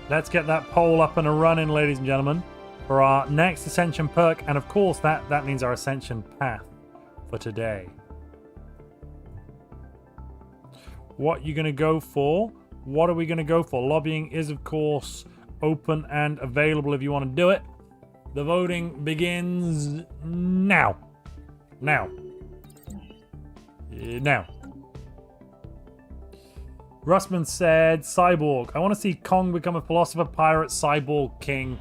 Let's get that poll up and a running, ladies and gentlemen, for our next Ascension perk. And of course, that means our Ascension path for today. What you going to go for? What are we going to go for? Lobbying is, of course, open and available if you want to do it. The voting begins now. Now. Russman said, Cyborg. I want to see Kong become a philosopher, pirate, cyborg, king.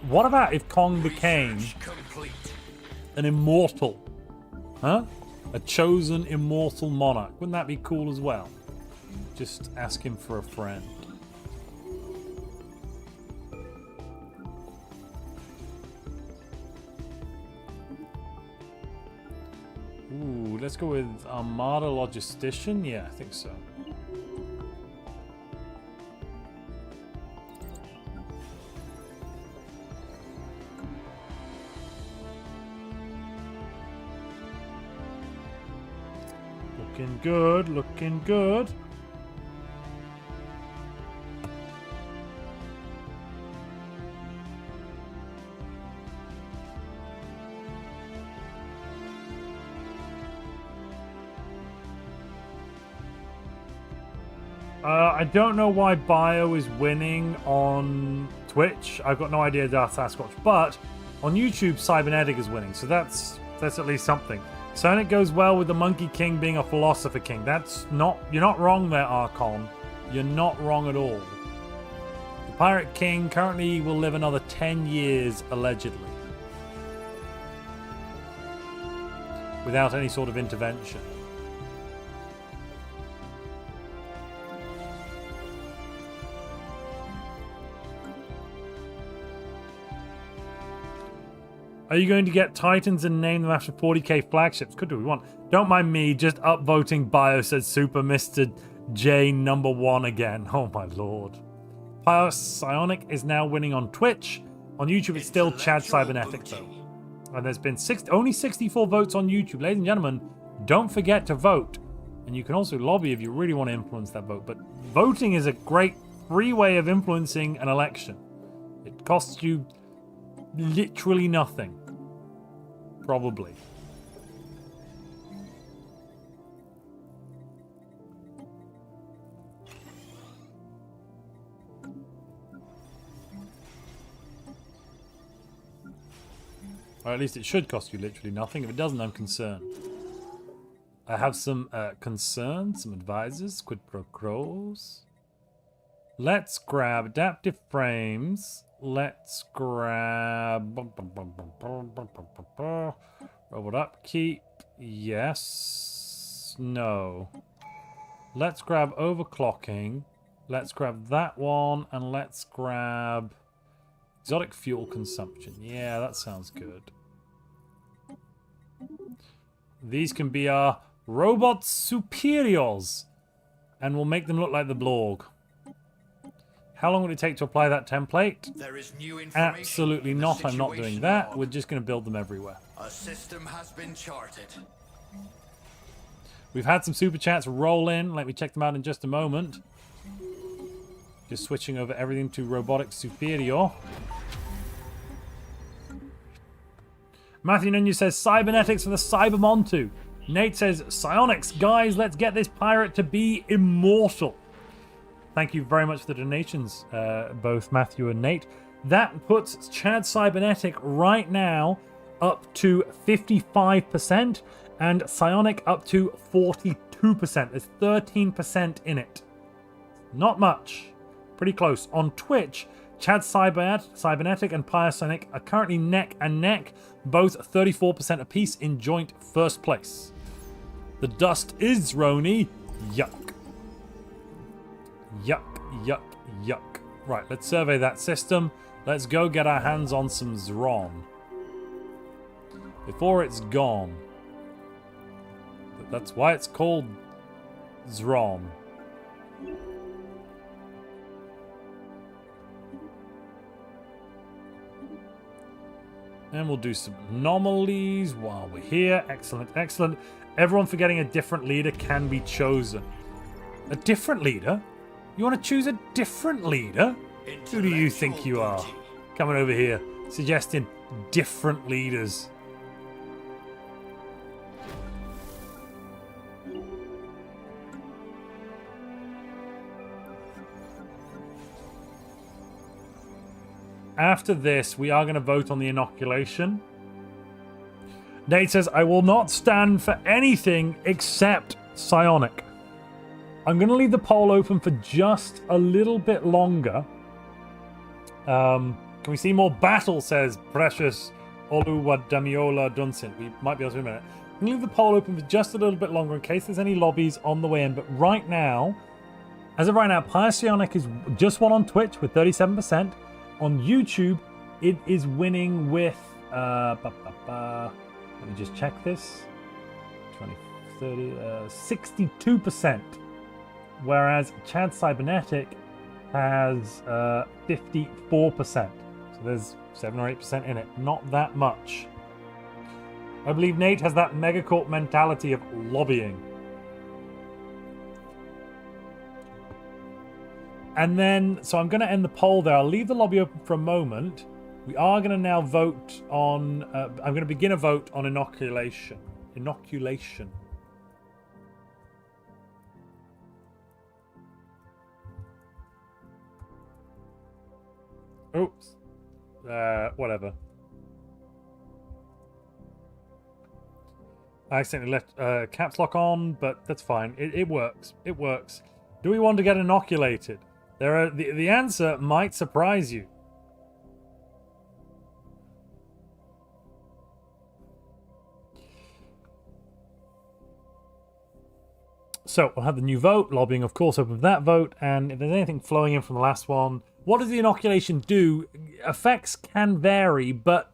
What about if Kong became an immortal? Huh? A chosen immortal monarch. Wouldn't that be cool as well? Just ask him for a friend. Ooh, let's go with Armada Logistician. Yeah, I think so. Looking good, looking good. I don't know why Bio is winning on Twitch. I've got no idea Darth Sasquatch, but on YouTube, Cybernetic is winning, so that's at least something. Sonic goes well with the Monkey King being a Philosopher King. You're not wrong there, Archon. You're not wrong at all. The Pirate King currently will live another 10 years, allegedly. Without any sort of intervention. Are you going to get Titans and name them after 40k flagships? Could do what we want. Don't mind me, just upvoting Bio, said Super Mr. J #1 again. Oh my lord. Psionic is now winning on Twitch. On YouTube, it's still Chad Cybernetic, though. And there's been only 64 votes on YouTube. Ladies and gentlemen, don't forget to vote. And you can also lobby if you really want to influence that vote. But voting is a great free way of influencing an election. It costs you literally nothing. Probably. Or at least it should cost you literally nothing. If it doesn't, I'm concerned. I have some concerns, some advisors, quid pro quos. Let's grab adaptive frames. Let's grab robot upkeep. Yes. No. Let's grab overclocking. Let's grab that one, and let's grab exotic fuel consumption. Yeah, that sounds good. These can be our robot superiors, and we'll make them look like the Blorg. How long would it take to apply that template? There is new information. Absolutely in the not. I'm not doing situation that. log. We're just going to build them everywhere. A system has been charted. We've had some super chats roll in. Let me check them out in just a moment. Just switching over everything to robotic superior. Matthew Nunez says cybernetics for the cyber Montu. Nate says psionics, guys, let's get this pirate to be immortal. Thank you very much for the donations, both Matthew and Nate. That puts Chad Cybernetic right now up to 55% and Psionic up to 42%. There's 13% in it. Not much. Pretty close. On Twitch, Chad Cybernetic and Pyosonic are currently neck and neck, both 34% apiece in joint first place. The dust is Roni. Yuck. Yuck, yuck, yuck. Right, let's survey that system. Let's go get our hands on some Zron. Before it's gone. That's why it's called Zron. And we'll do some anomalies while we're here. Excellent, excellent. Everyone forgetting a different leader can be chosen. A different leader? You want to choose a different leader? Who do you think you are? Coming over here, suggesting different leaders. After this, we are going to vote on the inoculation. Nate says, I will not stand for anything except psionic. I'm going to leave the poll open for just a little bit longer. Can we see more battle, says Precious Oluwadamiola Dunsin. We might be able to in a minute. I'm going to leave the poll open for just a little bit longer in case there's any lobbies on the way in. But right now, as of right now, Pyosionic is just one on Twitch with 37%. On YouTube, it is winning with... let me just check this. 20, 30, 62%. Whereas Chad Cybernetic has 54%. So there's 7 or 8% in it. Not that much. I believe Nate has that megacorp mentality of lobbying. And then, so I'm going to end the poll there. I'll leave the lobby open for a moment. We are going to now vote on... I'm going to begin a vote on inoculation. Inoculation. Oops. Whatever. I accidentally left caps lock on, but that's fine. It works. It works. Do we want to get inoculated? The answer might surprise you. So we'll have the new vote. Lobbying, of course, open for that vote. And if there's anything flowing in from the last one, what does the inoculation do? Effects can vary, but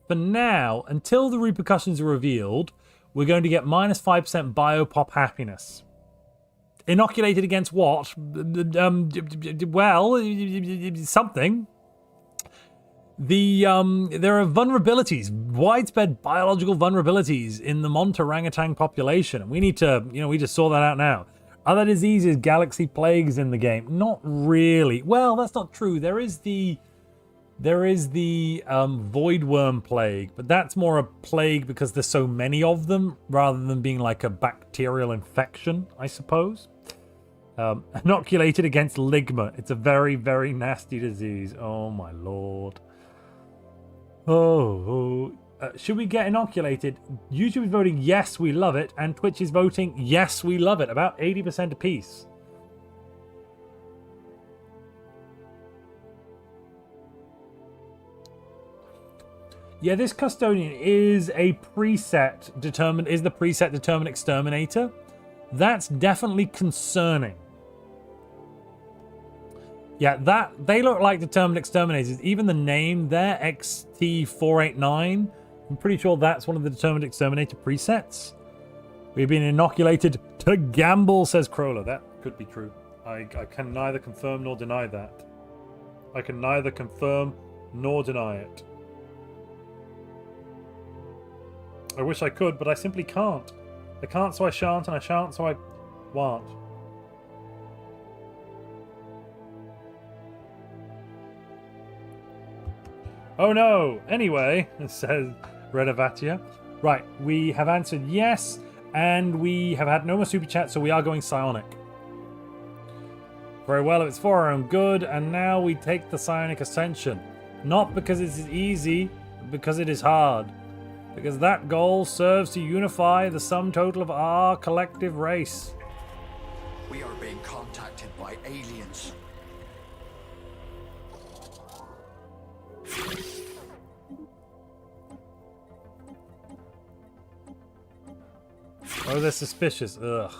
for now, until the repercussions are revealed, we're going to get minus 5% biopop happiness. Inoculated against what? Well, something. There are vulnerabilities, widespread biological vulnerabilities in the Montu orangutan population, and we need to, we just saw that out now. Other diseases, galaxy plagues in the game? Not really. Well, that's not true. There is the void worm plague, but that's more a plague because there's so many of them, rather than being like a bacterial infection, I suppose. Inoculated against ligma. It's a very, very nasty disease. Oh my lord. Should we get inoculated? YouTube is voting yes, we love it, and Twitch is voting yes, we love it. About 80% apiece. Yeah, this custodian is a preset determined, is the preset determined exterminator. That's definitely concerning. Yeah, they look like determined exterminators. Even the name there, XT489, I'm pretty sure that's one of the determined exterminator presets. We've been inoculated to gamble, says Crawler. That could be true. I can neither confirm nor deny that. I can neither confirm nor deny it. I wish I could, but I simply can't. I can't, so I shan't, and I shan't, so I won't. Oh no! Anyway, says Redavatia. Right, we have answered yes, and we have had no more super chat, so we are going psionic. Very well, if it's for our own good, and now we take the psionic ascension. Not because it is easy, but because it is hard. Because that goal serves to unify the sum total of our collective race. We are being contacted by aliens. Oh, they're suspicious. Ugh.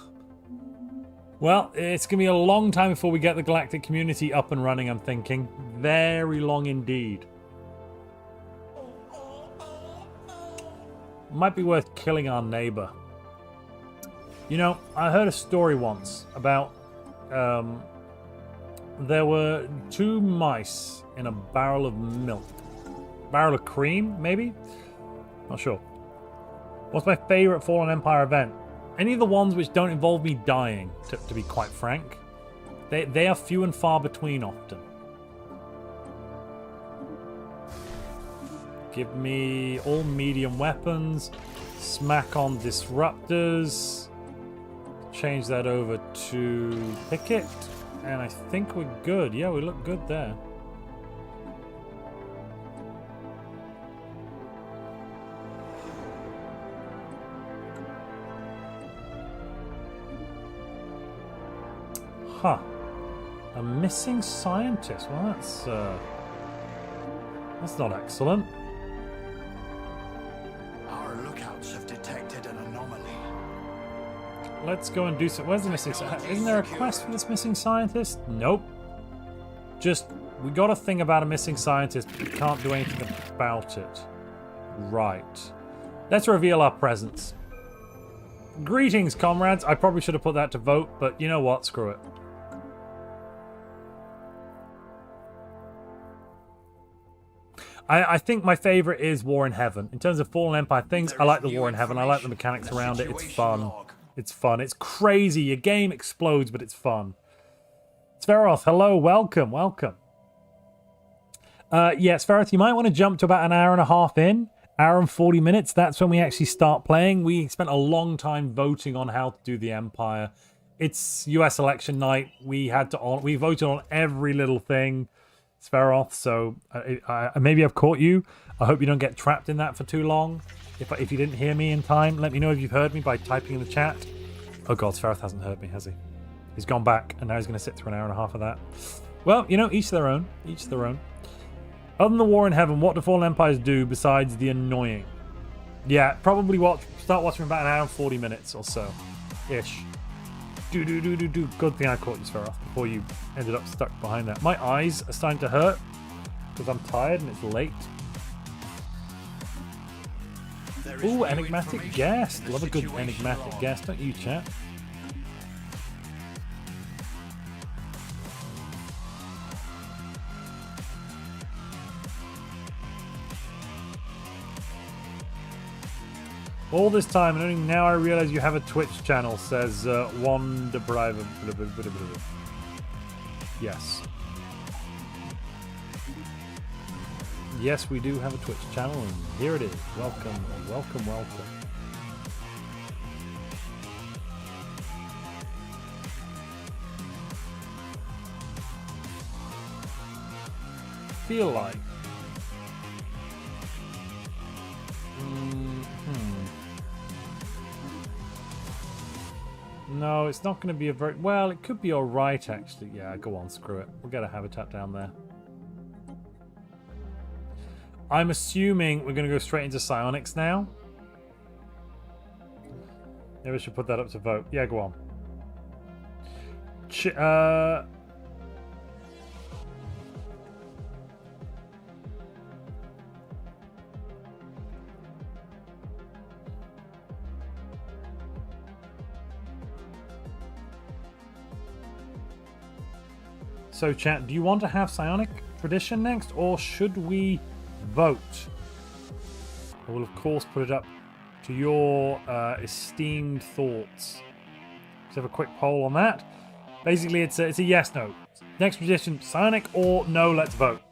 Well, it's going to be a long time before we get the galactic community up and running, I'm thinking. Very long indeed. Might be worth killing our neighbor. You know, I heard a story once about there were 2 mice in a barrel of milk. Barrel of cream, maybe? Not sure. What's my favorite Fallen Empire event? Any of the ones which don't involve me dying, to be quite frank. They are few and far between often. Give me all medium weapons. Smack on disruptors. Change that over to picket. And I think we're good. Yeah, we look good there. Huh. A missing scientist. Well, that's not excellent. Our lookouts have detected an anomaly. Let's go and do some. Where's the missing scientist? Isn't there a quest for this missing scientist? Nope. Just, we got a thing about a missing scientist, but we can't do anything about it. Right. Let's reveal our presence. Greetings, comrades. I probably should have put that to vote, but you know what? Screw it. I think my favorite is War in Heaven. In terms of Fallen Empire things, I like the War in Heaven. I like the mechanics around it. It's fun. It's fun. It's crazy. Your game explodes, but it's fun. Sveroth, hello. Welcome. Welcome. Yeah, Sveroth, you might want to jump to about an hour and a half in. Hour and 40 minutes. That's when we actually start playing. We spent a long time voting on how to do the Empire. It's US election night. We voted on every little thing. Sveroth, so maybe I've caught you. I hope you don't get trapped in that for too long. If you didn't hear me in time, let me know if you've heard me by typing in the chat. Oh god, Sveroth hasn't heard me, has he? He's gone back, and now he's going to sit through an hour and a half of that. Well, you know, each their own. Each their own. Other than the War in Heaven, what do Fallen Empires do besides the annoying? Yeah, probably start watching about an hour and 40 minutes or so. Ish. Do. Good thing I caught you, Sveroth, before you ended up stuck behind that. My eyes are starting to hurt because I'm tired and it's late. Ooh, enigmatic guest. Love a good enigmatic guest, don't you, chat? All this time, and only now I realize you have a Twitch channel, says Wanda Private. Yes. Yes, we do have a Twitch channel, and here it is. Welcome, welcome, welcome. Feel like. No, it's not going to be a very... Well, it could be alright, actually. Yeah, go on, screw it. We'll get a habitat down there. I'm assuming we're going to go straight into psionics now. Maybe I should put that up to vote. Yeah, go on. So, chat, do you want to have psionic tradition next, or should we vote? I will, of course, put it up to your esteemed thoughts. Let's have a quick poll on that. Basically, it's a yes/no. Next tradition, psionic or no? Let's vote.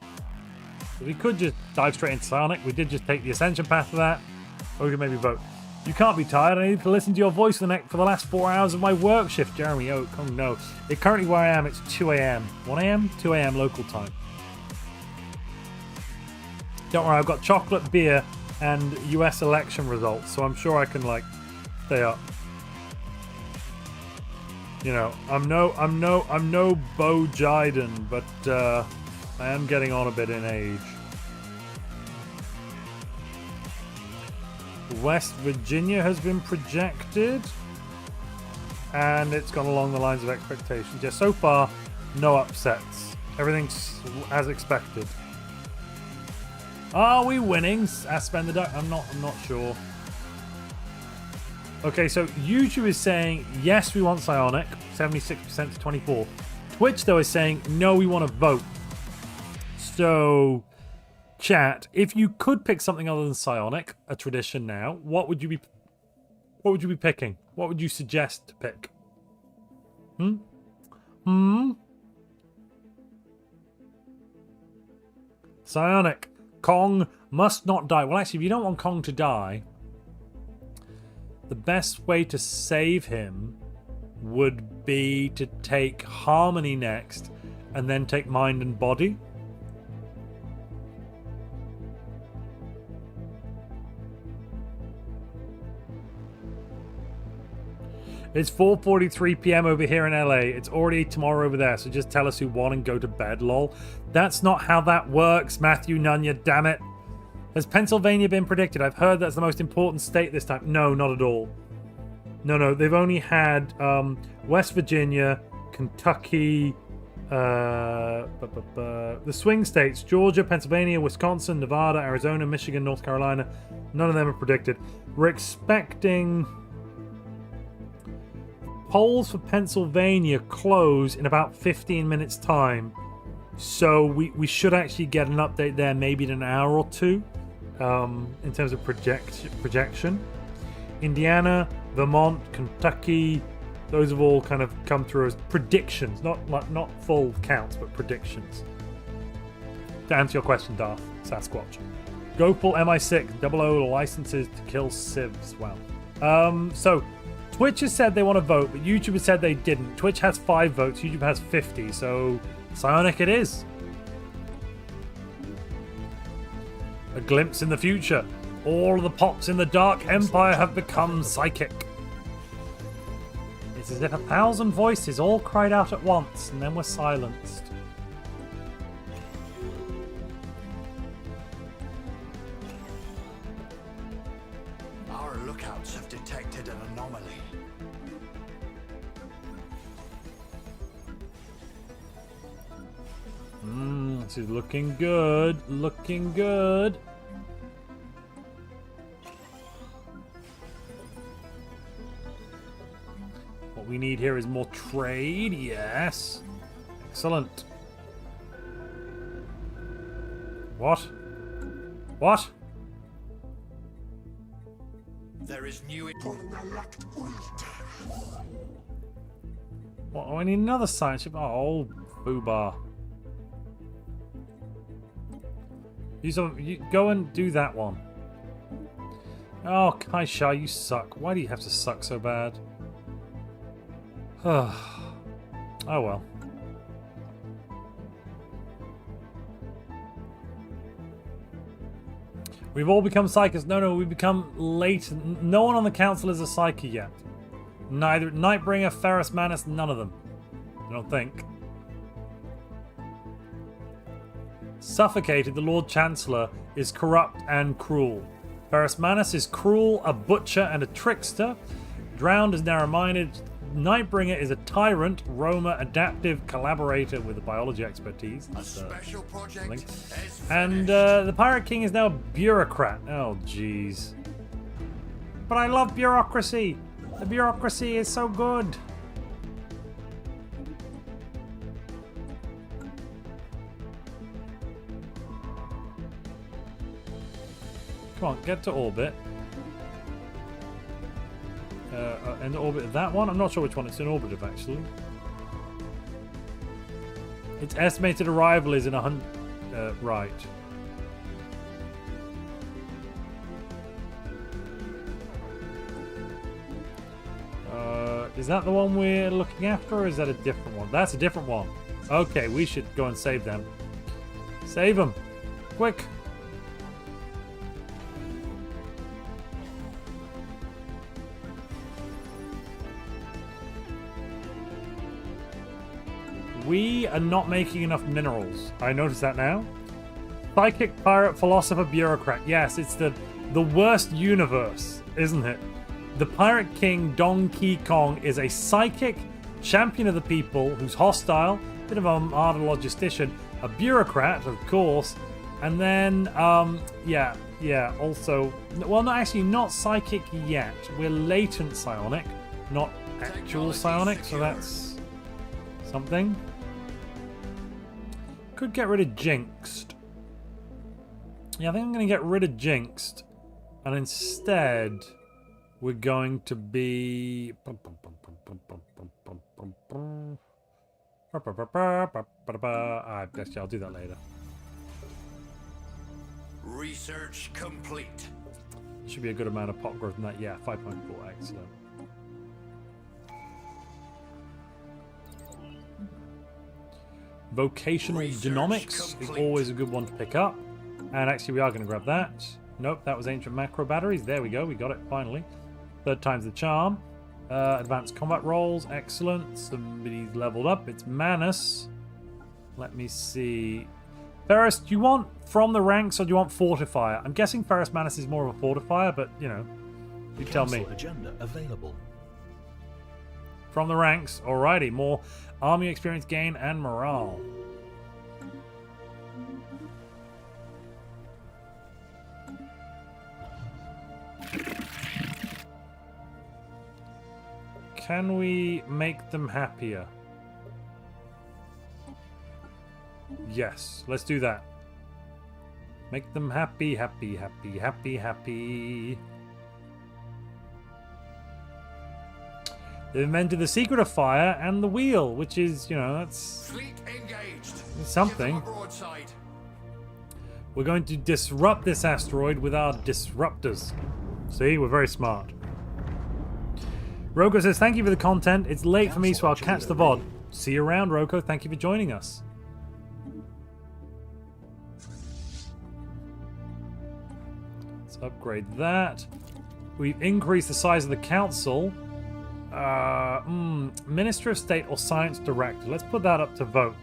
So we could just dive straight into psionic. We did just take the ascension path for that. Or we could maybe vote. You can't be tired. I need to listen to your voice for the last 4 hours of my work shift, Jeremy Oak. Oh no. Currently where I am, it's 2 a.m. 1 a.m? 2 a.m. local time. Don't worry, I've got chocolate, beer, and US election results, so I'm sure I can, like, stay up. You know, I'm no Bo Jiden, but I am getting on a bit in age. West Virginia has been projected, and it's gone along the lines of expectations. Yeah, so far, no upsets. Everything's as expected. Are we winning? Asked Spend the Duck. I'm not sure. Okay, so YouTube is saying yes, we want psionic, 76% to 24. Twitch though is saying no, we want to vote. So, chat, if you could pick something other than psionic, a tradition now, what would you be picking? What would you suggest to pick? Psionic. Kong must not die. Well, actually, if you don't want Kong to die, the best way to save him would be to take Harmony next and then take Mind and Body. It's 4:43 p.m. over here in LA. It's already tomorrow over there, so just tell us who won and go to bed, lol. That's not how that works, Matthew Nunya, damn it. Has Pennsylvania been predicted? I've heard that's the most important state this time. No, not at all. No, they've only had West Virginia, Kentucky, the swing states, Georgia, Pennsylvania, Wisconsin, Nevada, Arizona, Michigan, North Carolina. None of them are predicted. We're expecting... polls for Pennsylvania close in about 15 minutes time, so we should actually get an update there maybe in an hour or two in terms of projection. Indiana, Vermont, Kentucky, those have all kind of come through as predictions, not full counts, but predictions. To answer your question, Darth Sasquatch, go full MI6 00 licenses to kill civs. Wow. So Twitch has said they want to vote, but YouTube has said they didn't. Twitch has 5 votes, YouTube has 50, so psionic it is. A glimpse in the future. All of the pops in the Dark Empire have become psychic. It's as if 1,000 voices all cried out at once and then were silenced. Our lookouts have detected an anomaly. This is looking good. Looking good. What we need here is more trade. Yes. Excellent. What? What? There is new... What? Oh, I need another science ship. Oh, foobar. You go and do that one. Oh, Kaisha, you suck. Why do you have to suck so bad? Oh well. We've all become psychics. No, we've become late. No one on the council is a psyche yet. Neither Nightbringer, Ferrus Manus, none of them. I don't think. Suffocated, the Lord Chancellor, is corrupt and cruel. Ferrus Manus is cruel, a butcher, and a trickster. Drowned is narrow-minded. Nightbringer is a tyrant, roamer, adaptive, collaborator with a biology expertise. A special project is and the Pirate King is now a bureaucrat. Oh, jeez. But I love bureaucracy. The bureaucracy is so good. Come on, get to orbit. In the orbit of that one? I'm not sure which one it's in orbit of, actually. Its estimated arrival is in 100... right. Is that the one we're looking after, or is that a different one? That's a different one. Okay, we should go and save them. Save them. Quick. We are not making enough minerals. I notice that now. Psychic, pirate, philosopher, bureaucrat. Yes, it's the worst universe, isn't it? The Pirate King Donkey Kong is a psychic, champion of the people, who's hostile, bit of an art logistician, a bureaucrat, of course, and then, yeah, also, well, not actually, not psychic yet. We're latent psionic, not actual psionic, so that's something. Could get rid of Jinxed. Yeah, I think I'm going to get rid of Jinxed, and instead... we're going to be... I'll do that later. Research complete. Should be a good amount of pop growth in that. Yeah, 5.4. Excellent. Vocational genomics is always a good one to pick up. And actually, we are going to grab that. Nope, that was ancient macro batteries. There we go. We got it finally. Third time's the charm. Advanced combat rolls. Excellent. Somebody's leveled up. It's Manus. Let me see. Ferris, do you want from the ranks or do you want fortifier? I'm guessing Ferris Manus is more of a fortifier, but, you know, you tell me. Agenda available. From the ranks. Alrighty. More army experience gain and morale. Can we make them happier? Yes, let's do that. Make them happy, happy, happy, happy, happy. They've invented the secret of fire and the wheel, which is, you know, that's Fleet engaged. something. We're going to disrupt this asteroid with our disruptors. See, we're very smart. Roko says, thank you for the content. It's late for me, so I'll catch the VOD. See you around, Roko. Thank you for joining us. Let's upgrade that. We've increased the size of the council. Minister of State or Science Director. Let's put that up to vote.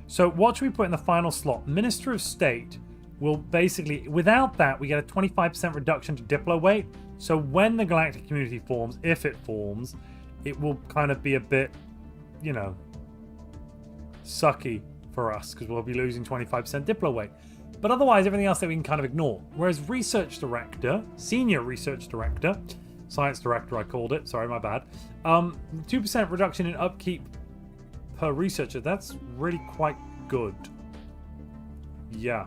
So what should we put in the final slot? Minister of State will basically, without that, we get a 25% reduction to Diplo weight. So when the galactic community forms, if it forms, it will kind of be a bit, you know, sucky for us because we'll be losing 25% Diplo weight. But otherwise, everything else that we can kind of ignore. Whereas Research Director, Senior Research Director, Science Director I called it, sorry, my bad, 2% reduction in upkeep per researcher, that's really quite good. Yeah.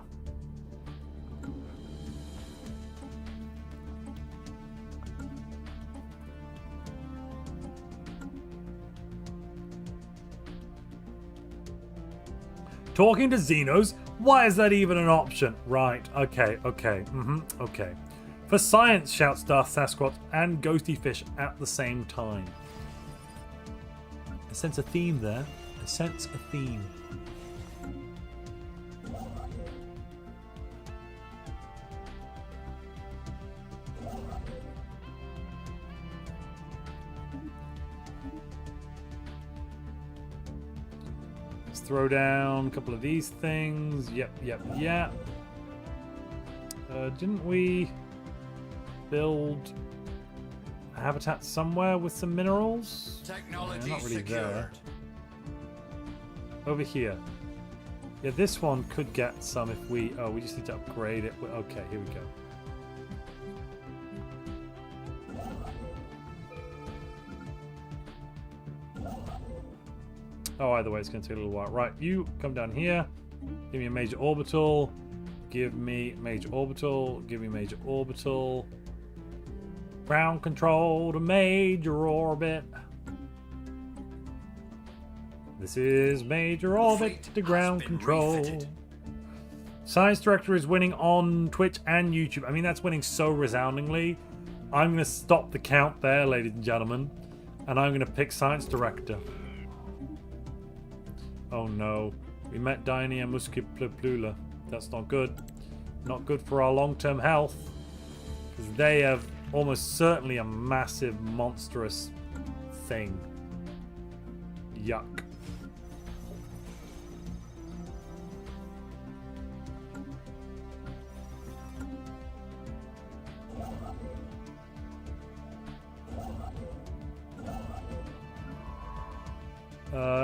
Talking to Xenos? Why is that even an option? Right, okay. Okay. For science, shouts Darth Sasquatch and Ghosty Fish at the same time. I sense a theme there. I sense a theme. Let's throw down a couple of these things. Yep. Didn't we build a habitat somewhere with some minerals? Technology not really secured. there. Over here. Yeah, this one could get some if we... Oh, we just need to upgrade it. Okay, here we go. Oh, either way, it's going to take a little while. Right, you come down here. Give me a major orbital. Give me major orbital. Give me major orbital. Ground control to major orbit. This is major orbit to ground control. Refitted. Science Director is winning on Twitch and YouTube. I mean, that's winning so resoundingly. I'm going to stop the count there, ladies and gentlemen. And I'm going to pick Science Director. Oh no. We met Dynia musciplula. That's not good. Not good for our long-term health. Because they have almost certainly a massive, monstrous thing. Yuck.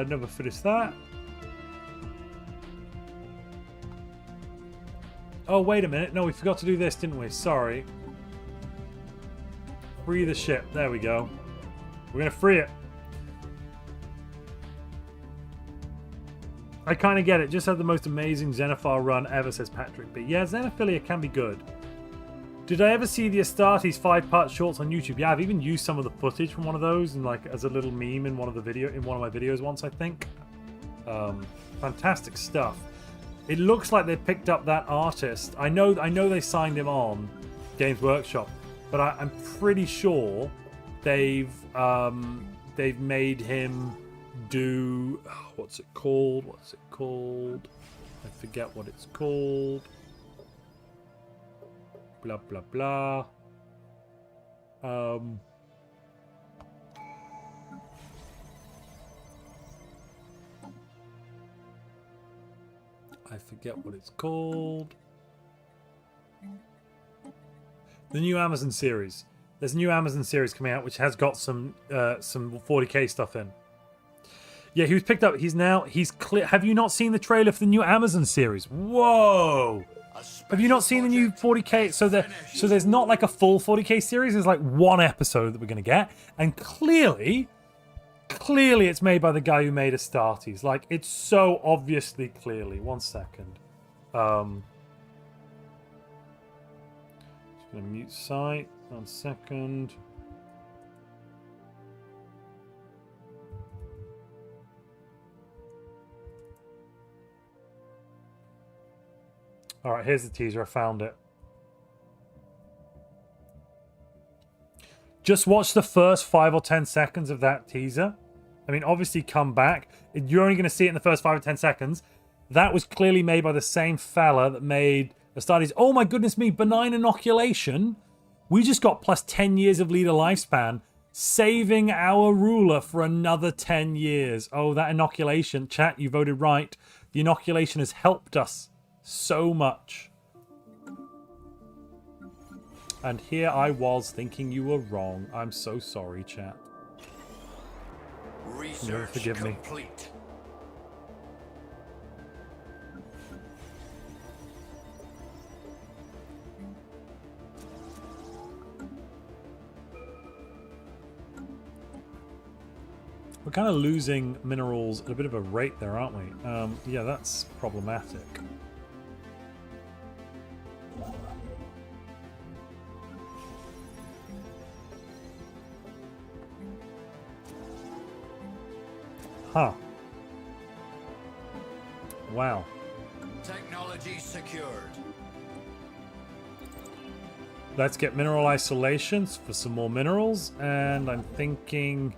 Never finished that. Oh, wait a minute. No, we forgot to do this, didn't we? Sorry. Free the ship. There we go. We're going to free it. I kind of get it. Just had the most amazing Xenophar run ever, says Patrick. But yeah, Xenophilia can be good. Did I ever see the Astartes 5-part shorts on YouTube? Yeah, I've even used some of the footage from one of those and like as a little meme in one of my videos once, I think. Fantastic stuff. It looks like they picked up that artist. I know they signed him on Games Workshop, but I'm pretty sure they've made him do what's it called? I forget what it's called. Blah blah blah. I forget what it's called. The new Amazon series. There's a new Amazon series coming out which has got some 40k stuff in. Yeah, he was picked up. He's clear. Have you not seen the trailer for the new Amazon series? Whoa! Have you not seen the new 40k? So there's not like a full 40k series. There's like one episode that we're gonna get, and clearly it's made by the guy who made Astartes. Like, it's so obviously clearly. 1 second. Just gonna mute site. 1 second. All right, here's the teaser. I found it. Just watch the first 5 or 10 seconds of that teaser. I mean, obviously come back. You're only going to see it in the first 5 or 10 seconds. That was clearly made by the same fella that made Astartes. Oh my goodness me, benign inoculation. We just got plus 10 years of leader lifespan, saving our ruler for another 10 years. Oh, that inoculation. Chat, you voted right. The inoculation has helped us so much. And here I was thinking you were wrong. I'm so sorry, chat. Research forgive me. complete. We're kind of losing minerals at a bit of a rate there, aren't we? Yeah, that's problematic. Huh. Wow. Technology secured. Let's get mineral isolations for some more minerals. And I'm thinking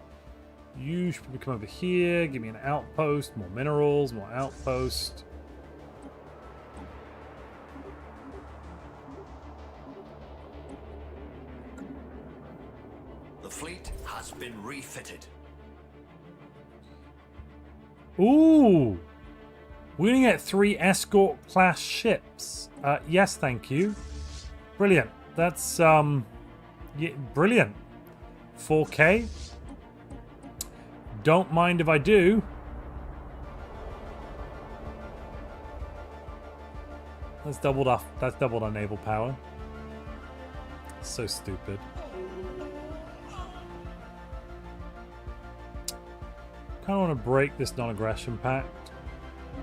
you should probably come over here. Give me an outpost. More minerals. More outpost. The fleet has been refitted. Ooh! We're going to get 3 escort-class ships. Yes, thank you. Brilliant. That's, yeah, brilliant. 4K. Don't mind if I do. That's doubled our naval power. So stupid. kind of want to break this non-aggression pact.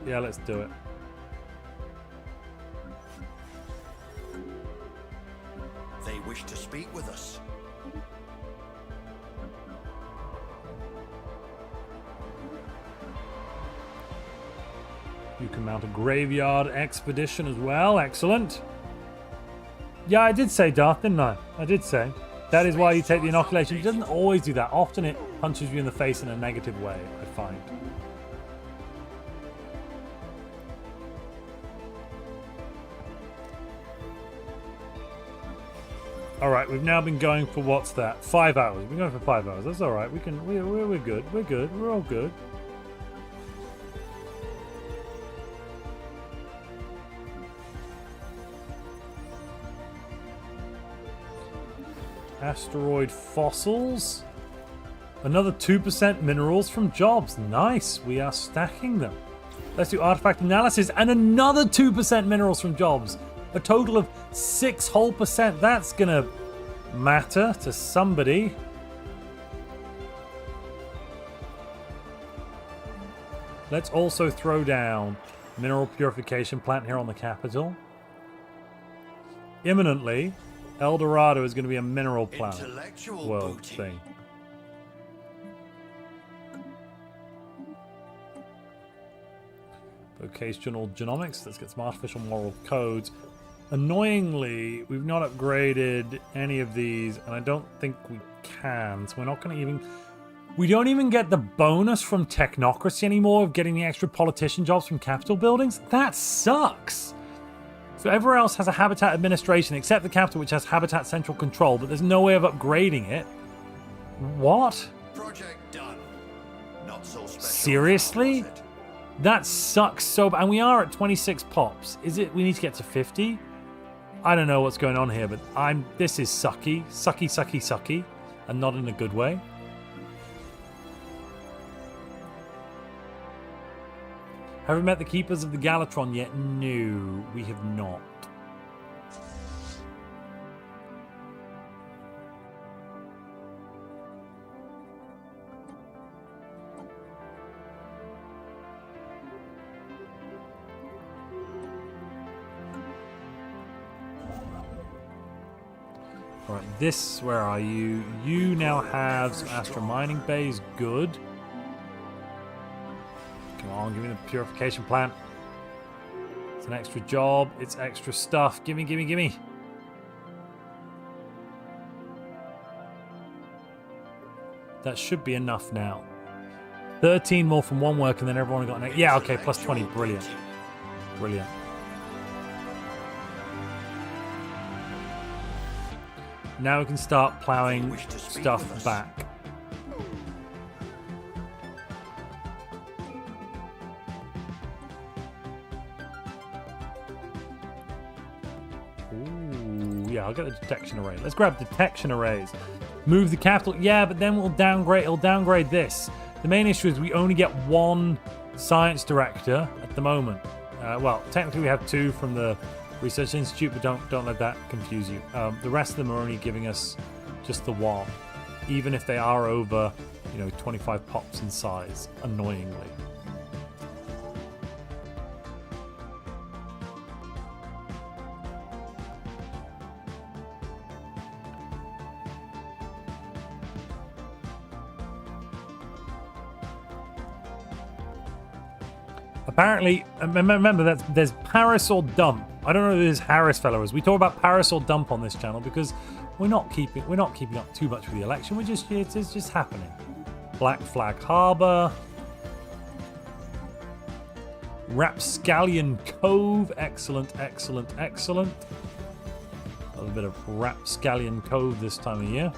Yeah, let's do it. They wish to speak with us. You can mount a graveyard expedition as well. Excellent. Yeah, I did say Darth, didn't I? I did say. That is why you take the inoculation. It doesn't always do that. Often it punches you in the face in a negative way, I find. Alright, we've now been going for, what's that? 5 hours. We've been going for 5 hours. That's alright. We're good. We're good. We're all good. Asteroid fossils. Another 2% minerals from jobs. Nice. We are stacking them. Let's do artifact analysis and another 2% minerals from jobs. A total of 6 whole percent. That's gonna matter to somebody. Let's also throw down mineral purification plant here on the capital. Imminently, El Dorado is going to be a mineral planet world thing. Vocational genomics. Let's get some artificial moral codes. Annoyingly, we've not upgraded any of these, and I don't think we can. So we're not going to even... We don't even get the bonus from technocracy anymore of getting the extra politician jobs from capital buildings. That sucks. So everywhere else has a habitat administration, except the capital, which has habitat central control, but there's no way of upgrading it. What? Project done. Not so special. Seriously? Now, was it? That sucks so bad. And we are at 26 pops. Is it? We need to get to 50? I don't know what's going on here, but this is sucky. Sucky, sucky, sucky. And not in a good way. Have we met the keepers of the Galatron yet? No, we have not. All right, this, where are you? You now have some Astro mining bays. Good. Come on, give me the purification plant. It's an extra job. It's extra stuff. Gimme, gimme, gimme. That should be enough now. 13 more from one work, and then everyone got an... Yeah, okay, plus 20. Brilliant. Brilliant. Now we can start plowing stuff back. Ooh, yeah, I'll get the detection array. Let's grab detection arrays. Move the capital. Yeah, but then we'll downgrade. It'll downgrade this. The main issue is we only get one science director at the moment. Well, technically we have 2 from the Research Institute, but don't let that confuse you. The rest of them are only giving us just the 1, even if they are over, 25 pops in size, annoyingly. Apparently, remember that there's Paris or Dump. I don't know who this Harris fellow is. We talk about Paris or Dump on this channel because we're not keeping up too much with the election. It's just happening. Black Flag Harbor, Rapscallion Cove, excellent, excellent, excellent. A little bit of Rapscallion Cove this time of year.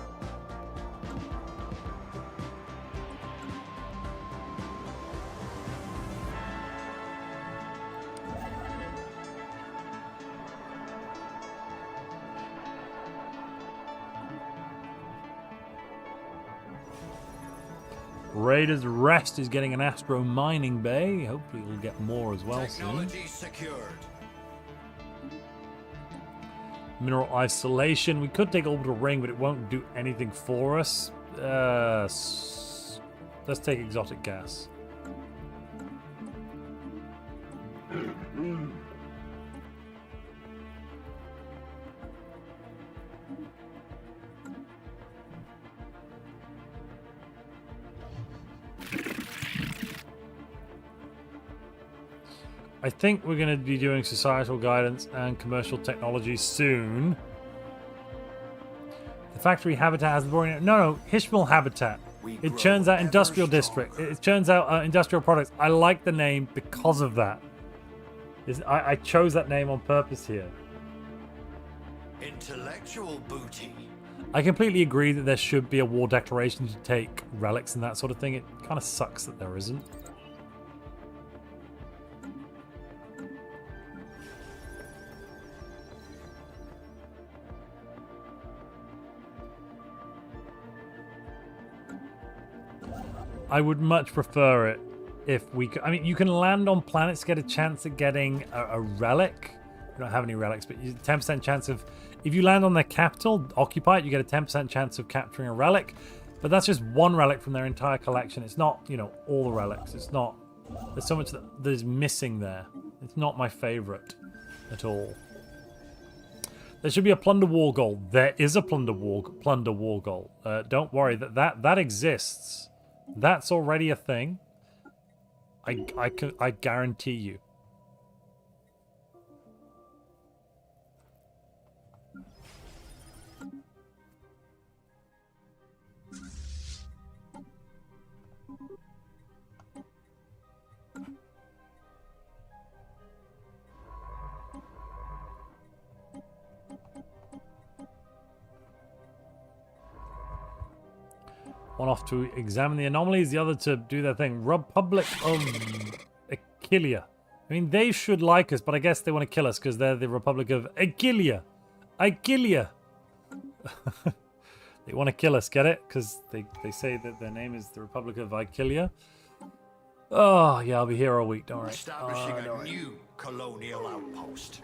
Raiders Rest is getting an Astro mining bay. Hopefully we'll get more as well soon. Technology secured. Mineral isolation. We could take orbital ring, but it won't do anything for us. Let's take exotic gas. I think we're going to be doing societal guidance and commercial technology soon. The factory habitat has the boring... No, Hishmal habitat. It churns out industrial district. It churns out industrial products. I like the name because of that. I chose that name on purpose here. Intellectual booty. I completely agree that there should be a war declaration to take relics and that sort of thing. It kind of sucks that there isn't. I would much prefer it if we could. I mean, you can land on planets, get a chance at getting a relic. We don't have any relics, but you 10% chance of... If you land on their capital, occupy it, you get a 10% chance of capturing a relic. But that's just one relic from their entire collection. It's not, you know, all the relics. It's not... There's so much that is missing there. It's not my favorite at all. There should be a plunder war goal. There is a plunder war goal. Don't worry, that exists. That's already a thing. I guarantee you. One off to examine the anomalies, the other to do their thing. Republic of Aquilia. I mean, they should like us, but I guess they want to kill us because they're the Republic of Aquilia. Aquilia. They want to kill us, get it? Because they say that their name is the Republic of Aquilia. Oh, yeah, I'll be here all week, don't worry. Establishing a new colonial outpost.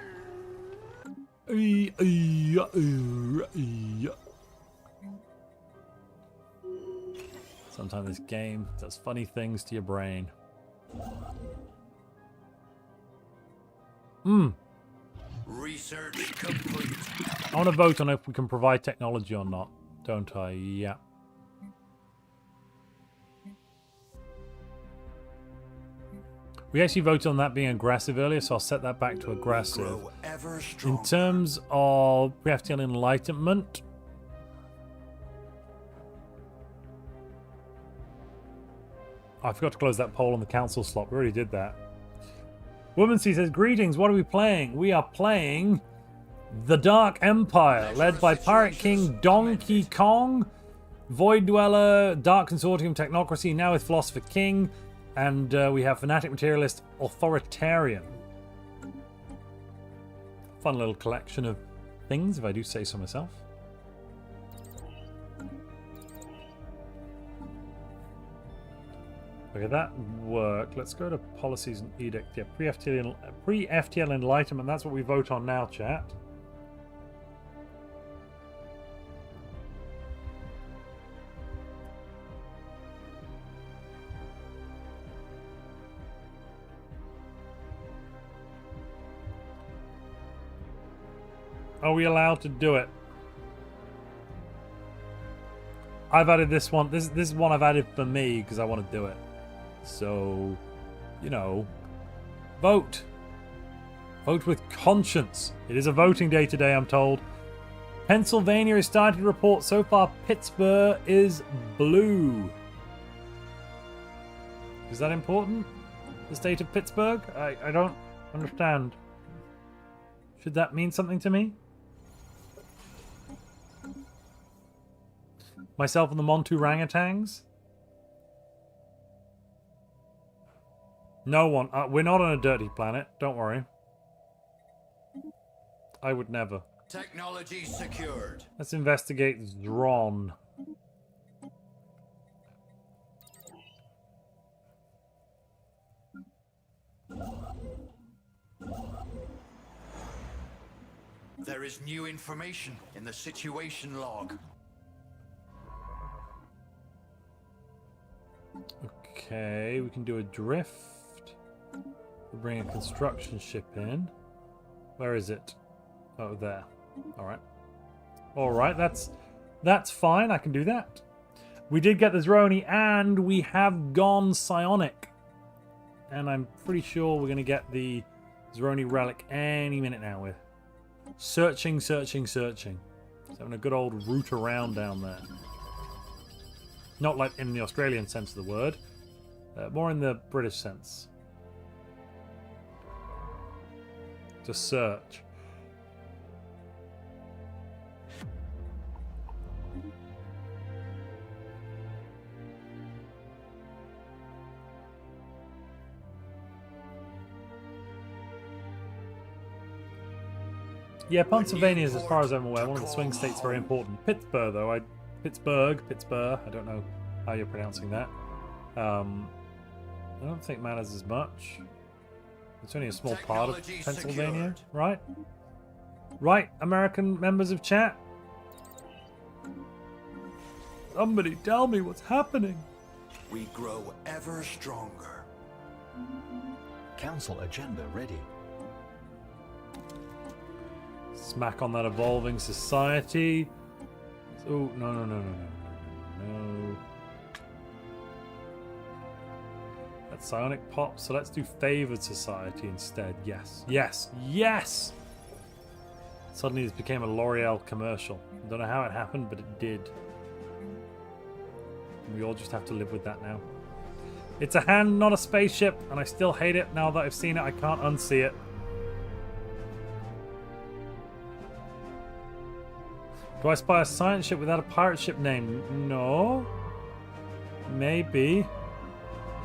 Sometimes this game does funny things to your brain. Research complete. I want to vote on if we can provide technology or not, don't I? Yeah. We actually voted on that being aggressive earlier, so I'll set that back to aggressive. In terms of pre-FTL enlightenment, I forgot to close that poll on the council slot. We already did that. Womansy says, greetings, what are we playing? We are playing The Dark Empire, led by Pirate King Donkey Kong, Void Dweller, Dark Consortium Technocracy, now with Philosopher King, and we have Fanatic Materialist Authoritarian. Fun little collection of things, if I do say so myself. Okay, that worked. Let's go to policies and edict. Yeah, pre-FTL enlightenment. That's what we vote on now, chat. Are we allowed to do it? I've added this one. This is one I've added for me because I want to do it. So, you know, vote. Vote with conscience. It is a voting day today, I'm told. Pennsylvania is starting to report. So far, Pittsburgh is blue. Is that important? The state of Pittsburgh? I don't understand. Should that mean something to me? Myself and the Montu orangutans? No one. We're not on a dirty planet. Don't worry. I would never. Technology secured. Let's investigate Zron. There is new information in the situation log. Okay, we can do a drift. We'll bring a construction ship in. Where is it? Oh, there. Alright. Alright, that's fine. I can do that. We did get the Zeroni, and we have gone psionic. And I'm pretty sure we're going to get the Zeroni relic any minute now. We're searching. Just having a good old root around down there. Not like in the Australian sense of the word. More in the British sense. To search. Yeah, Pennsylvania is, as far as I'm aware, one of the swing states, very important. Pittsburgh, though, Pittsburgh, I don't know how you're pronouncing that. I don't think matters as much. It's only a small part of Pennsylvania, right? Right, American members of chat? Somebody tell me what's happening. We grow ever stronger. Council agenda ready. Smack on that evolving society. Oh, no. That's psionic pop, so let's do favored society instead. Yes. Suddenly this became a L'Oreal commercial. I don't know how it happened, but it did. We all just have to live with that now. It's a hand, not a spaceship, and I still hate it. Now that I've seen it, I can't unsee it. Do I spy a science ship without a pirate ship name? No. Maybe.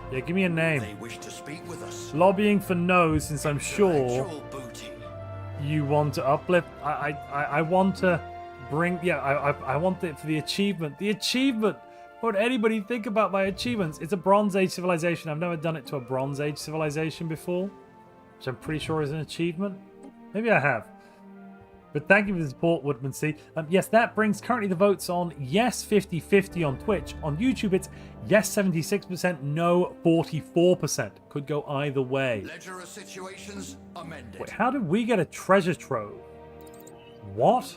Yeah, give me a name. They wish to speak with us. Lobbying for no, since I'm sure Booty. you want to uplift. I want to bring. Yeah, I want it for the achievement. The achievement. What would anybody think about my achievements? It's a Bronze Age civilization. I've never done it to a Bronze Age civilization before, which I'm pretty sure is an achievement. Maybe I have. But thank you for the support, Woodman C. Yes, that brings currently the votes on yes 50-50 on Twitch. On YouTube, it's yes 76%, no 44%. Could go either way. Ledger of situations amended. Wait, how did we get a treasure trove? What?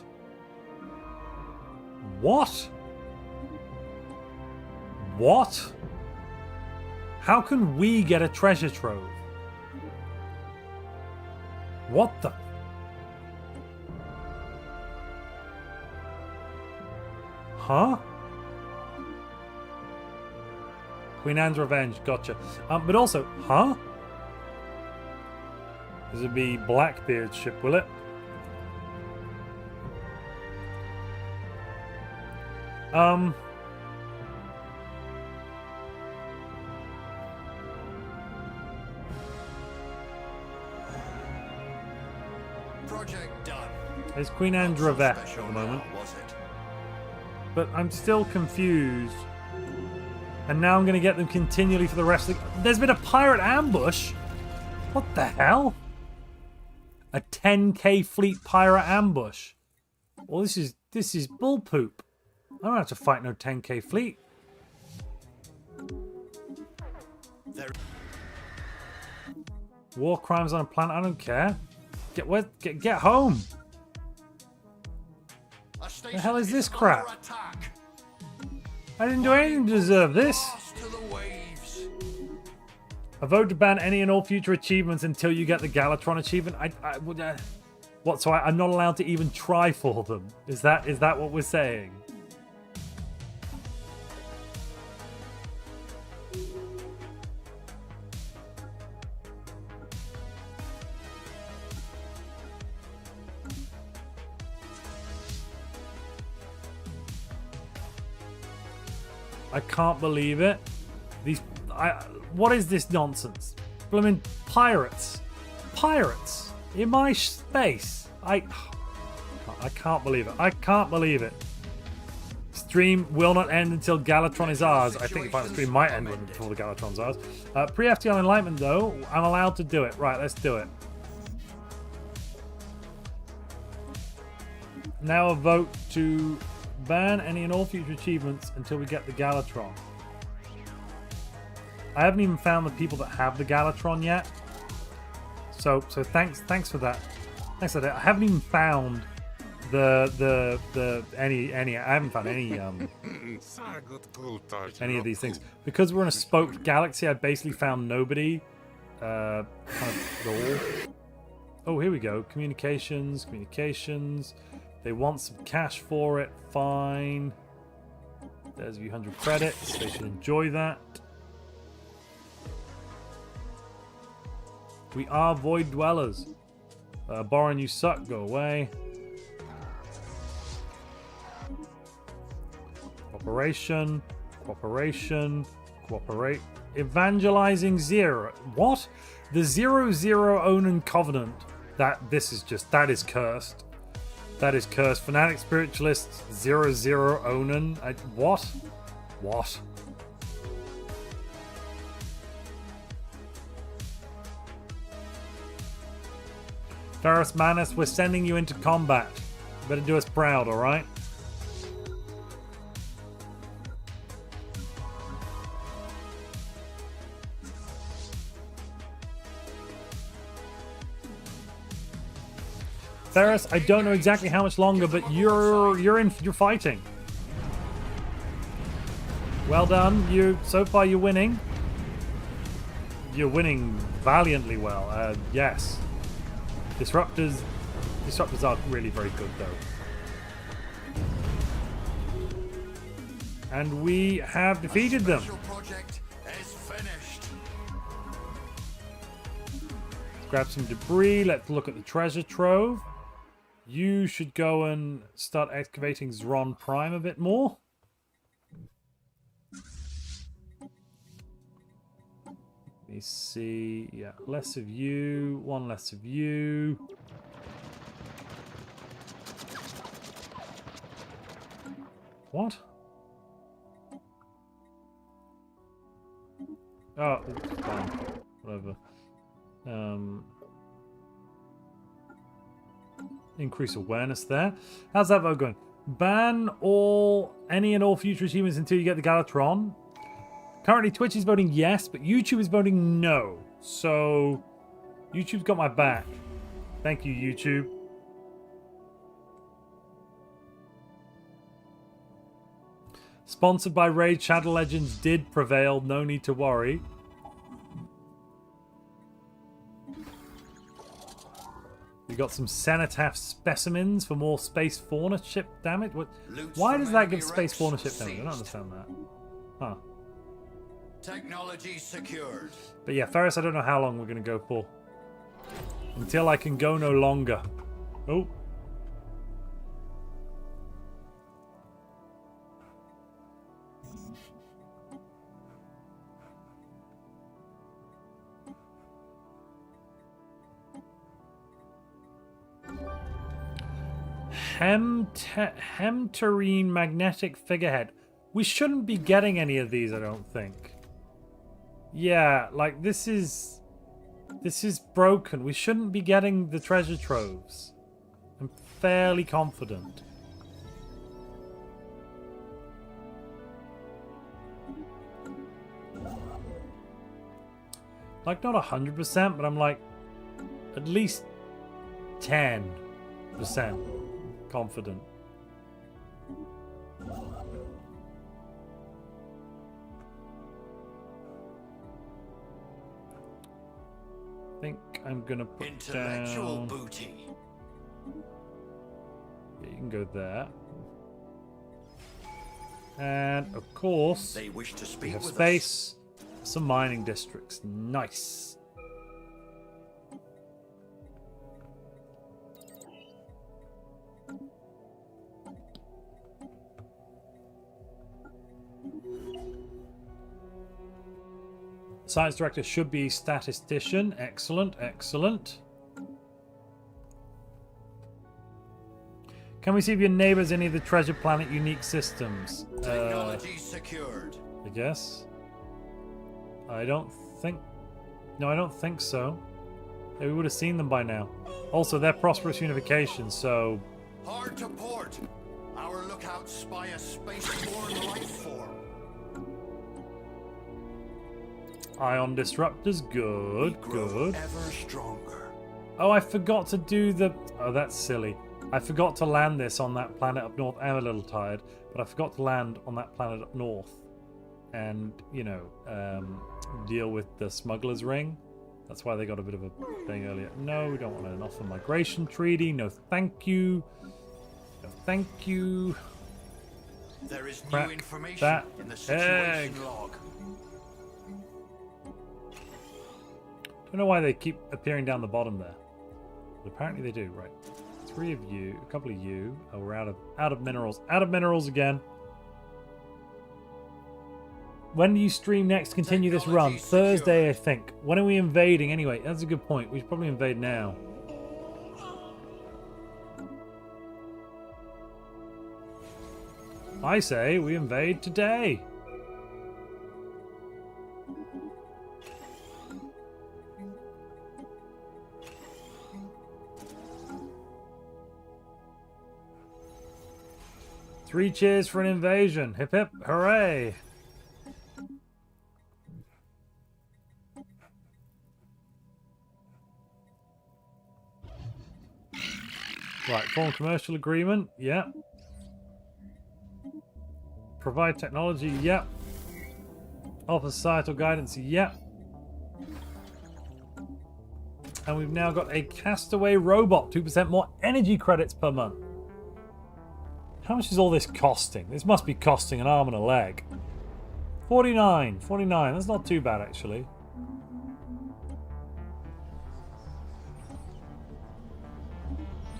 How can we get a treasure trove? What the? Huh? Queen Anne's Revenge, gotcha. But also, huh? This would be Blackbeard's ship, will it? Project done. It's Queen Anne's Revenge at the moment. Was it? But I'm still confused. And now I'm going to get them continually for the rest of the... There's been a pirate ambush? What the hell? A 10k fleet pirate ambush? Well, this is bull poop. I don't have to fight no 10k fleet. War crimes on a planet, I don't care. Get home. The hell is this crap? I didn't do anything to deserve this. A vote to ban any and all future achievements until you get the Galatron achievement. What? So I'm not allowed to even try for them? Is that what we're saying? I can't believe it. What is this nonsense? Blimmin' pirates in my space. I can't believe it. I can't believe it. Stream will not end until Galatron is ours. I think the stream might end before the Galatron's ours. Pre-FTL Enlightenment though, I'm allowed to do it. Right, let's do it. Now a vote to ban any and all future achievements until we get the Galatron. I haven't even found the people that have the Galatron yet. So thanks for that. Thanks for that. I haven't even found any I haven't found any of these things. Because we're in a spoked galaxy, I basically found nobody kind of at all. Oh, here we go. Communications. They want some cash for it. Fine. There's a few hundred credits. They should enjoy that. We are void dwellers. Boron, you suck. Go away. Cooperation. Cooperate. Evangelizing Zero. What? The 00 Onan Covenant. That is cursed. That is cursed. Fanatic Spiritualists 00 Onan. What? What? Ferrus Manus, we're sending you into combat. You better do us proud, alright? Ferrus, I don't know exactly how much longer, but you're fighting. Well done. So far you're winning. You're winning valiantly well. Yes. Disruptors are really very good though. And we have defeated them. Project is finished. Grab some debris. Let's look at the treasure trove. You should go and start excavating Zron Prime a bit more. Let me see. Yeah, less of you. One less of you. What? Oh, fine. Whatever. Increase awareness there. How's that vote going? Ban any and all future achievements until you get the Galatron. Currently Twitch is voting yes, but YouTube is voting no. So YouTube's got my back. Thank you, YouTube. Sponsored by Raid Shadow Legends did prevail. No need to worry. We got some Cenotaph specimens for more space fauna ship damage. Why does that give space fauna ship damage? I don't understand that. Huh. Technology secured. But yeah, Ferris, I don't know how long we're going to go for. Until I can go no longer. Oh. Hemterine magnetic figurehead. We shouldn't be getting any of these, I don't think. Yeah, like this is broken. We shouldn't be getting the treasure troves. I'm fairly confident. Like not 100%, but I'm like at least 10% confident. I think I'm gonna put intellectual down... booty. Yeah, you can go there. And of course, They wish to we speak have with space. Some mining districts. Nice. Science director should be statistician. Excellent, excellent. Can we see if your neighbors any of the treasure planet unique systems? Technology secured. I guess. I don't think... No, I don't think so. Yeah, we would have seen them by now. Also, they're prosperous unification, so... Hard to port. Our lookouts spy a spaceborne life form. Ion disruptors, good, good. Ever stronger. Oh, I forgot to do the... Oh, that's silly. I forgot to land this on that planet up north. I'm a little tired, but I forgot to land on that planet up north and, you know, deal with the smuggler's ring. That's why they got a bit of a thing earlier. No, we don't want an offer migration treaty. No, thank you. No, thank you. There is Crack new information that in the situation egg. log. Don't know why they keep appearing down the bottom there. But apparently they do, right. 3 of you, a couple of you. Oh, we're out of minerals. Out of minerals again. When do you stream next? Continue this run? Thursday, I think. When are we invading anyway? That's a good point. We should probably invade now. I say we invade today. Three cheers for an invasion. Hip hip, hooray. Right, form commercial agreement. Yeah. Provide technology. Yeah. Offer societal guidance. Yeah. And we've now got a castaway robot. 2% more energy credits per month. How much is all this costing? This must be costing an arm and a leg. 49. 49. That's not too bad, actually.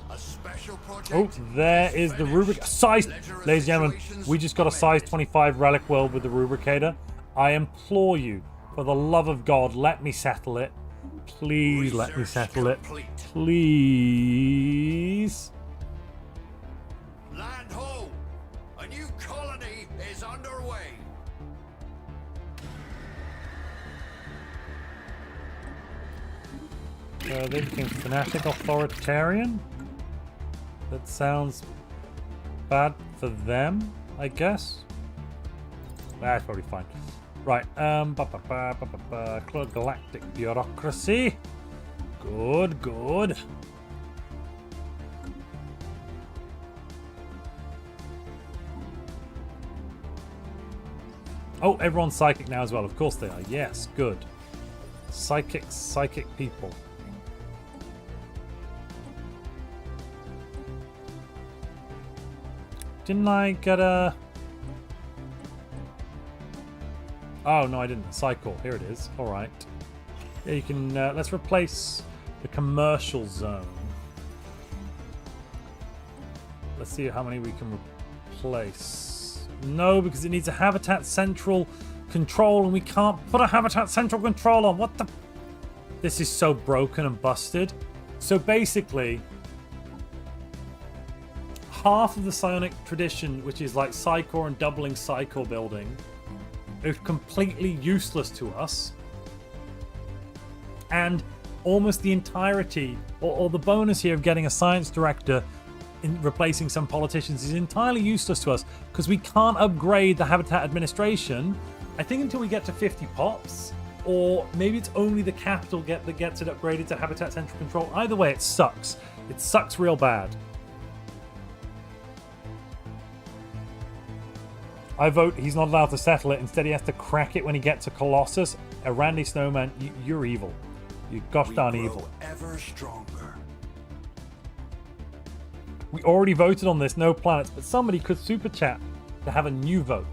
A special project. Oh, there is the rubric. Size, ladies and gentlemen, we just got a size 25 relic world with the rubricator. I implore you, for the love of God, let me settle it. Please let me settle it. Please. Land ho! A new colony is underway. They became fanatic authoritarian. That sounds bad for them, I guess. That's probably fine. Right, galactic bureaucracy. Good, good. Oh, everyone's psychic now as well. Of course they are. Yes, good. Psychic people. Didn't I get a... Oh, no, I didn't. Cycle. Here it is. All right. Yeah, you can... let's replace the commercial zone. Let's see how many we can replace. No, because it needs a habitat central control, and we can't put a habitat central control on. What the... This is so broken and busted. So basically... half of the psionic tradition, which is like Psycore and doubling Psycore building, is completely useless to us. And almost the entirety, or the bonus here of getting a science director in replacing some politicians is entirely useless to us because we can't upgrade the habitat administration, I think, until we get to 50 pops. Or maybe it's only the capital that gets it upgraded to habitat central control. Either way, it sucks. It sucks real bad. I vote he's not allowed to settle it. Instead, he has to crack it when he gets to Colossus. Randy Snowman, you're evil. You're gosh darn evil. Ever stronger. We already voted on this, no planets, but somebody could super chat to have a new vote.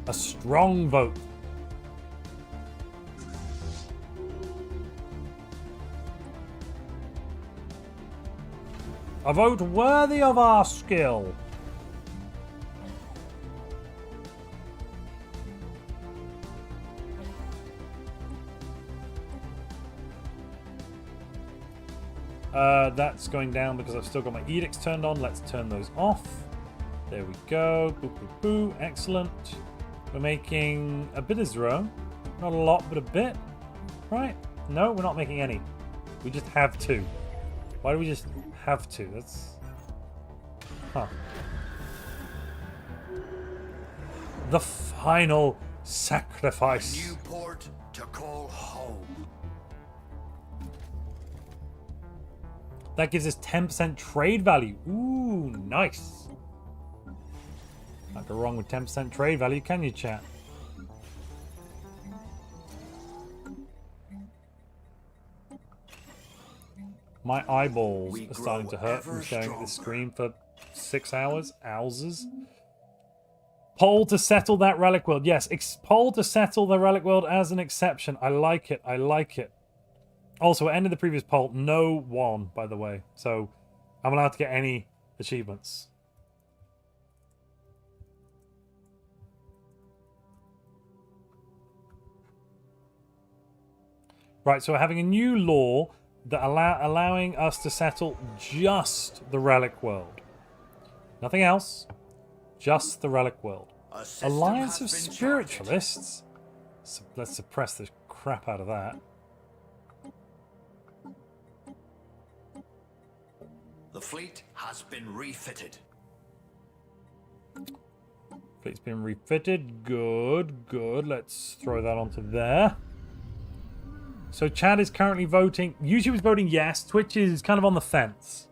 A strong vote. A vote worthy of our skill. That's going down because I've still got my edicts turned on. Let's turn those off. There we go. Boo, boo, boo. Excellent. We're making a bit of zero. Not a lot, but a bit. Right? No, we're not making any. We just have to. Why do we just have to? That's... Huh. The final sacrifice. New port effort to call home. That gives us 10% trade value. Ooh, nice. Can't go wrong with 10% trade value, can you, chat? My eyeballs are starting to hurt from staring at this screen for 6 hours. Owlses. Poll to settle that relic world. Yes, poll to settle the relic world as an exception. I like it. I like it. Also, at the end of the previous poll, no one, by the way. So, I'm allowed to get any achievements. Right, so we're having a new law that allowing us to settle just the relic world. Nothing else. Just the relic world. Alliance of Spiritualists? So let's suppress the crap out of that. The fleet has been refitted. Fleet's been refitted. Good, good. Let's throw that onto there. So Chad is currently voting. YouTube is voting yes. Twitch is kind of on the fence.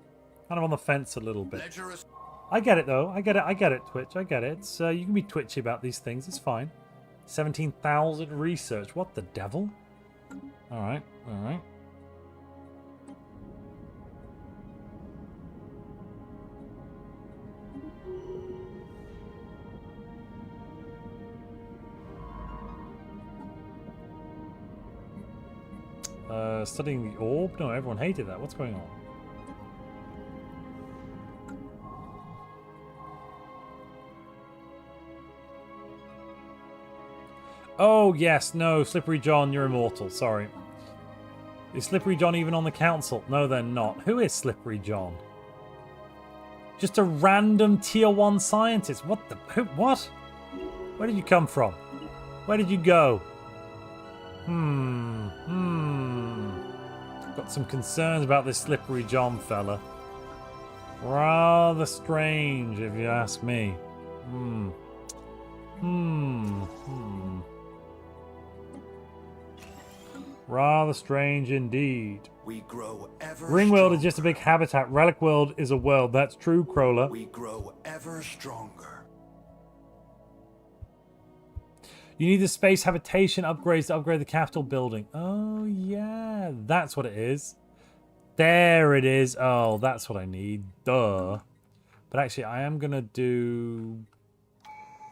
Kind of on the fence a little bit. I get it, though. I get it, Twitch. I get it. It's, you can be twitchy about these things. It's fine. 17,000 research. What the devil? All right. All right. Studying the orb? No, everyone hated that. What's going on? Oh, yes. No, Slippery John, you're immortal. Sorry. Is Slippery John even on the council? No, they're not. Who is Slippery John? Just a random tier 1 scientist. What the... Who, what? Where did you come from? Where did you go? Got some concerns about this Slippery John fella. Rather strange, if you ask me. Rather strange indeed. We grow ever Ringworld is stronger. just a big habitat. Relic World is a world. That's true, Crawler. We grow ever stronger. You need the space habitation upgrades to upgrade the Capitol building. Oh, yeah. That's what it is. There it is. Oh, that's what I need. Duh. But actually, I am going to do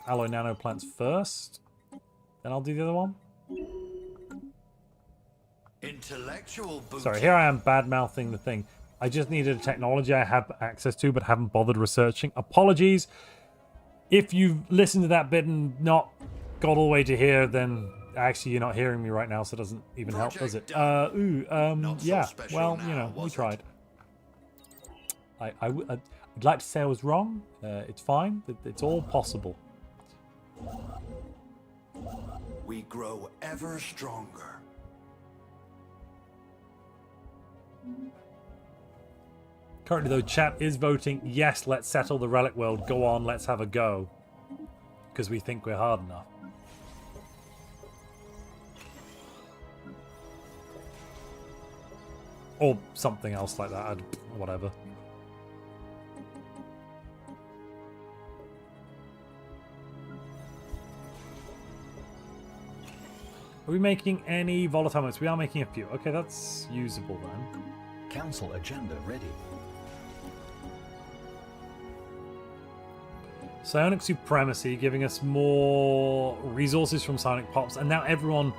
alloy nanoplants first. Then I'll do the other one. Intellectual booty. Sorry, here I am bad-mouthing the thing. I just needed a technology I have access to but haven't bothered researching. Apologies. If you've listened to that bit and not got all the way to here, then actually you're not hearing me right now, so it doesn't even help, does it? Not so Yeah. special Well, now, you know, we was it? tried. I'd like to say I was wrong. It's fine. It's all possible. We grow ever stronger. Currently, though, chat is voting yes, let's settle the relic world. Go on, let's have a go. Because we think we're hard enough. Or something else like that. Whatever. Are we making any volatile modes? We are making a few. Okay, that's usable then. Council agenda ready. Psionic Supremacy, giving us more resources from Psionic Pops, and now everyone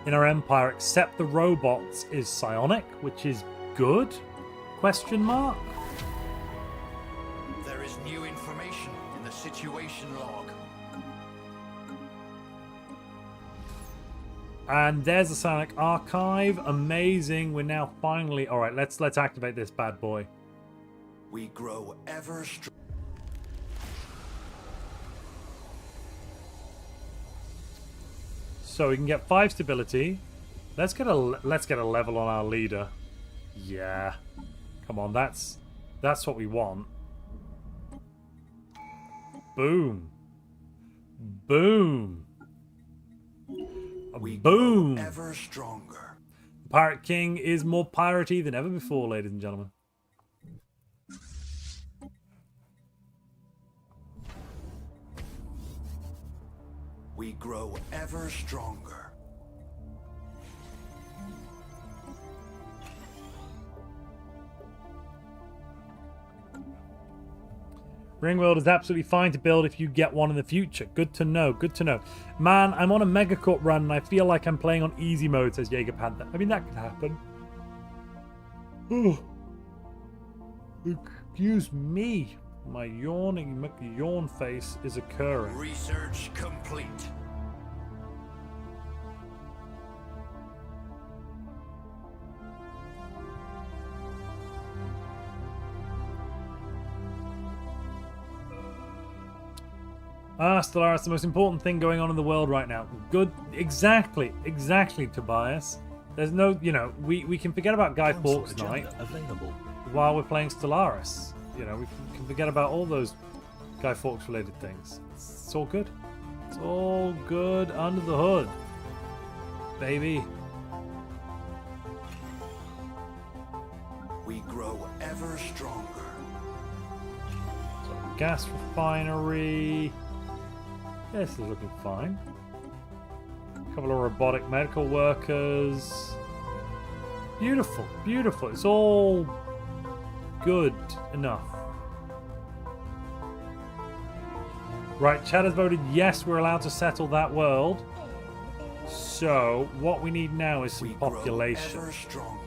in our empire except the robots is psionic, which is good? Question mark? There is new information in the situation log. And there's the Psionic Archive. Amazing. We're now finally... Alright, let's activate this bad boy. We grow ever stronger. So we can get 5 stability. Let's get a level on our leader. Yeah. Come on, that's what we want. Boom. Boom. We Boom! grow ever stronger. The Pirate King is more piratey than ever before, ladies and gentlemen. We grow ever stronger. Ringworld is absolutely fine to build if you get one in the future. Good to know, good to know. Man, I'm on a Megacorp run and I feel like I'm playing on easy mode, says Jaeger Panther. I mean, that could happen. Oh. Excuse me. My yawning yawn face is occurring. Research complete. Stellaris, the most important thing going on in the world right now. Good, exactly, Tobias. There's no, you know, we can forget about Guy Council Fawkes agenda night available. while we're playing Stellaris. You know, we can forget about all those Guy Fawkes related things. It's all good. It's all good under the hood, baby. We grow ever stronger. So, gas refinery. This is looking fine. A couple of robotic medical workers. Beautiful, beautiful. It's all good enough. Right, Chad has voted yes, we're allowed to settle that world. So, what we need now is some We population. grow ever stronger.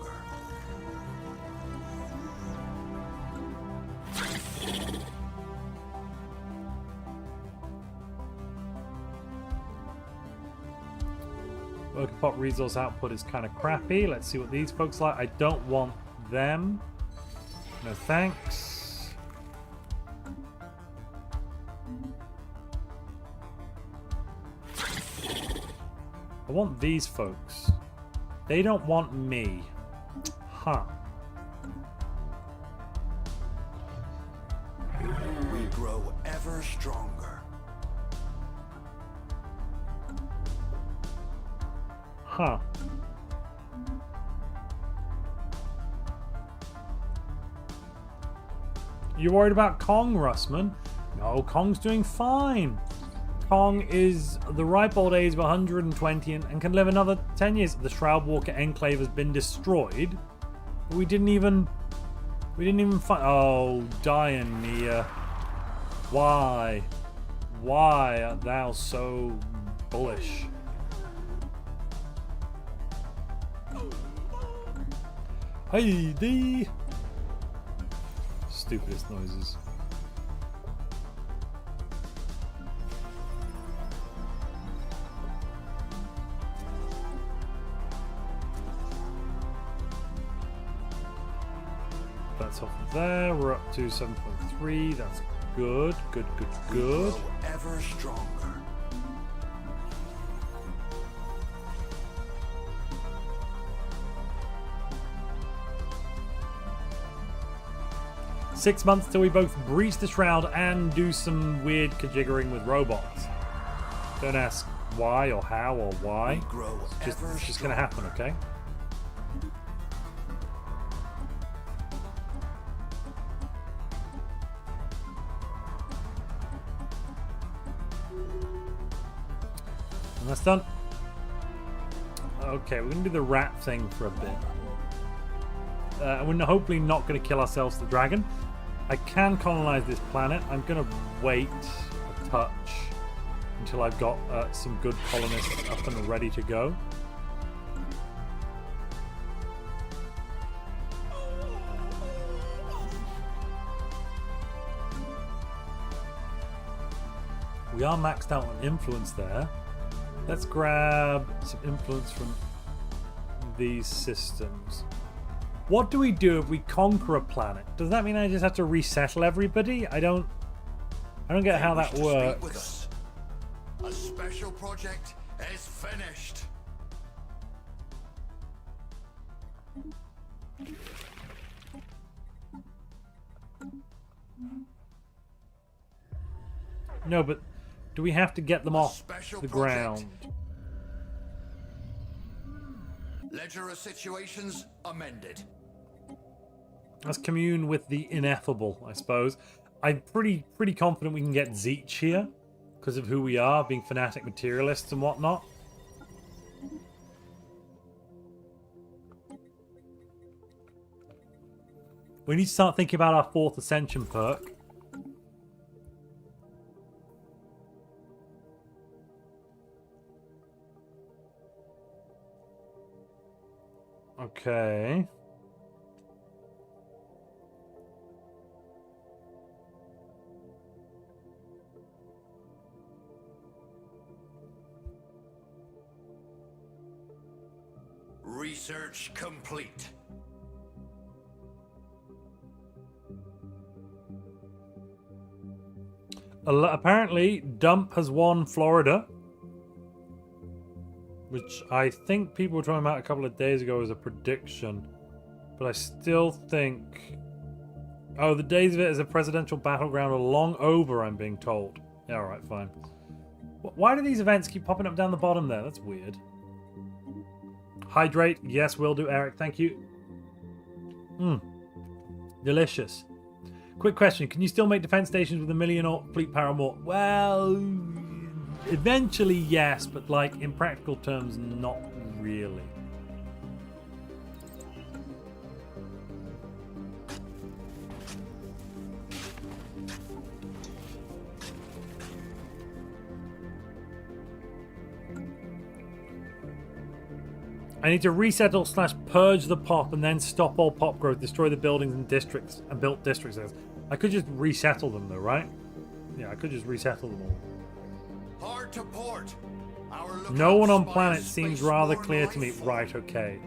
Worker pop resource output is kind of crappy. Let's see what these folks like. I don't want them. No thanks. I want these folks. They don't want me. Huh. We grow ever stronger. Huh. You worried about Kong, Russman? No, Kong's doing fine. Kong is the ripe old age of 120 and can live another 10 years. The Shroud Walker Enclave has been destroyed. But we didn't even find. Oh, Diania. Why? Why art thou so bullish? Heidi! Stupidest noises. That's off there. We're up to 7.3. That's good. Good. We grow ever stronger. Six months till we both breach the shroud and do some weird kajiggering with robots. Don't ask why or how or why. We grow It's ever just gonna happen, okay? And that's done. Okay, we're gonna do the rat thing for a bit. We're hopefully not going to kill ourselves to the dragon. I can colonize this planet. I'm going to wait a touch until I've got some good colonists up and ready to go. We are maxed out on influence there. Let's grab some influence from these systems. What do we do if we conquer a planet? Does that mean I just have to resettle everybody? I don't get how that works. A special project is finished. No, but do we have to get them off Special the project. ground? Ledger of situations amended. Let's commune with the ineffable, I suppose. I'm pretty confident we can get Zeech here because of who we are, being fanatic materialists and whatnot. We need to start thinking about our 4th Ascension perk. Okay. Research complete. Apparently, Dump has won Florida, which I think people were talking about a couple of days ago as a prediction, but I still think... Oh, the days of it as a presidential battleground are long over, I'm being told. Yeah, alright, fine. Why do these events keep popping up down the bottom there? That's weird. Hydrate. Yes, will do, Eric. Thank you. Delicious. Quick question. Can you still make defense stations with 1 million or fleet power or more? Well, eventually, yes, but like in practical terms, not really. I need to resettle / purge the pop and then stop all pop growth, destroy the buildings and districts and built districts. I could just resettle them though, right? Yeah, I could just resettle them all. Hard to port. No one on planet seems rather clear to me. Right, okay.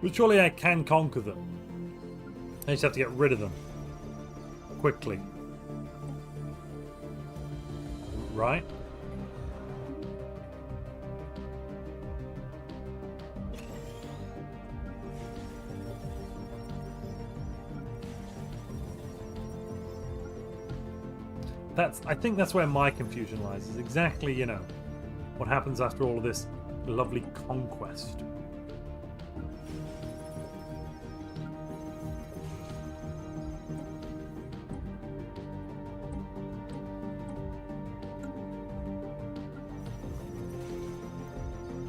But surely I can conquer them. I just have to get rid of them. Quickly. Right? I think that's where my confusion lies, is exactly, you know, what happens after all of this lovely conquest.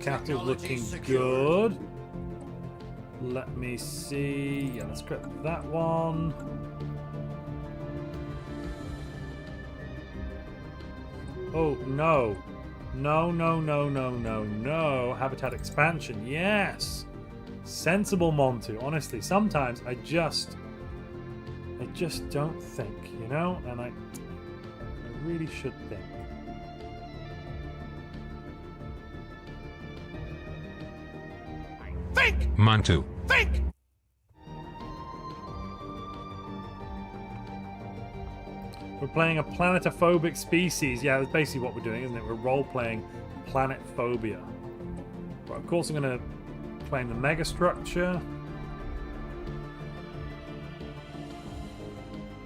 Capital's looking good. Let me see. Yeah, let's grab that one. Oh, no. No, no, no, no, no, no. Habitat expansion, yes. Sensible Montu. Honestly, sometimes I just don't think, you know? And I really should think. Think! Montu. Think! We're playing a planetophobic species. Yeah, that's basically what we're doing, isn't it? We're role-playing planet phobia. But of course, I'm going to claim the megastructure.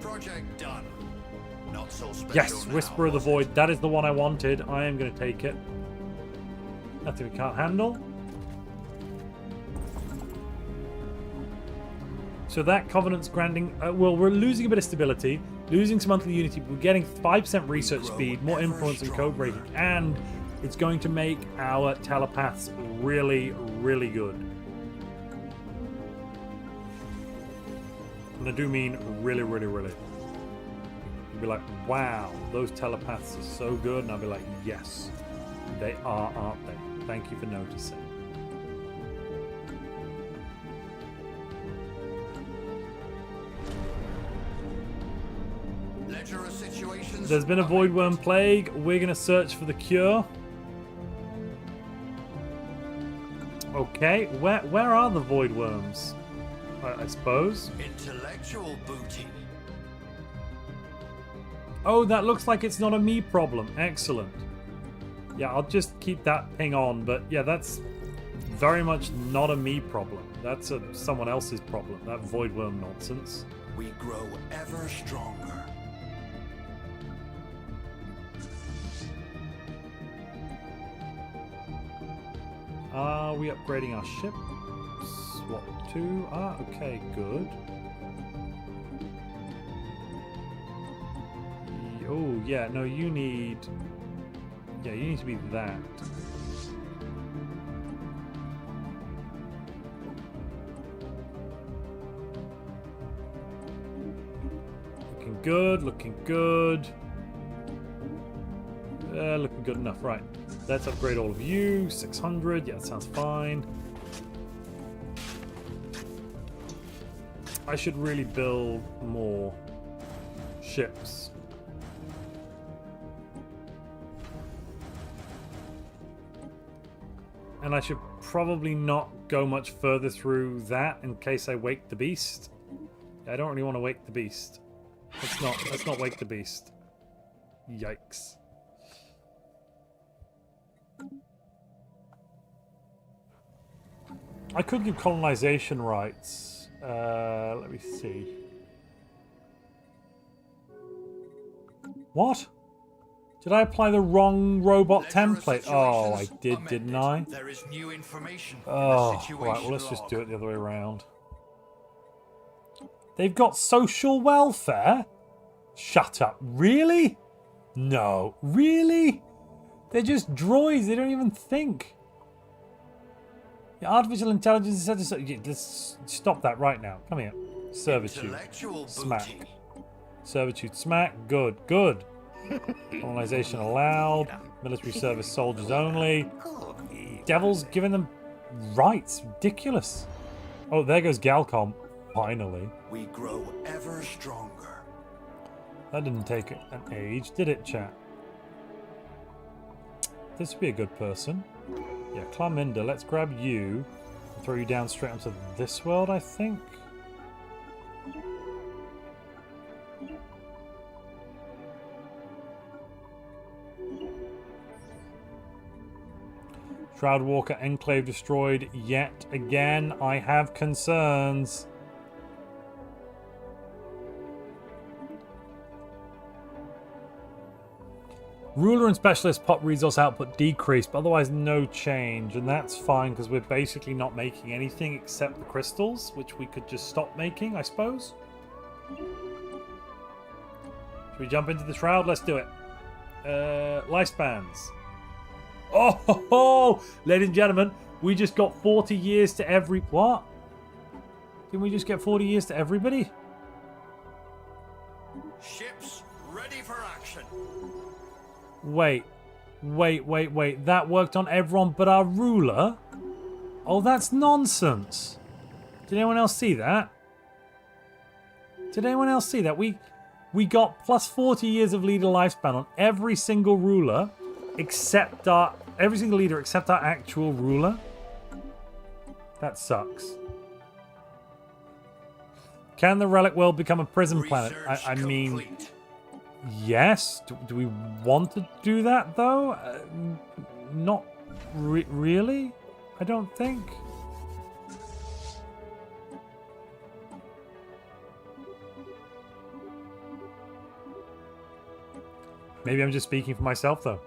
Project done. Not so special. Yes, now, Whisper of the was Void. it? That is the one I wanted. I am going to take it. Nothing we can't handle. So that Covenant's granting... well, we're losing a bit of stability, losing some monthly unity, but we're getting 5% research speed, more influence and code breaking, and it's going to make our telepaths really, really good. And I do mean really, really, really. You'll be like, wow, those telepaths are so good, and I'll be like, yes, they are, aren't they? Thank you for noticing. There's been a voidworm plague. We're going to search for the cure. Okay, where are the voidworms? I suppose. Intellectual booty. Oh, that looks like it's not a me problem. Excellent. Yeah, I'll just keep that ping on. But yeah, that's very much not a me problem. That's someone else's problem. That voidworm nonsense. We grow ever stronger. Are we upgrading our ship? Swap to. Ah, okay, good. Oh, yeah, no, you need... Yeah, you need to be that. Looking good, looking good. Looking good enough, right. Let's upgrade all of you. 600, yeah, that sounds fine. I should really build more ships. And I should probably not go much further through that in case I wake the beast. I don't really want to wake the beast. Let's not wake the beast. Yikes. I could give colonization rights. Let me see. What? Did I apply the wrong robot template? Oh, I did, didn't I? There is new information. Oh, right, well, let's just do it the other way around. They've got social welfare? Shut up. Really? No. Really? They're just droids. They don't even think. Yeah, artificial intelligence is such a... Let's stop that right now. Come here. Servitude. Smack. Servitude. Smack. Good. Good. Colonization allowed. Military service soldiers only. Devil's giving them rights. Ridiculous. Oh, there goes Galcom. Finally. We grow ever stronger. That didn't take an age, did it, chat? This would be a good person. Yeah, Claminda, let's grab you and throw you down straight onto this world, I think. Shroud Walker Enclave destroyed yet again. I have concerns. Ruler and Specialist pop resource output decreased, but otherwise no change. And that's fine because we're basically not making anything except the crystals, which we could just stop making, I suppose. Should we jump into the Shroud? Let's do it. Lifespans. Oh, ho, ho! Ladies and gentlemen, we just got 40 years to every... What? Didn't we just get 40 years to everybody? Ships ready for action. Wait. That worked on everyone but our ruler? Oh, that's nonsense. Did anyone else see that? Did anyone else see that? We got plus 40 years of leader lifespan on every single ruler except our... Every single leader except our actual ruler. That sucks. Can the relic world become a prison planet? I mean, yes. Do we want to do that though? Not really. I don't think. Maybe I'm just speaking for myself though.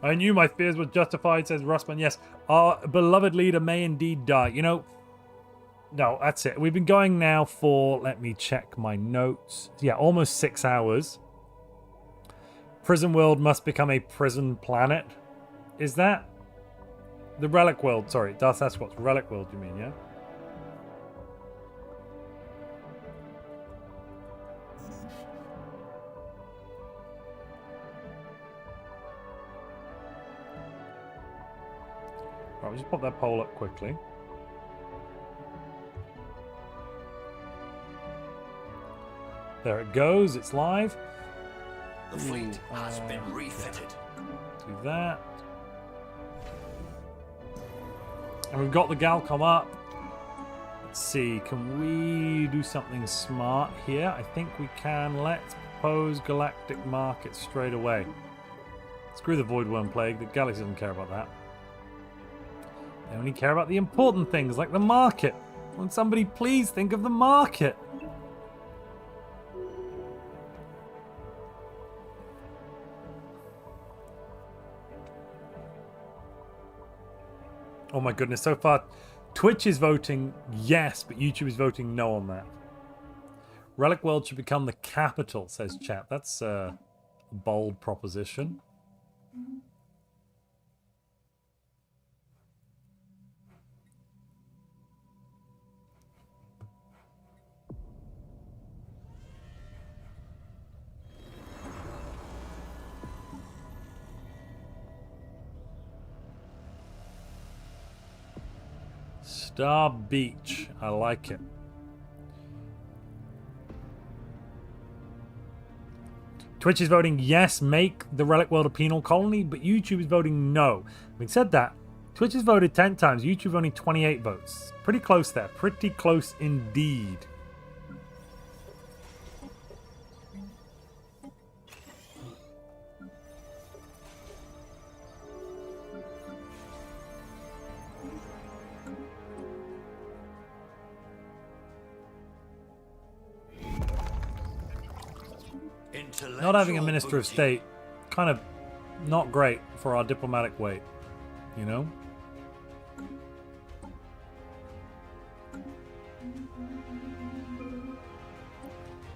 I knew my fears were justified, says Russman. Yes, our beloved leader may indeed die. You know, no, that's it. We've been going now for, let me check my notes. Yeah, almost 6 hours. Prison world must become a prison planet. Is that? The relic world, sorry. Darth Sasquatch, relic world, you mean, yeah? Right, we'll just pop that poll up quickly. There it goes, it's live. The fleet has been refitted. Do that. And we've got the Galcom up. Let's see, can we do something smart here? I think we can. Let's propose galactic market straight away. Screw the Void Worm Plague, the galaxy doesn't care about that. They only care about the important things like the market. Won't somebody please think of the market? Oh my goodness, so far Twitch is voting yes, but YouTube is voting no on that. Relic World should become the capital, says chat. That's a bold proposition. Star Beach. I like it. Twitch is voting yes, make the Relic World a penal colony, but YouTube is voting no. Having said that, Twitch has voted 10 times, YouTube only 28 votes. Pretty close there. Pretty close indeed. Not having a Minister of State, kind of not great for our diplomatic weight, you know?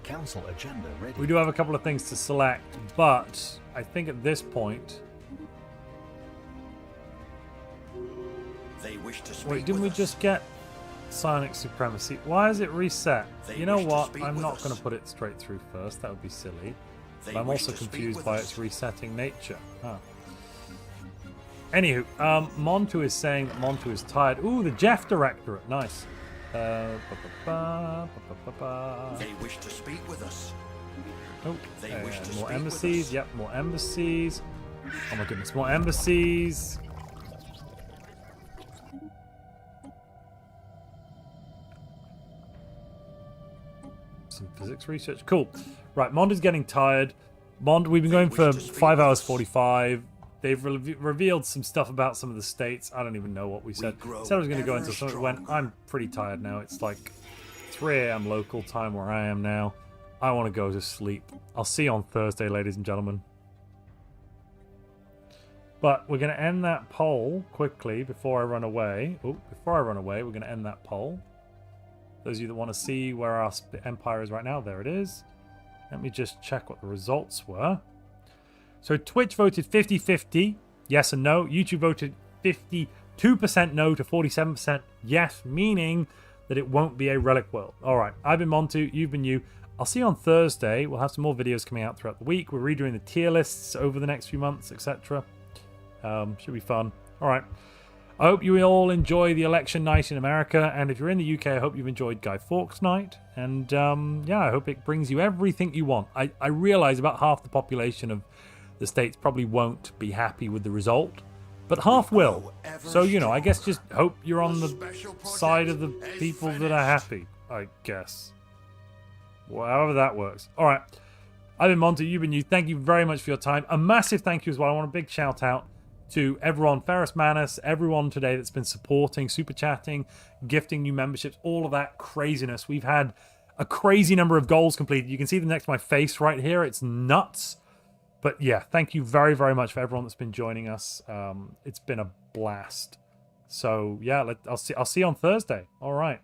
Council agenda ready. We do have a couple of things to select, but I think at this point... They wish to speak Wait, didn't we with us. just get Psionic Supremacy? Why is it reset? They You know wish to what? speak I'm with not us. going to put it straight through first. That would be silly. They But I'm wish also to speak confused with by us. its resetting nature. Huh. Anywho, Montu is saying that Montu is tired. Ooh, the Jeff Directorate. Nice. They wish to speak with us. Oh, They wish to more speak with embassies. us. Yep, more embassies. Oh my goodness, more embassies. Some physics research. Cool. Right, Mondo's getting tired. Mond, we've been going wish for to speak 5 with hours us. 45. They've revealed some stuff about some of the states. I don't even know what we said. grow Said I was going to go ever into something. When I'm pretty tired now. It's like 3 a.m. local time where I am now. I want to go to sleep. I'll see you on Thursday, ladies and gentlemen. But we're going to end that poll quickly before I run away. Oh, before I run away, we're going to end that poll. Those of you that want to see where our empire is right now, there it is. Let me just check what the results were. So Twitch voted 50-50, yes and no. YouTube voted 52% no to 47% yes, meaning that it won't be a Relic World. All right, I've been Montu, you've been you. I'll see you on Thursday. We'll have some more videos coming out throughout the week. We're redoing the tier lists over the next few months, etc. Should be fun. All right. I hope you all enjoy the election night in America. And if you're in the UK, I hope you've enjoyed Guy Fawkes night. And yeah, I hope it brings you everything you want. I realize about half the population of the states probably won't be happy with the result, but half will. So, you know, I guess just hope you're on the side of the people that are happy, I guess. Well, however that works. All right. I've been Monty, you've been you. Thank you very much for your time. A massive thank you as well. I want a big shout out to everyone, Ferris Manus, everyone today that's been supporting, super chatting, gifting new memberships, all of that craziness. We've had a crazy number of goals completed. You can see them next to my face right here. It's nuts. But yeah, thank you very, very much for everyone that's been joining us. It's been a blast. So yeah, I'll see you on Thursday. All right.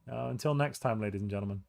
Until next time, ladies and gentlemen.